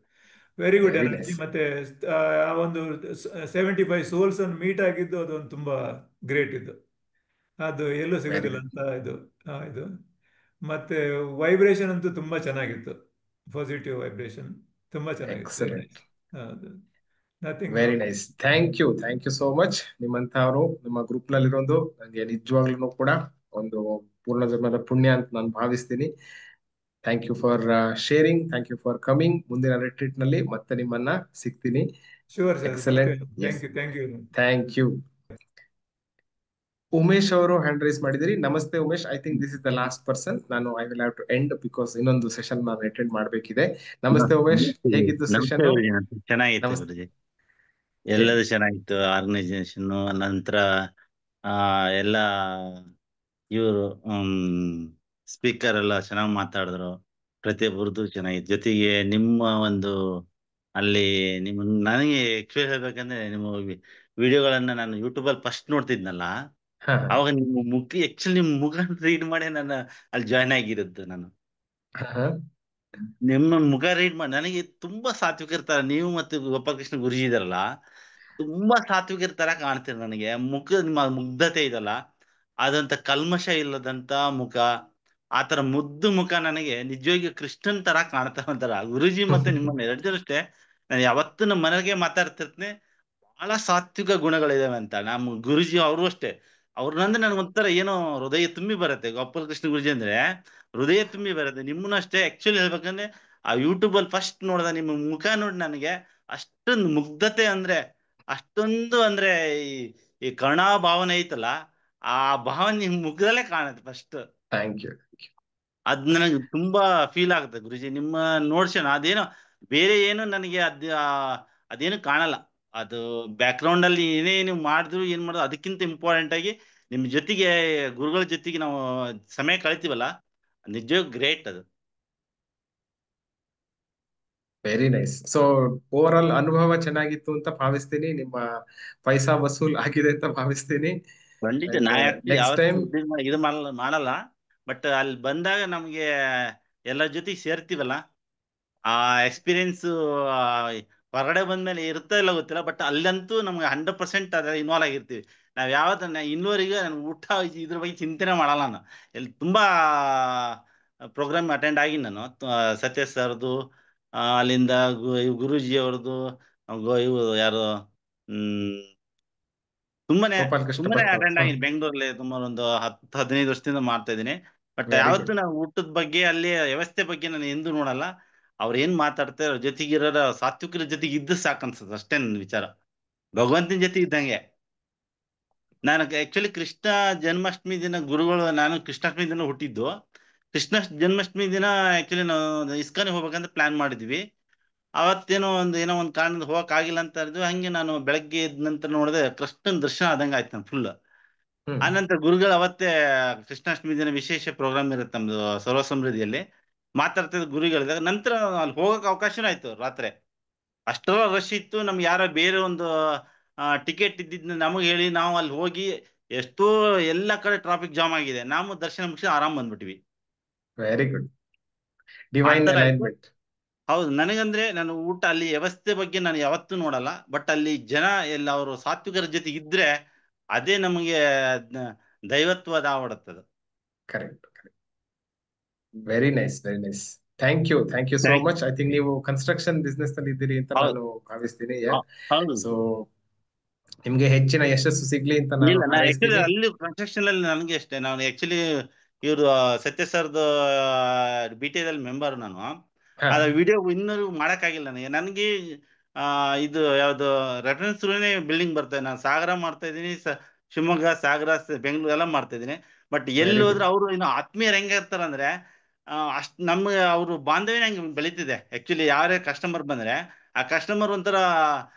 Very good very energy. Nice. ಮತ್ತೆ ಆ ಒಂದು 75 ಸೋಲ್ಸ್ ಅನ್ನು ಮೀಟ್ ಆಗಿದ್ದು ಅದೊಂದು ತುಂಬಾ ಗ್ರೇಟ್ ಇದು, ಅದು ಎಲ್ಲೂ ವೆರಿ ಸಿಗೋದಿಲ್ಲ ಗುಡ್, ಅಂತ ಇದು. ಮತ್ತೆ ವೈಬ್ರೇಷನ್ ಅಂತೂ ತುಂಬಾ ಚೆನ್ನಾಗಿತ್ತು, ಪಾಸಿಟಿವ್ ವೈಬ್ರೇಷನ್ ತುಂಬಾ ಚೆನ್ನಾಗಿತ್ತು. Very excellent, nice. ಹೌದು, nothing very wrong. Nice. Thank you so much. ನಿಮ್ಮಂತವರು ನಮ್ಮ ಗ್ರೂಪ್ ನಲ್ಲಿರೋದು ನನಗೆ ನಿಜವಾಗ್ಲೂ ಕೂಡ ಒಂದು ಪೂರ್ಣ ಜನ್ಮದ ಪುಣ್ಯ ಅಂತ ನಾನು ಭಾವಿಸ್ತೀನಿ. Thank you for sharing, thank you for coming. ಮುಂದಿನ ರಿಟ್ರೀಟ್ ನಲ್ಲಿ ಮತ್ತೆ ನಿಮ್ಮನ್ನ ಸಿಗ್ತೀನಿ. ಶೂರ್ ಸರ್, ಮತ್ತೆ excellent, yes, thank you. Thank you. Umesh ಅವರು ಹ್ಯಾಂಡ್ ರೈಸ್ ಮಾಡಿದಿರಿ. ನಮಸ್ತೆ Umesh. I think this is the last person. ನಾನು I will have to end because ಇನ್ನೊಂದು ಸೆಷನ್ ನಾನು ಅಟೆಂಡ್ ಮಾಡಬೇಕಿದೆ. ನಮಸ್ತೆ ಉಮೇಶ್, ಹೇಗಿತ್ತು ನಮಸ್ತೆ ಸೆಷನ್? ಗುರುಜಿ, ಚೆನ್ನಾಗಿತ್ತು ನಮಸ್ತೆ. ಗುರುಜಿ. ಎಲ್ಲದೂ ಚೆನ್ನಾಗಿತ್ತು. ಆರ್ಗನೈಸೇಷನ್ ನಂತರ ಎಲ್ಲ ಇವರು ಸ್ಪೀಕರ್ ಎಲ್ಲ ಚೆನ್ನಾಗಿ ಮಾತಾಡಿದ್ರು, ಪ್ರತಿಯೊಬ್ಬರದ್ದು ಚೆನ್ನಾಗಿತ್ತು. ಜೊತೆಗೆ ನಿಮ್ಮ ಒಂದು ಅಲ್ಲಿ ನನಗೆ ಆಕ್ಚುಲಿ ಹೇಳ್ಬೇಕಂದ್ರೆ ನಿಮ್ಮ ವಿಡಿಯೋಗಳನ್ನ ನಾನು ಯೂಟ್ಯೂಬಲ್ಲಿ ಫಸ್ಟ್ ನೋಡ್ತಿದ್ನಲ್ಲ, ಅವಾಗ ನಿಮ್ಮ ನಿಮ್ ಮುಖ ರೀಡ್ ಮಾಡಿ ನಾನು ಅಲ್ಲಿ ಜಾಯ್ನ್ ಆಗಿರೋದು. ನಾನು ನಿಮ್ಮ ಮುಖ ರೀಡ್ ಮಾಡಿ ನನಗೆ ತುಂಬಾ ಸಾತ್ವಿಕ ಇರ್ತಾರ ನೀವು, ಮತ್ತೆ ಗೋಪಾಲಕೃಷ್ಣ ಗುರುಜಿ ಇದಾರಲ್ಲ, ತುಂಬಾ ಸಾತ್ವಿಕ ತರ ಕಾಣ್ತೀರ ನನಗೆ. ನಿಮ್ಮ ಮುಗ್ಧತೆ ಇದಲ್ಲ, ಅದಂತ ಕಲ್ಮಶ ಇಲ್ಲದಂತ ಮುಖ, ಆತರ ಮುದ್ದು ಮುಖ ನನಗೆ ನಿಜವಾಗಿ ಕೃಷ್ಣನ್ ತರ ಕಾಣ್ತಾ ಒಂಥರ. ಗುರುಜಿ ಮತ್ತೆ ನಿಮ್ಮನ್ನ 2 ಜನ ಅಷ್ಟೇ ನಾನು ಯಾವತ್ತು ನಮ್ಮ ಮನೆಗೆ ಮಾತಾಡ್ತಿರ್ತೀನಿ, ಬಹಳ ಸಾತ್ವಿಕ ಗುಣಗಳಿದಾವೆ ಅಂತ. ನಮ್ಮ ಗುರುಜಿ ಅವರು ಅಷ್ಟೇ, ಅವ್ರನ್ನಂದ್ರೆ ನನ್ಗೆ ಒಂಥರ ಏನೋ ಹೃದಯ ತುಂಬಿ ಬರುತ್ತೆ. ಗೋಪಾಲಕೃಷ್ಣ ಗುರುಜಿ ಅಂದ್ರೆ ಹೃದಯ ತುಂಬಿ ಬರುತ್ತೆ. ನಿಮ್ಮನ್ನು ಅಷ್ಟೇ. ಆಕ್ಚುಲಿ ಹೇಳ್ಬೇಕಂದ್ರೆ ಆ ಯೂಟ್ಯೂಬ್ ಅಲ್ಲಿ ಫಸ್ಟ್ ನೋಡ್ದ ನಿಮ್ಮ ಮುಖ ನೋಡಿ ನನಗೆ ಅಷ್ಟೊಂದು ಮುಗ್ಧತೆ ಅಂದ್ರೆ, ಅಷ್ಟೊಂದು ಅಂದ್ರೆ ಈ ಕರುಣಾ ಭಾವನೆ ಐತಲ್ಲ, ಆ ಭಾವನೆ ನಿಮ್ ಮುಖದಲ್ಲೇ ಕಾಣುತ್ತೆ ಫಸ್ಟ್. Thank you. ಅದ್ ನನಗೆ ತುಂಬಾ ಫೀಲ್ ಆಗುತ್ತೆ ಗುರುಜಿ ನಿಮ್ಮ ನೋಡ್ಸೋಣ. ಅದೇನೋ ಬೇರೆ ಏನು ನನಗೆ ಅದೇನು ಕಾಣಲ್ಲ. ಅದು ಬ್ಯಾಕ್ ಗ್ರೌಂಡ್ ಅಲ್ಲಿ ಏನೇ ನೀವು ಮಾಡಿದ್ರು ಏನ್ ಮಾಡಿದ್ರು ಅದಕ್ಕಿಂತ ಇಂಪಾರ್ಟೆಂಟ್ ಆಗಿ ನಿಮ್ ಜೊತೆಗೆ ಗುರುಗಳ ಜೊತೆಗೆ ನಾವು ಸಮಯ ಕಳಿತೀವಲ್ಲ, ನಿಜವಾಗ್ ಗ್ರೇಟ್ ಅದು. Very nice. So over all ಅನುಭವ ಚೆನ್ನಾಗಿತ್ತು ಅಂತ ಭಾವಿಸ್ತೀನಿ. ನಿಮ್ಮ ಪೈಸಾ ವಸೂಲ್ ಆಗಿದೆ ಅಂತ ಭಾವಿಸ್ತೀನಿ. ಖಂಡಿತ. ನಾ ಯಾಕೆ ನೆಕ್ಸ್ಟ್ ಯಾವತ್ತೂ ಟೈಮ್ ಇದು ಮಾಡಲ್ಲ, ಬಟ್ ಅಲ್ಲಿ ಬಂದಾಗ ನಮ್ಗೆ ಎಲ್ಲ ಜೊತೆಗೆ ಸೇರ್ತೀವಲ್ಲ, ಆ ಎಕ್ಸ್ಪೀರಿಯನ್ಸ್ ಹೊರಗಡೆ ಬಂದ್ಮೇಲೆ ಇರುತ್ತಾ ಇಲ್ಲ ಗೊತ್ತಿಲ್ಲ, ಬಟ್ ಅಲ್ಲಂತೂ ನಮ್ಗೆ 100% ಅದ್ರ ಇನ್ವಾಲ್ವ್ ಆಗಿರ್ತೀವಿ. ನಾವ್ ಯಾವತ್ತ ಇನ್ನೂವರೆಗೆ ನಾನು ಊಟ ಇದ್ರ ಬಗ್ಗೆ ಚಿಂತನೆ ಮಾಡಲ್ಲ. ನಾನು ತುಂಬಾ ಪ್ರೋಗ್ರಾಮ್ ಅಟೆಂಡ್ ಆಗಿ ನಾನು ಸತ್ಯ ಸರ್ದು, ಅಲ್ಲಿಂದ ಗುರುಜಿ ಅವ್ರದ್ದು, ಇವರು ಯಾರು ತುಂಬಾನೇ ಗೋಪಾಲಕೃಷ್ಣ ತುಂಬಾನೇ ಭಟ್ ಅಟೆಂಡ್ ಅವರು. ಆಗಿ ಬೆಂಗಳೂರಲ್ಲಿ ಸುಮಾರು ಒಂದು 10-15 ವರ್ಷದಿಂದ ಮಾಡ್ತಾ ಇದ್ದೀನಿ. ಬಟ್ ವೆರಿ ಯಾವತ್ತೂ ಗುಡ್. ನಾವು ಊಟದ ಬಗ್ಗೆ ಅಲ್ಲಿ ವ್ಯವಸ್ಥೆ ಬಗ್ಗೆ ನಾನು ಎಂದೂ ನೋಡಲ್ಲ. ಅವ್ರು ಏನ್ ಮಾತಾಡ್ತಾರೆ ಅವ್ರ ಜೊತೆಗಿರೋ ಸಾತ್ವಿಕರ ಜೊತೆಗೆ ಇದ್ದು ಸಾಕನ್ಸುತ್ತೆ ಅಷ್ಟೇ ನನ್ನ ವಿಚಾರ. ಭಗವಂತನ ಜೊತೆ ಇದ್ದಂಗೆ. ನಾನು ಆಕ್ಚುಲಿ ಕೃಷ್ಣ ಜನ್ಮಾಷ್ಟಮಿ ದಿನ ಗುರುಗಳು, ನಾನು ಕೃಷ್ಣಾಷ್ಟಮಿ ದಿನ ಹುಟ್ಟಿದ್ದು. ಕೃಷ್ಣ ಜನ್ಮಾಷ್ಟಮಿ ದಿನ ಆಕ್ಚುಲಿ ನಾವು ಇಸ್ಕಾನಿಗೆ ಹೋಗ್ಬೇಕಂತ ಪ್ಲಾನ್ ಮಾಡಿದ್ವಿ. ಅವತ್ತೇನೋ ಒಂದು ಕಾರಣದಿಂದ ಹೋಗಕ್ ಆಗಿಲ್ಲ ಅಂತ ಇದ್ವಿ. ಹಂಗೆ ನಾನು ಬೆಳಗ್ಗೆ ಎದ್ದ ನಂತರ ನೋಡಿದೆ ಕೃಷ್ಣನ ದರ್ಶನ ಆದಂಗ ಆಯ್ತು ನನ್ ಫುಲ್. ಆನಂತರ ಗುರುಗಳು ಅವತ್ತೇ ಕೃಷ್ಣಾಷ್ಟಮಿ ದಿನ ವಿಶೇಷ ಪ್ರೋಗ್ರಾಮ್ ಇರುತ್ತೆ ನಮ್ದು ಸರ್ವ ಸಮೃದ್ಧಿಯಲ್ಲಿ ಮಾತಾಡ್ತಿದ್ದ ಗುರುಗಳಿದಾಗ. ನಂತರ ಅಲ್ಲಿ ಹೋಗಕ್ ಅವಕಾಶನೂ ಆಯ್ತು ರಾತ್ರಿ. ಅಷ್ಟರ ರಶ್ ಇತ್ತು. ನಮ್ಗೆ ಯಾರೋ ಬೇರೆ ಒಂದು ಟಿಕೆಟ್ ಇದ್ದಿದ್ನ ನಮಗೆ ಹೇಳಿ ನಾವು ಅಲ್ಲಿ ಹೋಗಿ ಎಷ್ಟೋ ಎಲ್ಲ ಕಡೆ ಟ್ರಾಫಿಕ್ ಜಾಮ್ ಆಗಿದೆ, ನಾವು ದರ್ಶನ ಮುಗಿಸಿ ಆರಾಮ್ ಬಂದ್ಬಿಟ್ವಿ. ವೆರಿ ಗುಡ್, ಡಿವೈನ್ ಆತರ ಆಯ್ತು. ಅಲೈನ್ಮೆಂಟ್. ಹೌದು, ನನಗಂದ್ರೆ ನಾನು ಊಟ ಅಲ್ಲಿ ವ್ಯವಸ್ಥೆ ಬಗ್ಗೆ ನಾನು ಯಾವತ್ತೂ ನೋಡಲ್ಲ, ಬಟ್ ಅಲ್ಲಿ ಜನ ಎಲ್ಲ ಅವರು ಸಾತ್ವಿಕರ ಜೊತೆ ಇದ್ರೆ ಅದೇ ನಮಗೆ ದೈವತ್ವದ ಆವಡುತ್ತದೆ. Correct, very nice, very nice. Thank you so much. I think ನೀವು ಕನ್ಸ್ಟ್ರಕ್ಷನ್ ಬಿಸ್ನೆಸ್ ನಲ್ಲಿ ಇದ್ದೀರಿ ಅಂತ ನಾನು ಭಾವಿಸ್ತೀನಿ. ಸೊ ನಿಮ್ಗೆ ಹೆಚ್ಚಿನ ಯಶಸ್ಸು ಸಿಗ್ಲಿ ಅಂತ ನಾನು ಇಲ್ಲ, ನಾ ಆಕ್ಚುಲಿ ಹಾರೈಸ್ತೀನಿ. ಅಲ್ಲಿ ಕನ್ಸ್ಟ್ರಕ್ಷನ್ ಅಲ್ಲಿ ನನಗೆ ಅಷ್ಟೇ. ನಾನು ಆಕ್ಚುಲಿ ಇವರು ಸತ್ಯ ಸರ್ದು BTI ಮೆಂಬರ್ ನಾನು. ಅದ ವಿಡಿಯೋ ಇನ್ನೂ ಮಾಡಕ್ಕಾಗಿಲ್ಲ ನನಗೆ ಇದು ಯಾವ್ದು ರೆಫರೆನ್ಸ್ ಬಿಲ್ಡಿಂಗ್ ಬರ್ತದೆ. ನಾನು ಸಾಗರ ಮಾಡ್ತಾ ಇದ್ದೀನಿ, ಶಿವಮೊಗ್ಗ, ಸಾಗರ, ಬೆಂಗಳೂರು ಎಲ್ಲ ಮಾಡ್ತಾ ಇದ್ದೀನಿ. ಬಟ್ ಎಲ್ಲಿ ಹೋದ್ರೆ ಅವರು ಇನ್ನು ಆತ್ಮೀಯರು ಹೆಂಗ ಇರ್ತಾರ ಅಂದ್ರೆ ಅಷ್ಟ್ ನಮ್ಗೆ ಅವರು ಬಾಂಧವ್ಯ ಹಂಗೆ ಬೆಳೀತಿದೆ. ಆಕ್ಚುಲಿ ಯಾರೇ ಕಸ್ಟಮರ್ ಬಂದ್ರೆ ಆ ಕಸ್ಟಮರ್ ಒಂಥರ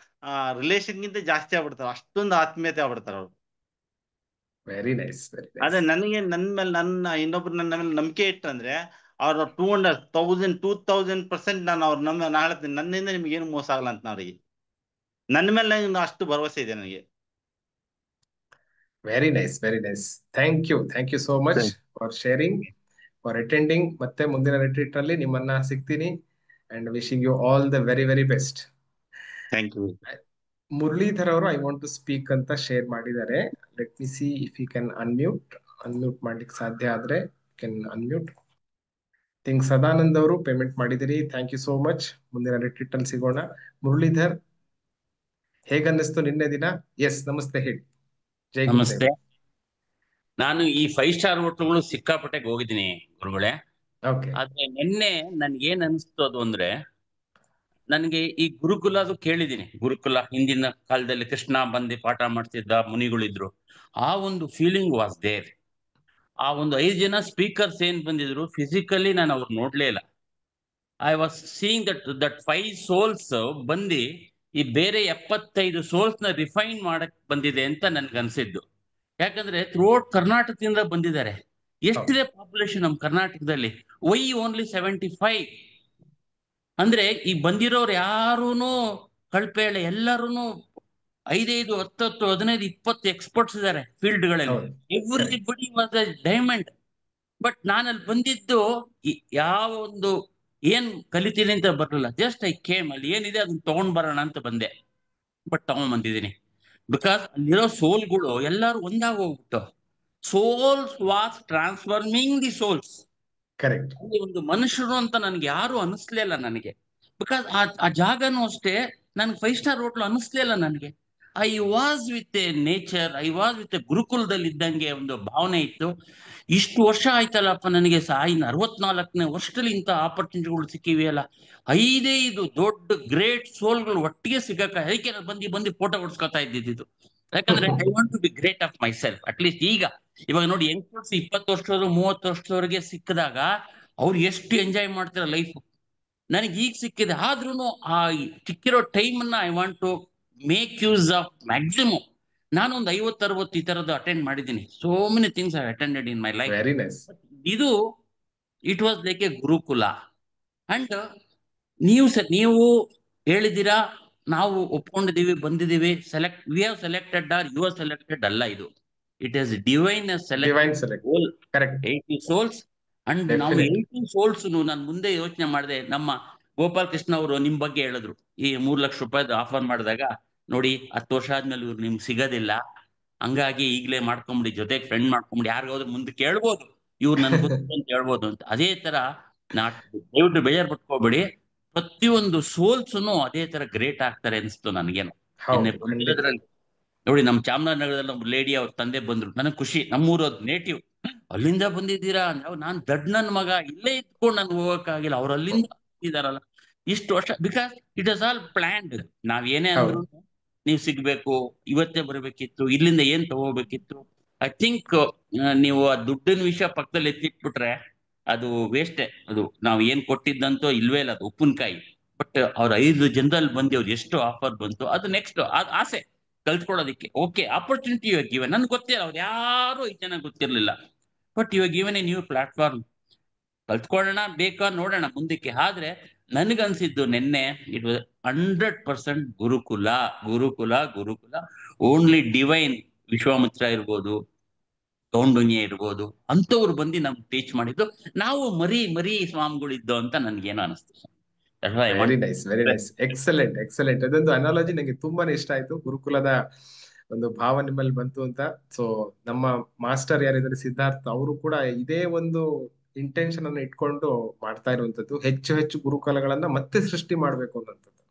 ರಿಲೇಷನ್ಗಿಂತ ಜಾಸ್ತಿ ಆಗ್ಬಿಡ್ತಾರ, ಅಷ್ಟೊಂದು ಆತ್ಮೀಯತೆ ಆಗ್ಬಿಡ್ತಾರ ಅವ್ರು. ವೆರಿ ನೈಸ್, ವೆರಿ ಅದೇ ನೈಸ್. ನನಗೆ ನನ್ನ ಇನ್ನೊಬ್ರು ನನ್ನ ಮೇಲೆ ನಂಬಿಕೆ ಇಟ್ಟಂದ್ರೆ ಅವ್ರ 2000% ನಾನು ಅವ್ರ ನಾ ಹೇಳ್ತೀನಿ, ನನ್ನಿಂದ ನಿಮ್ಗೆ ಏನು ಮೋಸ ಆಗಲ್ಲ ಅಂತ ಅವ್ರಿಗೆ. ನನ್ನ ಮೇಲೆ ಅಷ್ಟು ಭರವಸೆ ಇದೆ ನನಗೆ. Very nice, very nice. Thank you so much for sharing, for attending. ಮತ್ತೆ ಮುಂದಿನ ರಿಟ್ರೀಟ್ ಅಲ್ಲಿ ನಿಮ್ಮನ್ನ ಸಿಗ್ತೀನಿ. And wishing you all the very very best. Thank you. Muralidhar ಅವರು ಐ ವಾಂಟ್ ಟು ಸ್ಪೀಕ್ ಅಂತ ಶೇರ್ ಮಾಡಿದ್ದಾರೆ. Let me see if you can unmute ಮಾಡ್ಲಿಕ್ಕೆ ಸಾಧ್ಯ ಆದ್ರೆ ಕ್ಯಾನ್ ಅನ್ಮ್ಯೂಟ್. ಥಿಂಕ್ ಸದಾನಂದ್ ಅವರು ಪೇಮೆಂಟ್ ಮಾಡಿದಿರಿ, ಥ್ಯಾಂಕ್ ಯು ಸೋ ಮಚ್. ಮುಂದಿನ ರಿಟ್ರೀಟ್ ಅಲ್ಲಿ ಸಿಗೋಣ. ಮುರಳೀಧರ್, ಹೇಗನ್ನಿಸ್ತು ನಿನ್ನೆ ದಿನ? ಎಸ್, ನಮಸ್ತೆ, ಹೇಳಿ. ಜೈ ನಮಸ್ತೆ. ನಾನು ಈ 5 ಸ್ಟಾರ್ ಹೋಟ್ಲುಗಳು ಸಿಕ್ಕಾಪಟ್ಟೆಗೆ ಹೋಗಿದ್ದೀನಿ ಗುರುಗಳೇ. ಆದ್ರೆ ನಿನ್ನೆ ನನ್ಗೆ ಏನ್ ಅನಿಸ್ತು ಅದು ಅಂದ್ರೆ, ನನಗೆ ಈ ಗುರುಕುಲದು ಕೇಳಿದ್ದೀನಿ. ಗುರುಕುಲ ಹಿಂದಿನ ಕಾಲದಲ್ಲಿ ಕೃಷ್ಣ ಬಂದು ಪಾಠ ಮಾಡ್ತಿದ್ದ ಮುನಿಗಳಿದ್ರು, ಆ ಒಂದು ಫೀಲಿಂಗ್ ವಾಸ್ ದೇರ್. ಆ ಒಂದು 5 ಜನ ಸ್ಪೀಕರ್ಸ್ ಏನ್ ಬಂದಿದ್ರು, ಫಿಸಿಕಲಿ ನಾನು ಅವ್ರು ನೋಡ್ಲೇ ಇಲ್ಲ. I was seeing that 5 souls ಬಂದು ಈ ಬೇರೆ 75 ಸೋಲ್ಸ್ ನ ರಿಫೈನ್ ಮಾಡಕ್ ಬಂದಿದೆ ಅಂತ ನನ್ಗೆ ಅನ್ಸಿದ್ದು. ಯಾಕಂದ್ರೆ ಥ್ರೂಔಟ್ ಕರ್ನಾಟಕದಿಂದ ಬಂದಿದ್ದಾರೆ. ಎಷ್ಟಿದೆ ಪಾಪ್ಯುಲೇಷನ್ ನಮ್ಮ ಕರ್ನಾಟಕದಲ್ಲಿ? Why only 75? ಅಂದ್ರೆ ಈ ಬಂದಿರೋರು ಯಾರೂನು ಕಳ್ಪೇಳೆ, ಎಲ್ಲರೂ 5, 10, 15, 20 ಎಕ್ಸ್ಪರ್ಟ್ಸ್ ಇದ್ದಾರೆ ಫೀಲ್ಡ್ಗಳಲ್ಲಿ. Everybody was a diamond. But ನಾನಲ್ಲಿ ಬಂದಿದ್ದು ಯಾವ ಒಂದು ಏನ್ ಕಲಿತೀನಿ ಅಂತ ಬರಲಿಲ್ಲ. ಜಸ್ಟ್ ಐ ಕೇಮ್, ಅಲ್ಲಿ ಏನಿದೆ ಅದನ್ನ ತಗೊಂಡ್ ಬರೋಣ ಅಂತ ಬಂದೆ. ಬಟ್ ತಗೊಂಡ್ ಬಂದಿದ್ದೀನಿ ಬಿಕಾಸ್ ಅಲ್ಲಿರೋ ಸೋಲ್ಗಳು ಎಲ್ಲಾರು ಒಂದಾಗ ಹೋಗ್ಬಿಟ್ಟು souls was transforming the souls. Correct. ಅಲ್ಲಿ ಒಂದು ಮನುಷ್ಯರು ಅಂತ ನನ್ಗೆ ಯಾರು ಅನಿಸ್ಲಿಲ್ಲ ನನಗೆ. ಬಿಕಾಸ್ ಆ ಜಾಗನೂ ಅಷ್ಟೇ ನನ್ಗೆ 5 ಸ್ಟಾರ್ ಹೋಟ್ಲು ಅನಿಸ್ಲಿಲ್ಲ ನನಗೆ. I was with a nature, I was with a ಗುರುಕುಲದಲ್ಲಿ ಇದ್ದಂಗೆ ಒಂದು ಭಾವನೆ ಇತ್ತು. ಇಷ್ಟು ವರ್ಷ ಆಯ್ತಲ್ಲಪ್ಪ ನನಗೆ 64ನೇ ವರ್ಷದಲ್ಲಿ ಇಂಥ ಆಪರ್ಚುನಿಟಿಗಳು ಸಿಕ್ಕಿವೆಯಲ್ಲ. 5 ದೊಡ್ಡ ಗ್ರೇಟ್ ಸೋಲ್ಗಳು ಒಟ್ಟಿಗೆ ಸಿಗಕ್ಕ ಅದಕ್ಕೆ ಬಂದು ಫೋಟೋ ಹೊಡ್ಸ್ಕೊತಾ ಇದ್ದಿದ್ದು. ಯಾಕಂದ್ರೆ I want to be great of myself. At least ಇವಾಗ ನೋಡಿ, ಯಂಗ್ಸ್ಟರ್ಸ್ 20 ವರ್ಷದವರು 30 ವರ್ಷದವರೆಗೆ ಸಿಕ್ಕಿದಾಗ ಅವ್ರು ಎಷ್ಟು ಎಂಜಾಯ್ ಮಾಡ್ತಾರೆ ಲೈಫ್. ನನಗೆ ಈಗ ಸಿಕ್ಕಿದೆ, ಆದ್ರೂ ಆ ಸಿಕ್ಕಿರೋ ಟೈಮ್ ಅನ್ನ I want to make use of maximum. ನಾನೊಂದು 50-60 ಈ ತರದ್ದು ಅಟೆಂಡ್ ಮಾಡಿದ್ದೀನಿ. So many things I attended in my life. Very nice. ಇದು it was like a gurukul. And ನೀವು ಹೇಳಿದ್ದೀರಾ, ನಾವು ಒಪ್ಕೊಂಡಿದೀವಿ, ಬಂದಿದ್ದೀವಿ, we have selected are you are selected ಅಲ್ಲ. ಇದು it is divine select 80 souls. And ನಾವು 80 ಸೋಲ್ಸ್ ನಾನು ಮುಂದೆ ಯೋಚನೆ ಮಾಡಿದೆ. ನಮ್ಮ ಗೋಪಾಲ್ ಕೃಷ್ಣ ಅವರು ನಿಮ್ ಬಗ್ಗೆ ಹೇಳಿದ್ರು, ಈ 3 ಲಕ್ಷ ರೂಪಾಯಿದು ಆಫರ್ ಮಾಡಿದಾಗ, ನೋಡಿ 10 ವರ್ಷ ಆದ್ಮೇಲೆ ಇವ್ರು ನಿಮ್ಗೆ ಸಿಗೋದಿಲ್ಲ, ಹಂಗಾಗಿ ಈಗಲೇ ಮಾಡ್ಕೊಂಬಿಡಿ, ಜೊತೆಗೆ ಫ್ರೆಂಡ್ ಮಾಡ್ಕೊಂಬಿಡಿ, ಯಾರಿಗಾದ್ರು ಮುಂದೆ ಕೇಳ್ಬೋದು ಇವ್ರು ನನ್ ಗೊತ್ತು ಅಂತ ಹೇಳ್ಬೋದು ಅಂತ. ಅದೇ ತರ ದಯವಿಟ್ಟು ಬೇಜಾರ್ ಪಟ್ಕೋಬೇಡಿ, ಪ್ರತಿಯೊಂದು ಸೋಲ್ಸ್ನು ಅದೇ ತರ ಗ್ರೇಟ್ ಆಗ್ತಾರೆ ಅನಿಸ್ತು ನನಗೇನು. ನೋಡಿ, ನಮ್ಮ ಚಾಮರಾಜನಗರದಲ್ಲಿ ಒಬ್ಬ ಲೇಡಿ ಅವ್ರ ತಂದೆ ಬಂದ್ರು, ನನಗೆ ಖುಷಿ. ನಮ್ಮೂರು ನೇಟಿವ್, ಅಲ್ಲಿಂದ ಬಂದಿದ್ದೀರಾ? ನಾನ್ ದೊಡ್ಡ ನನ್ನ ಮಗ, ಇಲ್ಲೇ ಇದ್ಕೊಂಡು ನನ್ಗೆ ಹೋಗಕ್ಕಾಗಿಲ್ಲ, ಅವ್ರು ಅಲ್ಲಿಂದ ಇದಾರಲ್ಲ ಇಷ್ಟು ವರ್ಷ. Because it is all planned. ನಾವ್ ಏನೇ ಅಂದ್ರು ನೀವು ಸಿಗ್ಬೇಕು, ಇವತ್ತೇ ಬರಬೇಕಿತ್ತು, ಇಲ್ಲಿಂದ ಏನ್ ತಗೋಬೇಕಿತ್ತು. ಐ ಥಿಂಕ್ ನೀವು ಆ ದುಡ್ಡಿನ ವಿಷಯ ಪಕ್ಕದಲ್ಲಿ ಎತ್ತಿಟ್ಬಿಟ್ರೆ ಅದು ವೇಸ್ಟೇ. ಅದು ನಾವು ಏನ್ ಕೊಟ್ಟಿದ್ದಂತೋ ಇಲ್ವೇ ಇಲ್ಲ, ಅದು ಉಪ್ಪಿನಕಾಯಿ. ಬಟ್ ಅವ್ರ 5 ಜನರಲ್ಲಿ ಬಂದು ಅವ್ರು ಎಷ್ಟು ಆಫರ್ ಬಂತು, ಅದು ನೆಕ್ಸ್ಟ್ ಆಸೆ ಕಲ್ತ್ಕೊಳ್ಳೋದಿಕ್ಕೆ. ಓಕೆ, ಆಪರ್ಚುನಿಟಿ ಇವಾಗ ಗಿವನ್. ನನ್ಗೆ ಗೊತ್ತಿಲ್ಲ, ಅವ್ರು ಯಾರು 5 ಜನ ಗೊತ್ತಿರ್ಲಿಲ್ಲ. ಬಟ್ ಇವಾಗ ಗಿವನ್ ಎ ನ್ಯೂ ಪ್ಲಾಟ್ಫಾರ್ಮ್. ಕಲ್ತ್ಕೊಳ್ಳೋಣ, ಬೇಕಾ ನೋಡೋಣ ಮುಂದಕ್ಕೆ. ಆದ್ರೆ ನನ್ಗನ್ಸಿದ್ದು ನಿನ್ನೆ it was 100% gurukula gurukula gurukula. Only divine Vishwamitra ಇರ್ಬೋದು, ಕೌಂಡುನ್ಯ ಇರ್ಬೋದು, ಅಂತವ್ರು ಬಂದು ನಮ್ಗೆ ಟೀಚ್ ಮಾಡಿದ್ದು. ನಾವು ಮರಿ ಸ್ವಾಮಿಗಳಿದ್ದು ಅಂತ ನನ್ಗೇನೋ ಅನಿಸ್ತು. Very nice, very nice, excellent excellent. ಅದೊಂದು ಅನಾಲಜಿ ನಂಗೆ ತುಂಬಾನೇ ಇಷ್ಟ ಆಯ್ತು. ಗುರುಕುಲದ ಒಂದು ಭಾವ ನಿಮ್ಮಲ್ಲಿ ಬಂತು ಅಂತ. ಸೊ ನಮ್ಮ ಮಾಸ್ಟರ್ ಯಾರಿದ್ದಾರೆ ಸಿದ್ಧಾರ್ಥ್, ಅವರು ಕೂಡ ಇದೇ ಒಂದು ಇಂಟೆನ್ಷನ್ ಅನ್ನು ಇಟ್ಕೊಂಡು ಮಾಡ್ತಾ ಇರುವಂತದ್ದು, ಹೆಚ್ಚು ಹೆಚ್ಚು ಗುರುಕುಲಗಳನ್ನ ಮತ್ತೆ ಸೃಷ್ಟಿ ಮಾಡ್ಬೇಕು ಅನ್ನೋಂಥದ್ದು.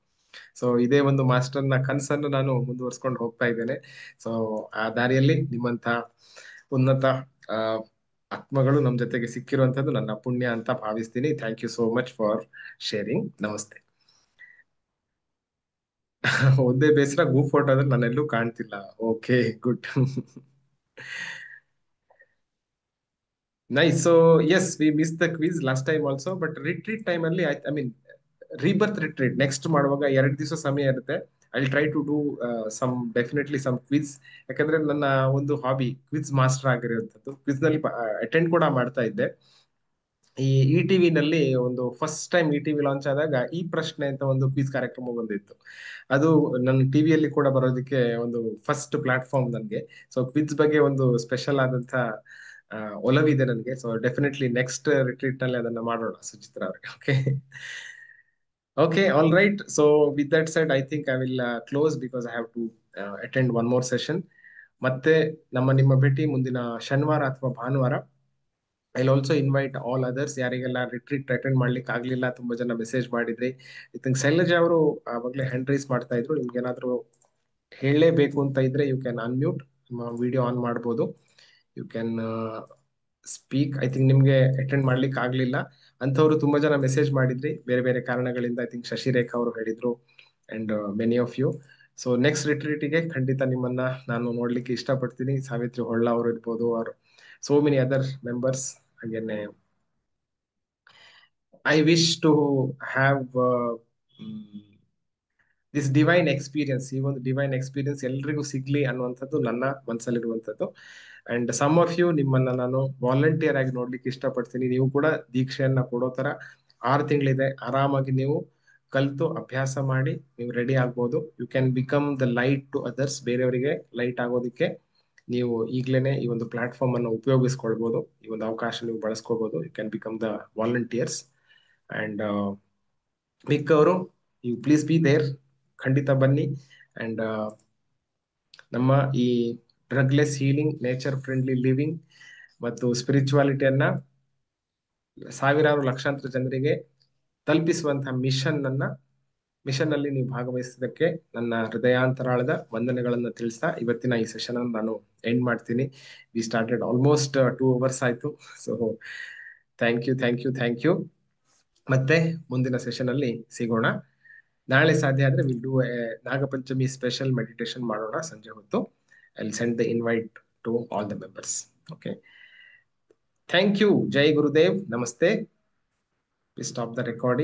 ಸೊ ಇದೇ ಒಂದು ಮಾಸ್ಟರ್ನ ಕನಸನ್ನು ನಾನು ಮುಂದುವರ್ಸ್ಕೊಂಡು ಹೋಗ್ತಾ ಇದ್ದೇನೆ. ಸೊ ಆ ದಾರಿಯಲ್ಲಿ ನಿಮ್ಮಂತ ಉನ್ನತ ಆತ್ಮಗಳು ನಮ್ ಜೊತೆಗೆ ಸಿಕ್ಕಿರುವಂತದ್ದು ನನ್ನ ಪುಣ್ಯ ಅಂತ ಭಾವಿಸ್ತೀನಿ. Thank you so much for sharing. ನಮಸ್ತೆ. ಒಂದೇ ಬೇಸರ, ಗ್ರೂಪ್ ಫೋಟೋ ಆದ್ರೆ ನಾನೆಲ್ಲೂ ಕಾಣ್ತಿಲ್ಲ. Okay, good. Nice. So yes, we miss the quiz last time also. But retreat time ಅಲ್ಲಿ I mean rebirth retreat next ಮಾಡುವಾಗ 2 ದಿವಸ ಸಮಯ ಇರುತ್ತೆ. I try to do definitely some quiz. ಯಾಕಂದ್ರೆ ನನ್ನ ಒಂದು ಹಾಬಿ ಕ್ವಿಜ್ ಮಾಸ್ಟರ್ ಆಗಿರುವಂತದ್ದು. ಕ್ವಿಜ್ ನಲ್ಲಿ ಅಟೆಂಡ್ ಕೂಡ ಮಾಡ್ತಾ ಇದ್ದೆ. ಈ ಟಿವಿ ನಲ್ಲಿ ಒಂದು ಫಸ್ಟ್ ಟೈಮ್ ಟಿವಿ ಲಾಂಚ್ ಆದಾಗ ಈ ಪ್ರಶ್ನೆ ಅಂತ ಒಂದು ಕ್ವಿಜ್ ಕಾರ್ಯಕ್ರಮ ಬಂದಿತ್ತು. ಅದು ನನ್ನ ಟಿವಿಯಲ್ಲಿ ಕೂಡ ಬರೋದಕ್ಕೆ ಒಂದು ಫಸ್ಟ್ ಪ್ಲಾಟ್ಫಾರ್ಮ್ ನನ್ಗೆ. ಸೊ ಕ್ವಿಜ್ ಬಗ್ಗೆ ಒಂದು ಸ್ಪೆಷಲ್ ಆದಂತ ಒಲವಿದೆ ನನಗೆ. ಸೊ ಡೆಫಿನೆಟ್ಲಿ ನೆಕ್ಸ್ಟ್ ರಿಟ್ರೀಟ್ ನಲ್ಲಿ ಅದನ್ನ ಮಾಡೋಣ ಸುಚಿತ್ರಾ ಅವ್ರಿಗೆ. Okay okay, all right. So with that said, I think I will close because I have to attend one more session. ಮತ್ತೆ ನಿಮ್ಮ ಭೇಟಿ ಮುಂದಿನ ಶನಿವಾರ ಅಥವಾ ಭಾನುವಾರ. I also invite all others. ಯಾರಿಗೆಲ್ಲ ರಿಟ್ರೀಟ್ ಅಟೆಂಡ್ ಮಾಡ್ಲಿಕ್ಕೆ ಆಗ್ಲಿಲ್ಲ, ತುಂಬಾ ಜನ ಮೆಸೇಜ್ ಮಾಡಿದ್ರಿ. ಐ ಥಿಂಕ್ ಶೈಲಜಾ ಅವರು ಆವಾಗಲೇ ಹ್ಯಾಂಡ್ ರೈಸ್ ಮಾಡ್ತಾ ಇದ್ರು. ನಿಮ್ಗೆ ಏನಾದ್ರು ಹೇಳಲೇಬೇಕು ಅಂತ ಇದ್ರೆ ಯು ಕ್ಯಾನ್ ಅನ್ಮ್ಯೂಟ್, ನಿಮ್ಮ ವಿಡಿಯೋ ಆನ್ ಮಾಡ್ಬೋದು. You can speak. I think ನಿಮ್ಗೆ ಅಟೆಂಡ್ ಮಾಡ್ಲಿಕ್ಕೆ ಆಗ್ಲಿಲ್ಲ ಅಂಥವ್ರು ತುಂಬಾ ಜನ ಮೆಸೇಜ್ ಮಾಡಿದ್ರಿ ಬೇರೆ ಬೇರೆ ಕಾರಣಗಳಿಂದ. ಐ ಥಿಂಕ್ ಶಶಿರೇಖಾ ಅವರು ಹೇಳಿದ್ರು and many of you. So next ರಿಟ್ರೀಟಿಗೆ ಖಂಡಿತ ನಿಮ್ಮನ್ನ ನಾನು ನೋಡ್ಲಿಕ್ಕೆ ಇಷ್ಟಪಡ್ತೀನಿ. ಸಾವಿತ್ರಿ ಹೊಳ್ಳ ಅವರು ಇರ್ಬೋದು, ಅವರು so many other members. Again, I wish to have this divine experience. ಈ ಒಂದು ಡಿವೈನ್ ಎಕ್ಸ್ಪೀರಿಯನ್ಸ್ ಎಲ್ರಿಗೂ ಸಿಗ್ಲಿ ಅನ್ನುವಂಥದ್ದು ನನ್ನ ಮನಸ್ಸಲ್ಲಿರುವಂಥದ್ದು. ಅಂಡ್ ಸಮ್ ಆಫ್ ಯು, ನಿಮ್ಮನ್ನ ನಾನು ವಾಲಂಟಿಯರ್ ಆಗಿ ನೋಡ್ಲಿಕ್ಕೆ ಇಷ್ಟಪಡ್ತೀನಿ. ನೀವು ಕೂಡ ದೀಕ್ಷೆಯನ್ನ ಕೊಡೋ ತರ 6 ತಿಂಗಳಿದೆ. ಆರಾಮಾಗಿ ನೀವು ಕಲಿತು ಅಭ್ಯಾಸ ಮಾಡಿ ನೀವು ರೆಡಿ ಆಗ್ಬೋದು. You can become the light to others. ಬೇರೆಯವರಿಗೆ ಲೈಟ್ ಆಗೋದಕ್ಕೆ ನೀವು ಈಗ್ಲೇನೆ ಈ ಒಂದು ಪ್ಲಾಟ್ಫಾರ್ಮ್ ಅನ್ನು ಉಪಯೋಗಿಸ್ಕೊಳ್ಬಹುದು. ಈ ಒಂದು ಅವಕಾಶ ನೀವು ಬಳಸ್ಕೋಬಹುದು. You can become the volunteers. And ಮಿಕ್ಕವರು, ಯು ಪ್ಲೀಸ್ ಬಿ ದೇರ್. ಖಂಡಿತ ಬನ್ನಿ. ಅಂಡ್ ನಮ್ಮ ಈ drugless healing, nature friendly living ಮತ್ತು ಸ್ಪಿರಿಚುವಾಲಿಟಿಯನ್ನ ಸಾವಿರಾರು ಲಕ್ಷಾಂತರ ಜನರಿಗೆ ತಲುಪಿಸುವಂತಹ ಮಿಷನ್ ಅಲ್ಲಿ ನೀವು ಭಾಗವಹಿಸಿದ್ದಕ್ಕೆ ನನ್ನ ಹೃದಯಾಂತರಾಳದ ವಂದನೆಗಳನ್ನ ತಿಳಿಸ್ತಾ ಇವತ್ತಿನ ಈ ಸೆಷನ್ ಅನ್ನು ನಾನು ಎಂಡ್ ಮಾಡ್ತೀನಿ. ವಿ ಸ್ಟಾರ್ಟೆಡ್ ಆಲ್ಮೋಸ್ಟ್ 2 hours ಆಯ್ತು. So thank you thank you thank you. ಮತ್ತೆ ಮುಂದಿನ ಸೆಷನ್ ಅಲ್ಲಿ ಸಿಗೋಣ. ನಾಳೆ ಸಾಧ್ಯ ಆದ್ರೆ will do Nagapanchami special meditation ಮಾಡೋಣ ಸಂಜೆ ಹೊತ್ತು. I will send the invite to all the members. Okay, thank you. ಜೈ ಗುರುದೇವ್. ನಮಸ್ತೆ. Please stop the recording.